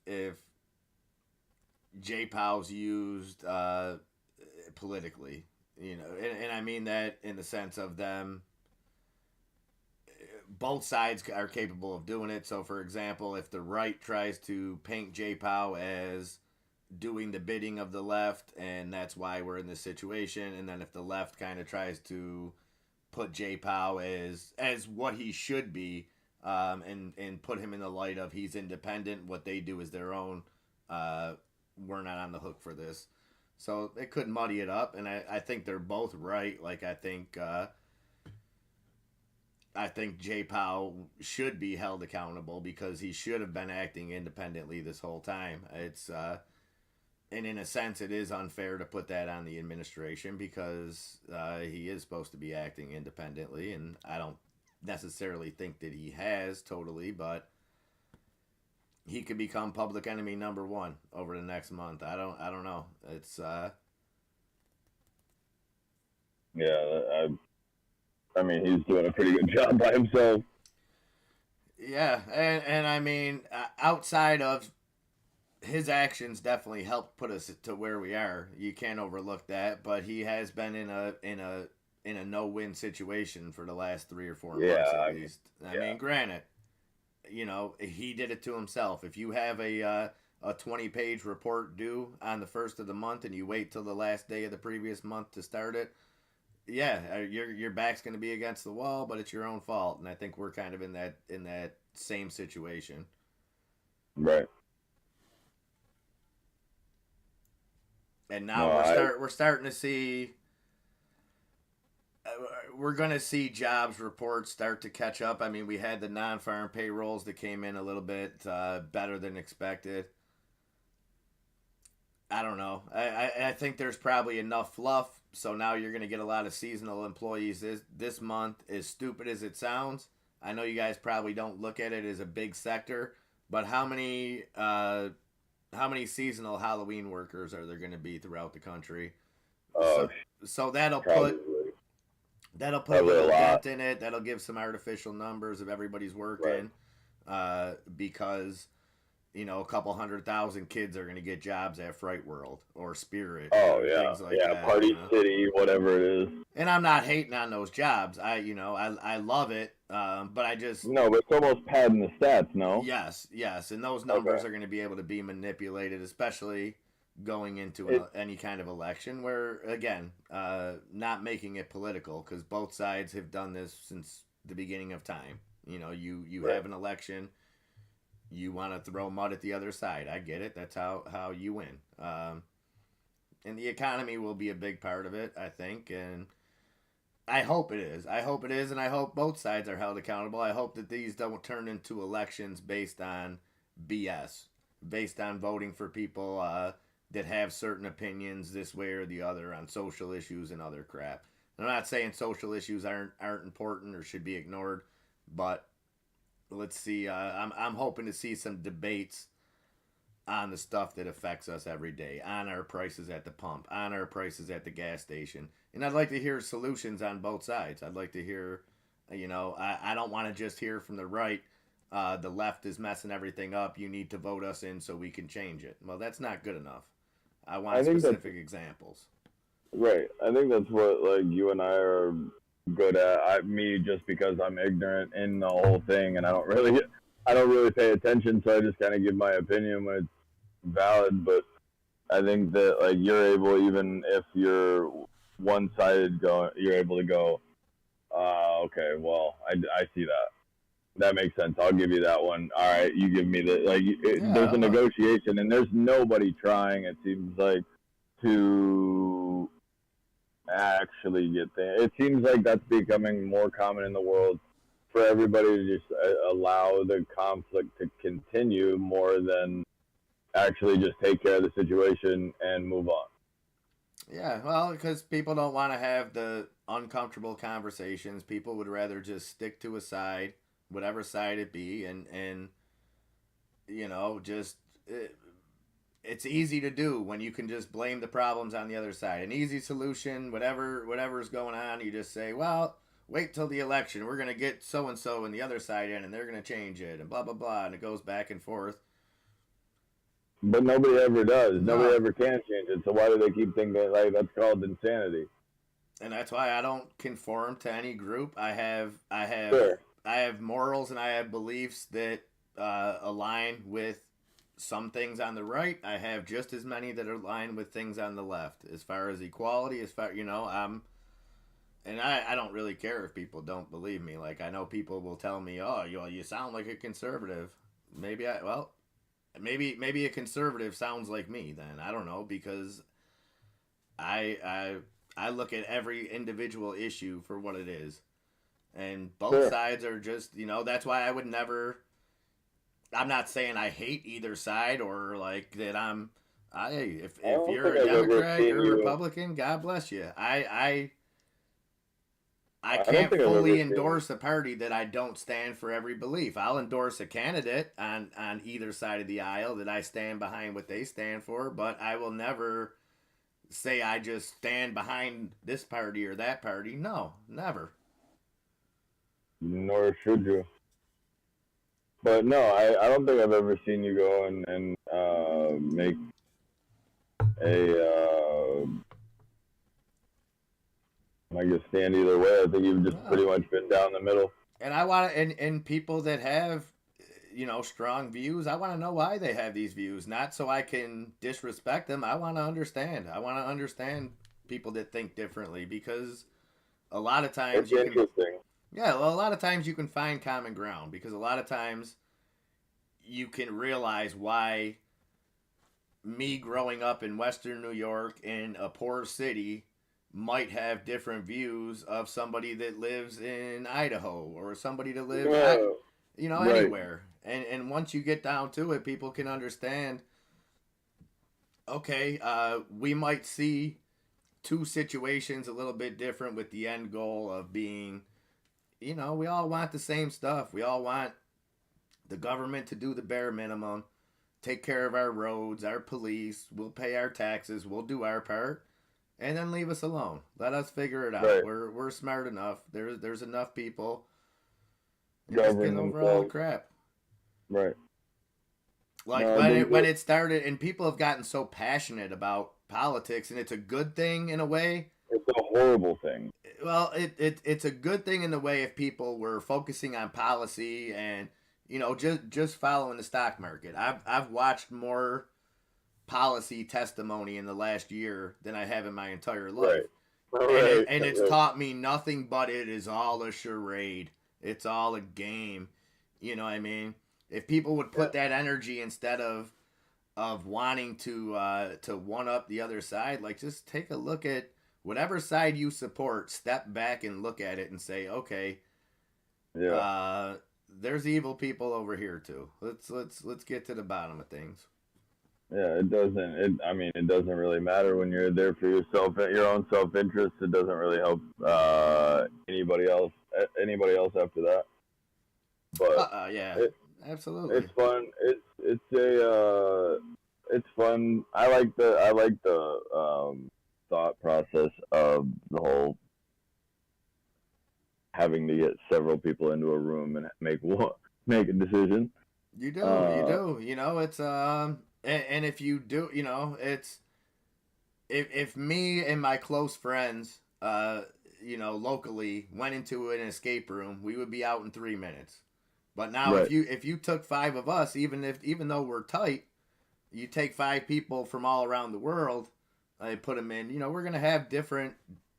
JPOW's used politically, you know, and I mean that in the sense of them. Both sides are capable of doing it. So, for example, if the right tries to paint JPOW as doing the bidding of the left, and that's why we're in this situation, and then if the left kind of tries to put JPOW as what he should be, and put him in the light of he's independent, what they do is their own. We're not on the hook for this, so it could muddy it up. And I think they're both right. Like I think JPOW should be held accountable because he should have been acting independently this whole time. And in a sense, it is unfair to put that on the administration because he is supposed to be acting independently, and I don't necessarily think that he has totally, but he could become public enemy number one over the next month. I don't know. It's yeah. I mean, he's doing a pretty good job by himself. Yeah, and I mean, outside of his actions, definitely helped put us to where we are. You can't overlook that. But he has been in a no-win situation for the last 3 or 4 months at least. I mean, granted, you know, he did it to himself. If you have a 20-page report due on the first of the month and you wait till the last day of the previous month to start it, yeah, your back's going to be against the wall, but it's your own fault. And I think we're kind of in that same situation. Right. And now we're starting to see. We're going to see jobs reports start to catch up. I mean, we had the non-farm payrolls that came in a little bit better than expected. I don't know. I think there's probably enough fluff. So now you're going to get a lot of seasonal employees this month. As stupid as it sounds, I know you guys probably don't look at it as a big sector, but how many seasonal Halloween workers are there going to be throughout the country? So that'll put a little dent in it. That'll give some artificial numbers of everybody's working, because you know, a couple 100,000 kids are going to get jobs at Fright World or Spirit. Oh yeah, things like that, Party you know? City, whatever it is. And I'm not hating on those jobs. I love it, but I just no, but it's almost padding the stats. No. Yes, and those numbers are going to be able to be manipulated, especially going into any kind of election. Where again, not making it political because both sides have done this since the beginning of time. You know, you have an election. You want to throw mud at the other side. I get it. That's how you win. And the economy will be a big part of it, I think. And I hope it is. And I hope both sides are held accountable. I hope that these don't turn into elections based on BS, based on voting for people that have certain opinions this way or the other on social issues and other crap. I'm not saying social issues aren't important or should be ignored, but let's see. I'm hoping to see some debates on the stuff that affects us every day, on our prices at the pump, on our prices at the gas station. And I'd like to hear solutions on both sides. I'd like to hear, I don't want to just hear from the right, the left is messing everything up. You need to vote us in so we can change it. Well, that's not good enough. I want specific examples. Right. I think that's what like you and I are good at. Me just because I'm ignorant in the whole thing and I don't really pay attention, so I just kind of give my opinion when it's valid. But I think that like you're able, even if you're one-sided, you're able to go, okay, well, I see that. That makes sense. I'll give you that one. All right, you give me the like. There's a negotiation, and there's nobody trying. It seems like to actually get there. It seems like that's becoming more common in the world for everybody to just allow the conflict to continue more than actually just take care of the situation and move on. Yeah, well, because people don't want to have the uncomfortable conversations. People would rather just stick to a side, whatever side it be, and just it's easy to do when you can just blame the problems on the other side. An easy solution, whatever's going on, you just say, well, wait till the election. We're gonna get so and so and the other side in, and they're gonna change it, and blah blah blah, and it goes back and forth. But nobody ever does. No. Nobody ever can change it. So why do they keep thinking like that's called insanity? And that's why I don't conform to any group. I have Sure. I have morals and I have beliefs that align with some things on the right. I have just as many that align with things on the left. As far as equality, I don't really care if people don't believe me. Like I know people will tell me, "Oh, you sound like a conservative." Maybe a conservative sounds like me then. I don't know, because I look at every individual issue for what it is. And both sides are just, that's why I would never, I'm not saying I hate either side or like that if you're a Democrat or a Republican, God bless you. I can't fully endorse a party that I don't stand for every belief. I'll endorse a candidate on either side of the aisle that I stand behind what they stand for, but I will never say I just stand behind this party or that party. No, never. Nor should you. But no, I don't think I've ever seen you go and make a stand either way. I think you've just pretty much been down the middle. And I want to, and people that have, strong views, I want to know why they have these views, not so I can disrespect them. I want to understand. I want to understand people that think differently, because a lot of times a lot of times you can find common ground, because a lot of times you can realize why me growing up in Western New York in a poor city might have different views of somebody that lives in Idaho or somebody that lives, anywhere. And once you get down to it, people can understand, okay, we might see two situations a little bit different, with the end goal of being, we all want the same stuff. We all want the government to do the bare minimum, take care of our roads, our police, we'll pay our taxes, we'll do our part, and then leave us alone. Let us figure it out. Right. We're smart enough. There's enough people. Just get over all the crap. Right. Like when it started, and people have gotten so passionate about politics, and it's a good thing in a way. It's a horrible thing. Well, it's a good thing in the way if people were focusing on policy and just following the stock market. I've watched more policy testimony in the last year than I have in my entire life. Right. And it's taught me nothing but it is all a charade. It's all a game. You know what I mean? If people would put that energy instead of wanting to one up the other side, like just take a look at whatever side you support, step back and look at it and say, okay, there's evil people over here too. Let's get to the bottom of things. Yeah, it doesn't really matter when you're there for yourself, your own self-interest. It doesn't really help anybody else after that. But Absolutely. It's fun. It's fun. I like the thought process of the whole having to get several people into a room and make a decision. You do, you Uh, do. It's and if you do, it's if me and my close friends, locally went into an escape room, we would be out in 3 minutes. But now, right. if you took five of us, even though we're tight, you take five people from all around the world, I put them in. We're gonna have different,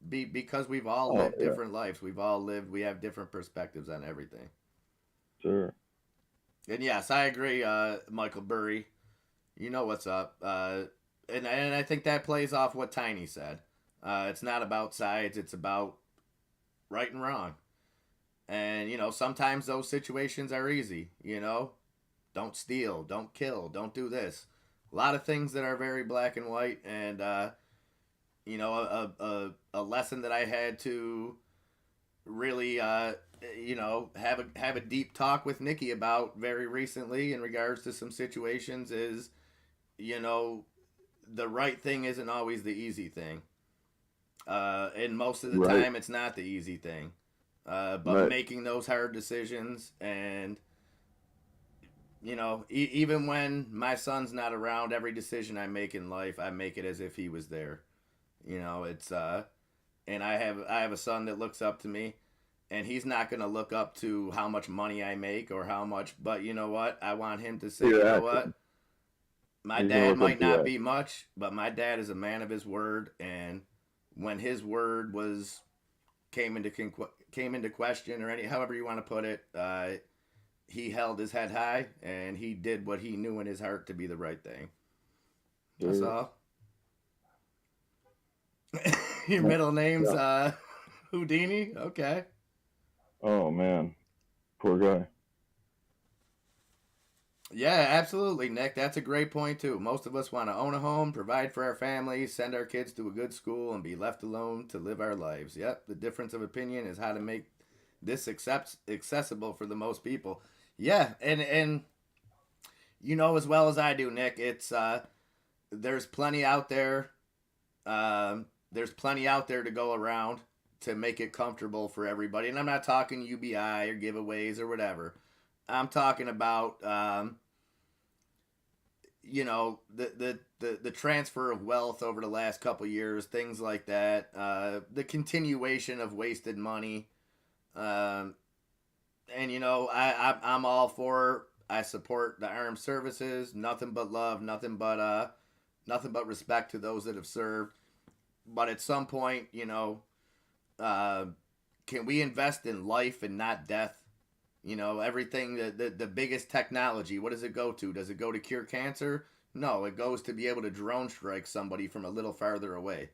because we've all Oh lived yeah, different lives. We have different perspectives on everything. sure. And yes, I agree, Michael Burry. You know what's up. And I think that plays off what Tiny said. It's not about sides. It's about right and wrong. And sometimes those situations are easy. Don't steal, don't kill, don't do this. A lot of things that are very black and white. And a lesson that I had to really have a deep talk with Nikki about very recently in regards to some situations is you know the right thing isn't always the easy thing. And most of the Right, time, it's not the easy thing. But right. making those hard decisions, and even when my son's not around, every decision I make in life, I make it as if he was there. It's and I have a son that looks up to me, and he's not gonna look up to how much money I make or how much. But you know what? I want him to say, you Your know action. what? My He's gonna dad look up might to your not action. be much, but my dad is a man of his word, and when his word was came into question, or any however you want to put it, he held his head high and he did what he knew in his heart to be the right thing. That's Sure. all. Your Yeah. middle name's Yeah. Houdini. Okay. Oh man, poor guy. Yeah, absolutely, Nick. That's a great point too. Most of us want to own a home, provide for our families, send our kids to a good school, and be left alone to live our lives. Yep. The difference of opinion is how to make this accessible for the most people. Yeah, and as well as I do, Nick. It's there's plenty out there. There's plenty out there to go around to make it comfortable for everybody. And I'm not talking UBI or giveaways or whatever. I'm talking about the transfer of wealth over the last couple years, things like that. The continuation of wasted money. Um, and I'm all for. I support the armed services. Nothing but love. Nothing but respect to those that have served. But at some point, uh, can we invest in life and not death? Everything, the biggest technology, what does it go to? Does it go to cure cancer? No, it goes to be able to drone strike somebody from a little farther away.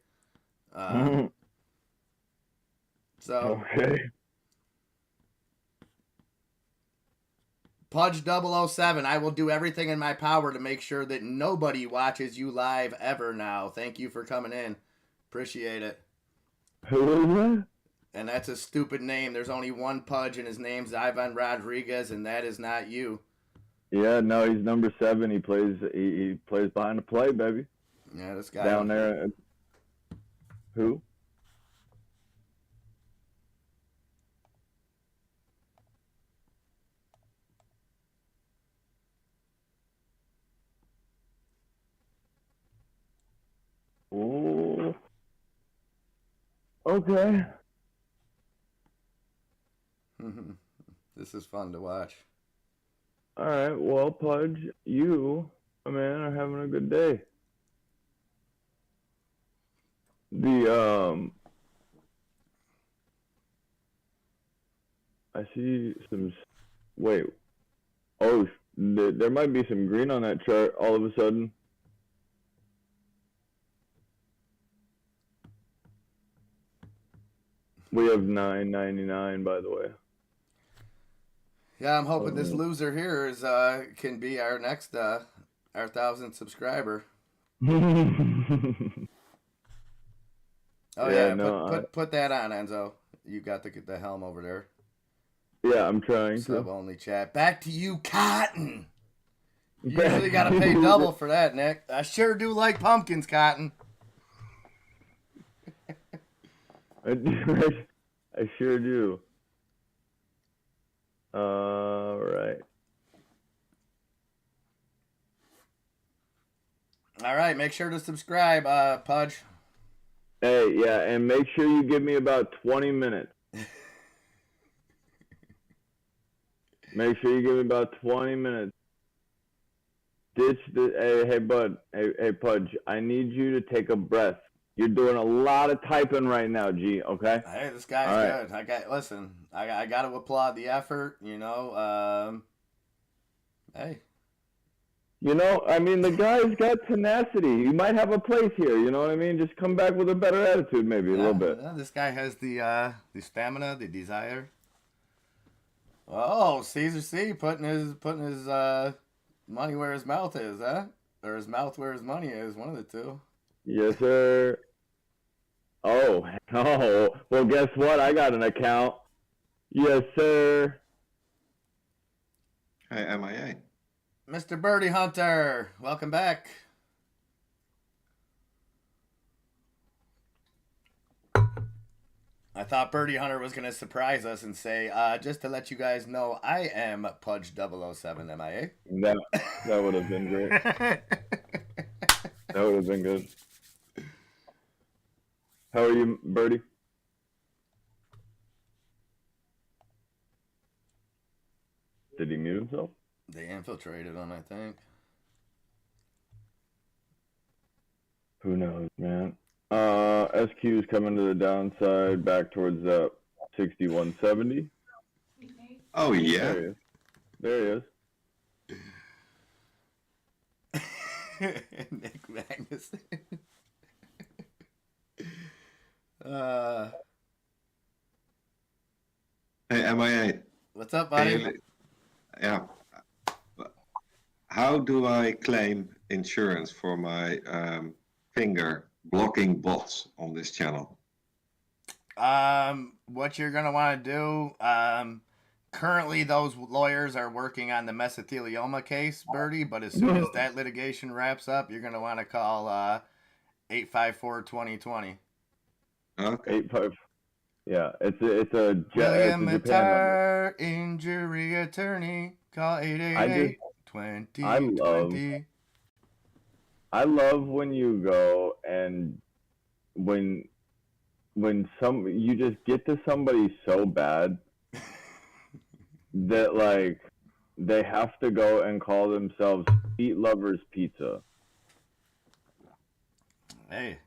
Um, so, Okay. Pudge 007, I will do everything in my power to make sure that nobody watches you live ever now. Thank you for coming in. Appreciate it. Who is that? And that's a stupid name. There's only one Pudge, and his name's Ivan Rodriguez, and that is not you. Yeah, no, he's number 7. He plays behind the play, baby. Yeah, this guy Down don't. there. Who? Oh, okay. This is fun to watch. All right. Well, Pudge, you, man, are having a good day. The I see some. Wait. Oh, there might be some green on that chart all of a sudden. We have 999, by the way. Yeah, I'm hoping this Um, loser here is can be our next our 1,000th subscriber. Oh yeah, yeah, no, put that on, Enzo. You got the helm over there. Yeah, I'm trying Sub to. only chat. Back to you, Cotton. You usually got to pay double for that, Nick. I sure do like pumpkins, Cotton. I sure do. All right. All right, make sure to subscribe, Pudge. Hey, yeah, and make sure you give me about 20 minutes. Make sure you give me about 20 minutes. Ditch the. Hey, bud. Hey, Pudge. I need you to take a breath. You're doing a lot of typing right now, G. Okay. Hey, this guy's good. Listen. I got to applaud the effort. You know. Hey. You know, I mean, the guy's got tenacity. He might have a place here. You know what I mean? Just come back with a better attitude, maybe a little bit. This guy has the stamina, the desire. Oh, Caesar C putting his money where his mouth is, huh? Or his mouth where his money is. One of the two. Yes, sir. Oh, well, guess what? I got an account. Yes, sir. Hey, MIA. Mr. Birdie Hunter, welcome back. I thought Birdie Hunter was going to surprise us and say, just to let you guys know, I am Pudge 007 MIA. That would have been great. That would have been good. How are you, Birdie? Did he mute himself? They infiltrated him, I think. Who knows, man? SQ's coming to the downside, back towards that 6170. Oh, yeah. There he is. Nick Magnus. Hey, MIA. What's up, buddy? Yeah. How do I claim insurance for my finger blocking bots on this channel? What you're gonna want to do, currently those lawyers are working on the mesothelioma case, Birdie, but as soon as that litigation wraps up, you're gonna want to call 854-2020. Okay. 85. Yeah, it's a William it's a Japan Matar, injury attorney. Call 888-2020. I love when you go and when you just get to somebody so bad that like they have to go and call themselves Feet Lovers Pizza. Hey.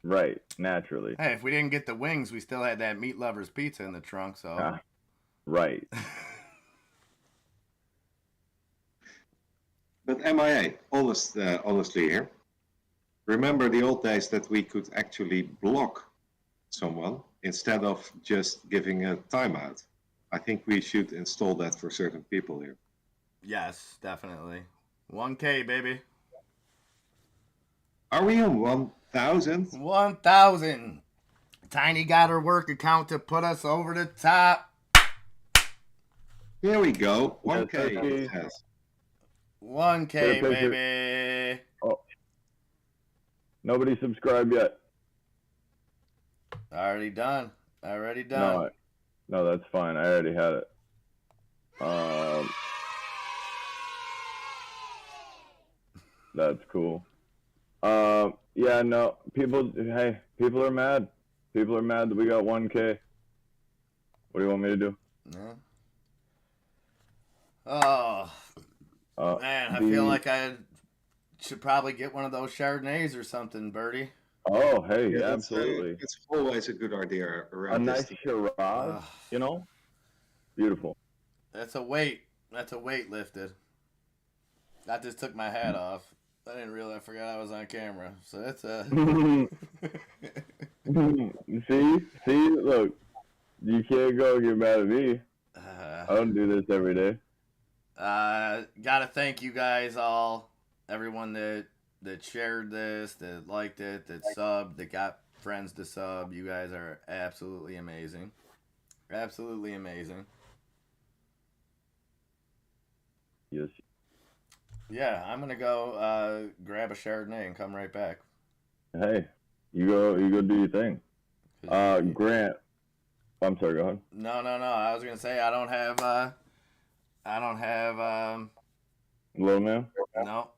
Right, naturally. Hey, if we didn't get the wings, we still had that Meat Lovers Pizza in the trunk, so. Right. But MIA, honestly here, remember the old days that we could actually block someone instead of just giving a timeout? I think we should install that for certain people here. Yes, definitely. 1K, baby. Are we on 1,000? 1,000. Tiny got her work account to put us over the top. Here we go. 1K. Yes, It has. 1K, baby. Oh. Nobody subscribed yet. Already done. No, that's fine. I already had it. That's cool. Yeah, no. People are mad. People are mad that we got 1K. What do you want me to do? Yeah. Oh, man, I feel like I should probably get one of those Chardonnays or something, Birdie. Oh, hey, Yeah, absolutely. It's always a good idea A around nice this. Shiraz, you know? Beautiful. That's a weight lifted. I just took my hat off. I didn't realize. I forgot I was on camera. So that's a. See, look, you can't go get mad at me. I don't do this every day. Gotta thank you guys all, everyone that shared this, that liked it, that subbed, that got friends to sub. You guys are absolutely amazing. Absolutely amazing. Yes. Yeah, I'm gonna go grab a Chardonnay and come right back. Hey, you go do your thing. 'Cause you, Grant, I'm sorry, go ahead. no, no, no. I was gonna say I don't have Little man? no.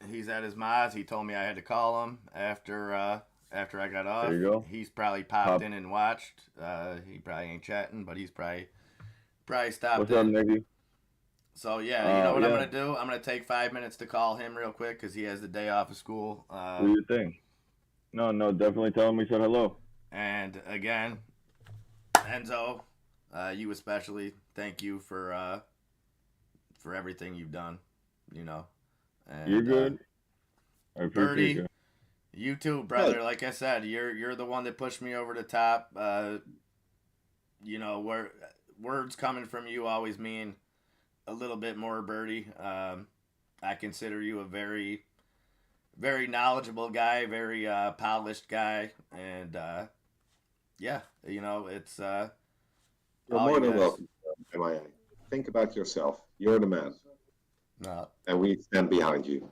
He's at his ma's. He told me I had to call him after I got There off. you go. He's probably popped Pop. in and watched. He probably ain't chatting, but he's probably stopped What's up, in. Nicky? So yeah, you know what I'm Yeah, gonna do? I'm gonna take 5 minutes to call him real quick because he has the day off of school. do your thing. No, no, definitely tell him we said hello. And again, Enzo, you especially, thank you for everything you've done. You know, You're and good. I appreciate Birdie, you. you too, brother. Like I said, you're the one that pushed me over the top. You know, where words coming from you always mean a little bit more, Birdie. I consider you a very knowledgeable guy, very polished guy, and yeah, you know, it's You're all more you than guys. welcome, MIA. Think about yourself. You're the man, No, and we stand behind you.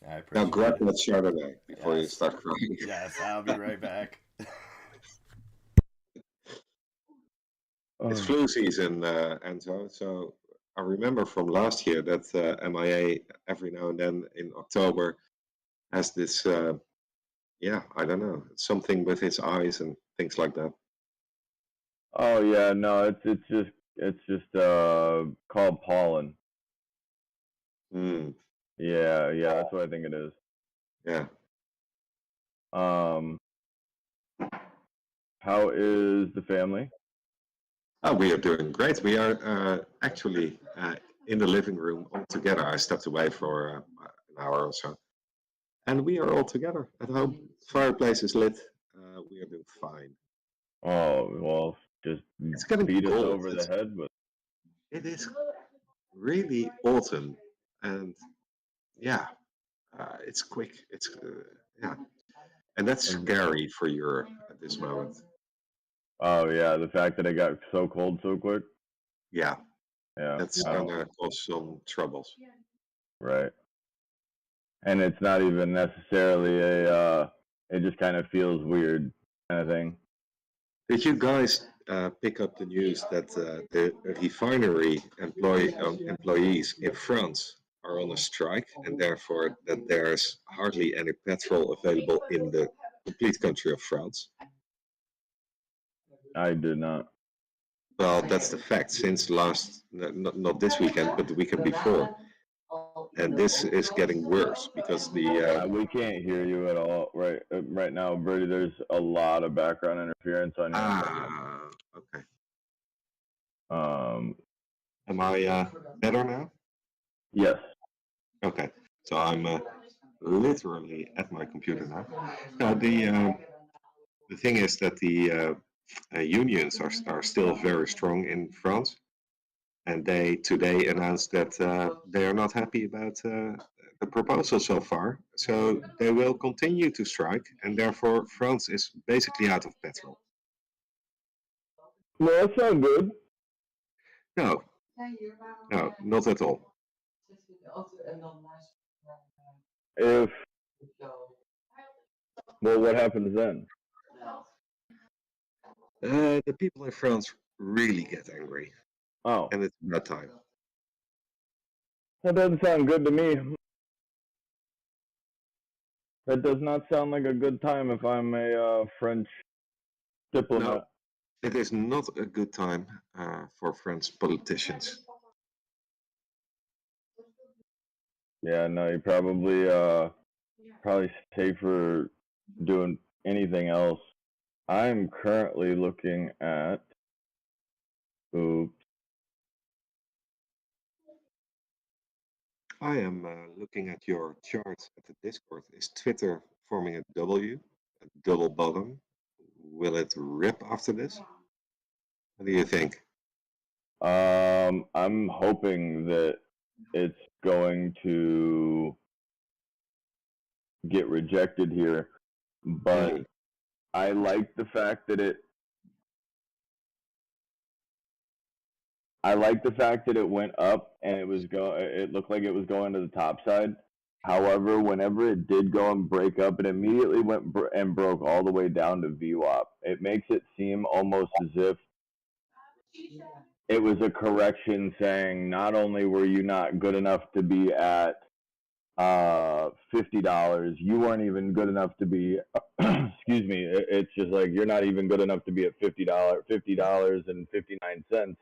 I Now appreciate grab it. that Chardonnay before you Yes, start crying. yes, I'll be right back. It's Oh, flu season, Enzo. So I remember from last year that MIA every now and then in October has this, yeah, I don't know, something with his eyes and things like that. oh yeah, no, it's just called pollen. Mm, Yeah, yeah, that's what I think it is. yeah. Um, how is the family? Oh, we are doing great. We are actually in the living room all together. I stepped away for an hour or so. And we are all together at home. Fireplace is lit. We are doing fine. Oh, well, just It's getting beat us cold. over the head with. It is really autumn. And yeah, it's quick. It's, yeah. And that's scary for Europe at this moment. Oh yeah, the fact that it got so cold so quick. Yeah, Yeah, that's I going don't. to cause some troubles. Right. And it's not even necessarily a. It just kind of feels weird, kind of thing. Did you guys pick up the news that the refinery employees in France are on a strike, and therefore that there's hardly any petrol available in the complete country of France? I did not. Well, that's the fact since not this weekend, but the weekend before. And this is getting worse because We can't hear you at all right now, Bertie. There's a lot of background interference on your end. okay. Um, Am I better now? yes. Okay, so I'm literally at my computer now. Now the thing is that the unions are still very strong in France, and they today announced that they are not happy about the proposal so far. So they will continue to strike, and therefore France is basically out of petrol. Well, that sounds good. No, no, not at all. If well, what happens then? The people in France really get angry, Oh, and it's about time. that doesn't sound good to me. That does not sound like a good time if I'm a French No, diplomat. it is not a good time for French politicians. Yeah, no, you probably safer doing anything else. I'm currently looking at. Oops. I am looking at your chart at the Discord. Is Twitter forming a W, a double bottom? Will it rip after this? What do you think? I'm hoping that it's going to get rejected here, but Hmm. I like the fact that I like the fact that it went up and it looked like it was going to the top side. However, whenever it did go and break up, it immediately went and broke all the way down to VWAP. It makes it seem almost as if it was a correction saying not only were you not good enough to be at $50, you weren't even good enough to be excuse me, it's just like you're not even good enough to be at $50.59,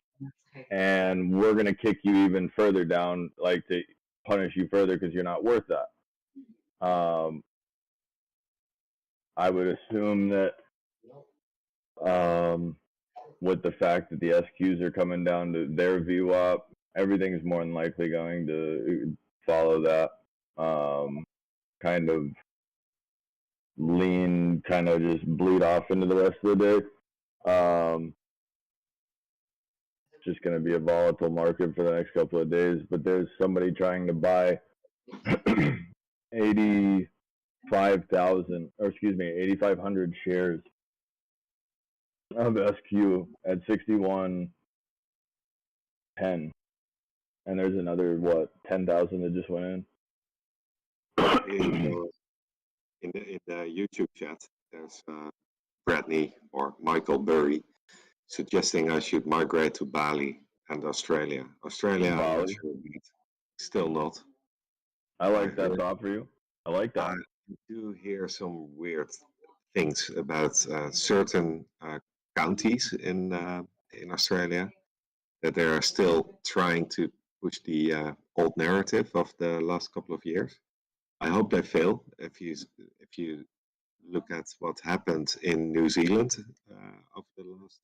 and we're gonna kick you even further down, like to punish you further because you're not worth that. I would assume that with the fact that the SQs are coming down to their VWAP, everything's more than likely going to follow that. Kind of lean, kind of just bleed off into the rest of the day. It's just going to be a volatile market for the next couple of days, but there's somebody trying to buy 8,500 shares of SQ at 61.10, and there's another 10,000 that just went in. In the YouTube chat, there's Bradley or Michael Burry suggesting I should migrate to Bali and Australia. Australia, I'm not sure yet. Still not. I like that thought for you. I like that. I do hear some weird things about certain counties in Australia, that they are still trying to push the old narrative of the last couple of years. I hope they fail. If you look at what happened in New Zealand over the last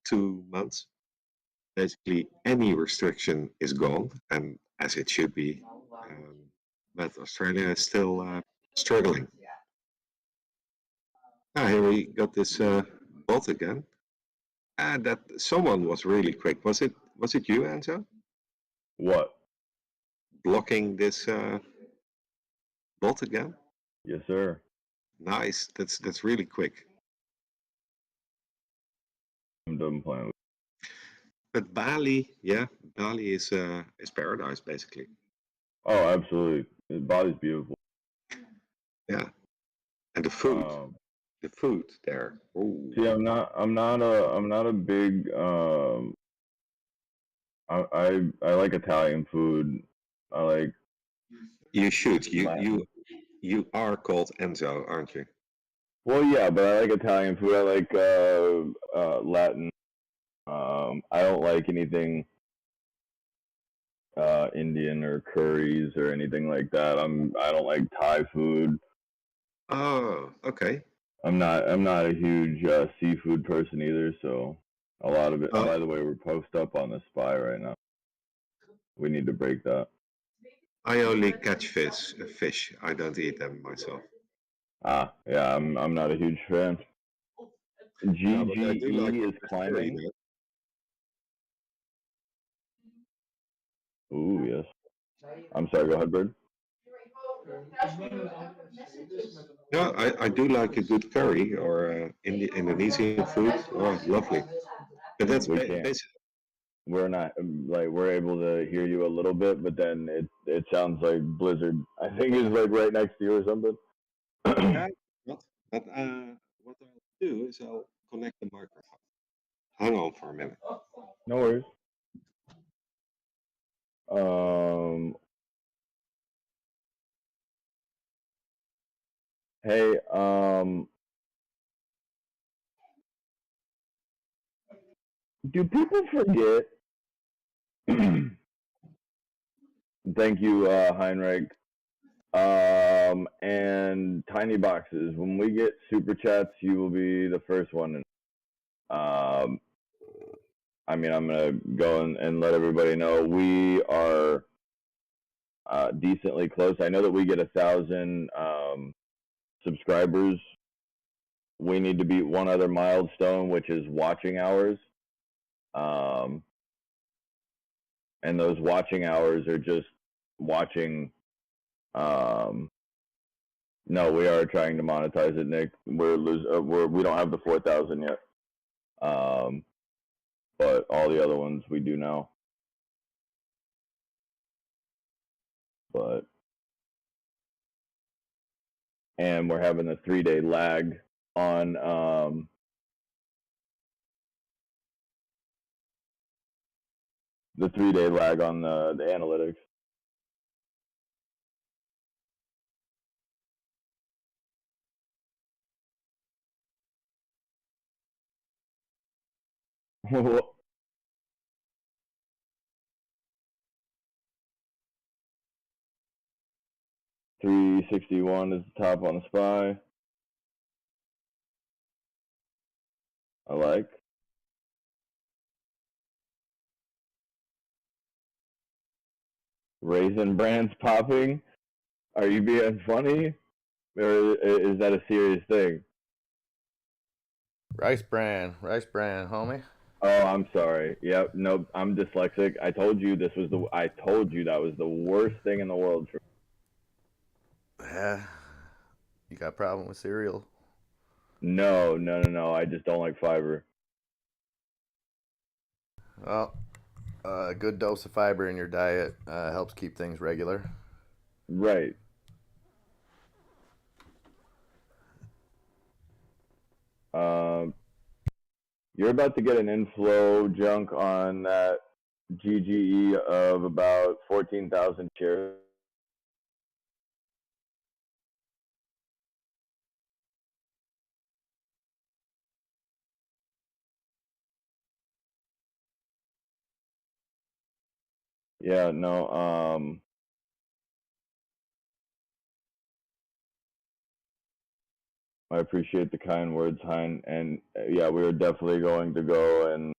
2 months, basically any restriction is gone, and as it should be. But Australia is still struggling. Here we got this bot again. That someone was really quick. Was it you, Enzo? What? Blocking this bot again? Yes, sir. Nice. That's really quick. I'm done playing with. But Bali, yeah, Bali is paradise basically. Oh, absolutely. Bali's beautiful. Yeah, and the food there. Ooh. See, I'm not a big. I like Italian food. I like. You should. You are called Enzo, aren't you? Well, yeah, but I like Italian food. I like Latin. I don't like anything Indian or curries or anything like that. I don't like Thai food. Oh, okay. I'm not a huge seafood person either, so a lot of it. Oh. By the way, we're post up on the spy right now. We need to break that. I only catch fish. I don't eat them myself. Yeah, I'm not a huge fan. GGE like is climbing. Ooh, yes. I'm sorry, go ahead, Bird. Yeah, I do like a good curry or Indonesian food. Oh, lovely. But that's basically. We're not we're able to hear you a little bit, but then it sounds like Blizzard. I think is like right next to you or something. Yeah, but what I'll do is I'll connect the microphone. Hang on for a minute. No worries. Hey, do people forget? Thank you, Heinrich. And Tiny Boxes. When we get super chats, you will be the first one. I mean, I'm gonna go and let everybody know we are decently close. I know that we get 1,000 subscribers. We need to beat one other milestone, which is watching hours. And those watching hours are just watching. No, we are trying to monetize it, Nick. We don't have the 4,000 yet. But all the other ones we do now. and we're having a 3-day lag on the analytics. Well, 361 is the top on the SPY. I like. Raisin Brands popping. Are you being funny? Or is that a serious thing? Rice bran, homie. Oh, I'm sorry. Yep, nope. I'm dyslexic. I told you that was the worst thing in the world for me. Yeah. You got a problem with cereal? No. I just don't like fiber. Well, a good dose of fiber in your diet helps keep things regular. Right. You're about to get an inflow junk on that GGE of about 14,000 shares. Yeah, no, I appreciate the kind words, Hein, and yeah, we are definitely going to go and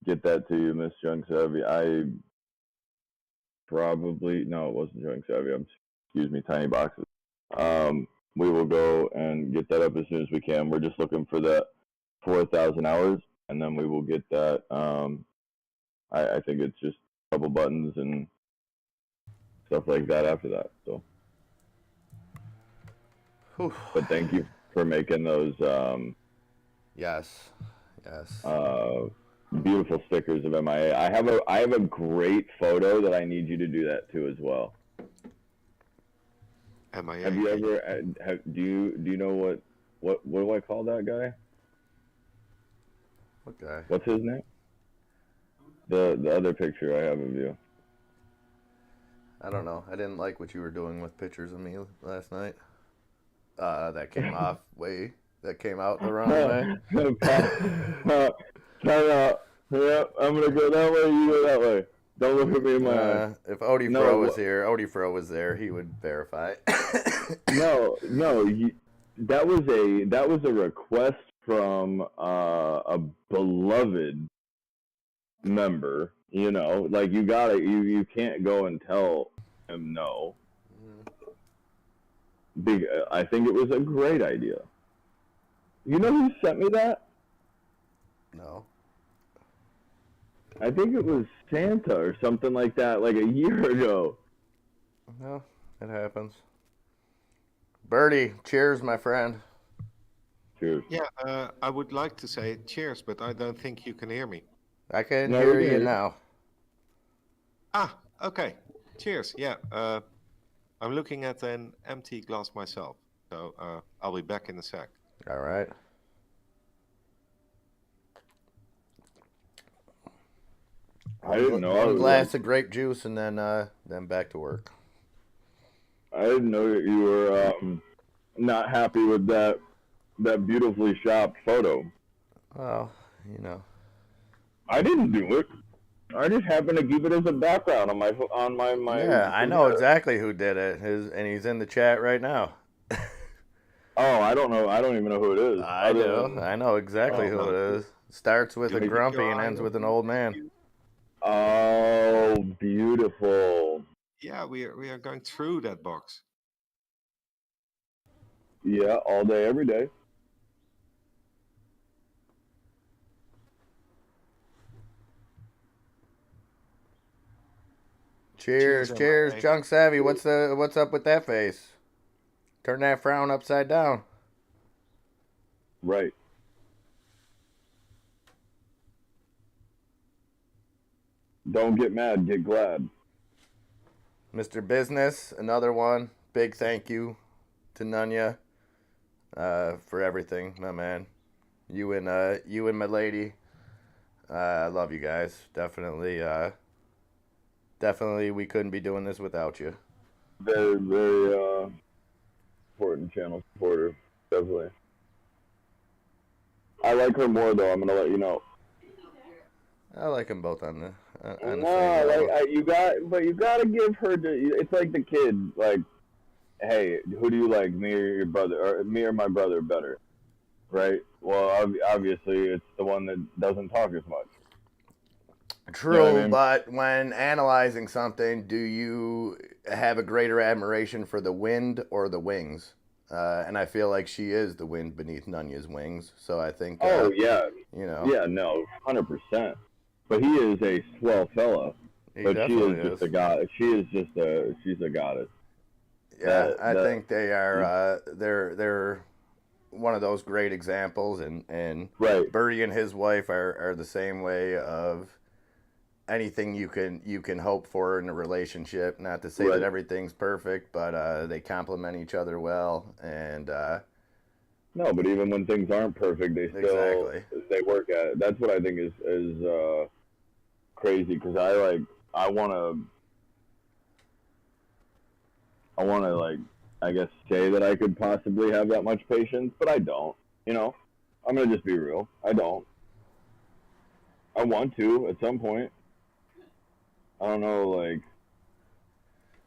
get that to you, Miss Junk Savvy. It wasn't Junk Savvy. Excuse me, Tiny Boxes. We will go and get that up as soon as we can. We're just looking for that 4,000 hours, and then we will get that. I think it's just a couple buttons and stuff like that after that. So, but thank you for making those. Yes. Beautiful stickers of MIA. I have a great photo that I need you to do that too as well. MIA. Have you ever? Do you know what do I call that guy? What guy? What's his name? The other picture I have of you. I don't know. I didn't like what you were doing with pictures of me last night. That came out the wrong way. Time out. Yeah, I'm gonna go that way. You go that way. Don't look at me in my eyes. If Odie Fro was here, Odie Fro was there. He would verify. No. That was a request from a beloved member. You know, like you can't go and tell him no. I think it was a great idea. You know who sent me that? No. I think it was Santa or something like that, like a year ago. No, it happens. Birdie, cheers, my friend. Cheers. Yeah, I would like to say cheers, but I don't think you can hear me. I can hear you now. Ah, okay. Cheers. Yeah, I'm looking at an empty glass myself, so I'll be back in a sec. All right. I didn't know. One glass of grape juice and then back to work. I didn't know that you were not happy with that beautifully shopped photo. Well, you know. I didn't do it. I just happened to keep it as a background on my. Yeah, I know exactly who did it. And he's in the chat right now. Oh, I don't know. I don't even know who it is. I do. I know exactly who it is. Starts with a grumpy and ends with an old man. Oh, beautiful. Yeah, we are going through that box. Yeah, all day, every day. Cheers, Junk Savvy. What's up with that face? Turn that frown upside down. Right. Don't get mad, get glad. Mr. Business, another one. Big thank you to Nunya for everything, my man. You and my lady. I love you guys. Definitely, we couldn't be doing this without you. Very, very important channel supporter. Definitely. I like her more though. I'm gonna let you know. I like them both on the same No, level. but you gotta give her. It's like the kid. Like, hey, who do you like, me or your brother, or me or my brother better? Right. Well, obviously, it's the one that doesn't talk as much. True, You know what I mean? but when analyzing something, do you have a greater admiration for the wind or the wings? And I feel like she is the wind beneath Nunya's wings. So I think, Oh yeah, you know, yeah, no, 100%. But he is a swell fella. he But she is definitely just is. a god. She's a goddess. Yeah, That I that think they are. They're one of those great examples, and right. Birdie and his wife are the same way of anything you can hope for in a relationship. Not to say that Right. everything's perfect, but they complement each other well, and No, but even when things aren't perfect, exactly. they work at it. That's what I think is crazy because I want to like I guess say that I could possibly have that much patience, but I don't. You know, I'm gonna just be real. I don't. I want to at some point. I don't know, like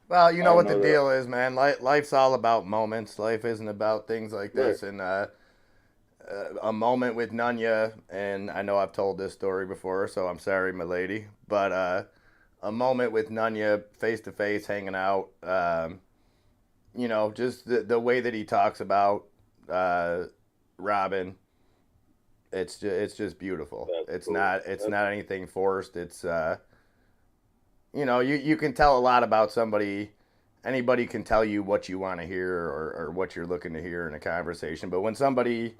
Well, you I know don't what the know that. deal is, man. Life's all about moments. Life isn't about things like Right. this, and a moment with Nunya, and I know I've told this story before, so I'm sorry, my lady, but a moment with Nunya face to face, hanging out. You know, just the way that he talks about uh, Robin. It's just beautiful. That's It's cool. not anything forced. It's you know, you can tell a lot about somebody. Anybody can tell you what you want to hear or what you're looking to hear in a conversation. But when somebody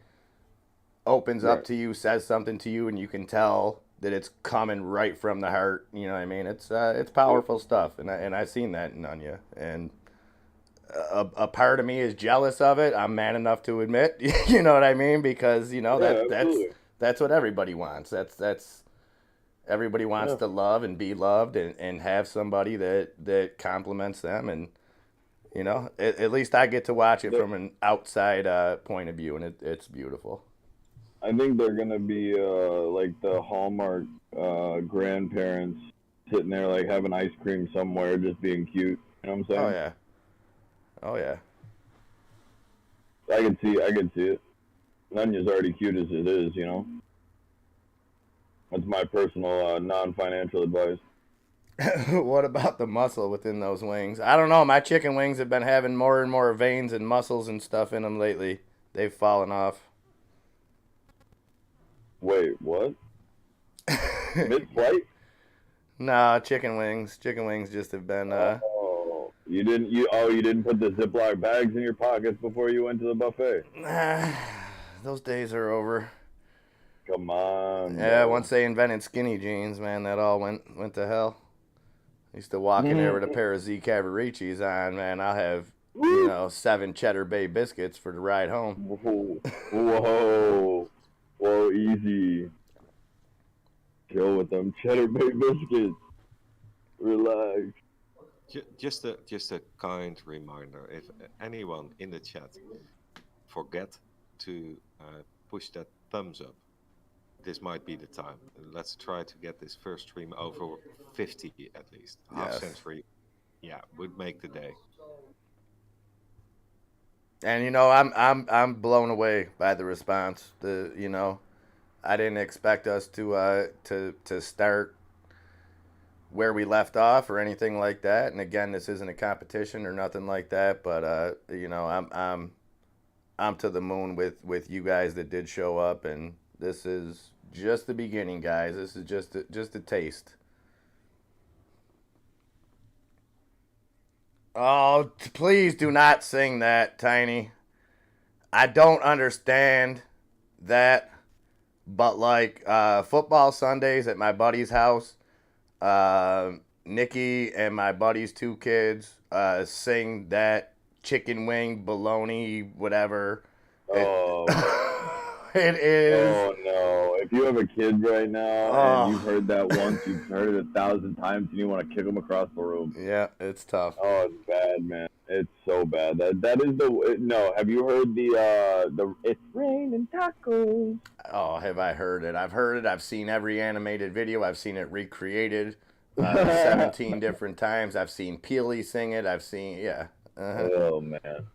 opens up Right. to you, says something to you, and you can tell that it's coming right from the heart, you know what I mean? It's powerful stuff, and I seen that in Anya, and a part of me is jealous of it. I'm man enough to admit, you know what I mean? Because you know Yeah, absolutely. that's what everybody wants. That's everybody wants Yeah. to love and be loved and have somebody that compliments them, and you know, at least I get to watch it from an outside point of view, and it's beautiful. I think they're gonna be like the Hallmark grandparents sitting there like having ice cream somewhere, just being cute. You know what I'm Oh saying? yeah, oh yeah. I can see it. Nunya's already cute as it is, you know. That's my personal non-financial advice. What about the muscle within those wings? I don't know. My chicken wings have been having more and more veins and muscles and stuff in them lately. They've fallen off. Wait, what? Mid-flight? Nah, chicken wings. Chicken wings just have been. Oh, you didn't put the Ziploc bags in your pockets before you went to the buffet. Those days are over. Come on, Yeah, bro. once they invented skinny jeans, man, that all went to hell. Used to walk in there with a pair of Z Cavaricis on, man. I'll have, you know, 7 Cheddar Bay biscuits for the ride home. Whoa, whoa, whoa, easy. Chill with them Cheddar Bay biscuits. Relax. Just a kind reminder: if anyone in the chat forget to push that thumbs up, this might be the time. Let's try to get this first stream over 50 at least. Half Yes. century, yeah, would make the day. And you know, I'm blown away by the response. You know, I didn't expect us to start where we left off or anything like that. And again, this isn't a competition or nothing like that. But you know, I'm to the moon with you guys that did show up, and this is just the beginning, guys. This is just a taste. Oh, please do not sing that, Tiny. I don't understand that, but like football Sundays at my buddy's house, uh, Nikki and my buddy's 2 kids sing that chicken wing, bologna, whatever. Oh, It is. oh no! If you have a kid right now Oh. and you've heard that once, you've heard it 1,000 times, and you want to kick them across the room. Yeah, it's tough. Oh, it's bad, man. It's so bad. That is the no. Have you heard the it's raining tacos? Oh, have I heard it? I've heard it. I've seen every animated video. I've seen it recreated 17 different times. I've seen Peely sing it. I've seen, yeah. Oh man,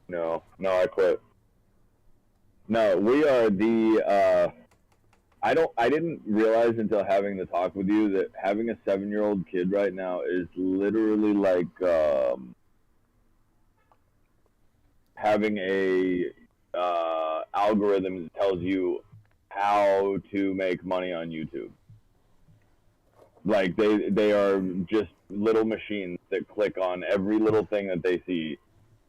no, I quit. No, we are the. I didn't realize until having the talk with you that having a 7-year-old kid right now is literally like having a algorithm that tells you how to make money on YouTube. Like they are just little machines that click on every little thing that they see.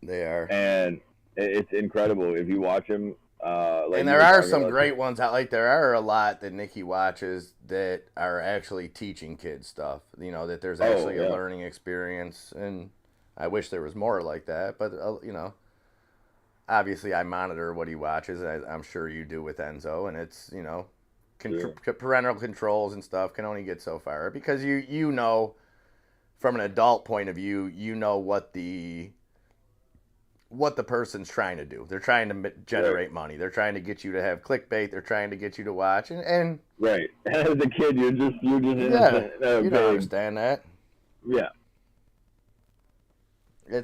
They are, and it's incredible if you watch them. Like, and there are some great ones out. Like there are a lot that Nikki watches that are actually teaching kids stuff. You know, that there's actually a learning experience, and I wish there was more like that. But you know, obviously I monitor what he watches. I'm sure you do with Enzo, and it's, you know, parental controls and stuff can only get so far because you know, from an adult point of view, you know what the person's trying to do. They're trying to generate money. They're trying to get you to have clickbait. They're trying to get you to watch. And right. As a kid, you're just innocent. You don't understand that. Yeah. I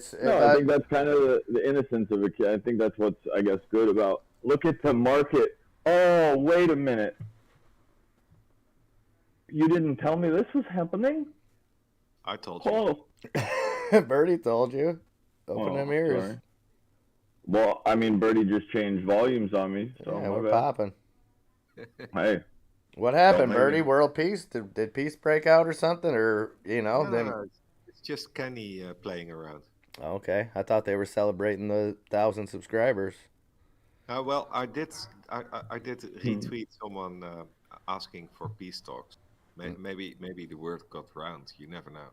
think that's kind of the innocence of a kid. I think that's what's, I guess, good about. Look at the market. Oh, wait a minute. You didn't tell me this was happening? I told you. Oh. Birdie told you. Open them ears. Sorry. Well, I mean, Birdie just changed volumes on me. So yeah, we're popping. Hey. What happened, Birdie? World peace? Did peace break out or something? Or, you know? No, it's just Kenny playing around. Okay. I thought they were celebrating the 1,000 subscribers. Well, I did retweet someone asking for peace talks. Maybe the word got round. You never know.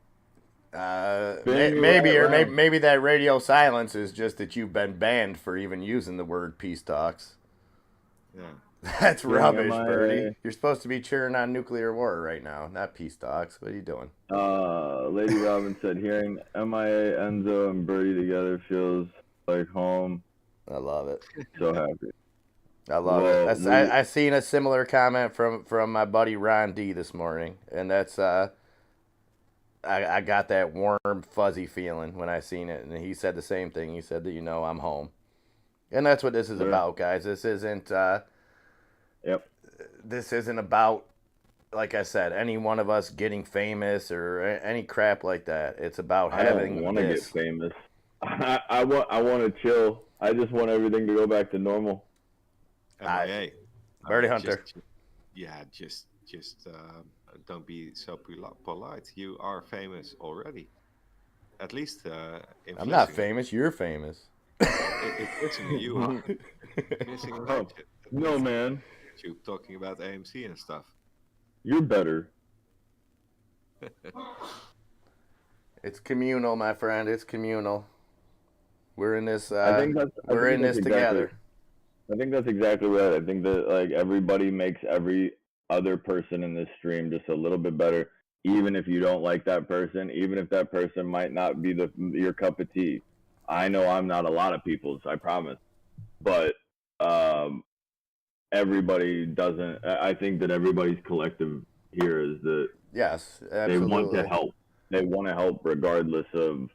Maybe that radio silence is just that you've been banned for even using the word peace talks. Yeah. That's rubbish, Birdie. You're supposed to be cheering on nuclear war right now, not peace talks. What are you doing? Lady Robin said, hearing MIA, Enzo, and Birdie together feels like home. I love it. So happy. I love it. I seen a similar comment from my buddy Ron D this morning, and that's I got that warm, fuzzy feeling when I seen it, and he said the same thing. He said that, you know, I'm home, and that's what this is about, guys. This isn't. This isn't about, like I said, any one of us getting famous or any crap like that. It's about having. I don't want to get famous. I want to chill. I just want everything to go back to normal. MIA. Birdie Hunter. Just don't be so polite. You are famous already. At least I'm not famous. You're famous. Listen, you are. No, man. You talking about AMC and stuff. You're better. It's communal, my friend. It's communal. We're in this. We're in this together. I think that's exactly right. I think that like everybody makes every other person in this stream just a little bit better, even if you don't like that person, even if that person might not be your cup of tea. I know I'm not a lot of people's, I promise, but everybody doesn't. I think that everybody's collective here is that yes, absolutely. They want to help. They want to help regardless of.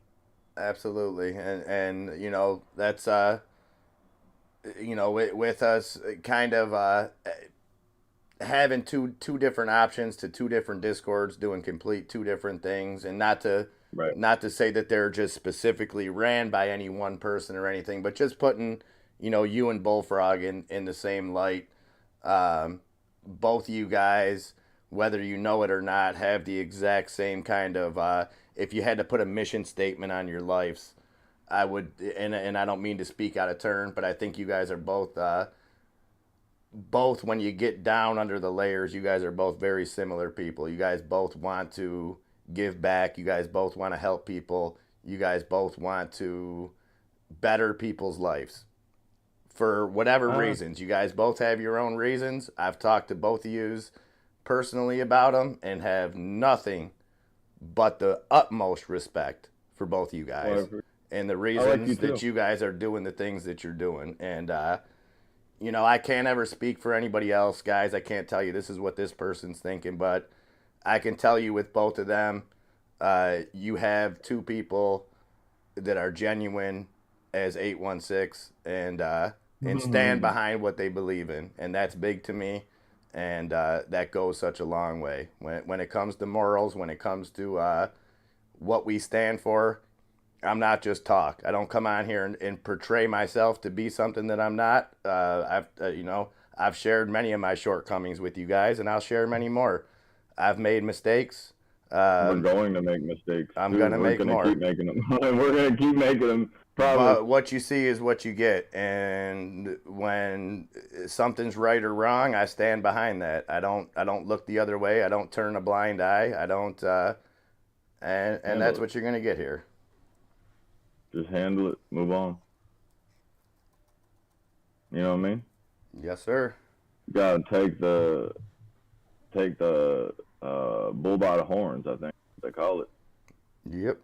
Absolutely, and you know that's you know with us kind of having two different options to two different discords doing complete two different things, and not to say that they're just specifically ran by any one person or anything, but just putting, you know, you and Bullfrog in the same light. Both you guys, whether you know it or not, have the exact same kind of if you had to put a mission statement on your lives, I would, and I don't mean to speak out of turn, but I think you guys are both when you get down under the layers, you guys are both very similar people. You guys both want to give back. You guys both want to help people. You guys both want to better people's lives for whatever reasons. You guys both have your own reasons. I've talked to both of yous personally about them and have nothing but the utmost respect for both of you guys. Whatever. And the like reasons you that too. you guys are doing the things that you're doing. And, you know, I can't ever speak for anybody else, guys. I can't tell you this is what this person's thinking, but I can tell you with both of them, you have two people that are genuine as 816 and stand behind what they believe in. And that's big to me. And that goes such a long way. When it comes to morals, when it comes to what we stand for, I'm not just talk. I don't come on here and portray myself to be something that I'm not. I've shared many of my shortcomings with you guys, and I'll share many more. I've made mistakes. We're going to make mistakes. I'm gonna make more. Keep making them. We're gonna keep making them. Promise. But what you see is what you get, and when something's right or wrong, I stand behind that. I don't look the other way. I don't turn a blind eye. I don't, and that's what you're gonna get here. Just handle it. Move on. You know what I mean? Yes, sir. You gotta take the bull by the horns. I think they call it. Yep.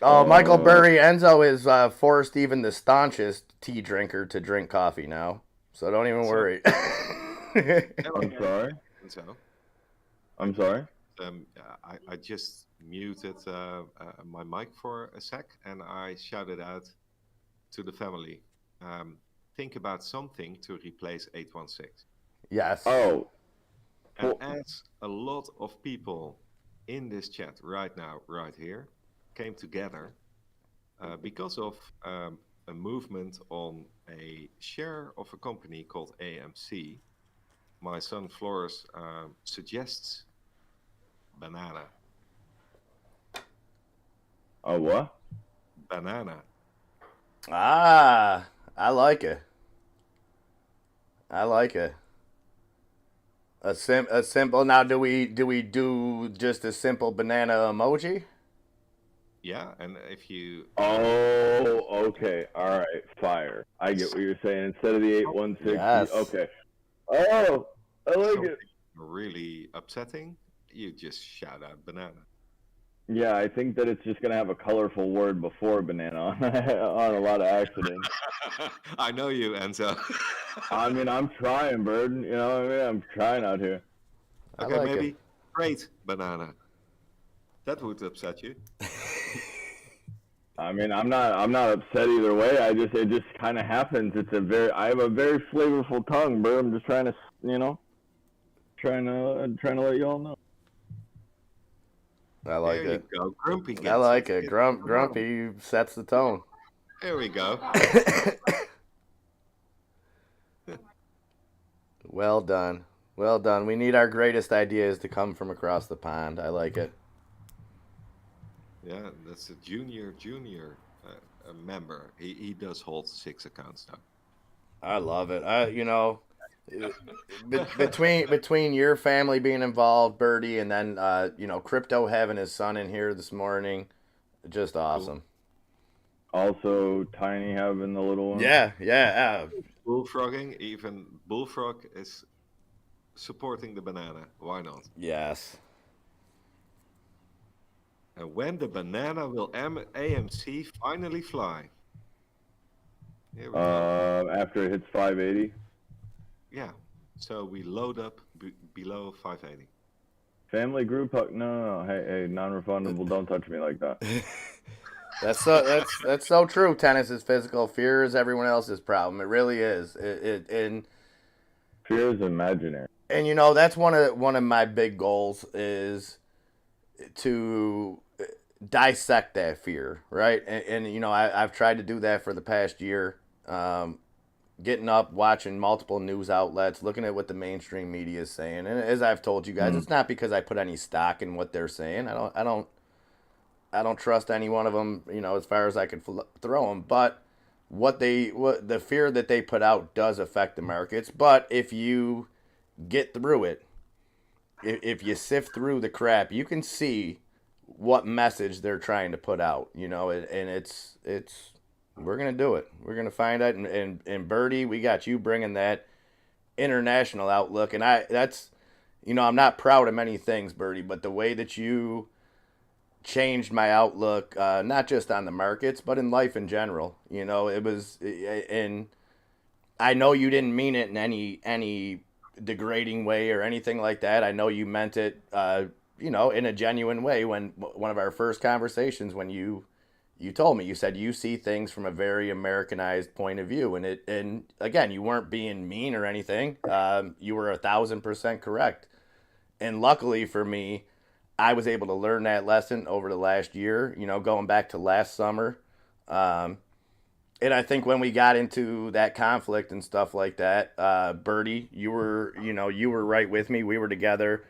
Oh, Michael Burry, Enzo is forced even the staunchest tea drinker to drink coffee now, so don't even worry. I'm sorry. So, I'm sorry. I just muted my mic for a sec, and I shouted out to the family, think about something to replace 816. Yes. Oh. And as a lot of people in this chat right now, right here, came together because of a movement on a share of a company called AMC. My son Floris suggests banana. Oh, what? Banana. Ah, I like it. I like it. A simple. Now, do we do just a simple banana emoji? Yeah, and if you... Oh, okay. All right. Fire. I get what you're saying. Instead of the 816. Yes. Okay. Oh, I like it. Really upsetting, you just shout out banana. Yeah, I think that it's just going to have a colorful word before banana on a lot of accidents. I know you, Enzo. I mean, I'm trying, Bird. You know what I mean? I'm trying out here. Okay, like maybe it. great banana. That would upset you. I mean, I'm not upset either way. It just kind of happens. I have a very flavorful tongue, Bird. I'm just trying to, trying to let you all know. I like there it. You go. Grumpy gets I like it. it. Grumpy sets the tone. There we go. Well done. Well done. We need our greatest ideas to come from across the pond. I like it. Yeah, that's a junior member. He does hold 6 accounts now. I love it. Between your family being involved, Birdie, and then Crypto having his son in here this morning, just awesome. Also, Tiny having the little one. Yeah. Bullfrogging, even Bullfrog is supporting the banana. Why not? Yes. And when the banana will AMC finally fly? Here we go. After it hits 580. Yeah. So we load up below 580. Family group hug. No. Hey, non-refundable. Don't touch me like that. That's so true. Tennis is physical. Fear is everyone else's problem. It really is. And fear is imaginary. And that's one of my big goals is to dissect that fear, right? And I've tried to do that for the past year. Getting up, watching multiple news outlets, looking at what the mainstream media is saying, and as I've told you guys, it's not because I put any stock in what they're saying. I don't trust any one of them, as far as I can throw them. But what the fear that they put out does affect the markets. But if you get through it if you sift through the crap, you can see what message they're trying to put out, you know, and it's we're gonna do it. We're gonna find out, and Birdie, we got you bringing that international outlook, and that's, you know, I'm not proud of many things, Birdie, but the way that you changed my outlook, not just on the markets, but in life in general. You know, it was, and I know you didn't mean it in any degrading way or anything like that. I know you meant it, you know, in a genuine way. When one of our first conversations, when you told me, you said you see things from a very Americanized point of view, and again, you weren't being mean or anything. You were 1,000% correct, and luckily for me, I was able to learn that lesson over the last year. You know, going back to last summer. Um, and I think when we got into that conflict and stuff like that, Birdie, you were right with me. We were together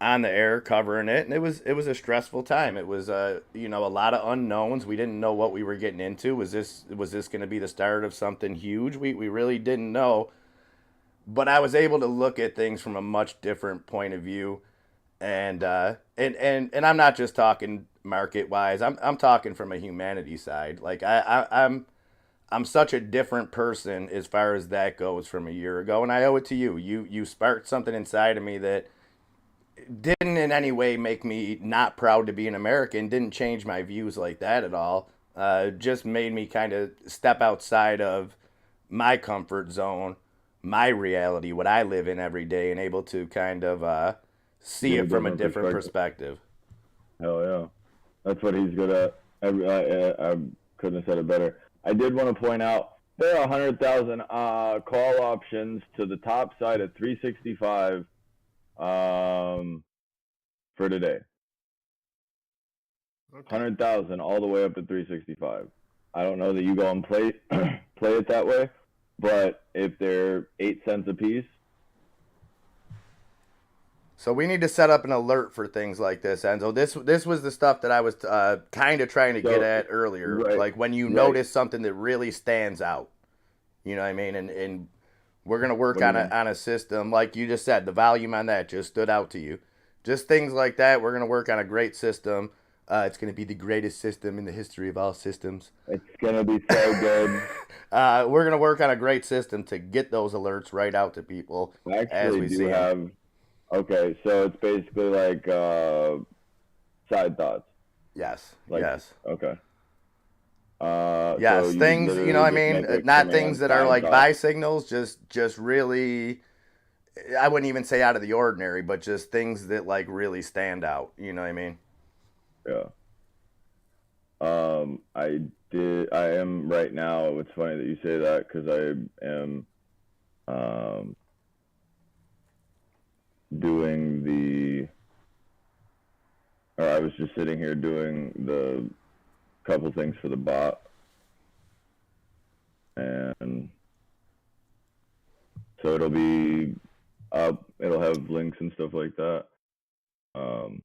on the air covering it, and it was a stressful time. It was a lot of unknowns. We didn't know what we were getting into. Was this going to be the start of something huge? We really didn't know. But I was able to look at things from a much different point of view, and I'm not just talking market wise. I'm talking from a humanity side. Like I'm such a different person as far as that goes from a year ago, and I owe it to you. You sparked something inside of me that didn't in any way make me not proud to be an American. Didn't change my views like that at all. Just made me kind of step outside of my comfort zone, my reality, what I live in every day, and able to kind of see Get a it from a different different perspective. perspective. Hell yeah, that's what he's good at. I couldn't have said it better. I did want to point out there are 100,000 call options to the top side at 365 for today. Okay. 100,000 all the way up to 365. I don't know that you go and play play it that way, but if they're 8 cents a piece, So we need to set up an alert for things like this, Enzo. This was the stuff that I was kind of trying to get so at earlier. right, Like when you right. notice something that really stands out, you know what I mean? And we're gonna work What do you on a mean? on a system like you just said. The volume on that just stood out to you. Just things like that. We're gonna work on a great system. It's gonna be the greatest system in the history of all systems. It's gonna be so good. We're gonna work on a great system to get those alerts right out to people I as actually we do see them. have. Okay, so it's basically like side thoughts. Yes, Like yes. okay. So Yes, you things, you know literally what I just mean? make a Not things command that are side like thought. buy signals, just really, I wouldn't even say out of the ordinary, but just things that like really stand out, you know what I mean? Yeah. I did. I am right now. It's funny that you say that because I am um doing the. Or I was just sitting here doing the couple things for the bot, and so it'll be up. It'll have links and stuff like that. Um,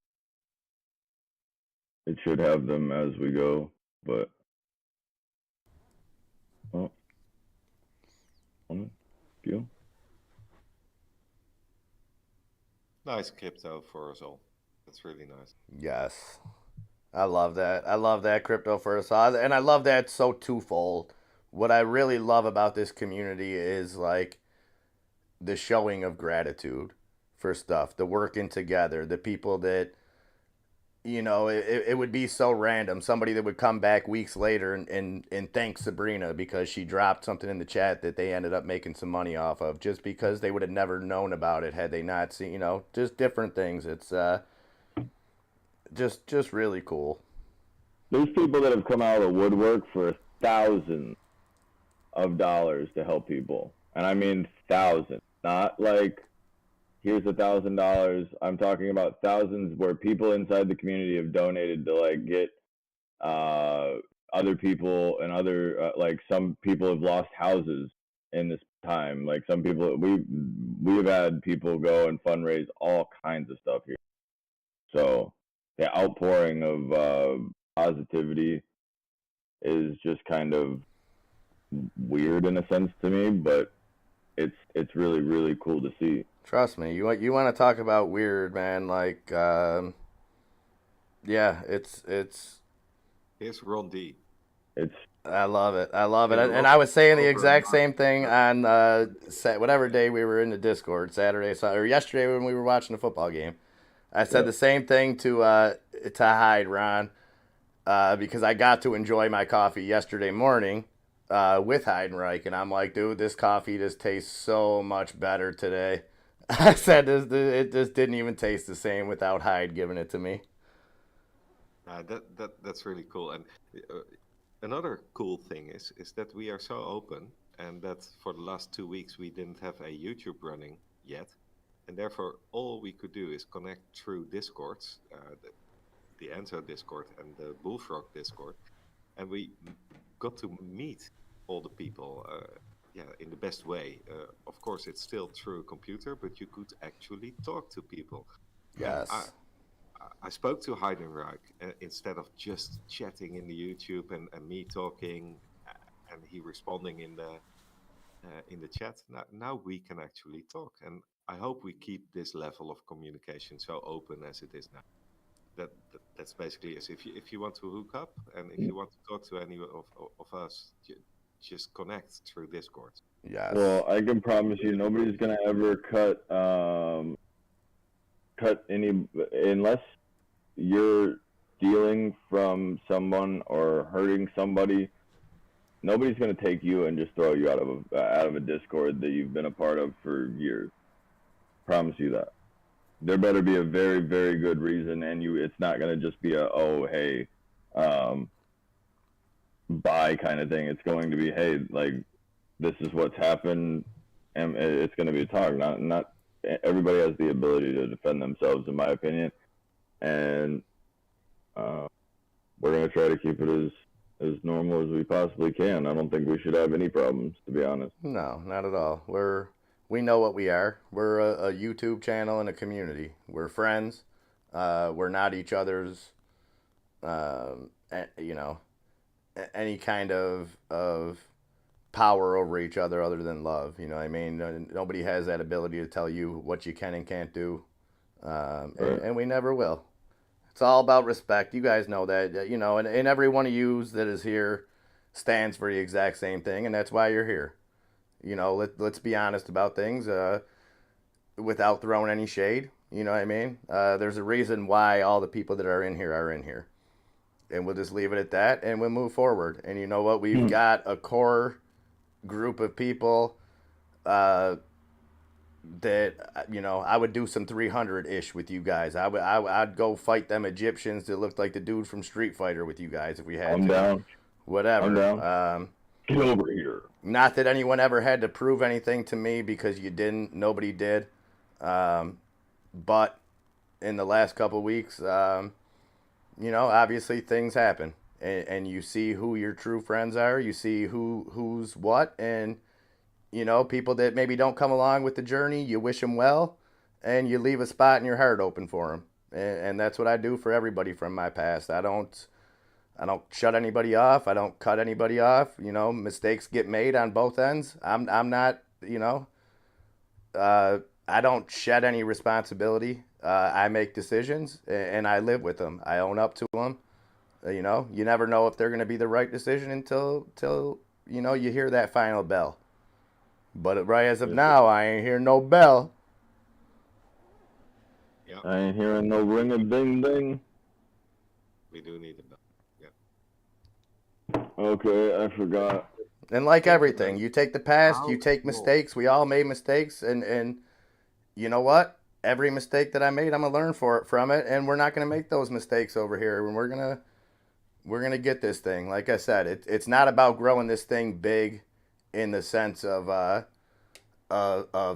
it should have them as we go, but oh, you. Nice crypto for us all. That's really nice. Yes. I love that. I love that crypto first. And I love that so twofold. What I really love about this community is like the showing of gratitude for stuff, the working together, the people that, you know, it would be so random. Somebody that would come back weeks later and thank Sabrina because she dropped something in the chat that they ended up making some money off of just because they would have never known about it had they not seen, you know, just different things. It's just really cool. There's people that have come out of the woodwork for thousands of dollars to help people, and I mean thousands, not like here's $1,000. I'm talking about thousands where people inside the community have donated to like get uh, other people and other like some people have lost houses in this time. Like some people we've had people go and fundraise all kinds of stuff here. So the outpouring of positivity is just kind of weird in a sense to me, but it's really really cool to see. Trust me. You want to talk about weird, man? Like, yeah, it's. Here's Ron D. It's I love it. I love it. Yeah, And I was saying the over exact Mark. same thing on whatever day we were in the Discord, Saturday, or yesterday when we were watching the football game. I said Yeah. the same thing to Hyde, Ron, because I got to enjoy my coffee yesterday morning with Heidenreich, and I'm like, dude, this coffee just tastes so much better today. I said it just didn't even taste the same without Hyde giving it to me. That's really cool. And uh, another cool thing is that we are so open, and that for the last 2 weeks we didn't have a YouTube running yet, and therefore all we could do is connect through Discords, the Enzo Discord and the Bullfrog Discord, and we got to meet all the people. Yeah, in the best way. Of course, it's still through a computer, but you could actually talk to people. And Yes. I spoke to Heidenreich instead of just chatting in the YouTube and me talking and he responding in the chat. Now we can actually talk, and I hope we keep this level of communication so open as it is now. That's basically is if you want to hook up and if you want to talk to any of us, just connect through Discord. Yes. Well, I can promise you, nobody's gonna ever cut any unless you're stealing from someone or hurting somebody. Nobody's gonna take you and just throw you out of a Discord that you've been a part of for years. Promise you that. There better be a very, very good reason, and it's not gonna just be a oh hey, bye kind of thing. It's going to be hey, like this is what's happened, and it's going to be a talk. Not everybody has the ability to defend themselves, in my opinion, and we're going to try to keep it as normal as we possibly can. I don't think we should have any problems, to be honest. No, not at all. We know what we are. We're a YouTube channel and a community. We're friends. We're not each other's, you know, any kind of power over each other than love. You know what I mean? Nobody has that ability to tell you what you can and can't do, and we never will. It's all about respect. You guys know that, you know, and every one of you that is here stands for the exact same thing, and that's why you're here. You know, let's be honest about things without throwing any shade. You know what I mean? There's a reason why all the people that are in here are in here. And we'll just leave it at that, and we'll move forward. And you know what? We've got a core group of people that, you know, I would do some 300-ish with you guys. I'd go fight them Egyptians that looked like the dude from Street Fighter with you guys if we had I'm to. down. Whatever. I'm down. Get over here. Not that anyone ever had to prove anything to me, because you didn't. Nobody did. But in the last couple of weeks, you know, obviously things happen. And you see who your true friends are. You see who's what. And, you know, people that maybe don't come along with the journey, you wish them well. And you leave a spot in your heart open for them. And that's what I do for everybody from my past. I don't shut anybody off. I don't cut anybody off. You know, mistakes get made on both ends. I'm not, you know, I don't shed any responsibility. I make decisions and I live with them. I own up to them. You know, you never know if they're going to be the right decision until you know, you hear that final bell. But right as of now, I ain't hearing no bell. Yeah, I ain't hearing no ring a ding ding. we do need a bell. Okay, I forgot. And like everything, you take the past, you take mistakes. We all made mistakes, and you know what? Every mistake that I made, I'm gonna learn from it, and we're not gonna make those mistakes over here. And we're gonna get this thing. Like I said, it's not about growing this thing big, in the sense of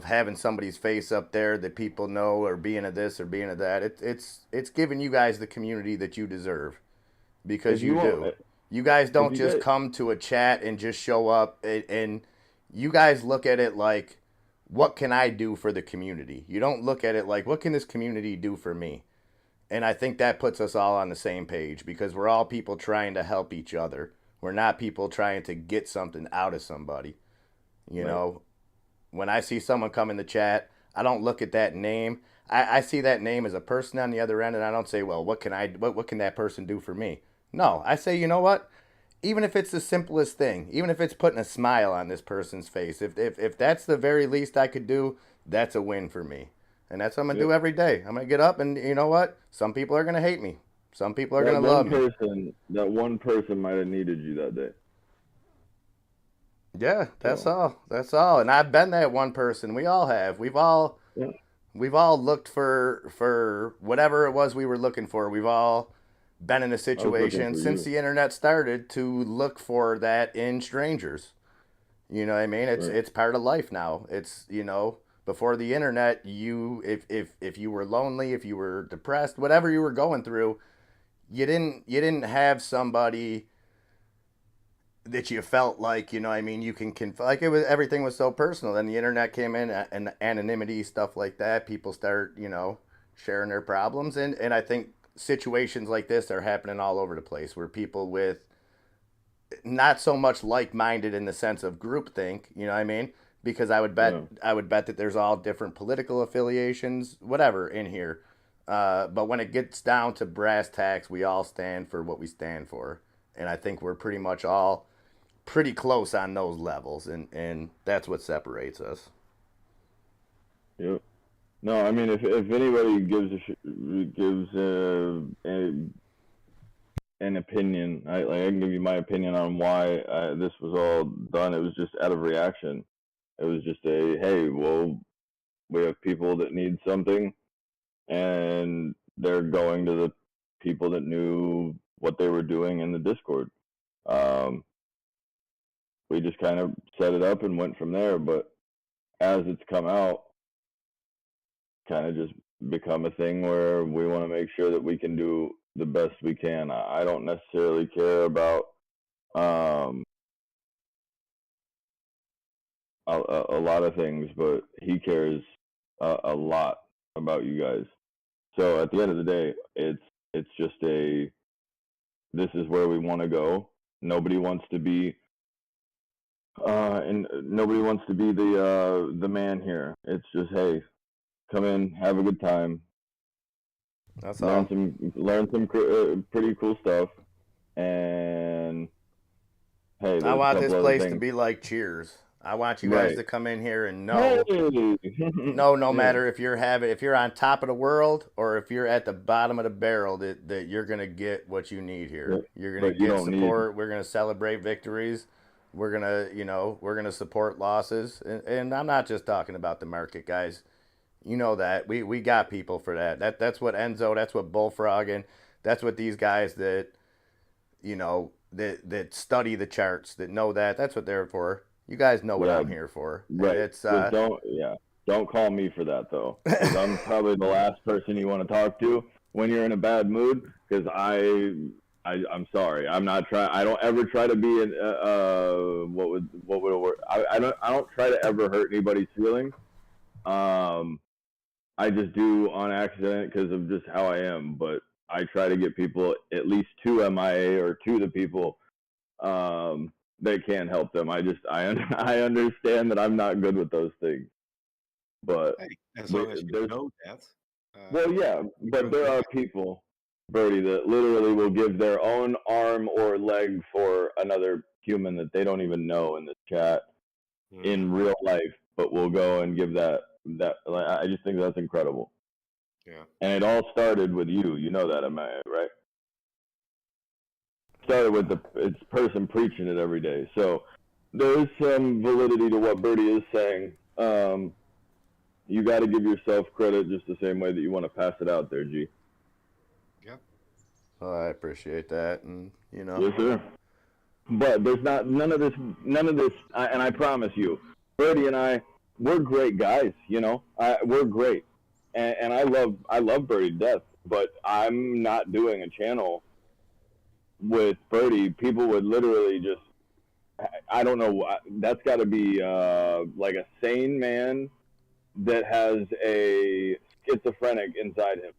having somebody's face up there that people know, or being a this or being a that. It's giving you guys the community that you deserve, because you do. You guys don't just come to a chat and just show up, and you guys look at it like, what can I do for the community? You don't look at it like, what can this community do for me? And I think that puts us all on the same page, because we're all people trying to help each other. We're not people trying to get something out of somebody. You know, when I see someone come in the chat, I don't look at that name. I see that name as a person on the other end, and I don't say, well, what can that person do for me? No, I say, you know what? Even if it's the simplest thing, even if it's putting a smile on this person's face, if that's the very least I could do, that's a win for me. And that's what I'm gonna do every day. I'm gonna get up, and you know what? Some people are gonna hate me. Some people are gonna love me. That one person might have needed you that day. Yeah, that's So, all. That's all. And I've been that one person. We all have. yeah, We've all looked for whatever it was we were looking for. We've all been in a I was looking situation for since you. the internet started to look for that in strangers. You know what I mean? It's Right. it's part of life now. It's, before the internet, you if you were lonely, if you were depressed, whatever you were going through, you didn't have somebody that you felt like, I mean, you can like, it was, everything was so personal. Then the internet came in, and anonymity, stuff like that, people start, sharing their problems, and I think situations like this are happening all over the place, where people with not so much like-minded in the sense of groupthink, you know what I mean? Because Yeah. I would bet that there's all different political affiliations, whatever, in here. But when it gets down to brass tacks, we all stand for what we stand for, and I think we're pretty much all pretty close on those levels, and that's what separates us. Yep. No, I mean, if anybody gives an opinion, I can give you my opinion on why this was all done. It was just out of reaction. It was just hey, well, we have people that need something, and they're going to the people that knew what they were doing in the Discord. Um, we just kind of set it up and went from there. But as it's come out, kind of just become a thing where we want to make sure that we can do the best we can. I don't necessarily care about um, a lot of things, but he cares a lot about you guys. So at the end of the day, it's just this is where we want to go. Nobody wants to be and nobody wants to be the man here. It's just, hey, come in, have a good time, That's learn all. some pretty cool stuff, and hey, I there's a want this couple other place to things. be like Cheers. I want you guys Right. to come in here and Hey. no Yeah. matter if you're on top of the world or if you're at the bottom of the barrel, that you're gonna get what you need here. Yeah. You're gonna But you get don't need. support. We're gonna celebrate victories. We're gonna support losses, and I'm not just talking about the market, guys. You know that we got people for that. That's what Enzo. That's what Bullfrog, and that's what these guys that study the charts, that know that. That's what they're for. You guys know what Yeah. I'm here for, and Right. it's Just don't. Yeah. Don't call me for that though, because I'm probably the last person you want to talk to when you're in a bad mood. Because I'm sorry. I'm not trying. I don't ever try to be in. What would it work? I don't try to ever hurt anybody's feelings. Um, I just do on accident because of just how I am. But I try to get people at least to MIA or to the people that can help them. I understand that I'm not good with those things, but Hey, as long as you there's know that, well, yeah, you're but doing there are correct. people, Birdie, that literally will give their own arm or leg for another human that they don't even know in the chat in Hmm. real life, but will go and give that. I just think that's incredible. Yeah. And it all started with you. You know that, am I right? Started with the it's person preaching it every day. So there is some validity to what Birdie is saying. You got to give yourself credit just the same way that you want to pass it out there, G. Yep. Oh, I appreciate that, and Yes, sir. But there's not none of this, and I promise you, Birdie and I, we're great guys. We're great, and I love Birdie to death. But I'm not doing a channel with Birdie. People would literally just, I don't know, that's got to be like a sane man that has a schizophrenic inside him.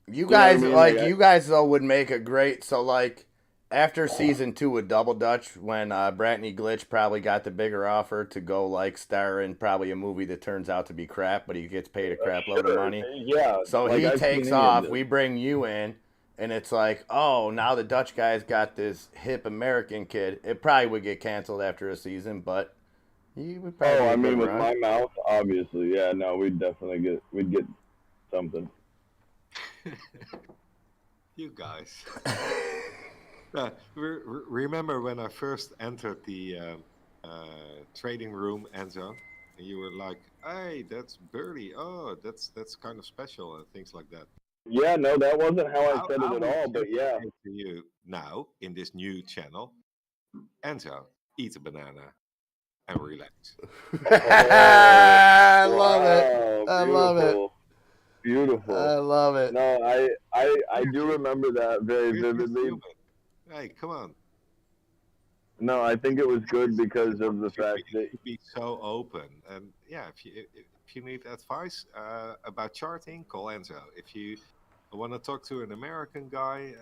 you You know what I guys mean? Like, you guys though would make a great, so like, after season 2 of Double Dutch, when Brittany Glitch probably got the bigger offer to go like star in probably a movie that turns out to be crap, but he gets paid a crap load of money. Yeah. So like he I've takes seen any of off. this. We bring you in, and it's like, oh, now the Dutch guy's got this hip American kid. It probably would get canceled after a season, but he would probably. Oh, be a I mean, good with run. my mouth, obviously, yeah. No, we'd get something. You guys. Remember when I first entered the trading room, Enzo, and you were like, "Hey, that's Birdie. Oh, that's kind of special," and things like that. Yeah, no, that wasn't how I said it will at all, but just yeah. say to you now in this new channel, Enzo, eat a banana and relax. I love it. I love it. Beautiful. I love it. No, I do remember that very vividly. Hey, come on. No, I think it was good because of the fact that be so open, and yeah, if you need advice about charting, call Enzo. If you want to talk to an American guy,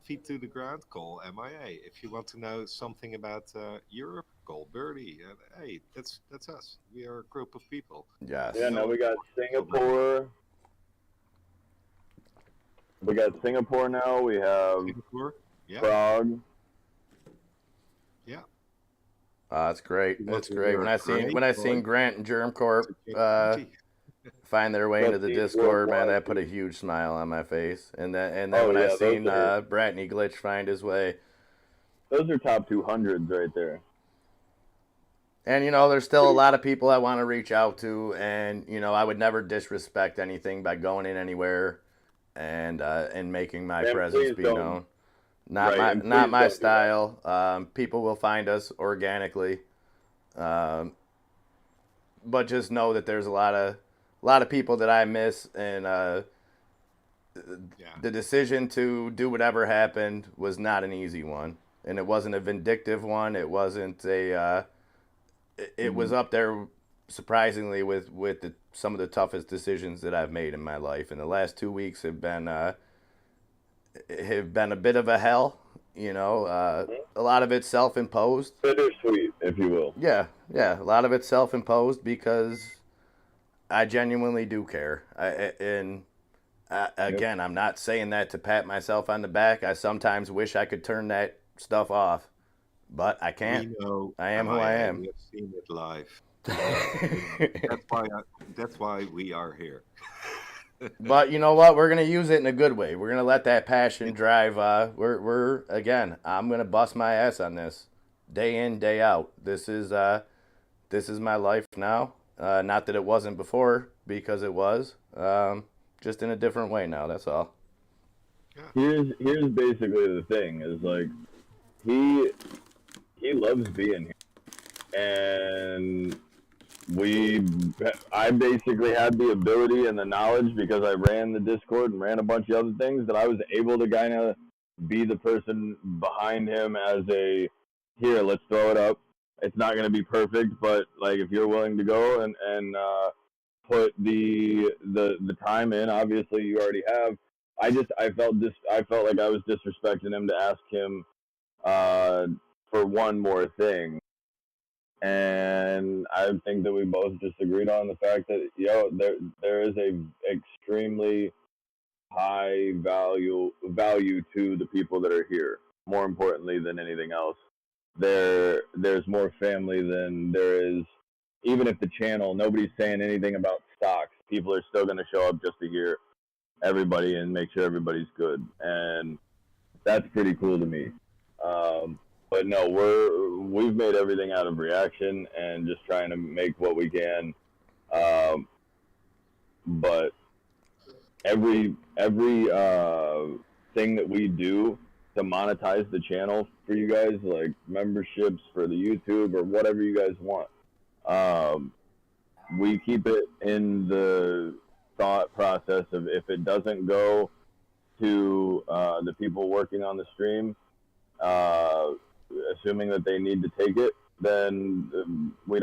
feet to the ground, call MIA. If you want to know something about Europe, call Birdie. Hey, that's us. We are a group of people. Yes. Yeah, now we got Singapore. We got Singapore now. We have Singapore, yeah. Prague. Yeah. That's great. That's great. When I seen Grant and Germ Corp find their way into the Discord, man, that put a huge smile on my face. And then when I seen Brittany Glitch find his way, those are top 200s right there. And there's still a lot of people I want to reach out to, and I would never disrespect anything by going in anywhere and making my presence be known. Not my style. People will find us organically, but just know that there's a lot of people that I miss, and the decision to do whatever happened was not an easy one, and it wasn't a vindictive one. It wasn't a. It was up there, surprisingly, with some of the toughest decisions that I've made in my life, and the last 2 weeks have been a bit of a hell. A lot of it's self-imposed. Bittersweet, if you will. Yeah, a lot of it's self-imposed because I genuinely do care. Again, I'm not saying that to pat myself on the back. I sometimes wish I could turn that stuff off, but I can't. I am who I am. We have seen it live. That's why we are here. But you know what? We're gonna use it in a good way. We're gonna let that passion drive. I'm gonna bust my ass on this, day in, day out. This is my life now. Not that it wasn't before, because it was. Just in a different way now. That's all. Here's basically the thing: is like he loves being here, and I basically had the ability and the knowledge, because I ran the Discord and ran a bunch of other things, that I was able to kind of be the person behind him as a, here, let's throw it up. It's not going to be perfect, but like if you're willing to go and put the time in, obviously you already have. I felt like I was disrespecting him to ask him for one more thing. And I think that we both just agreed on the fact that there is a extremely high value to the people that are here. More importantly than anything else, there's more family than there is. Even if the channel, nobody's saying anything about stocks, people are still going to show up just to hear everybody and make sure everybody's good, and that's pretty cool to me. But no, we've made everything out of reaction and just trying to make what we can. But every thing that we do to monetize the channel for you guys, like memberships for the YouTube or whatever you guys want, we keep it in the thought process of, if it doesn't go to the people working on the stream, assuming that they need to take it, then we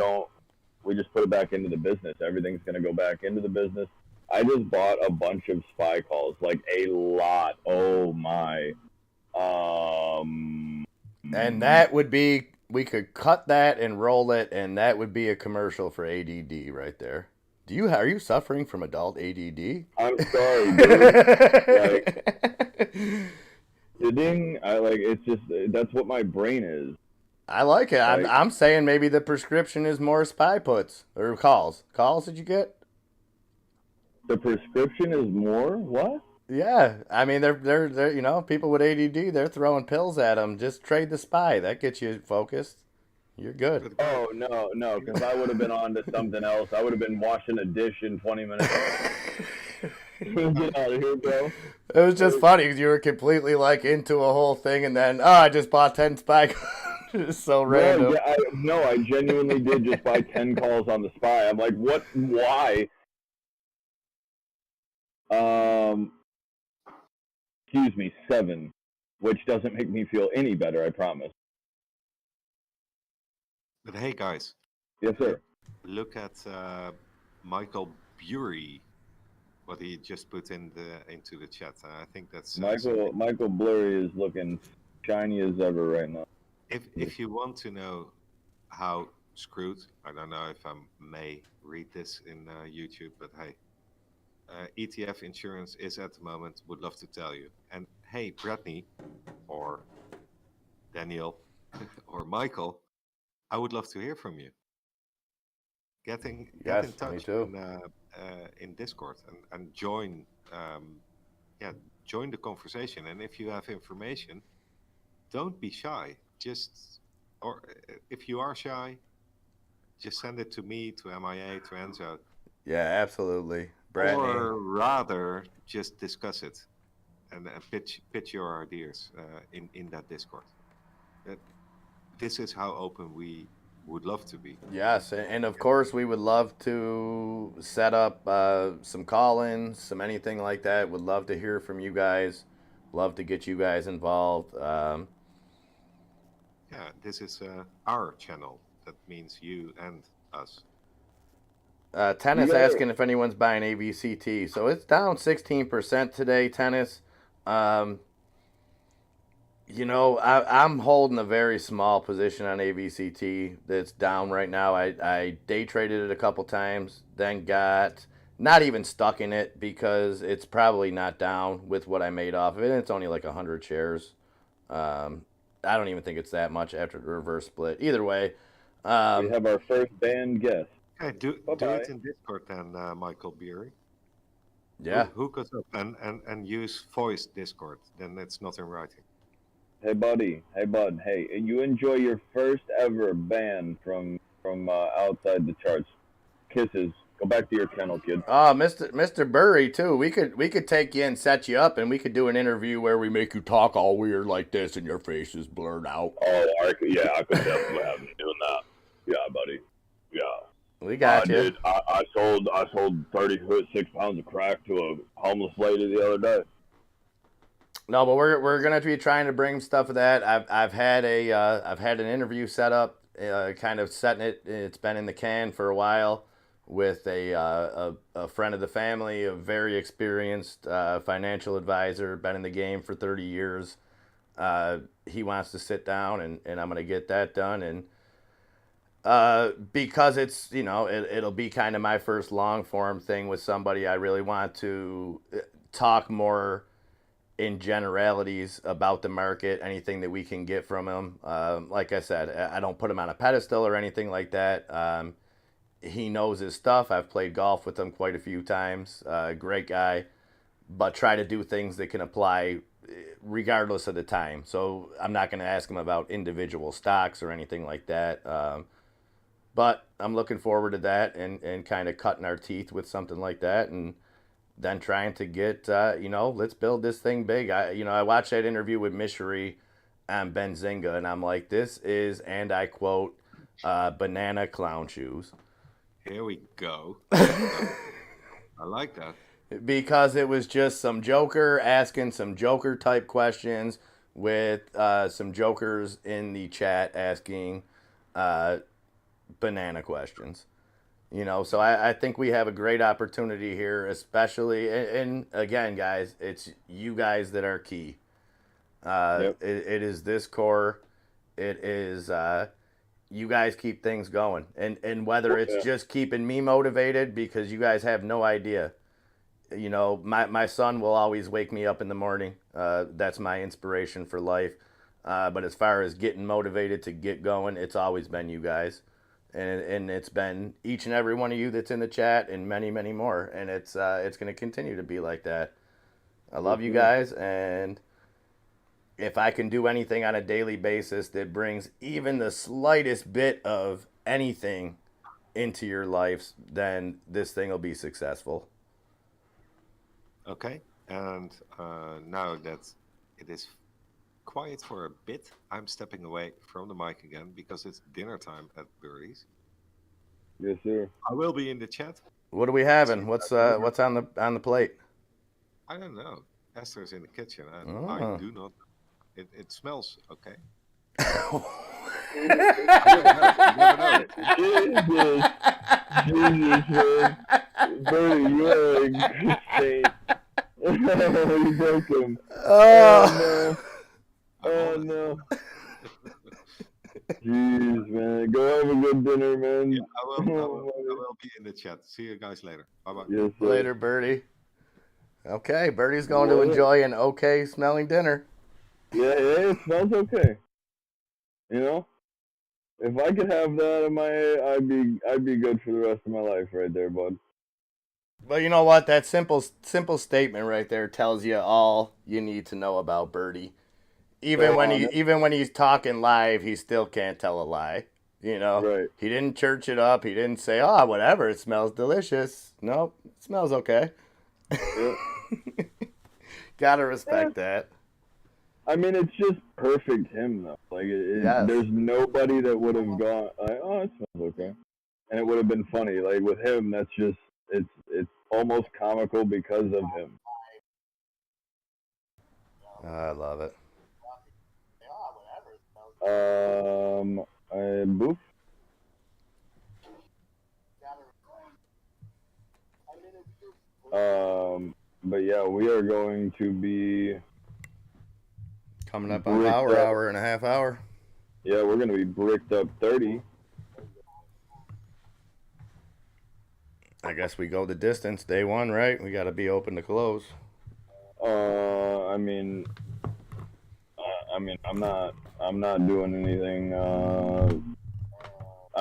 just put it back into the business. Everything's going to go back into the business. I just bought a bunch of spy calls, like a lot. Oh my. And that would be, we could cut that and roll it, and that would be a commercial for ADD right there. Are you suffering from adult ADD? I'm sorry, dude. Sitting, it's just, that's what my brain is. I like it. Like, I'm saying maybe the prescription is more spy puts or calls. Calls did you get? the prescription is more? What? Yeah, I mean they're people with ADD, they're throwing pills at them. Just trade the spy. That gets you focused. You're good. Oh, no, because I would have been on to something else. I would have been washing a dish in 20 minutes. Get out of here, bro. It was just funny because you were completely like into a whole thing, and then I just bought 10 spy. It's so random. I genuinely did just buy 10 calls on the spy. I'm like, what? Why? Excuse me, 7, which doesn't make me feel any better, I promise. But hey, guys. Yes, sir. Look at Michael Bury, what he just put into the chat. I think that's Michael Blurry is looking shiny as ever right now. If you want to know how screwed, I don't know if I may read this in YouTube, but hey, ETF insurance is at the moment. Would love to tell you. And hey, Brittany, or Daniel, or Michael, I would love to hear from you. Get in touch in Discord and join join the conversation. And if you have information, don't be shy. Or if you are shy, just send it to me, to MIA, to Enzo. Yeah, absolutely. Brittany. Or rather, just discuss it and pitch your ideas in that Discord. This is how open we would love to be. Yes, and of course we would love to set up some call-ins, some anything like that. Would love to hear from you guys. Love to get you guys involved. This is our channel. That means you and us. Tennis asking if anyone's buying AVCT. So it's down 16% today, Tennis. I'm holding a very small position on AVCT that's down right now. I day traded it a couple times, then got not even stuck in it because it's probably not down with what I made off of it. It's only like 100 shares. I don't even think it's that much after the reverse split. Either way. We have our first band guest. Okay, do it in Discord then, Michael Bury. Yeah. Hook us up and use voice Discord. Then it's not in writing. Hey, buddy. Hey, bud. Hey, you enjoy your first ever ban from outside the charts. Kisses. Go back to your kennel, kid. Oh, Mr. Burry too. We could take you and set you up, and we could do an interview where we make you talk all weird like this, and your face is blurred out. Oh, I could definitely have you doing that. Yeah, buddy. Yeah. We got you. Dude, I sold 36 pounds of crack to a homeless lady the other day. No, but we're gonna be trying to bring stuff of that. I've had an interview set up, kind of setting it. It's been in the can for a while with a friend of the family, a very experienced financial advisor, been in the game for 30 years. He wants to sit down, and I'm gonna get that done, and because it's it'll be kind of my first long form thing with somebody. I really want to talk more in generalities about the market, anything that we can get from him. Like I said, I don't put him on a pedestal or anything like that. He knows his stuff. I've played golf with him quite a few times. Great guy, but try to do things that can apply regardless of the time. So I'm not going to ask him about individual stocks or anything like that. But I'm looking forward to that and kind of cutting our teeth with something like that, and then trying to get, let's build this thing big. I watched that interview with Mishri on Benzinga, and I'm like, this is, and I quote, banana clown shoes. Here we go. I like that. Because it was just some joker asking some joker type questions with some jokers in the chat asking banana questions. So I think we have a great opportunity here, especially, and again, guys, it's you guys that are key. It is this core. It is you guys keep things going, and whether it's just keeping me motivated because you guys have no idea. You know, my son will always wake me up in the morning. That's my inspiration for life. But as far as getting motivated to get going, it's always been you guys, and it's been each and every one of you that's in the chat, and many more. And it's going to continue to be like that. I love you guys, and if I can do anything on a daily basis that brings even the slightest bit of anything into your lives, then this thing will be successful. Okay, and now that it is quiet for a bit, I'm stepping away from the mic again because it's dinner time at Burry's. Yes, sir. I will be in the chat. What are we having? What's on the plate? I don't know. Esther's in the kitchen, and Oh. I do not. It smells okay. Jesus, man. Bernie, you are insane. You broke him. Oh, Oh no. Jeez, man. Go have a good dinner, man. Yeah, I will be in the chat. See you guys later. Bye bye. Yes, sir. later, Birdie. Okay, Birdie's going to enjoy an okay smelling dinner. Yeah, it smells okay. You know, if I could have that in my, I'd be good for the rest of my life, right there, bud. But you know what? That simple statement right there tells you all you need to know about Birdie. Even when he's talking live, he still can't tell a lie. You know, Right. He didn't church it up. He didn't say, "Oh, whatever, it smells delicious." Nope, it smells okay. Yeah. Gotta respect that. I mean, it's just perfect him though. Like, Yes. there's nobody that would have gone like, "Oh, it smells okay," and it would have been funny. Like with him, that's just it's almost comical because of him. I love it. Boof. But yeah, we are going to be Coming up on hour and a half hour. Yeah, we're gonna be bricked up 30. I guess we go the distance day one, right? We got to be open to close. I mean, I'm not doing anything. I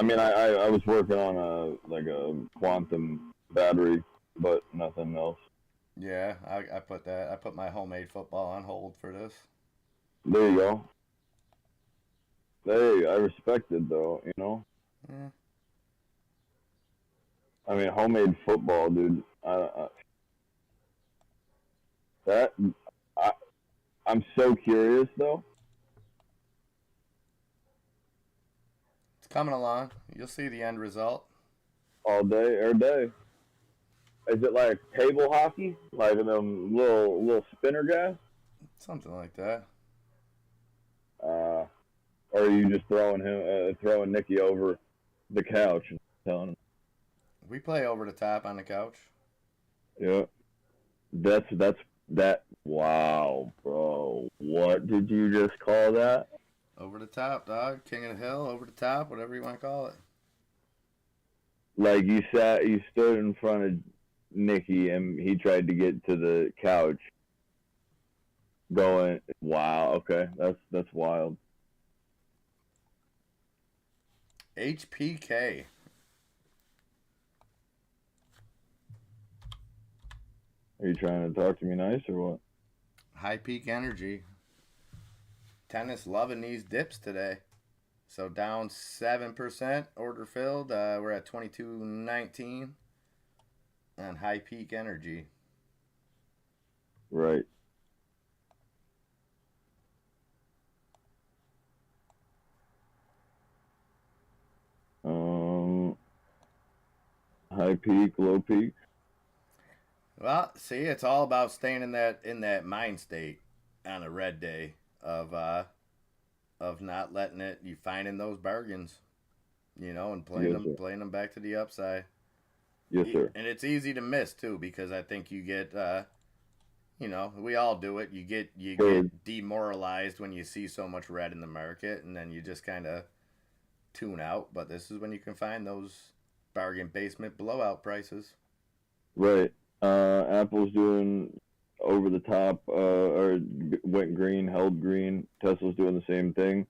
mean, I was working on a quantum battery, but nothing else. Yeah, I put my homemade football on hold for this. There you go. Hey, I respect it though, you know. Yeah. I mean, homemade football, dude. I'm so curious though. It's coming along. You'll see the end result. All day, every day. Is it like table hockey, like them little spinner guys? Something like that. Or are you just throwing Nicky over the couch and telling him? We play over the top on the couch. Yeah. That. Wow, bro. What did you just call that? Over the top, dog. King of the hill, over the top, whatever you want to call it. Like you stood in front of Nicky and he tried to get to the couch. Going, wow, okay, that's wild. HPK. Are you trying to talk to me nice or what? High peak energy. Tennis loving these dips today. So down 7%, order filled. We're at 22.19 on high peak energy. Right. High peak, low peak. Well, see, it's all about staying in that mind state on a red day of not letting it. You finding those bargains, and playing them back to the upside. Yes, sir. And it's easy to miss too because I think you get You know, we all do it. You Sure. get demoralized when you see so much red in the market, and then you just kind of tune out. But this is when you can find those bargain basement blowout prices. Right. Apple's doing over the top, went green, held green. Tesla's doing the same thing.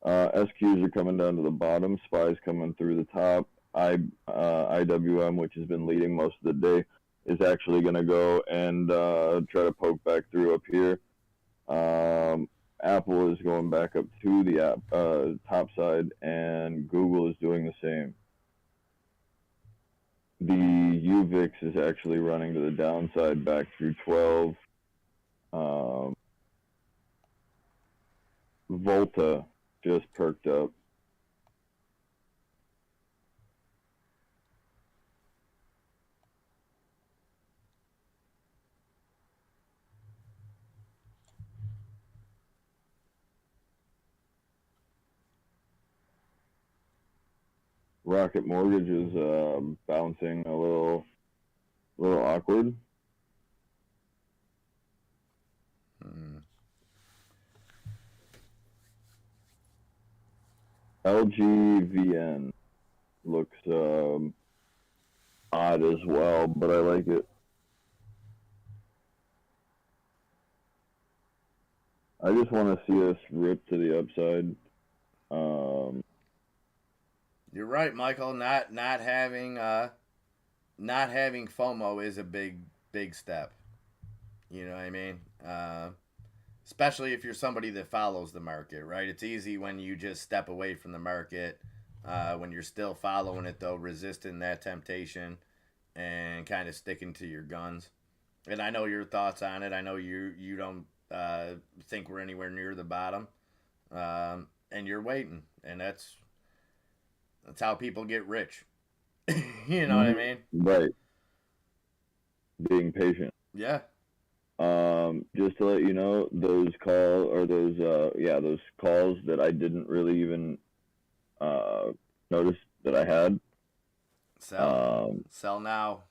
SQs are coming down to the bottom. SPY's coming through the top. IWM, which has been leading most of the day, is actually going to go and try to poke back through up here. Apple is going back up to the top side, and Google is doing the same. The UVIX is actually running to the downside back through 12. Volta just perked up. Rocket Mortgage is bouncing a little awkward. LGVN looks odd as well, but I like it. I just want to see us rip to the upside. You're right, Michael. Not having FOMO is a big step. You know what I mean? Especially if you're somebody that follows the market, right? It's easy when you just step away from the market, when you're still following it though, resisting that temptation, and kind of sticking to your guns. And I know your thoughts on it. I know you don't think we're anywhere near the bottom, and you're waiting, and that's how people get rich. You know what I mean? Right. Being patient. Yeah. Just to let you know, those calls that I didn't really even notice that I had. Sell now.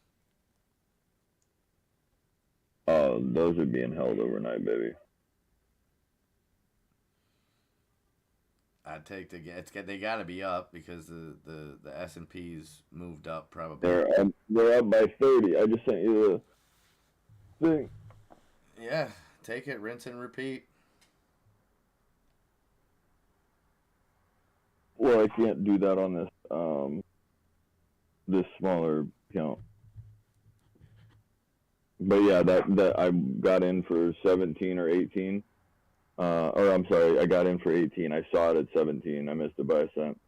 Oh, those are being held overnight, baby. I'd take they got to be up because the S&P's moved up probably. They're up by 30. I just sent you the thing. Yeah, take it, rinse and repeat. Well, I can't do that on this smaller account. But yeah, that I got in for 17 or 18. Or I'm sorry, I got in for 18. I saw it at 17. I missed it by a cent.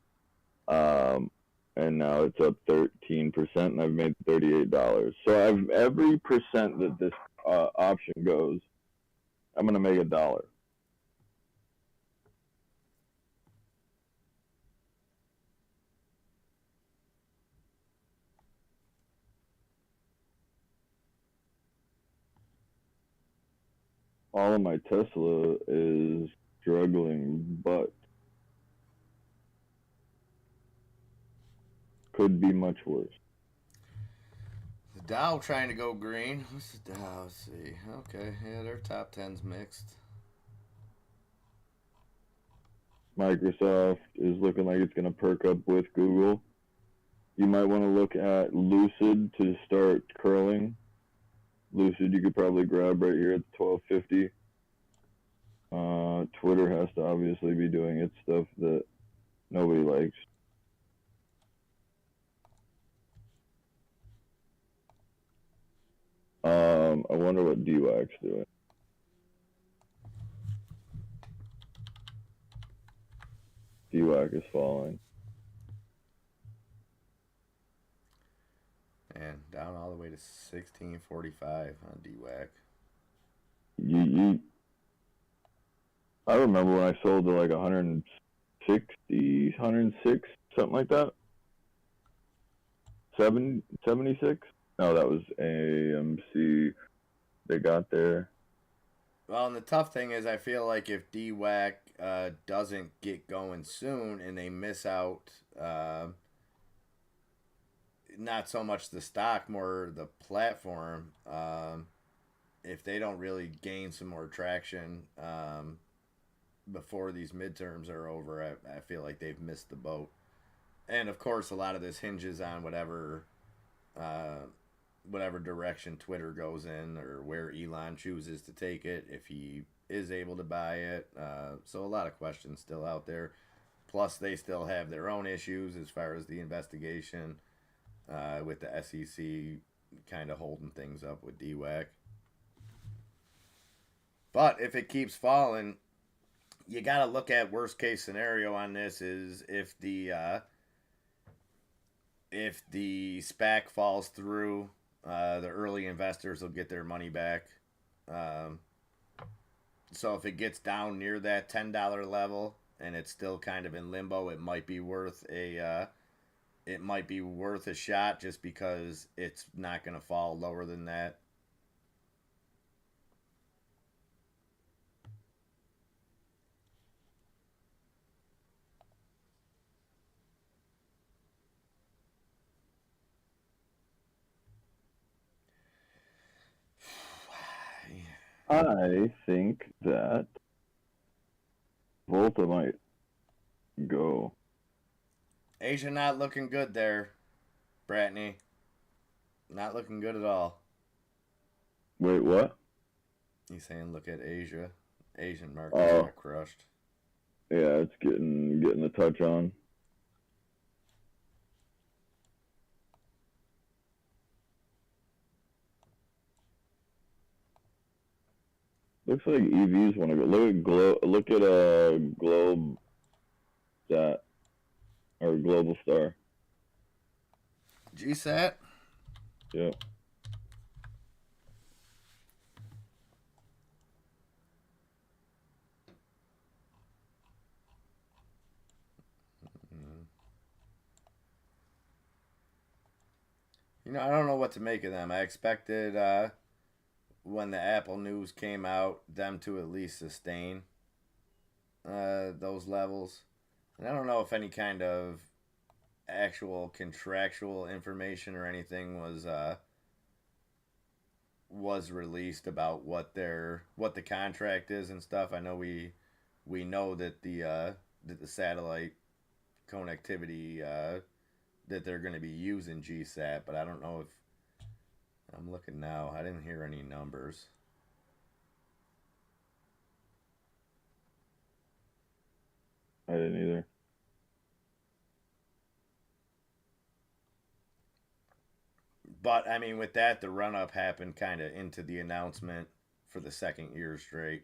And now it's up 13%, and I've made $38. So every percent that this option goes, I'm gonna make $1. All of my Tesla is struggling, but could be much worse. The Dow trying to go green. What's the Dow? Let's see. Okay, yeah, their top 10's mixed. Microsoft is looking like it's going to perk up with Google. You might want to look at Lucid to start curling. Lucid you could probably grab right here at 1250. Twitter has to obviously be doing its stuff that nobody likes. I wonder what DWAC's doing. DWAC is falling. And down all the way to 1645 on DWAC. I remember when I sold to like 160, 106, something like that. 76? No, that was AMC. They got there. Well, and the tough thing is I feel like if DWAC doesn't get going soon and they miss out, not so much the stock, more the platform, if they don't really gain some more traction before these midterms are over, I feel like they've missed the boat. And of course, a lot of this hinges on uh, whatever direction Twitter goes in or where Elon chooses to take it, if he is able to buy it. So a lot of questions still out there. Plus, they still have their own issues as far as the investigation with the SEC kind of holding things up with DWAC. But if it keeps falling, you got to look at worst case scenario on this is if the SPAC falls through, the early investors will get their money back. So if it gets down near that $10 level and it's still kind of in limbo, it might be worth a shot just because it's not going to fall lower than that. I think that Volta might go. Asia not looking good there, Bratney. Not looking good at all. Wait, what? He's saying look at Asia. Asian markets got crushed. Yeah, it's getting the touch on. Looks like EVs want to go. Look at Globe Stat or Global Star. GSAT? Yeah. You know, I don't know what to make of them. I expected when the Apple news came out, them to at least sustain those levels. And I don't know if any kind of actual contractual information or anything was released about what the contract is and stuff. I know we know that the satellite connectivity that they're going to be using GSAT, but I don't know if I'm looking now. I didn't hear any numbers. I didn't either. But I mean, with that, the run up happened kind of into the announcement for the second year straight.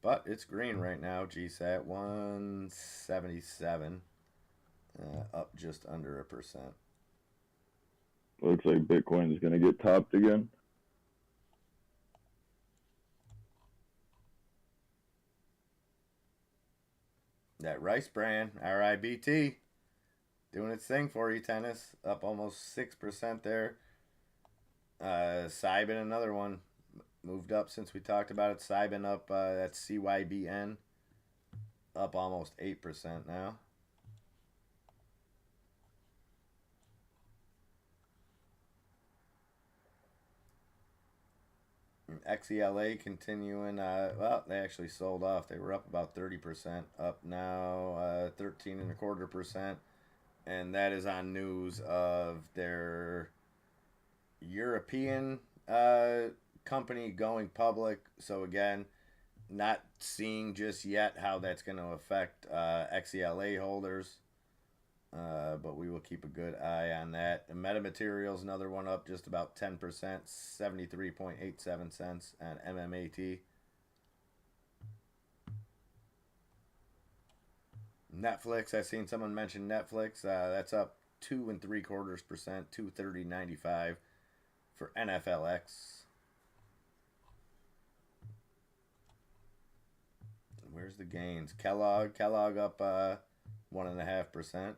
But it's green right now. GSAT 177, up just under 1%. Looks like Bitcoin is going to get topped again. That Rice brand, RIBT, doing its thing for you, tennis. Up almost 6% there. Cybin, another one. Moved up since we talked about it. Cybin up, that's CYBN. Up almost 8% now. XELA continuing. Well, they actually sold off. They were up about 30%. Up now 13.25%. And that is on news of their European company going public. So again, not seeing just yet how that's going to affect XELA holders. But we will keep a good eye on that. And Metamaterials, another one up just about 10%, 73.87 cents on MMAT. Netflix, I've seen someone mention Netflix. That's up 2.75%, 230.95 for NFLX. Where's the gains? Kellogg up 1.5%.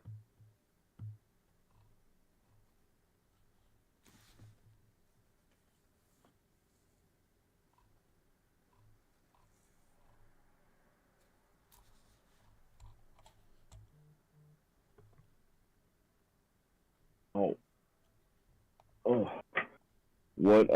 What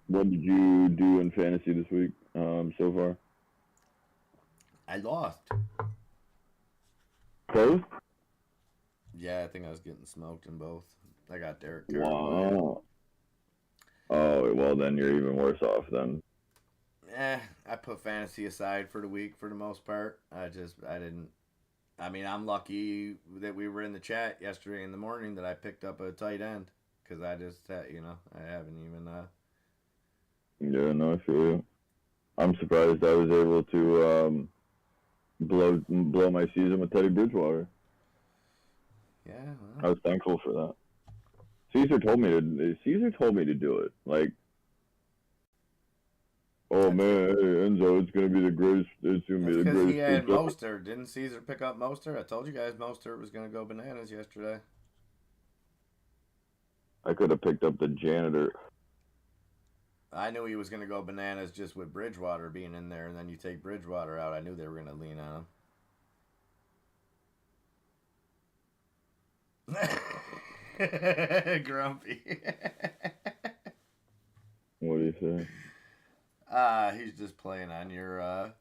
what did you do in fantasy this week so far? I lost. Close? Yeah, I think I was getting smoked in both. I got Derek Carr. Wow. Oh, well, then you're even worse off then. I put fantasy aside for the week for the most part. I didn't. I mean, I'm lucky that we were in the chat yesterday in the morning that I picked up a tight end because I just, I haven't even. Yeah, no, I feel you. I'm surprised I was able to blow my season with Teddy Bridgewater. Yeah, I well, was thankful for that. Caesar told me to do it. Like, oh that's man, good. hey, Enzo, it's gonna be the greatest. It's gonna That's be the because he greatest. had Mostert. Didn't Caesar pick up Mostert? I told you guys Mostert was going to go bananas yesterday. I could have picked up the janitor. I knew he was going to go bananas just with Bridgewater being in there, and then you take Bridgewater out. I knew they were going to lean on him. Grumpy. What do you say? He's just playing on your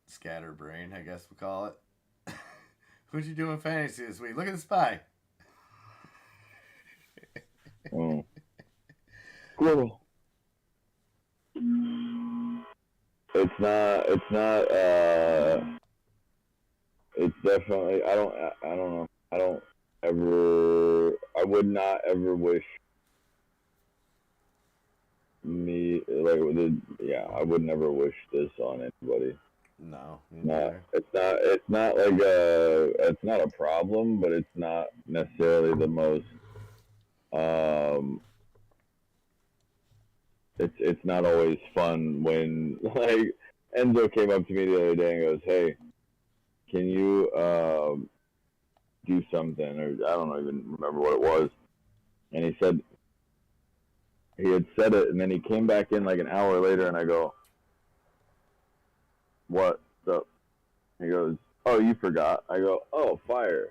scatterbrain, I guess we'll call it. Who'd you do in fantasy this week? Look at the spy. Oh, squirrel. It's not. It's not. It's definitely. I don't. I don't know. I don't ever. I would not ever wish me like the. Yeah, I would never wish this on anybody. No, me Not. neither. It's not. It's not like a. It's not a problem, but it's not necessarily the most. Um. It's not always fun when like Enzo came up to me the other day and goes, "Hey, can you do something?" Or I don't even remember what it was. And he said he had said it, and then he came back in like an hour later, and I go, "What up?" He goes, "Oh, you forgot." I go, "Oh, fire."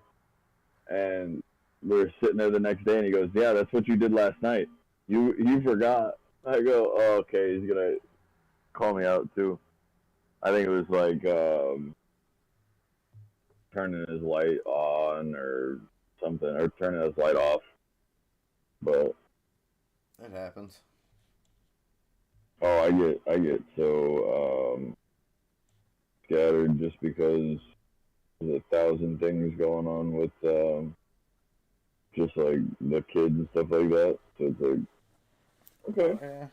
And we were sitting there the next day, and he goes, "Yeah, that's what you did last night. You forgot." I go, "Oh, okay." He's gonna call me out too. I think it was like turning his light on or something, or turning his light off. But It happens. oh, I get so scattered just because there's 1,000 things going on with just like the kids and stuff like that. So it's like, Oh okay, yeah,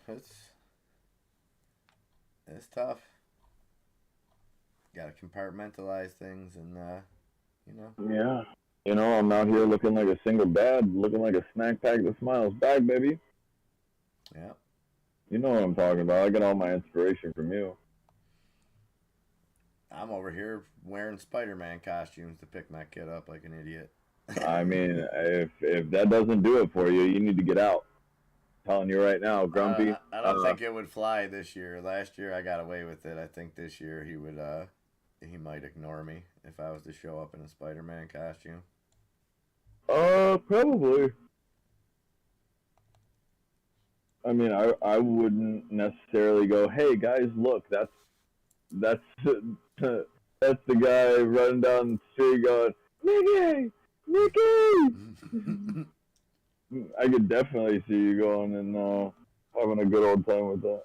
it's tough. Got to compartmentalize things, and yeah. You know, I'm out here looking like a single dad, looking like a snack pack that smiles back, baby. yeah. You know what I'm talking about. I get all my inspiration from you. I'm over here wearing Spider-Man costumes to pick my kid up like an idiot. I mean, if that doesn't do it for you, you need to get out. I'm telling you right now, Grumpy. I don't think it would fly this year. Last year I got away with it. I think this year he might ignore me if I was to show up in a Spider-Man costume. Probably. I mean, I wouldn't necessarily go, "Hey guys, look, that's that's the guy running down the street going, Mickey, Mickey." I could definitely see you going and having a good old time with that.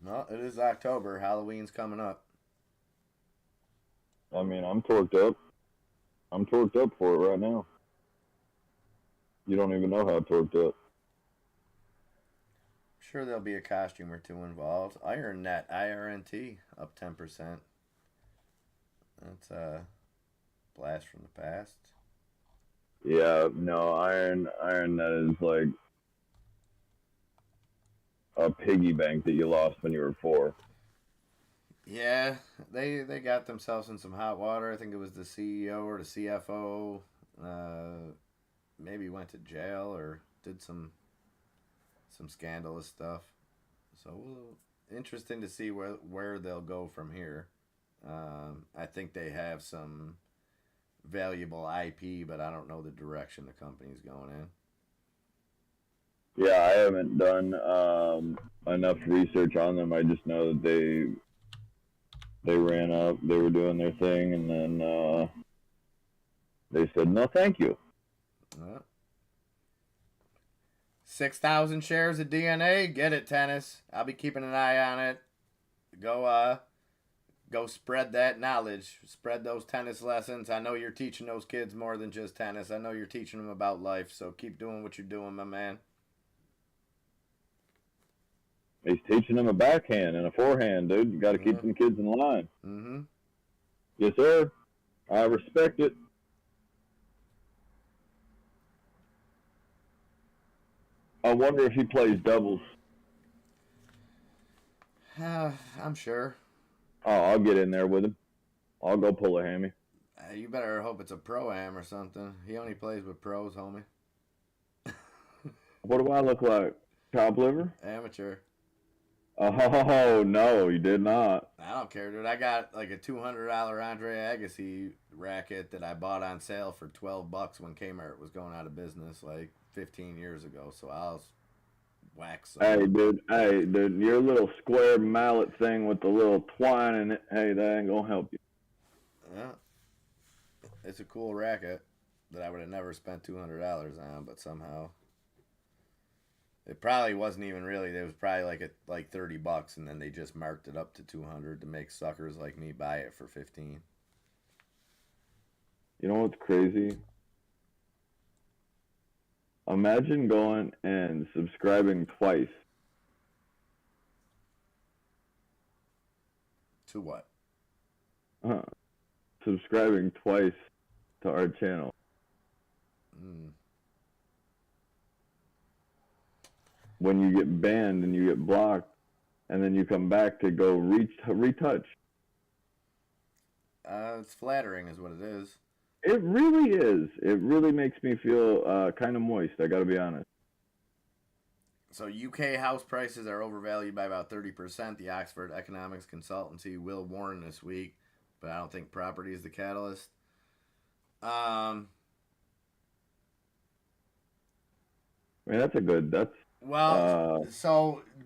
Well, it is October. Halloween's coming up. I mean, I'm torqued up. I'm torqued up for it right now. You don't even know how torqued up. Sure, there'll be a costume or two involved. IronNet, IRNT, up 10%. That's a blast from the past. Yeah, no, Iron that is like a piggy bank that you lost when you were 4. Yeah, they got themselves in some hot water. I think it was the CEO or the CFO. Maybe went to jail or did some scandalous stuff. So interesting to see where they'll go from here. I think they have some valuable IP, but I don't know the direction the company's going in. Yeah, I haven't done enough research on them. I just know that they ran up, they were doing their thing, and then they said no, thank you. 6,000 shares of DNA. Get it, tennis. I'll be keeping an eye on it. Go spread that knowledge. Spread those tennis lessons. I know you're teaching those kids more than just tennis. I know you're teaching them about life. So keep doing what you're doing, my man. He's teaching them a backhand and a forehand, dude. You got to keep them kids in line. Mm-hmm. Yes, sir. I respect it. I wonder if he plays doubles. I'm sure. Oh, I'll get in there with him. I'll go pull a hammy. You better hope it's a pro-am or something. He only plays with pros, homie. What do I look like? Top liver? Amateur. Oh, no, you did not. I don't care, dude. I got like a $200 Andre Agassi racket that I bought on sale for $12 when Kmart was going out of business like 15 years ago. So I'll wax some. Hey, dude, your little square mallet thing with the little twine in it, hey, that ain't gonna help you. Yeah. It's a cool racket that I would have never spent $200 on, but somehow it probably wasn't even really. It was probably like $30, and then they just marked it up to 200 to make suckers like me buy it for 15. You know what's crazy? Imagine going and subscribing twice. To what? Subscribing twice to our channel. When you get banned and you get blocked, and then you come back to go retouch. It's flattering, is what it is. It really is. It really makes me feel kind of moist. I got to be honest. So UK house prices are overvalued by about 30%. The Oxford Economics Consultancy will warn this week, but I don't think property is the catalyst. Man,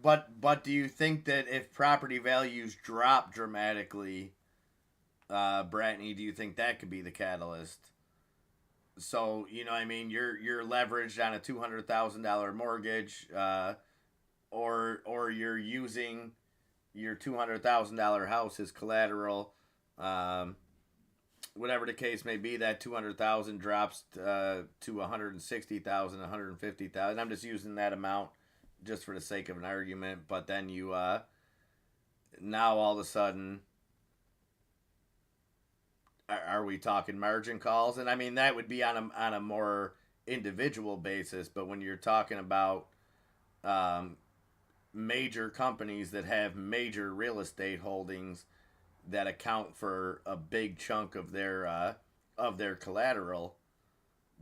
But do you think that if property values drop dramatically, Bratney, do you think that could be the catalyst? So, you know what I mean, you're leveraged on a $200,000 mortgage, or you're using your $200,000 house as collateral. Whatever the case may be, that $200,000 drops to $160,000, $150,000. I'm just using that amount just for the sake of an argument. But then you now all of a sudden, are we talking margin calls? And I mean that would be on a more individual basis. But when you're talking about major companies that have major real estate holdings that account for a big chunk of their collateral,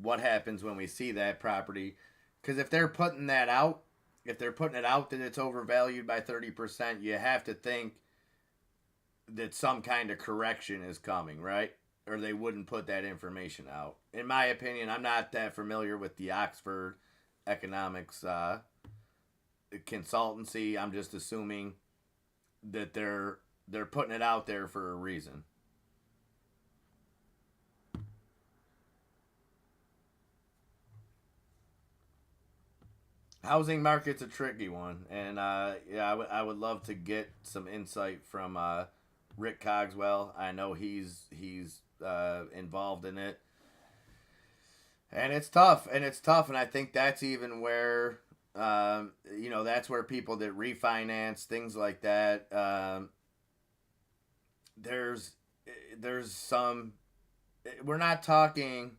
what happens when we see that property? Because if they're putting it out that it's overvalued by 30%, you have to think that some kind of correction is coming, right? Or they wouldn't put that information out. In my opinion, I'm not that familiar with the Oxford Economics Consultancy. I'm just assuming that they're putting it out there for a reason. Housing market's a tricky one, and I would love to get some insight from Rick Cogswell. I know he's involved in it, and it's tough, and I think that's even where that's where people that refinance things like that. There's some. We're not talking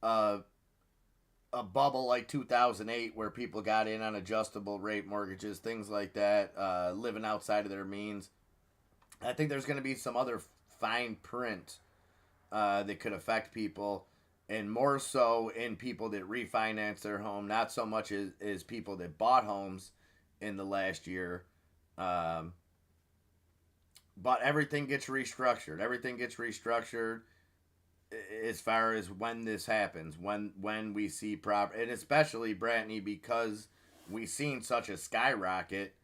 a bubble like 2008 where people got in on adjustable rate mortgages, things like that, living outside of their means. I think there's going to be some other fine print that could affect people, and more so in people that refinance their home, not so much as people that bought homes in the last year. but everything gets restructured. Everything gets restructured as far as when this happens, when we see and especially Brittany, because we've seen such a skyrocket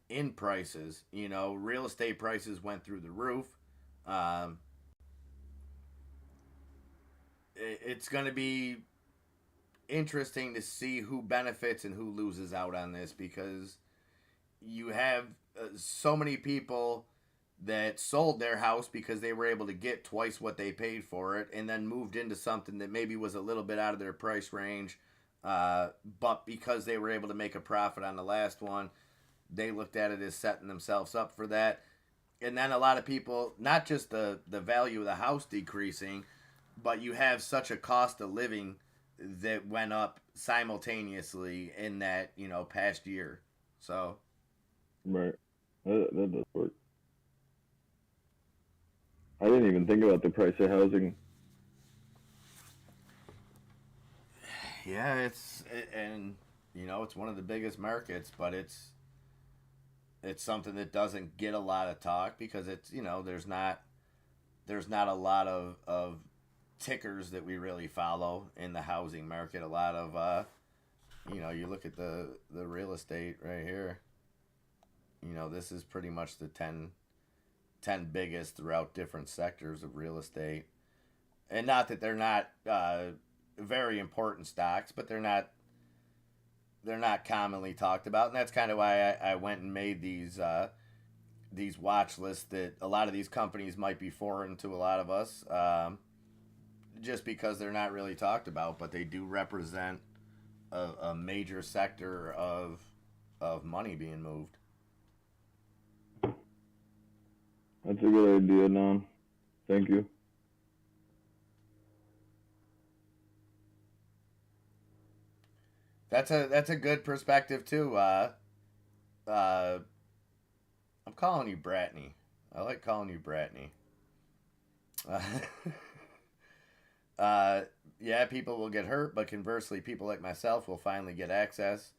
in prices. You know, real estate prices went through the roof. Um, it's going to be interesting to see who benefits and who loses out on this, because you have so many people that sold their house because they were able to get twice what they paid for it, and then moved into something that maybe was a little bit out of their price range, but because they were able to make a profit on the last one, they looked at it as setting themselves up for that. And then a lot of people, not just the value of the house decreasing, but you have such a cost of living that went up simultaneously in that, you know, past year. So Right. That does work. I didn't even think about the price of housing. yeah, and you know, it's one of the biggest markets, but it's something that doesn't get a lot of talk because it's, you know, there's not a lot of tickers that we really follow in the housing market. A lot of you know, you look at the real estate right here. You know, this is pretty much the 10 biggest throughout different sectors of real estate. And not that they're not very important stocks, but they're not commonly talked about, and that's kind of why I went and made these watch lists that a lot of these companies might be foreign to a lot of us, just because they're not really talked about, but they do represent a major sector of money being moved. That's a good idea, Don. Thank you. That's a good perspective too. Uh, I'm calling you Bratney. I like calling you Bratney. Uh, yeah, people will get hurt, but conversely, people like myself will finally get access.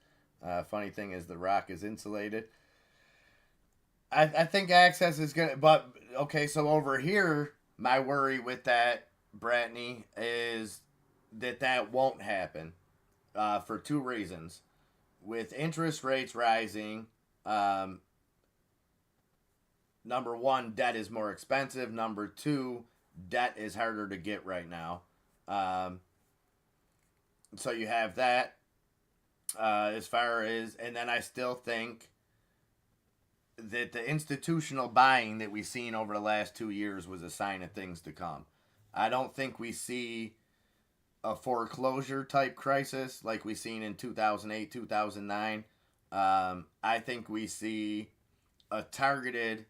Funny thing is, The Rock is insulated. I think access is gonna, but okay. So over here, my worry with that, Bratney, is that won't happen for two reasons. With interest rates rising, um, number one, debt is more expensive. Number two, debt is harder to get right now. Um, so you have that as far as, and then I still think that the institutional buying that we've seen over the last 2 years was a sign of things to come. I don't think we see a foreclosure type crisis like we seen in 2008, 2009. I think we see a targeted,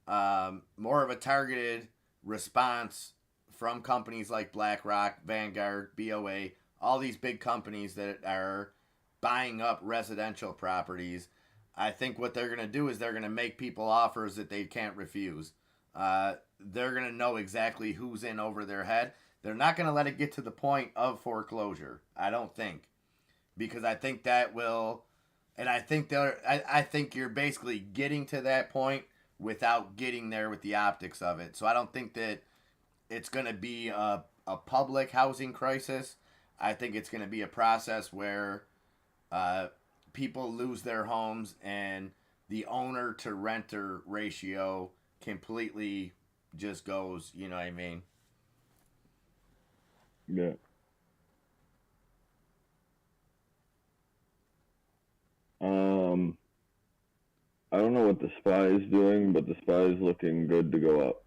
more of a targeted response from companies like BlackRock, Vanguard, BOA, all these big companies that are buying up residential properties. I think what they're going to do is they're going to make people offers that they can't refuse. They're going to know exactly who's in over their head. They're not going to let it get to the point of foreclosure, I don't think, because I think that will, and I think I think you're basically getting to that point without getting there with the optics of it. So I don't think that it's going to be a public housing crisis. I think it's going to be a process where people lose their homes and the owner to renter ratio completely just goes, you know what I mean? Yeah. I don't know what the SPY is doing, but the SPY is looking good to go up.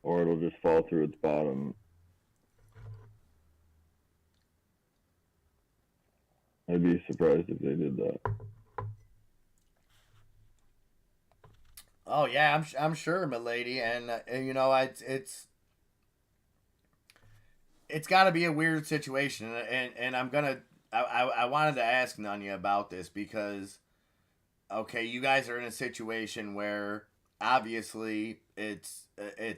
Or it'll just fall through its bottom. I'd be surprised if they did that. Oh yeah, I'm sure, milady, and you know, it's got to be a weird situation, and I wanted to ask Nunya about this because okay, you guys are in a situation where obviously it's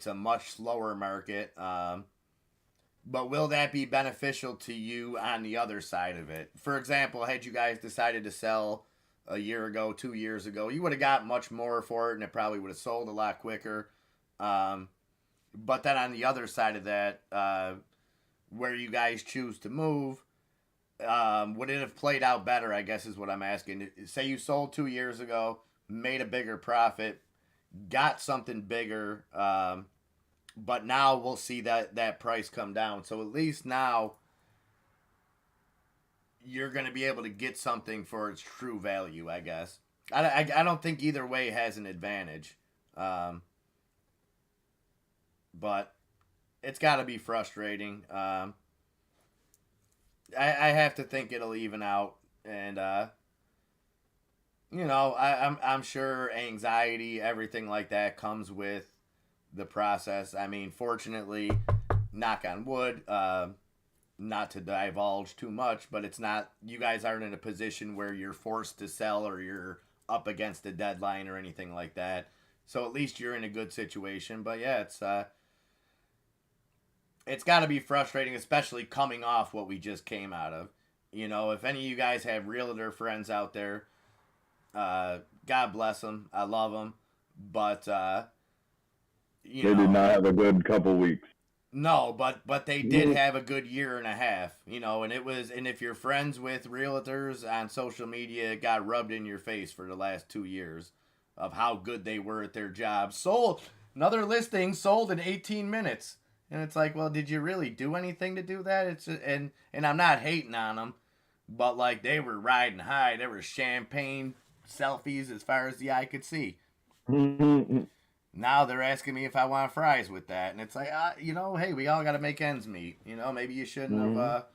a much slower market. But will that be beneficial to you on the other side of it? For example, had you guys decided to sell a year ago, 2 years ago, you would have got much more for it, and it probably would have sold a lot quicker. But then on the other side of that, where you guys choose to move, would it have played out better, I guess is what I'm asking. Say you sold 2 years ago, made a bigger profit, got something bigger, but now we'll see that price come down. So at least now you're going to be able to get something for its true value, I guess. I don't think either way has an advantage. But it's got to be frustrating. I have to think it'll even out, and I'm sure anxiety, everything like that, comes with the process. I mean, fortunately, knock on wood, not to divulge too much, but it's not. You guys aren't in a position where you're forced to sell or you're up against a deadline or anything like that. So at least you're in a good situation. But yeah, it's got to be frustrating, especially coming off what we just came out of. If any of you guys have realtor friends out there, God bless them. I love them. But, They did not have a good couple weeks. No, but they did have a good year and a half, and if you're friends with realtors on social media, it got rubbed in your face for the last 2 years of how good they were at their job. Sold another listing, sold in 18 minutes. And it's like, well, did you really do anything to do that? It's and I'm not hating on them, but like they were riding high. There were champagne selfies as far as the eye could see. Now they're asking me if I want fries with that, and it's like, hey, we all got to make ends meet. Maybe you shouldn't have,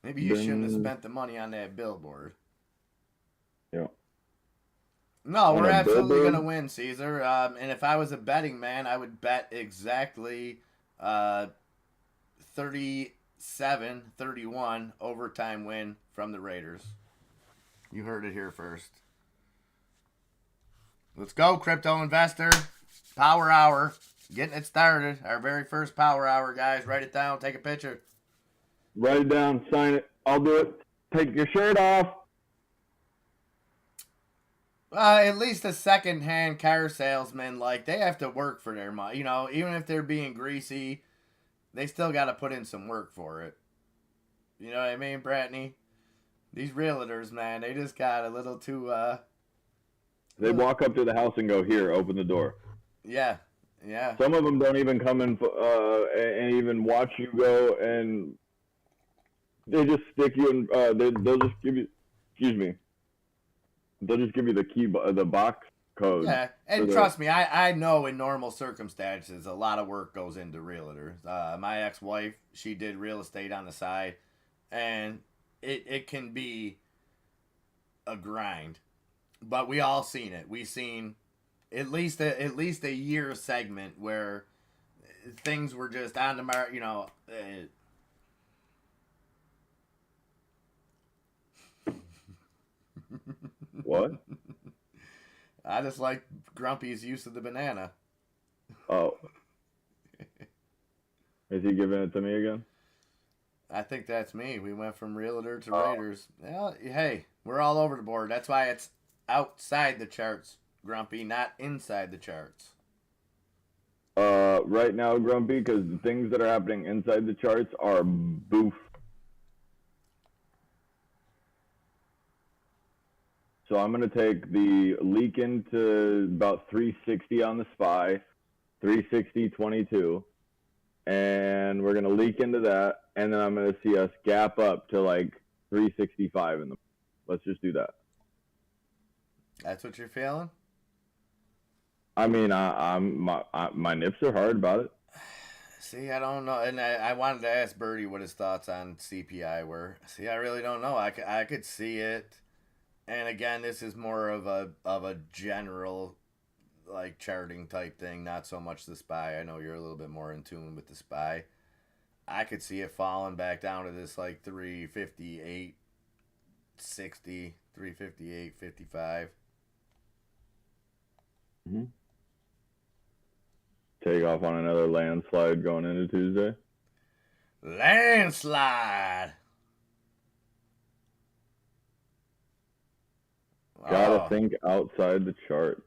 spent the money on that billboard. Yeah. No, we're absolutely gonna win, Caesar. And if I was a betting man, I would bet exactly 37-31 overtime win from the Raiders. You heard it here first. Let's go, crypto investor. Power hour. Getting it started. Our very first power hour, guys. Write it down. Take a picture. Write it down. Sign it. I'll do it. Take your shirt off. At least a second-hand car salesman, they have to work for their money. Even if they're being greasy, they still got to put in some work for it. You know what I mean, Brittany? These realtors, man, they just got a little too, They walk up to the house and go, here, open the door. Yeah. Some of them don't even come in and even watch you go, and they just stick you in, they'll just give you, they'll just give you the key, the box code. Yeah, and trust me, I know in normal circumstances a lot of work goes into realtors. My ex-wife, she did real estate on the side, and it can be a grind. But we all seen it. We seen at least a year segment where things were just on the market. What? I just like Grumpy's use of the banana. Oh. Is he giving it to me again? I think that's me. We went from realtor to Raiders. Well, hey, we're all over the board. That's why it's outside the charts, Grumpy, not inside the charts. Right now, Grumpy, because the things that are happening inside the charts are boof. So I'm going to take the leak into about 360 on the SPY, 360.22, and we're going to leak into that, and then I'm going to see us gap up to like 365 in the. Let's just do that. That's what you're feeling? I mean, my nips are hard about it. See, I don't know, and I wanted to ask Birdie what his thoughts on CPI were. See, I really don't know. I could see it. And again, this is more of a general charting type thing, not so much the SPY. I know you're a little bit more in tune with the SPY. I could see it falling back down to this 358, 60, 358, 55. Mm-hmm. Take off on another landslide going into Tuesday. Landslide. Gotta Oh, think outside the chart.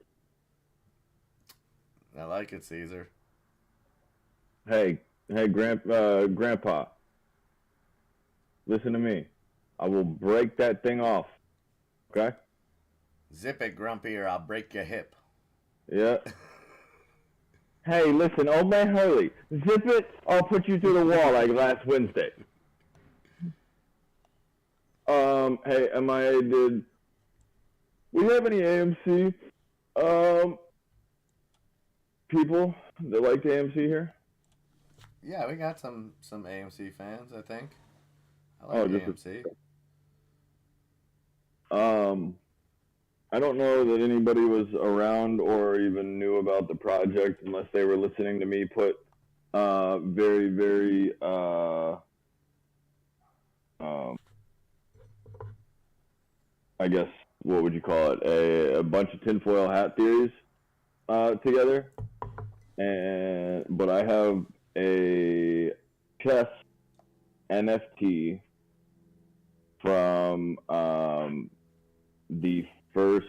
I like it, Caesar. Hey, Grandpa, listen to me. I will break that thing off. Okay? Zip it, Grumpy, or I'll break your hip. Yeah. Hey, listen, old man Hurley, zip it, or I'll put you through the wall like last Wednesday. Hey, did we have any AMC people that like the AMC here? Yeah, we got some AMC fans, I think. I Oh, like just AMC. I don't know that anybody was around or even knew about the project unless they were listening to me put very, very I guess what would you call it? A bunch of tinfoil hat theories together. But I have a chess NFT from the first,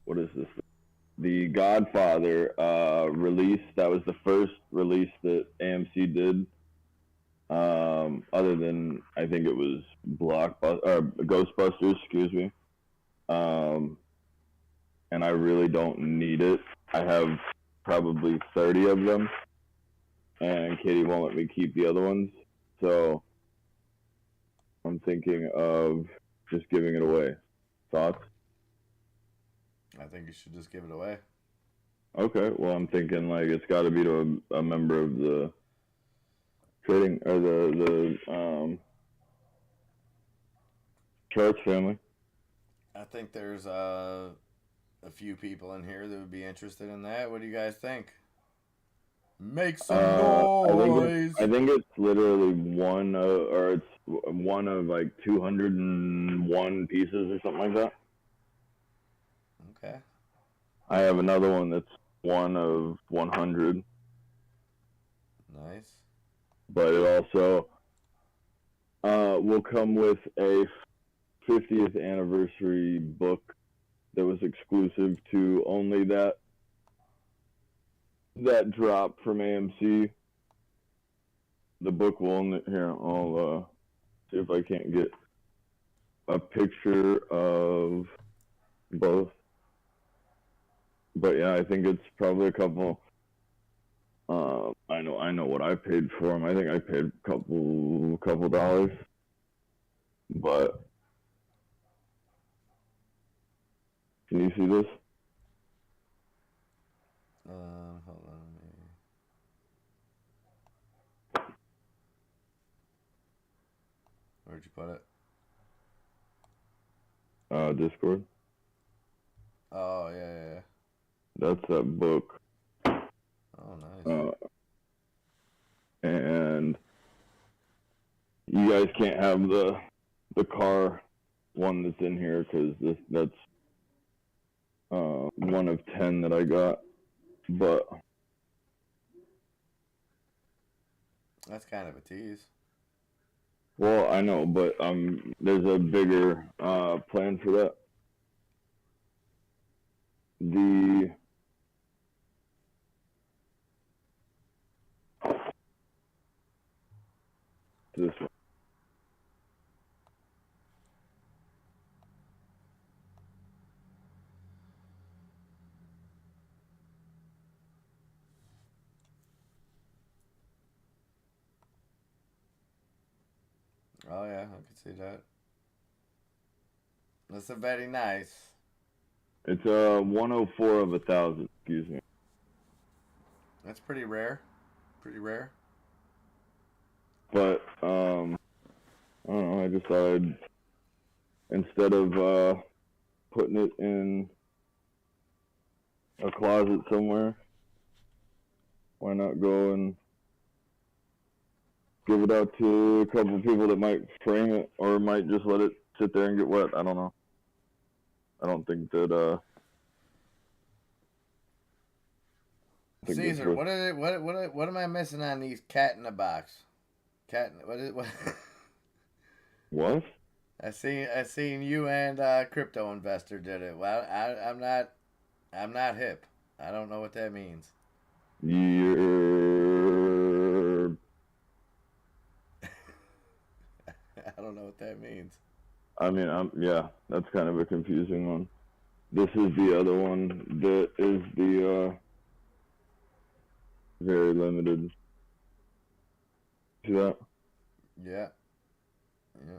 what is this? The Godfather release. That was the first release that AMC did. Other than I think it was Ghostbusters, excuse me. And I really don't need it. I have probably 30 of them, and Katie won't let me keep the other ones. So I'm thinking of just giving it away. Thoughts? I think you should just give it away. Okay, well, I'm thinking like it's got to be to a member of the trading or the Church family. I think there's a few people in here that would be interested in that. What do you guys think? Make some noise. I think it's literally one or it's one of like 201 pieces or something like that. Okay. I have another one that's one of 100. Nice. But it also will come with a 50th anniversary book that was exclusive to only that drop from AMC. The book will only, here, I'll see if I can't get a picture of both. But yeah, I think it's probably a couple. I know what I paid for them. I think I paid a couple dollars. But can you see this? Hold on. Where'd you put it? Discord. Oh yeah. That's that book. Oh nice. And you guys can't have the car one that's in here because that's one of 10 that I got. But That's kind of a tease. well, I know, but there's a bigger plan for that. This one. Oh yeah, I can see that. That's a very nice. It's a 104 of 1,000. Excuse me. That's pretty rare. Pretty rare. But I don't know. I decided instead of putting it in a closet somewhere, why not go and give it out to a couple of people that might frame it or might just let it sit there and get wet. I don't know. I don't think that. Caesar, what am I missing on these Cat in the Box? Cat. What is what? What? I seen you and crypto investor did it. Well, I'm not hip. I don't know what that means. You're. I don't know what that means. I mean, yeah, that's kind of a confusing one. This is the other one that is the very limited. See that? Yeah. Yeah.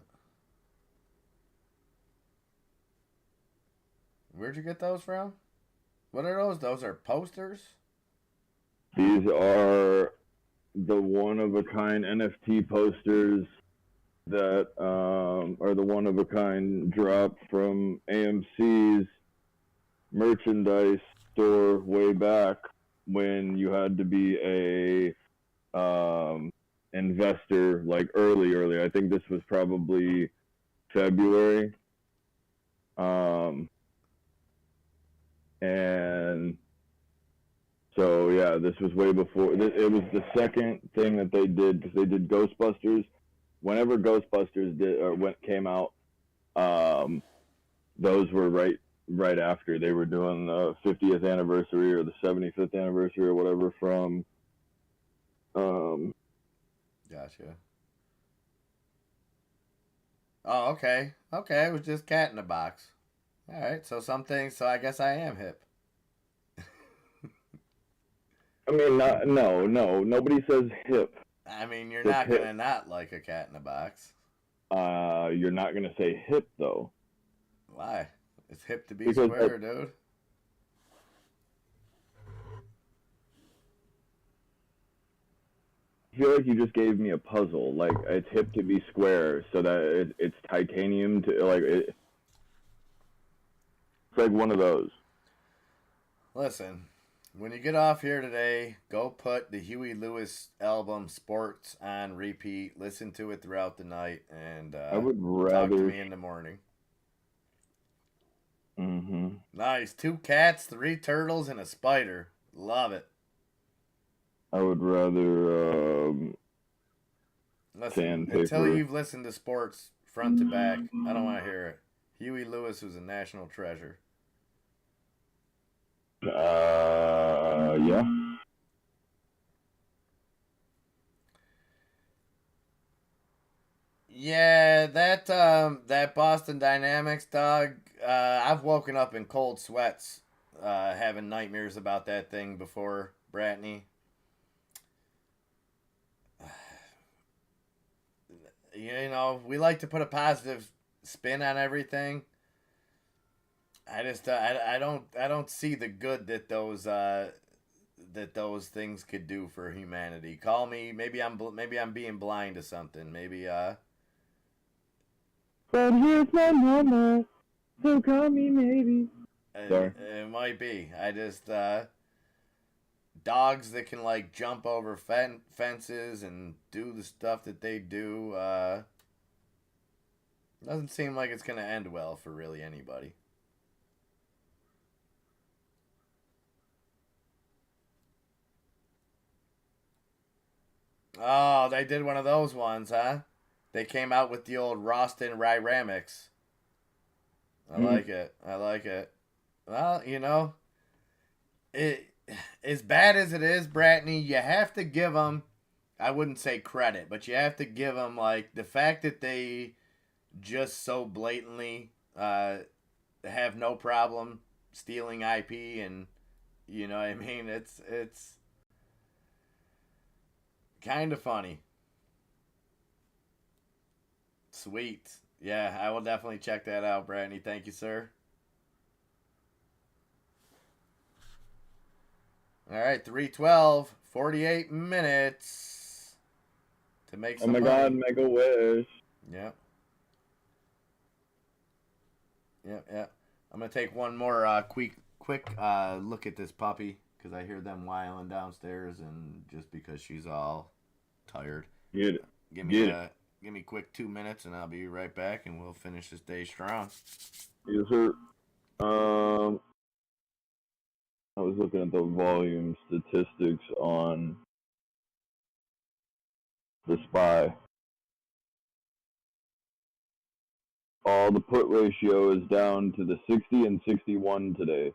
Where'd you get those from? What are those? Those are posters? These are the one of a kind NFT posters that are the one of a kind drop from AMC's merchandise store way back when you had to be a investor, like early. I think this was probably February. And so yeah, this was way before. It was the second thing that they did, because they did Ghostbusters. Whenever Ghostbusters came out, those were right after. They were doing the 50th anniversary or the 75th anniversary or whatever from. Gotcha. Oh, okay. Okay, it was just cat in a box. All right, so some things. So I guess I am hip. I mean, no. Nobody says hip. I mean, you're It's not hip. gonna not like a cat in a box. You're not gonna say hip though. Why? It's hip to be Because square, dude. I feel like you just gave me a puzzle. Like, it's hip to be square, so that it's titanium to like it. It's like one of those. Listen, when you get off here today, go put the Huey Lewis album "Sports" on repeat. Listen to it throughout the night, and I would talk to rather. me in the morning. Mm-hmm. Nice. 2 cats, 3 turtles, and a spider. Love it. I would rather Listen, sandpaper. until you've listened to Sports front to back, I don't want to hear it. Huey Lewis was a national treasure. Yeah. Yeah, that Boston Dynamics dog. I've woken up in cold sweats, having nightmares about that thing before, Bratney. You know, we like to put a positive spin on everything. I just I don't see the good that those things could do for humanity. Call me, maybe I'm being blind to something. Maybe But here's my number, so call me maybe. Sorry. it might be. I just dogs that can like jump over fences and do the stuff that they do doesn't seem like it's gonna end well for really anybody. Oh, they did one of those ones, huh? They came out with the old Roston Ryramics. I like it. I like it. Well, you know, it as bad as it is, Bratney, you have to give them. I wouldn't say credit, but you have to give them like the fact that they just so blatantly have no problem stealing IP, and you know what I mean. It's kind of funny. Sweet. Yeah, I will definitely check that out, Bratney. Thank you, sir. All right, 312, 48 minutes to make Oh some my money. God, Make a Wish. Yep. Yep. I'm gonna take one more quick look at this puppy because I hear them whiling downstairs, and just because she's all tired. Get it. Give me quick 2 minutes, and I'll be right back, and we'll finish this day strong. Yes, sir. I was looking at the volume statistics on the SPY. All the put ratio is down to the 60 and 61 today.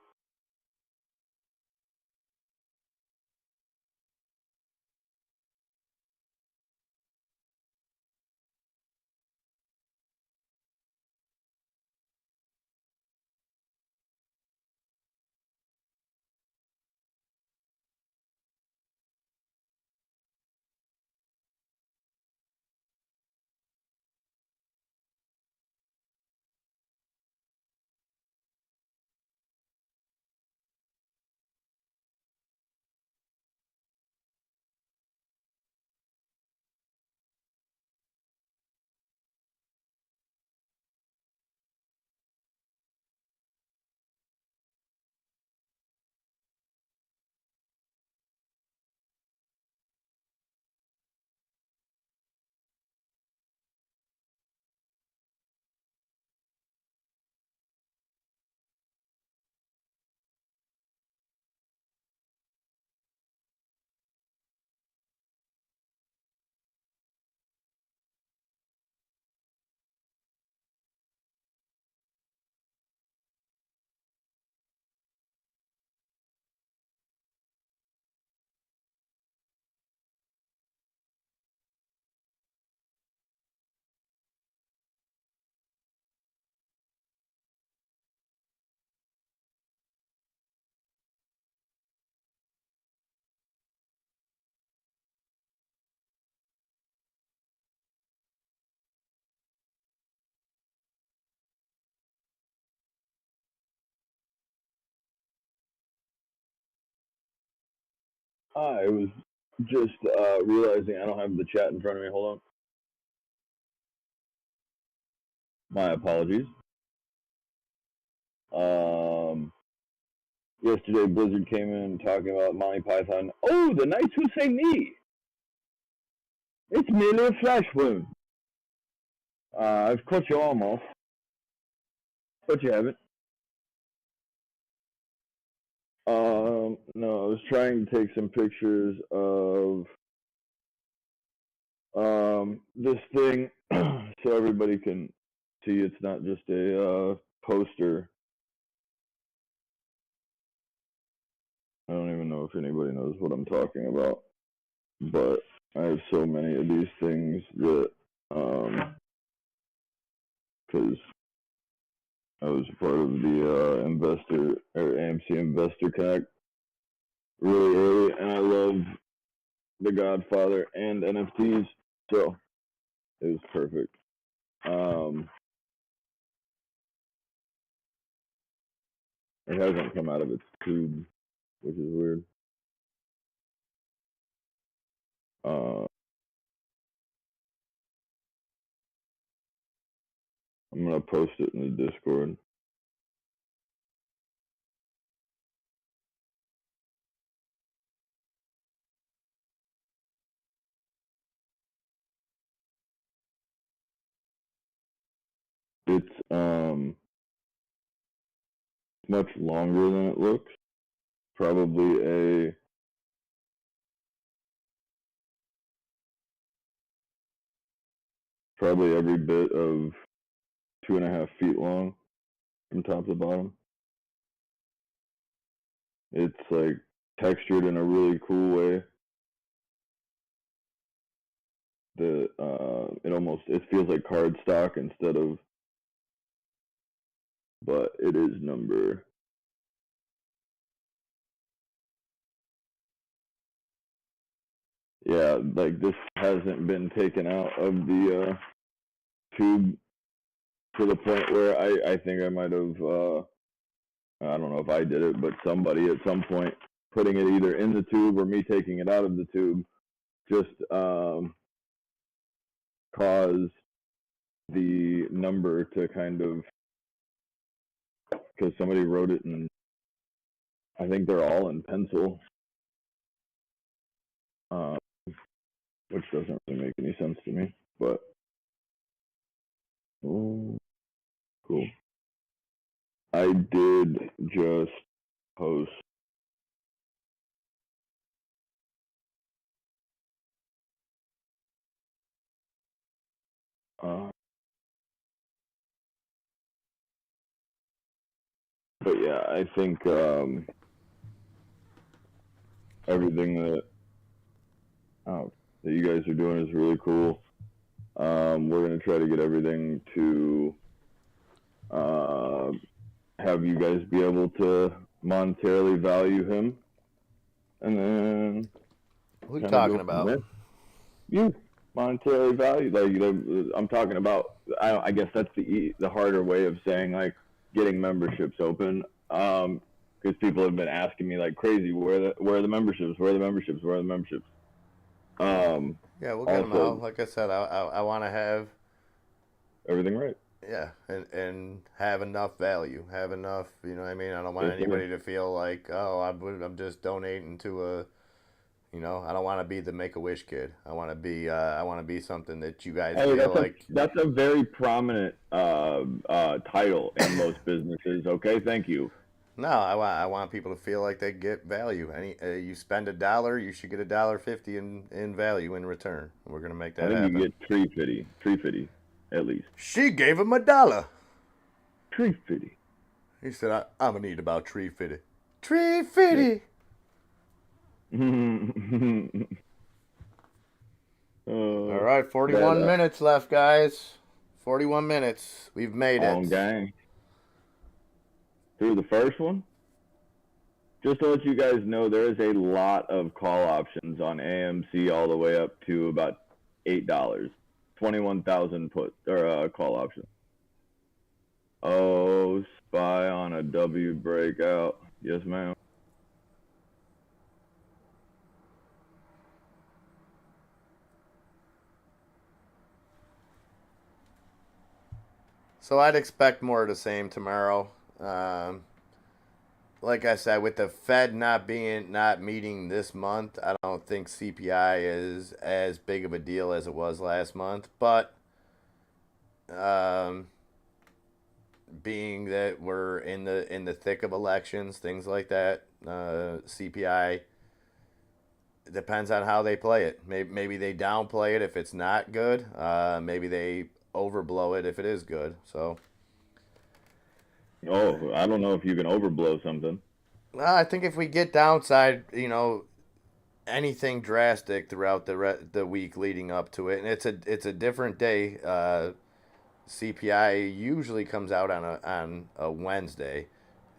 I was just realizing I don't have the chat in front of me. Hold on. My apologies. Yesterday, Blizzard came in talking about Monty Python. Oh, the knights who say me. It's merely a flash wound. I've cut your arm off, but you haven't. No, I was trying to take some pictures of this thing so everybody can see it's not just a poster. I don't even know if anybody knows what I'm talking about, but I have so many of these things that, because I was part of the investor or AMC Investor Connect really early, and I love The Godfather and NFTs, so it was perfect. It hasn't come out of its tube, which is weird. I'm gonna post it in the Discord. It's much longer than it looks. Probably every bit of 2.5 feet long from top to bottom. It's like textured in a really cool way. It feels like cardstock instead of, but it is number. Yeah, like this hasn't been taken out of the tube to the point where I think I might have, I don't know if I did it, but somebody at some point putting it either in the tube or me taking it out of the tube just caused the number to kind of, because somebody wrote it in, I think they're all in pencil, which doesn't really make any sense to me, but cool. I did just post But yeah, I think everything that you guys are doing is really cool. We're gonna try to get everything to have you guys be able to monetarily value him, and then Who are you kind of talking go from about? there. You monetarily value, like I'm talking about. I guess that's the harder way of saying like getting memberships open. Because people have been asking me like crazy, where are the memberships? Where are the memberships? Where are the memberships? Yeah, we'll get them Also, out. Like I said, I want to have everything right. yeah, and have enough value, have enough. You know what I mean? I don't want Yes, sir. anybody to feel like I'm just donating to a. You know, I don't want to be the Make a Wish kid. I want to be something that you guys Hey, feel like. that's a very prominent title in most businesses. Okay, thank you. No, I want people to feel like they get value. You spend $1, you should get $1.50 in value in return. We're gonna make I that think you happen. get tree fitty, at least. She gave him $1. Tree fitty. He said, I'm gonna need about $3.50. $3.50. All right, 41 that minutes left, guys. 41 minutes. We've made it. on gang through the first one. Just to let you guys know, there is a lot of call options on AMC all the way up to about $8. 21,000 put or call options. Oh, spy on a W breakout. Yes, ma'am. So I'd expect more of the same tomorrow. Like I said, with the Fed not meeting this month, I don't think CPI is as big of a deal as it was last month. But um, being that we're in the thick of elections, things like that, CPI depends on how they play it. Maybe they downplay it if it's not good. Maybe they overblow it if it is good. So. Oh, I don't know if you can overblow something. I think if we get downside, anything drastic throughout the week leading up to it, and it's a different day. CPI usually comes out on a Wednesday,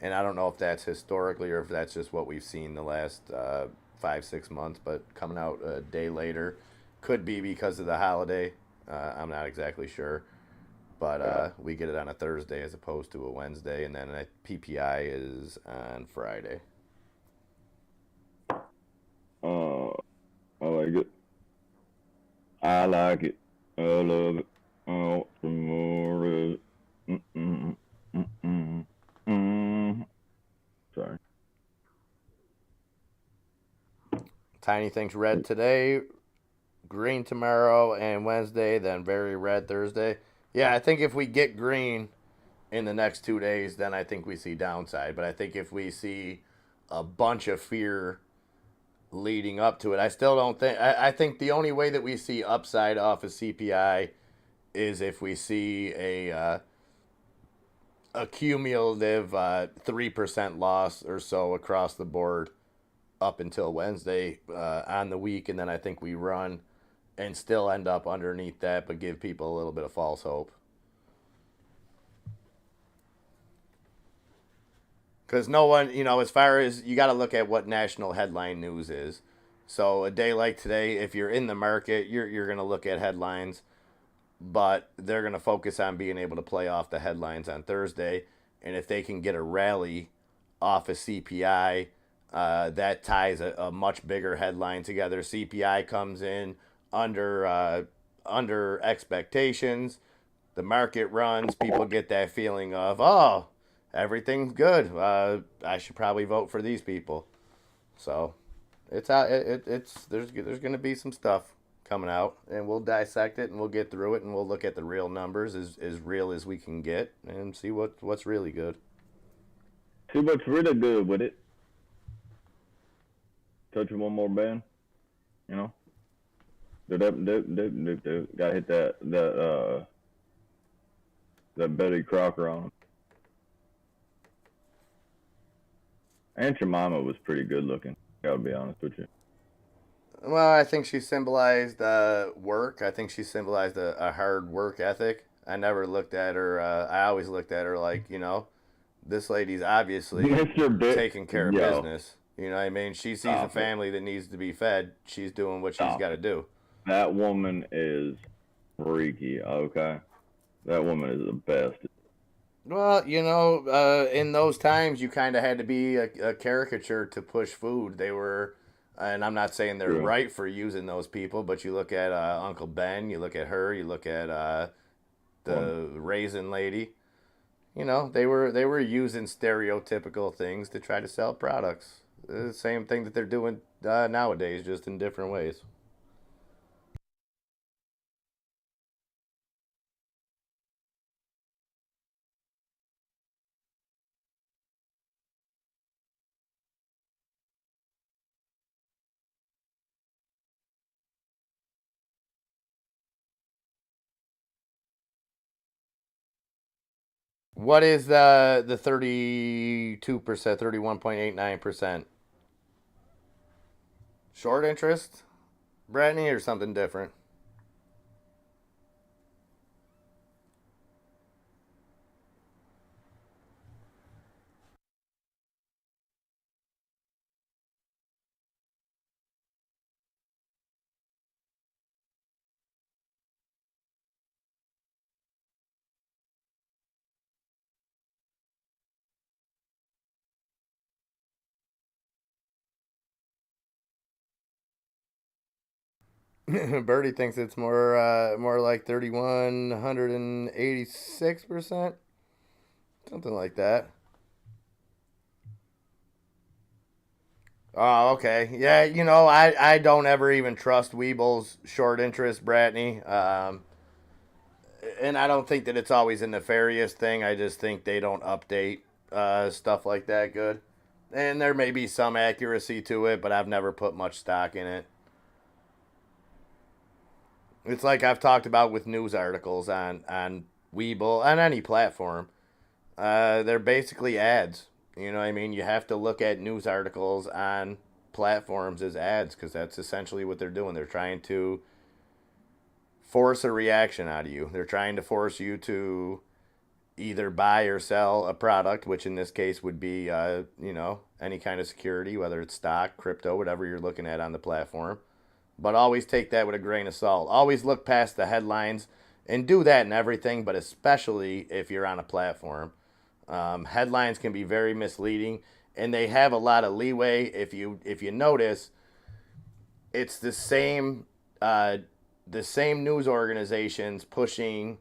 and I don't know if that's historically or if that's just what we've seen the last 5-6 months. But coming out a day later could be because of the holiday. I'm not exactly sure. But we get it on a Thursday as opposed to a Wednesday, and then a PPI is on Friday. I like it. I like it. I love it. I want some more of it. Mm-mm, mm-mm, mm. Sorry. Tiny Things red today, green tomorrow and Wednesday, then very red Thursday. Yeah, I think if we get green in the next 2 days, then I think we see downside. But I think if we see a bunch of fear leading up to it, I still don't think. I think the only way that we see upside off of CPI is if we see a cumulative 3% loss or so across the board up until Wednesday on the week, and then I think we run and still end up underneath that, but give people a little bit of false hope. Because no one, as far as you got to look at what national headline news is. So a day like today, if you're in the market, you're going to look at headlines, but they're going to focus on being able to play off the headlines on Thursday. And if they can get a rally off of CPI, that ties a much bigger headline together. CPI comes in under expectations. The market runs. People get that feeling of, oh, everything's good. I should probably vote for these people. So it's out. It's there's going to be some stuff coming out, and we'll dissect it and we'll get through it and we'll look at the real numbers as real as we can get and see what's really good. See what's really good with it. Touching one more band, you know. Gotta hit that that Betty Crocker on them. Aunt Jemima was pretty good looking. I'll be honest with you. Well, I think she symbolized work. I think she symbolized a hard work ethic. I never looked at her. I always looked at her like, this lady's obviously Mr. taking care of Yo, business. You know what I mean? She sees a stop it. family that needs to be fed. She's doing what she's Stop got to it. do. That woman is freaky, okay? That woman is the best. Well, in those times, you kind of had to be a caricature to push food. They were, and I'm not saying they're True. right for using those people, but you look at Uncle Ben, you look at her, you look at the raisin lady. They were using stereotypical things to try to sell products. The same thing that they're doing nowadays, just in different ways. What is the 32%, 31.89%? Short interest, Brittany, or something different? Birdie thinks it's more like 3,186%, something like that. Oh, okay. Yeah, I don't ever even trust Weeble's short interest, Bratney. And I don't think that it's always a nefarious thing. I just think they don't update stuff like that good. And there may be some accuracy to it, but I've never put much stock in it. It's like I've talked about with news articles on Weeble, on any platform. They're basically ads. You know what I mean? You have to look at news articles on platforms as ads because that's essentially what they're doing. They're trying to force a reaction out of you. They're trying to force you to either buy or sell a product, which in this case would be, any kind of security, whether it's stock, crypto, whatever you're looking at on the platform. But always take that with a grain of salt. Always look past the headlines and do that in everything, but especially if you're on a platform. Headlines can be very misleading, and they have a lot of leeway. If you notice, it's the same news organizations pushing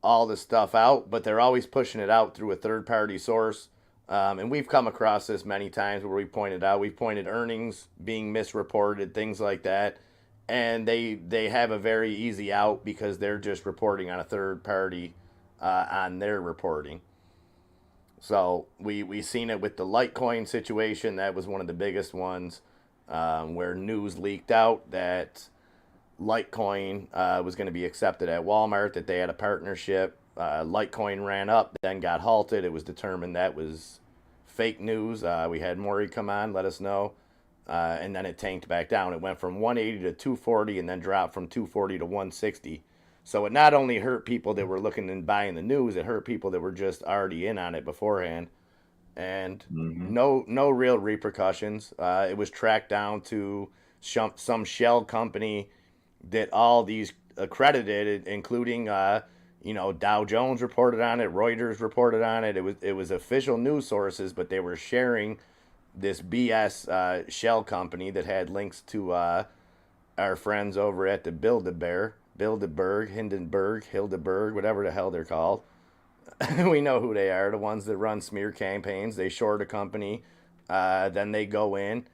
all the stuff out, but they're always pushing it out through a third party source. And we've come across this many times where we've pointed earnings being misreported, things like that. And they have a very easy out because they're just reporting on a third party on their reporting. So we seen it with the Litecoin situation. That was one of the biggest ones where news leaked out that Litecoin was going to be accepted at Walmart, that they had a partnership. Litecoin ran up, then got halted. It was determined that was fake news. We had Maury come on, let us know. And then it tanked back down. It went from 180 to 240 and then dropped from 240 to 160. So it not only hurt people that were looking and buying the news, it hurt people that were just already in on it beforehand. And no real repercussions. It was tracked down to some shell company that all these accredited, including Dow Jones reported on it, Reuters reported on it. It was official news sources, but they were sharing this BS shell company that had links to our friends over at the Hildeberg, whatever the hell they're called. We know who they are, the ones that run smear campaigns. They short a company, then they go in.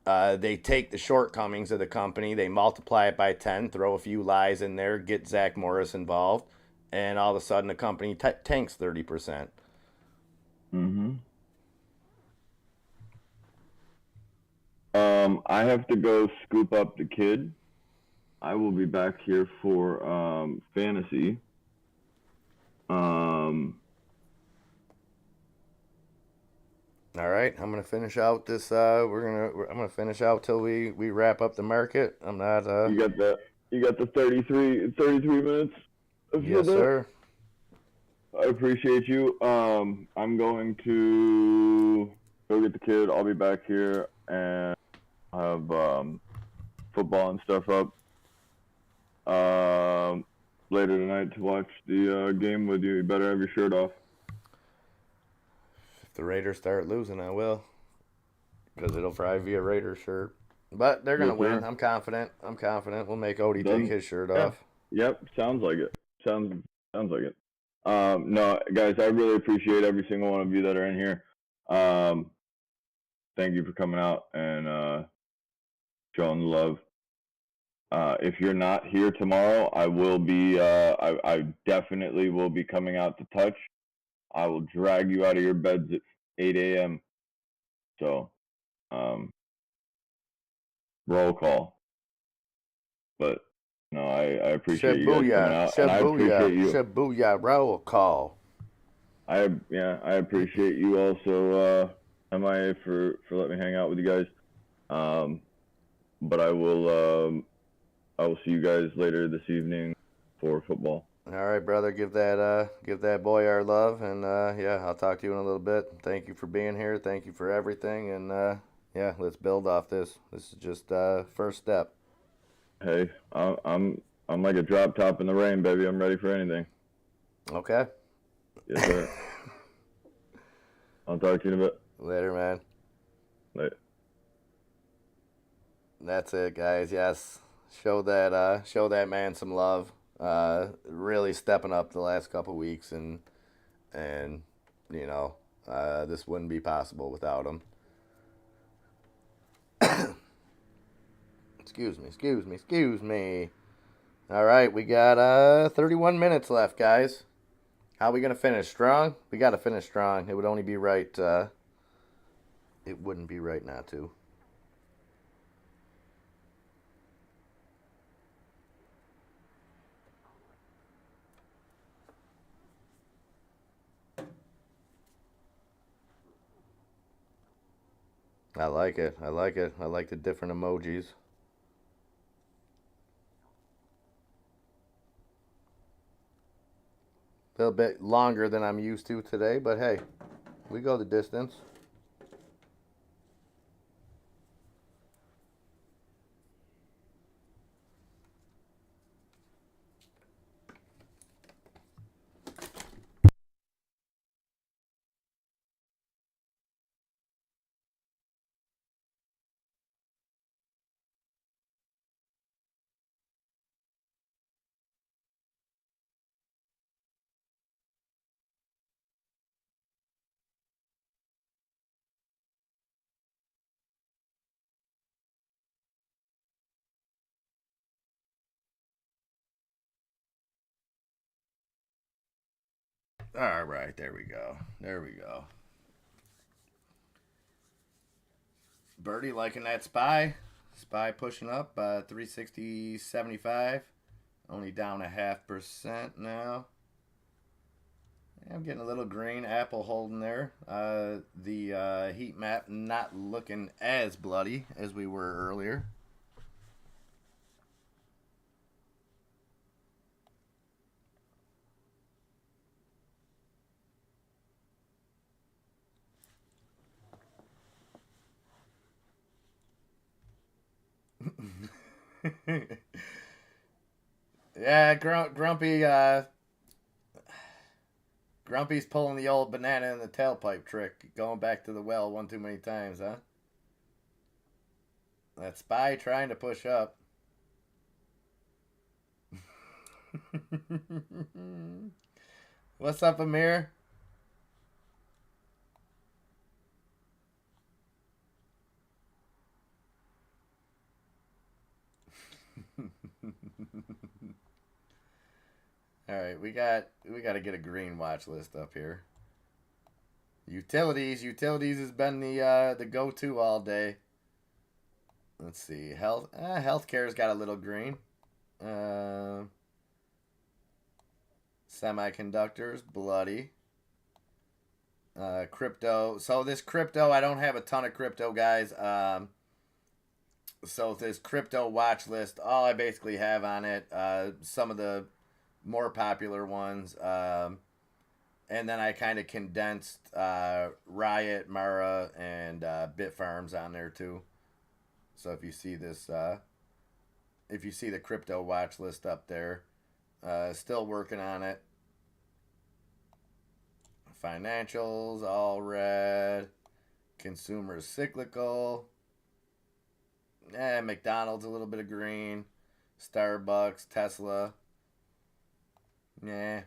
They take the shortcomings of the company, they multiply it by 10, throw a few lies in there, get Zach Morris involved, and all of a sudden the company tanks 30%. I have to go scoop up the kid. I will be back here for fantasy. All right, I'm gonna finish out this. I'm gonna finish out till we wrap up the market. I'm not. You got that? You got the 33 minutes for Yes, that? sir. I appreciate you. I'm going to go get the kid. I'll be back here and have football and stuff up later tonight to watch the game with you. You better have your shirt off. If the Raiders start losing, I will, because it'll probably be a Raiders shirt. But they're gonna Yes, win. sir. I'm confident. I'm confident. We'll make Odie Doesn't- take his shirt yeah. off. Yep, sounds like it. Sounds like it. No, guys, I really appreciate every single one of you that are in here. Thank you for coming out and showing the love. If you're not here tomorrow, I will be. I definitely will be coming out to touch. I will drag you out of your beds at 8 a.m. So, roll call. But no, I appreciate you guys coming out, and I appreciate you. Shibuya, roll call. I appreciate you also, MIA, for letting me hang out with you guys. But I will see you guys later this evening for football. All right, brother. Give that boy our love, and yeah, I'll talk to you in a little bit. Thank you for being here. Thank you for everything, and yeah, let's build off this. This is just first step. Hey, I'm like a drop top in the rain, baby. I'm ready for anything. Okay. Yes, sir. I'll talk to you in a bit. Later, man. Later. That's it, guys. Yes, show that man some love. Really stepping up the last couple weeks, and you know, this wouldn't be possible without him. Excuse me. All right, we got 31 minutes left, guys. How are we gonna finish? Strong? We gotta finish strong. It would only be right. It wouldn't be right not to. I like it. I like it. I like the different emojis. A little bit longer than I'm used to today, but hey, we go the distance. All right, there we go. There we go. Birdie liking that SPY. SPY pushing up 360.75. Only down 0.5% now. I'm getting a little green. Apple holding there. The heat map not looking as bloody as we were earlier. Yeah, Grumpy. Grumpy's pulling the old banana in the tailpipe trick, going back to the well one too many times, huh? That SPY trying to push up. What's up, Amir? All right, we got to get a green watch list up here. Utilities has been the go-to all day. Let's see, healthcare's got a little green. Semiconductors, bloody. Crypto. So this crypto, I don't have a ton of crypto, guys. So this crypto watch list, all I basically have on it, some of the more popular ones, and then I kind of condensed Riot, Mara, and Bitfarms on there too. So if you see this, if you see the crypto watch list up there, still working on it. Financials, all red. Consumer cyclical. McDonald's, a little bit of green. Starbucks, Tesla. Yeah.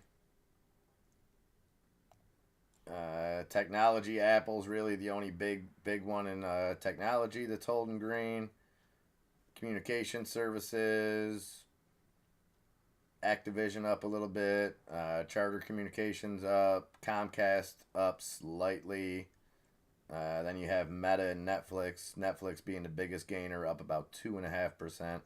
Technology, Apple's really the only big one in technology that's holding green. Communication services. Activision up a little bit. Charter Communications up. Comcast up slightly. Then you have Meta and Netflix. Netflix being the biggest gainer, up about 2.5%.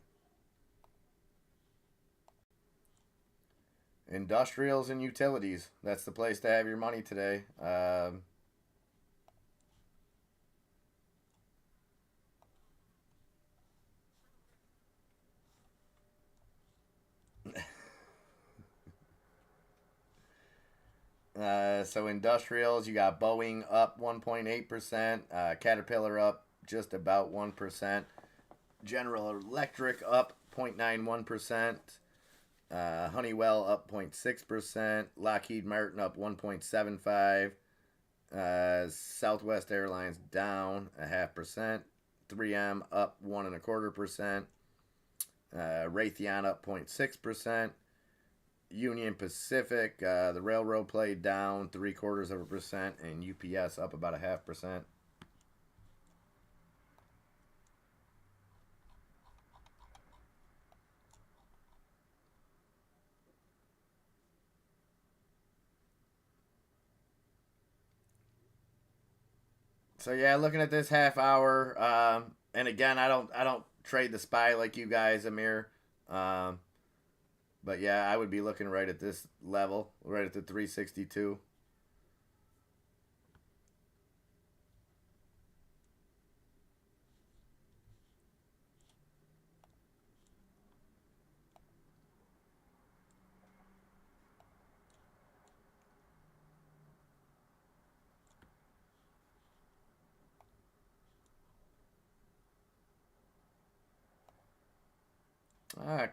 Industrials and utilities. That's the place to have your money today. So industrials, you got Boeing up 1.8%, Caterpillar up just about 1%, General Electric up 0.91%, Honeywell up 0.6%, Lockheed Martin up 1.75%, Southwest Airlines down 0.5%, 3M up 1.25%, Raytheon up 0.6%. Union Pacific, the railroad play down 0.75%, and UPS up about 0.5%. So yeah, looking at this half hour, and again, I don't trade the SPY like you guys, Amir. But yeah, I would be looking right at this level, right at the 362.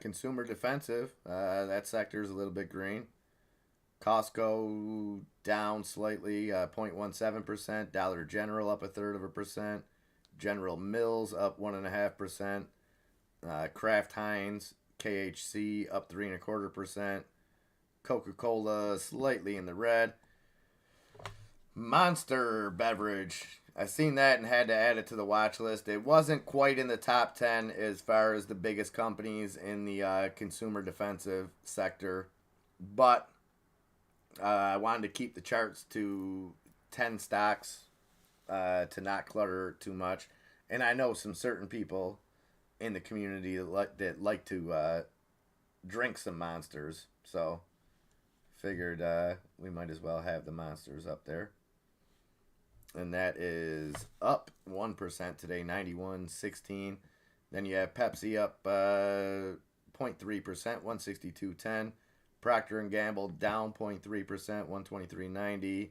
Consumer defensive. That sector is a little bit green. Costco down slightly, 0.17%. Dollar General up 0.33%. General Mills up 1.5%. Kraft Heinz, KHC up 3.25%. Coca-Cola slightly in the red. Monster beverage. I seen that and had to add it to the watch list. It wasn't quite in the top 10 as far as the biggest companies in the consumer defensive sector, but I wanted to keep the charts to 10 stocks to not clutter too much. And I know some certain people in the community that like to drink some monsters, so figured we might as well have the monsters up there. And that is up 1% today, 91.16. Then you have Pepsi up 0.3%, 162.10. Procter & Gamble down 0.3%, 123.90.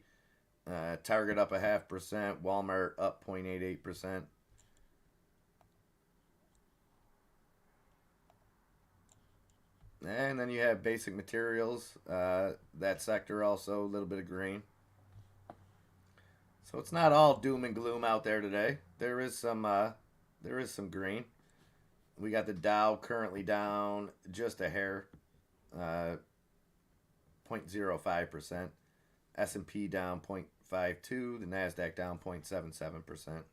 Target up 0.5%. Walmart up 0.88%. And then you have basic materials. That sector also a little bit of green. So it's not all doom and gloom out there today. There is some green. We got the Dow currently down just a hair, 0.05%. S&P down 0.52. The Nasdaq down 0.77%.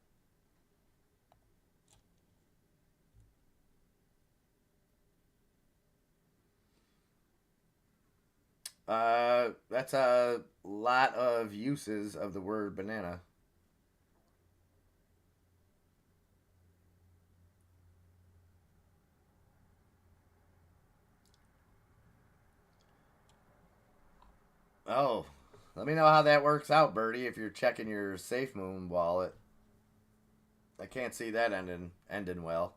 That's a lot of uses of the word banana. Oh, let me know how that works out, Birdie. If you're checking your SafeMoon wallet, I can't see that ending well.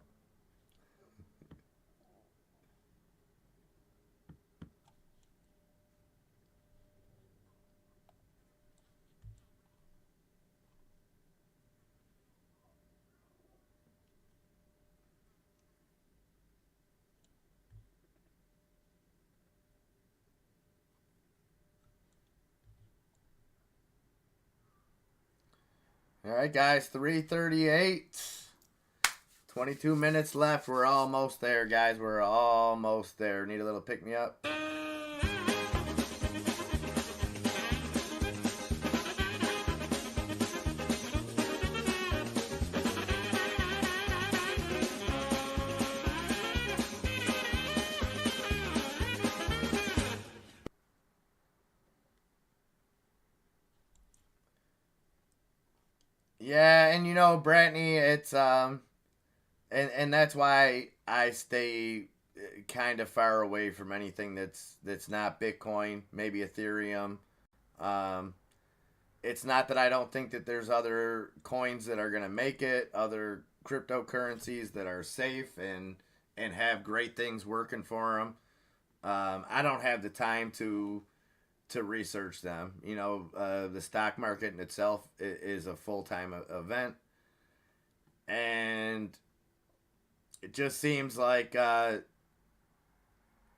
All right, guys, 3:38. 22 minutes left. We're almost there, guys. We're almost there. Need a little pick me up. Yeah, and you know, Brittany, it's and that's why I stay kind of far away from anything that's not Bitcoin, maybe Ethereum. Um, it's not that I don't think that there's other coins that are gonna make it, other cryptocurrencies that are safe and have great things working for them. I don't have the time to research them. You know, the stock market in itself is a full time event, and it just seems like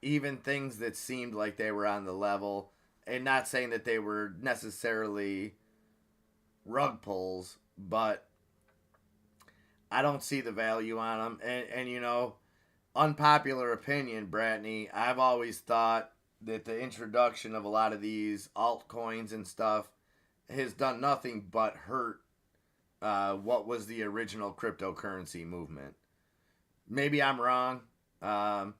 even things that seemed like they were on the level, and not saying that they were necessarily rug pulls, but I don't see the value on them. And you know, unpopular opinion, Bratney, I've always thought that the introduction of a lot of these altcoins and stuff has done nothing but hurt what was the original cryptocurrency movement. Maybe I'm wrong. I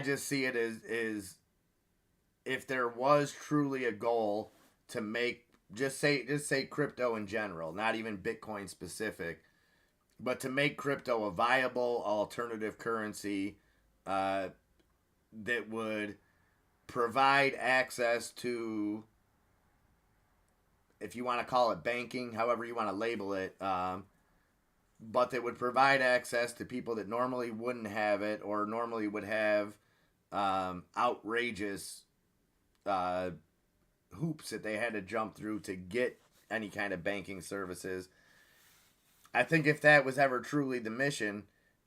just see it as if there was truly a goal to make just say crypto in general, not even Bitcoin specific, but to make crypto a viable alternative currency that would provide access to, if you want to call it banking, however you want to label it, but that would provide access to people that normally wouldn't have it or normally would have outrageous hoops that they had to jump through to get any kind of banking services. I think if that was ever truly the mission,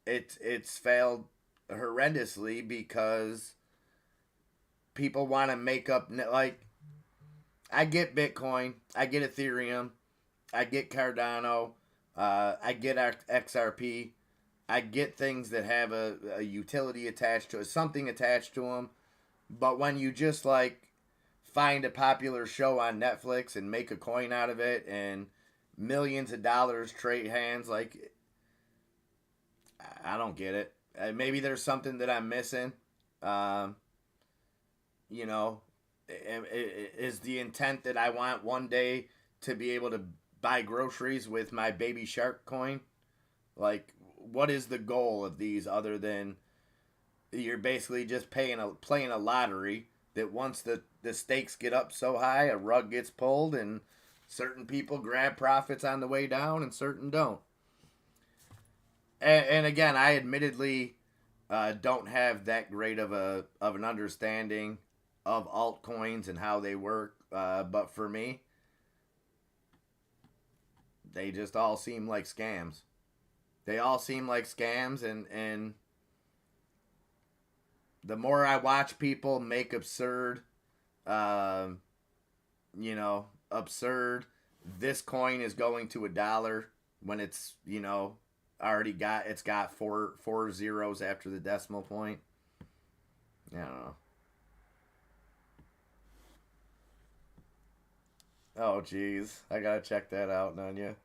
it's failed horrendously because people want to make up, like, I get Bitcoin, I get Ethereum, I get Cardano, I get XRP, I get things that have a utility attached to it, something attached to them. But when you just like find a popular show on Netflix and make a coin out of it and millions of dollars trade hands, like, I don't get it. Maybe there's something that I'm missing. Um, you know, is the intent that I want one day to be able to buy groceries with my baby shark coin? Like, what is the goal of these other than you're basically just playing a lottery that once the stakes get up so high, a rug gets pulled and certain people grab profits on the way down and certain don't. And again, I admittedly don't have that great of an understanding of altcoins and how they work. But for me, they just all seem like scams. They all seem like scams, and the more I watch people make absurd, um, absurd, this coin is going to $1 when it's, it's got four zeros after the decimal point. I don't know. Oh, jeez. I gotta check that out, Nanya.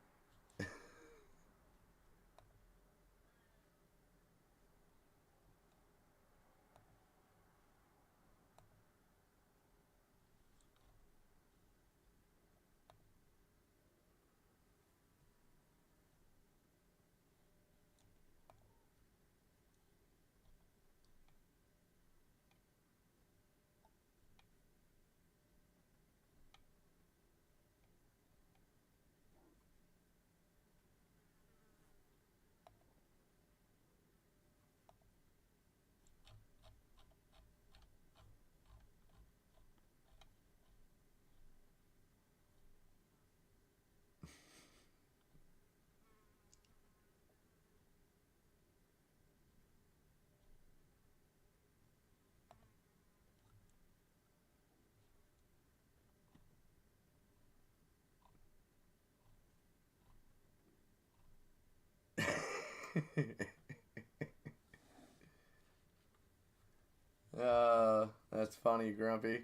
That's funny, Grumpy.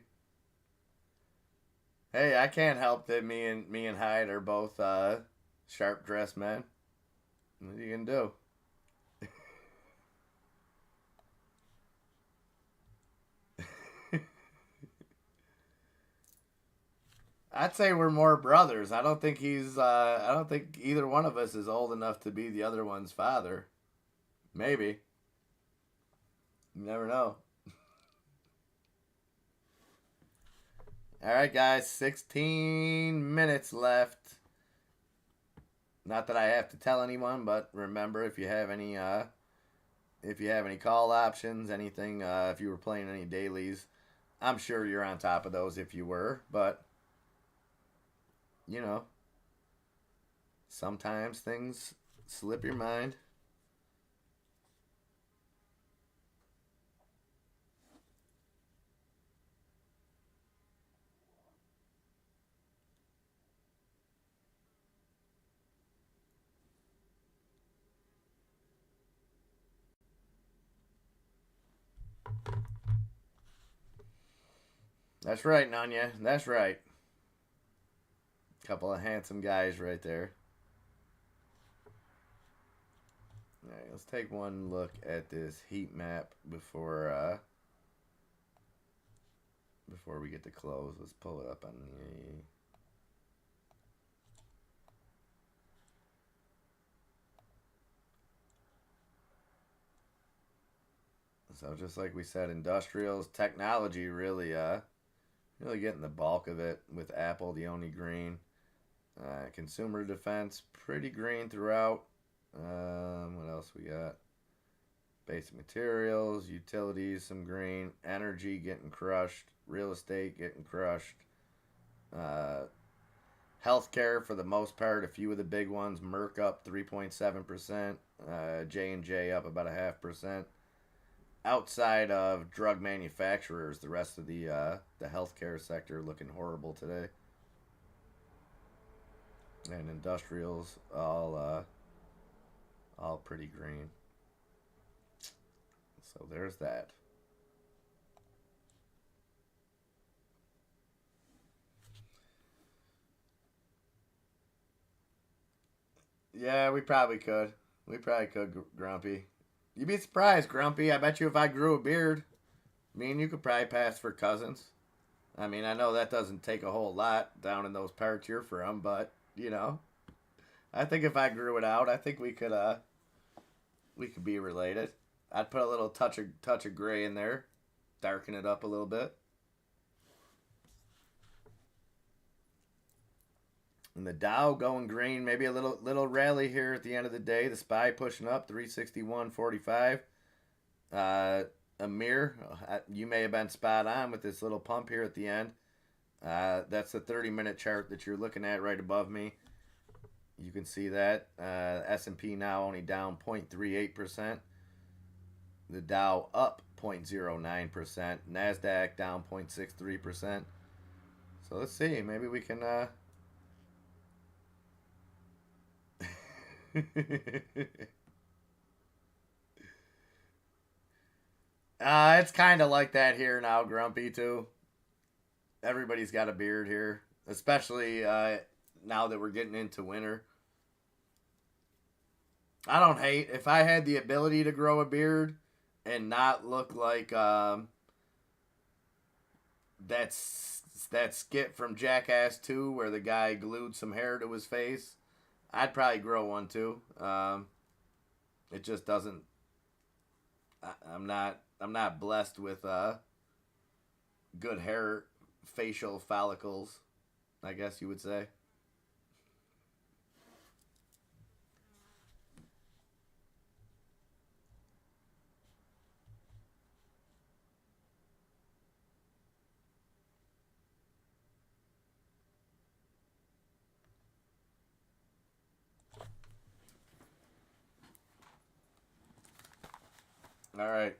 Hey, I can't help that me and Hyde are both sharp dressed men. What are you gonna do? I'd say we're more brothers. I don't think I don't think either one of us is old enough to be the other one's father. Maybe. You never know. All right, guys, 16 minutes left. Not that I have to tell anyone, but remember, if you have any call options, anything, if you were playing any dailies, I'm sure you're on top of those if you were, but you know, sometimes things slip your mind. That's right, Nanya. That's right. Couple of handsome guys right there. All right, let's take one look at this heat map before we get to close. Let's pull it up on the. So just like we said, industrials, technology really getting the bulk of it with Apple the only green. Consumer defense, pretty green throughout. What else we got? Basic materials, utilities, some green. Energy getting crushed. Real estate getting crushed. Healthcare for the most part, a few of the big ones. Merck up 3.7%. J&J up about 0.5%. Outside of drug manufacturers, the rest of the healthcare sector looking horrible today. And industrials all pretty green. So there's that. Yeah, we probably could. We probably could, Grumpy. You'd be surprised, Grumpy. I bet you if I grew a beard, me and you could probably pass for cousins. I mean, I know that doesn't take a whole lot down in those parts you're from, but you know, I think if I grew it out, I think we could be related. I'd put a little touch of gray in there, darken it up a little bit. And the Dow going green, maybe a little rally here at the end of the day. The SPY pushing up 361.45. Amir, you may have been spot on with this little pump here at the end. That's the 30-minute chart that you're looking at right above me. You can see that. S&P now only down 0.38%. The Dow up 0.09%. NASDAQ down 0.63%. So let's see. Maybe we can... It's kind of like that here now, Grumpy, too. Everybody's got a beard here, especially now that we're getting into winter. I don't hate if I had the ability to grow a beard and not look like that skit from Jackass 2 where the guy glued some hair to his face. I'd probably grow one too. It just doesn't. I'm not blessed with good hair, facial follicles, I guess you would say. All right,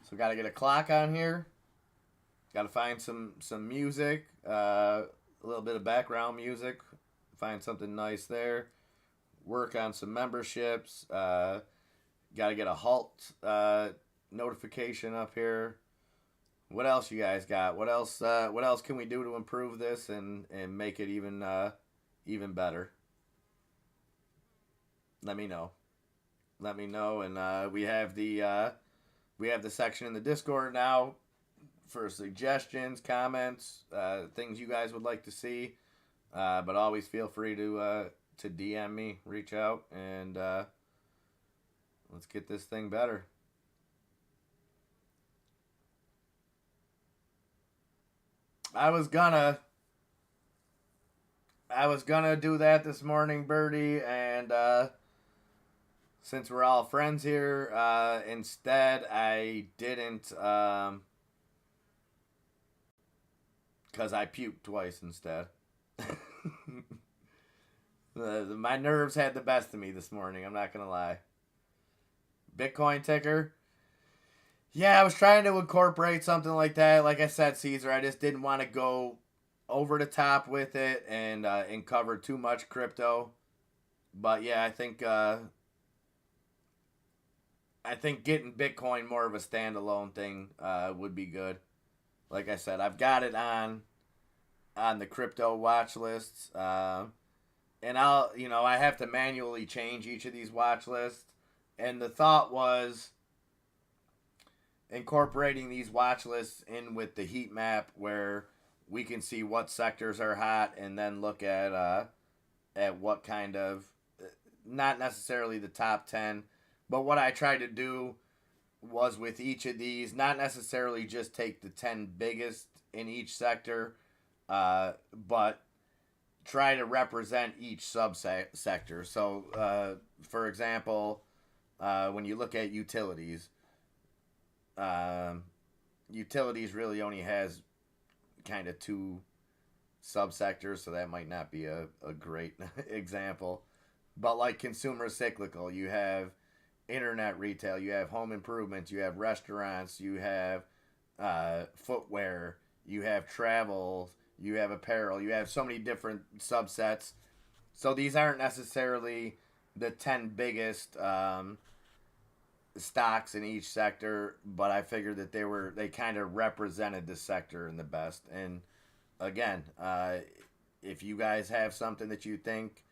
so got to get a clock on here. Got to find some music, a little bit of background music. Find something nice there. Work on some memberships. Got to get a halt notification up here. What else you guys got? What else? What else can we do to improve this and make it even better? Let me know. Let me know. And we have the section in the Discord now for suggestions, comments, things you guys would like to see. But always feel free to DM me, reach out, and let's get this thing better. I was gonna do that this morning, Birdie, and since we're all friends here, instead I didn't, because I puked twice instead. My nerves had the best of me this morning, I'm not gonna lie. Bitcoin ticker. Yeah, I was trying to incorporate something like that. Like I said, Caesar, I just didn't want to go over the top with it and cover too much crypto. But yeah, I think getting Bitcoin more of a standalone thing would be good. Like I said, I've got it on the crypto watch lists, and I have to manually change each of these watch lists. And the thought was incorporating these watch lists in with the heat map where we can see what sectors are hot and then look at what kind of, not necessarily the top 10, but what I tried to do was with each of these, not necessarily just take the 10 biggest in each sector, but try to represent each subsector. So, for example, when you look at utilities, utilities really only has kind of two subsectors, so that might not be a great example. But like consumer cyclical, you have internet retail, you have home improvements, you have restaurants, you have footwear, you have travel, you have apparel, you have so many different subsets. So these aren't necessarily the 10 biggest stocks in each sector, but I figured that they kind of represented the sector in the best. And again, if you guys have something that you think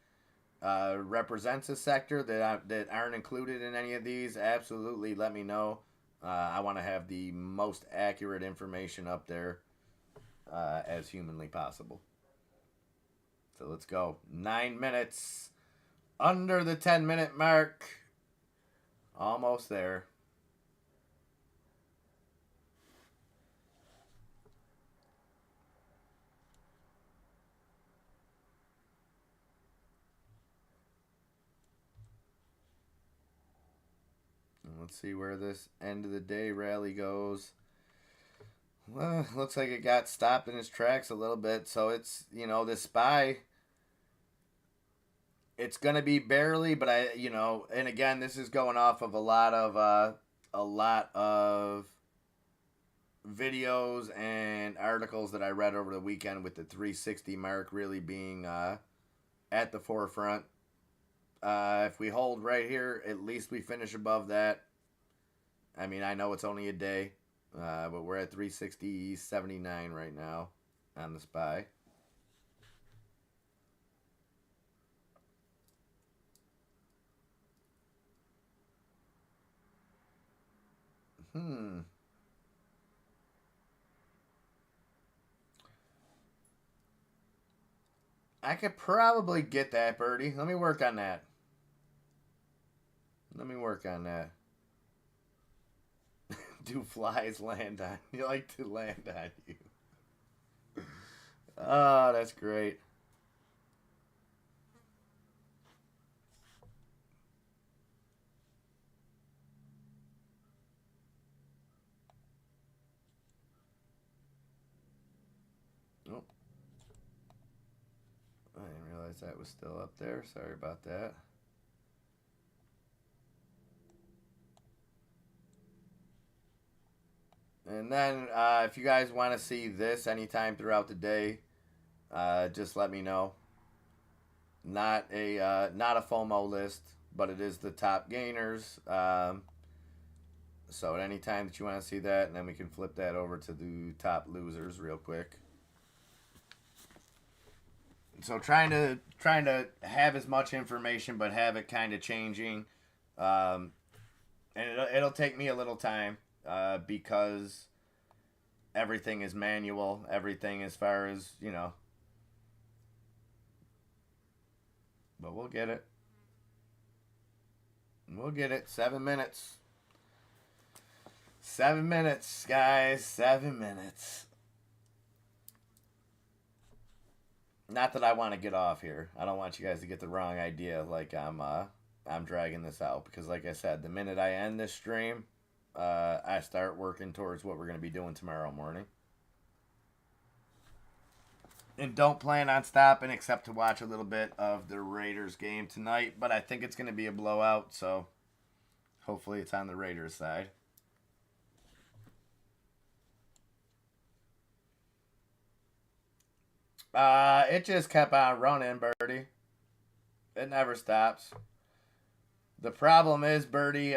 represents a sector that aren't included in any of these, absolutely let me know. I want to have the most accurate information up there as humanly possible. So let's go. 9 minutes under the 10-minute mark. Almost there. And let's see where this end of the day rally goes. Well, looks like it got stopped in its tracks a little bit. So it's, this SPY, it's going to be barely, but and again, this is going off of a lot of videos and articles that I read over the weekend, with the 360 mark really being at the forefront. If we hold right here, at least we finish above that. I mean, I know it's only a day, but we're at 360.79 right now on the SPY. I could probably get that, Birdie. Let me work on that. Do flies land on you? Like to land on you. Oh, that's great. Oh. I didn't realize that was still up there. Sorry about that. And then if you guys want to see this anytime throughout the day, just let me know. Not a FOMO list. but it is the top gainers. So at any time that you want to see that, and then we can flip that over to the top losers real quick. So trying to have as much information, but have it kind of changing, and it'll take me a little time because everything is manual. Everything as far as but we'll get it. We'll get it. 7 minutes. 7 minutes, guys. 7 minutes. Not that I want to get off here. I don't want you guys to get the wrong idea. Like I'm dragging this out because, like I said, the minute I end this stream, I start working towards what we're going to be doing tomorrow morning. And don't plan on stopping except to watch a little bit of the Raiders game tonight. But I think it's going to be a blowout, so hopefully it's on the Raiders side. It just kept on running, Birdie. It never stops. The problem is, Birdie,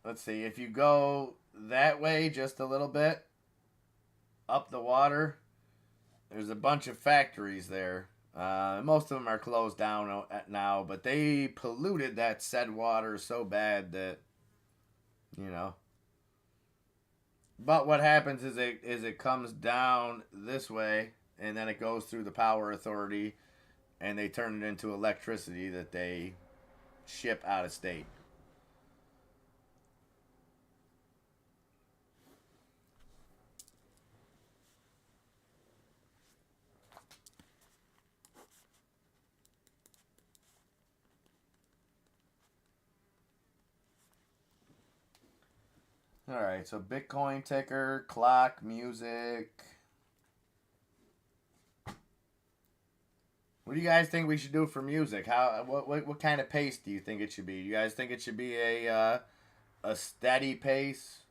let's see, if you go that way just a little bit, up the water, there's a bunch of factories there. Most of them are closed down now, but they polluted that said water so bad that, But what happens is it comes down this way, and then it goes through the power authority, and they turn it into electricity that they ship out of state. All right, so Bitcoin ticker, clock, music. What do you guys think we should do for music? What kind of pace do you think it should be? Do you guys think it should be a steady pace,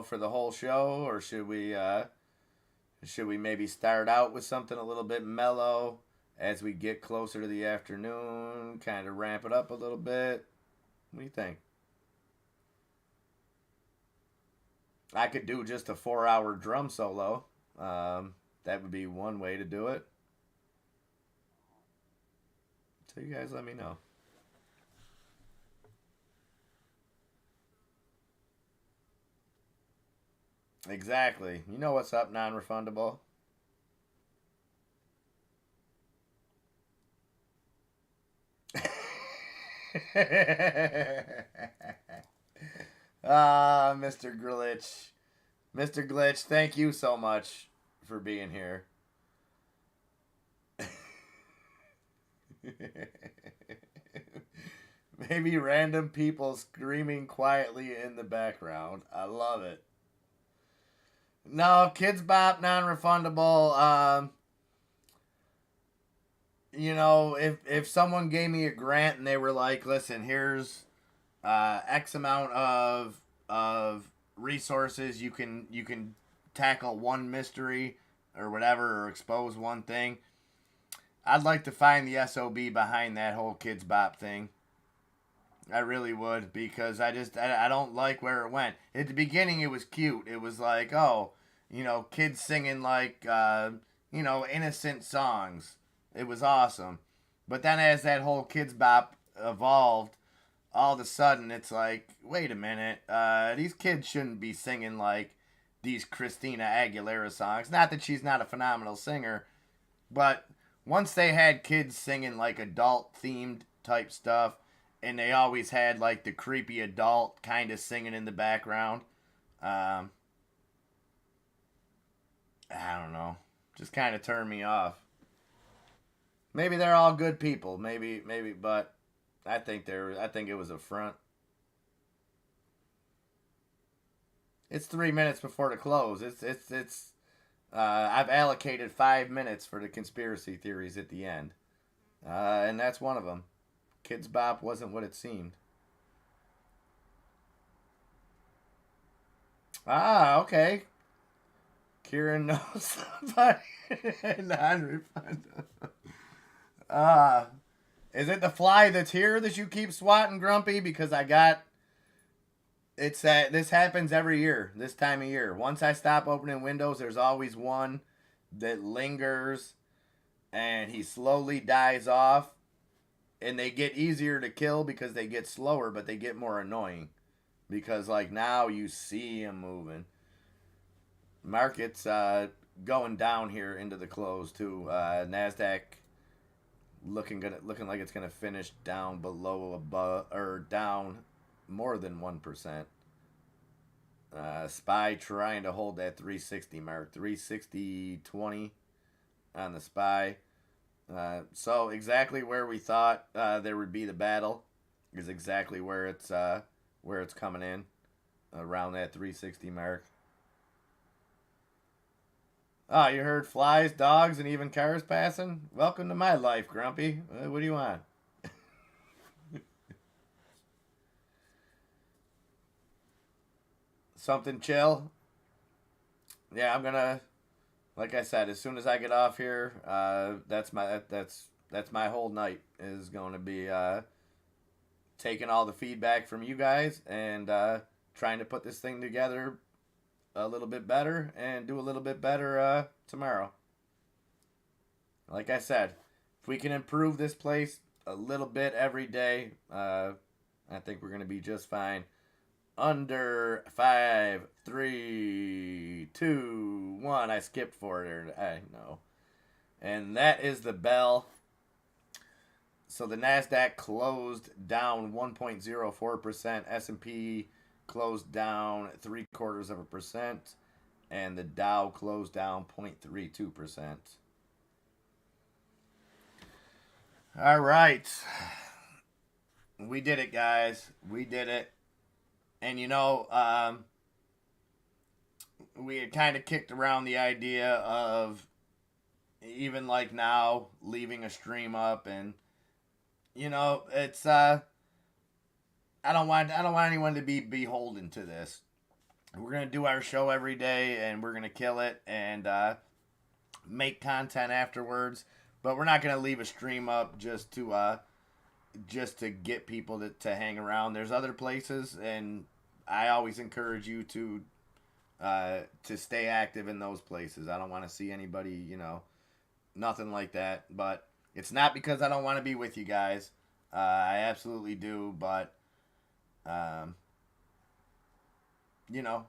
for the whole show, or should we maybe start out with something a little bit mellow as we get closer to the afternoon, kind of ramp it up a little bit? What do you think? I could do just a 4-hour drum solo. That would be one way to do it. So you guys let me know. Exactly. You know what's up, non-refundable? Mr. Glitch. Mr. Glitch, thank you so much for being here. Maybe random people screaming quietly in the background. I love it. No, Kids Bop, non-refundable. If someone gave me a grant and they were like, listen, here's X amount of resources, you can tackle one mystery or whatever, or expose one thing, I'd like to find the SOB behind that whole Kids Bop thing. I really would, because I don't like where it went. At the beginning, it was cute. It was like, kids singing like, innocent songs. It was awesome. But then as that whole Kids Bop evolved, all of a sudden it's like, wait a minute, these kids shouldn't be singing like these Christina Aguilera songs. Not that she's not a phenomenal singer, but once they had kids singing like adult themed type stuff, and they always had like the creepy adult kind of singing in the background, I don't know, just kind of turned me off. Maybe they're all good people, maybe, but I think it was a front. It's 3 minutes before the close. I've allocated 5 minutes for the conspiracy theories at the end, and that's one of them. Kids Bop wasn't what it seemed. Ah, okay. Kieran knows somebody non-refundable. Is it the fly that's here that you keep swatting, Grumpy? Because I got... It's that this happens every year, this time of year. Once I stop opening windows, there's always one that lingers, and he slowly dies off. And they get easier to kill because they get slower, but they get more annoying. Because, like, now you see him moving. Market's going down here into the close, too. NASDAQ looking like it's going to finish down below, above, or down more than 1%. SPY trying to hold that 360 mark. 360.20 on the SPY. So exactly where we thought there would be the battle is exactly where it's coming in, around that 360 mark. Oh, you heard flies, dogs, and even cars passing? Welcome to my life, Grumpy. What do you want? Something chill? Yeah, I'm gonna... Like I said, as soon as I get off here, that's my whole night is going to be taking all the feedback from you guys and trying to put this thing together a little bit better and do a little bit better tomorrow. Like I said, if we can improve this place a little bit every day, I think we're going to be just fine. Under 5, 3, 2, 1. I skipped 4 there. I know. And that is the bell. So the NASDAQ closed down 1.04%. S&P closed down 0.75%. And the Dow closed down 0.32%. All right. We did it, guys. We did it. And, you know, we had kind of kicked around the idea of even like now leaving a stream up, and, you know, it's, I don't want anyone to be beholden to this. We're going to do our show every day, and we're going to kill it and make content afterwards, but we're not going to leave a stream up just to get people to hang around. There's other places, and I always encourage you to stay active in those places. I don't want to see anybody, you know, nothing like that. But it's not because I don't want to be with you guys. I absolutely do, but you know,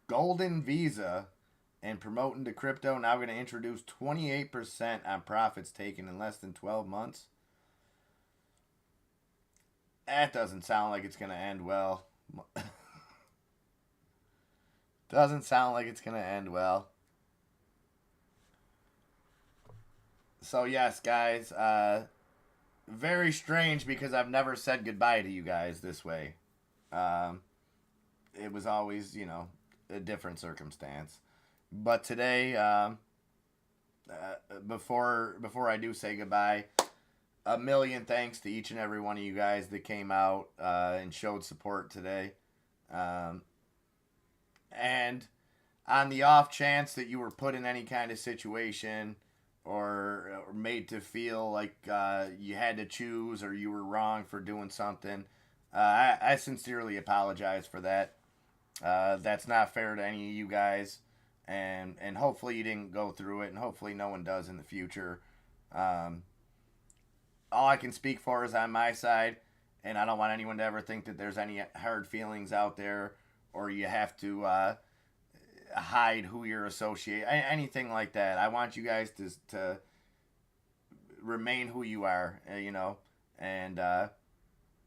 Golden Visa and promoting to crypto now going to introduce 28% on profits taken in less than 12 months. That doesn't sound like it's going to end well. Doesn't sound like it's going to end well. So yes, guys, very strange because I've never said goodbye to you guys this way. It was always, you know, a different circumstance. But today, before I do say goodbye, a million thanks to each and every one of you guys that came out and showed support today. And on the off chance that you were put in any kind of situation or made to feel like you had to choose or you were wrong for doing something, I sincerely apologize for that. That's not fair to any of you guys. And hopefully you didn't go through it, and hopefully no one does in the future. All I can speak for is on my side, and I don't want anyone to ever think that there's any hard feelings out there or you have to hide who you're associated, anything like that. I want you guys to remain who you are, you know, and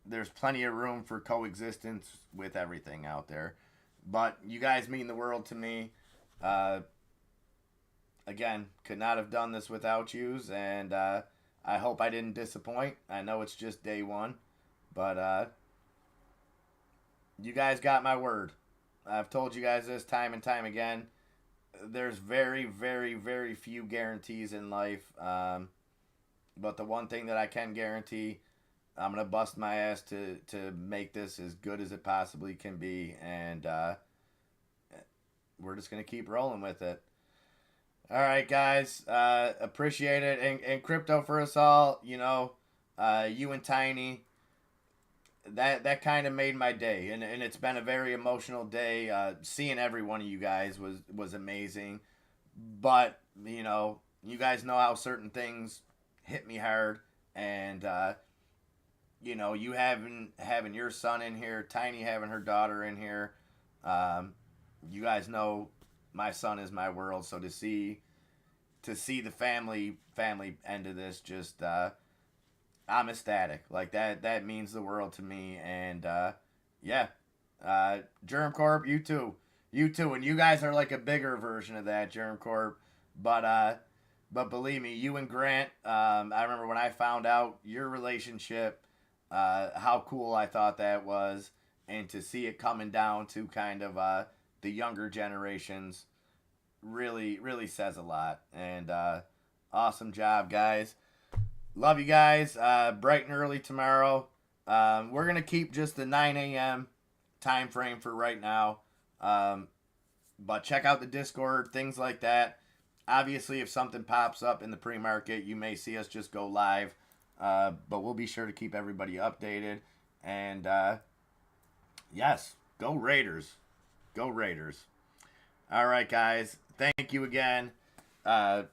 there's plenty of room for coexistence with everything out there. But you guys mean the world to me. Again, could not have done this without yous, and I hope I didn't disappoint. I know it's just day one, but you guys got my word. I've told you guys this time and time again. There's very, very, very few guarantees in life, but the one thing that I can guarantee, I'm going to bust my ass to make this as good as it possibly can be, and we're just going to keep rolling with it. All right, guys. Appreciate it. And crypto for us all. You and Tiny. That kind of made my day, and it's been a very emotional day. Seeing every one of you guys was amazing, but you guys know how certain things hit me hard, and you having your son in here, Tiny having her daughter in here. Um, you guys know my son is my world, so to see the family end of this, just I'm ecstatic. Like that means the world to me, and yeah, Germ Corp, you too, and you guys are like a bigger version of that, Germ Corp. But believe me, you and Grant, I remember when I found out your relationship, how cool I thought that was, and to see it coming down to kind of the younger generations really says a lot. And awesome job, guys. Love you guys. Bright and early tomorrow. We're gonna keep just the 9 a.m. time frame for right now. But check out the Discord, things like that. Obviously, if something pops up in the pre-market, you may see us just go live. But we'll be sure to keep everybody updated. And yes, go Raiders. Go Raiders. All right, guys. Thank you again. I'll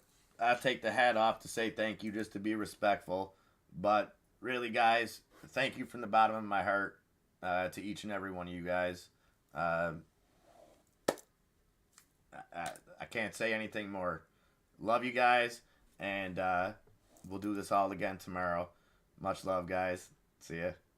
take the hat off to say thank you just to be respectful. But really, guys, thank you from the bottom of my heart to each and every one of you guys. I can't say anything more. Love you guys, and we'll do this all again tomorrow. Much love, guys. See ya.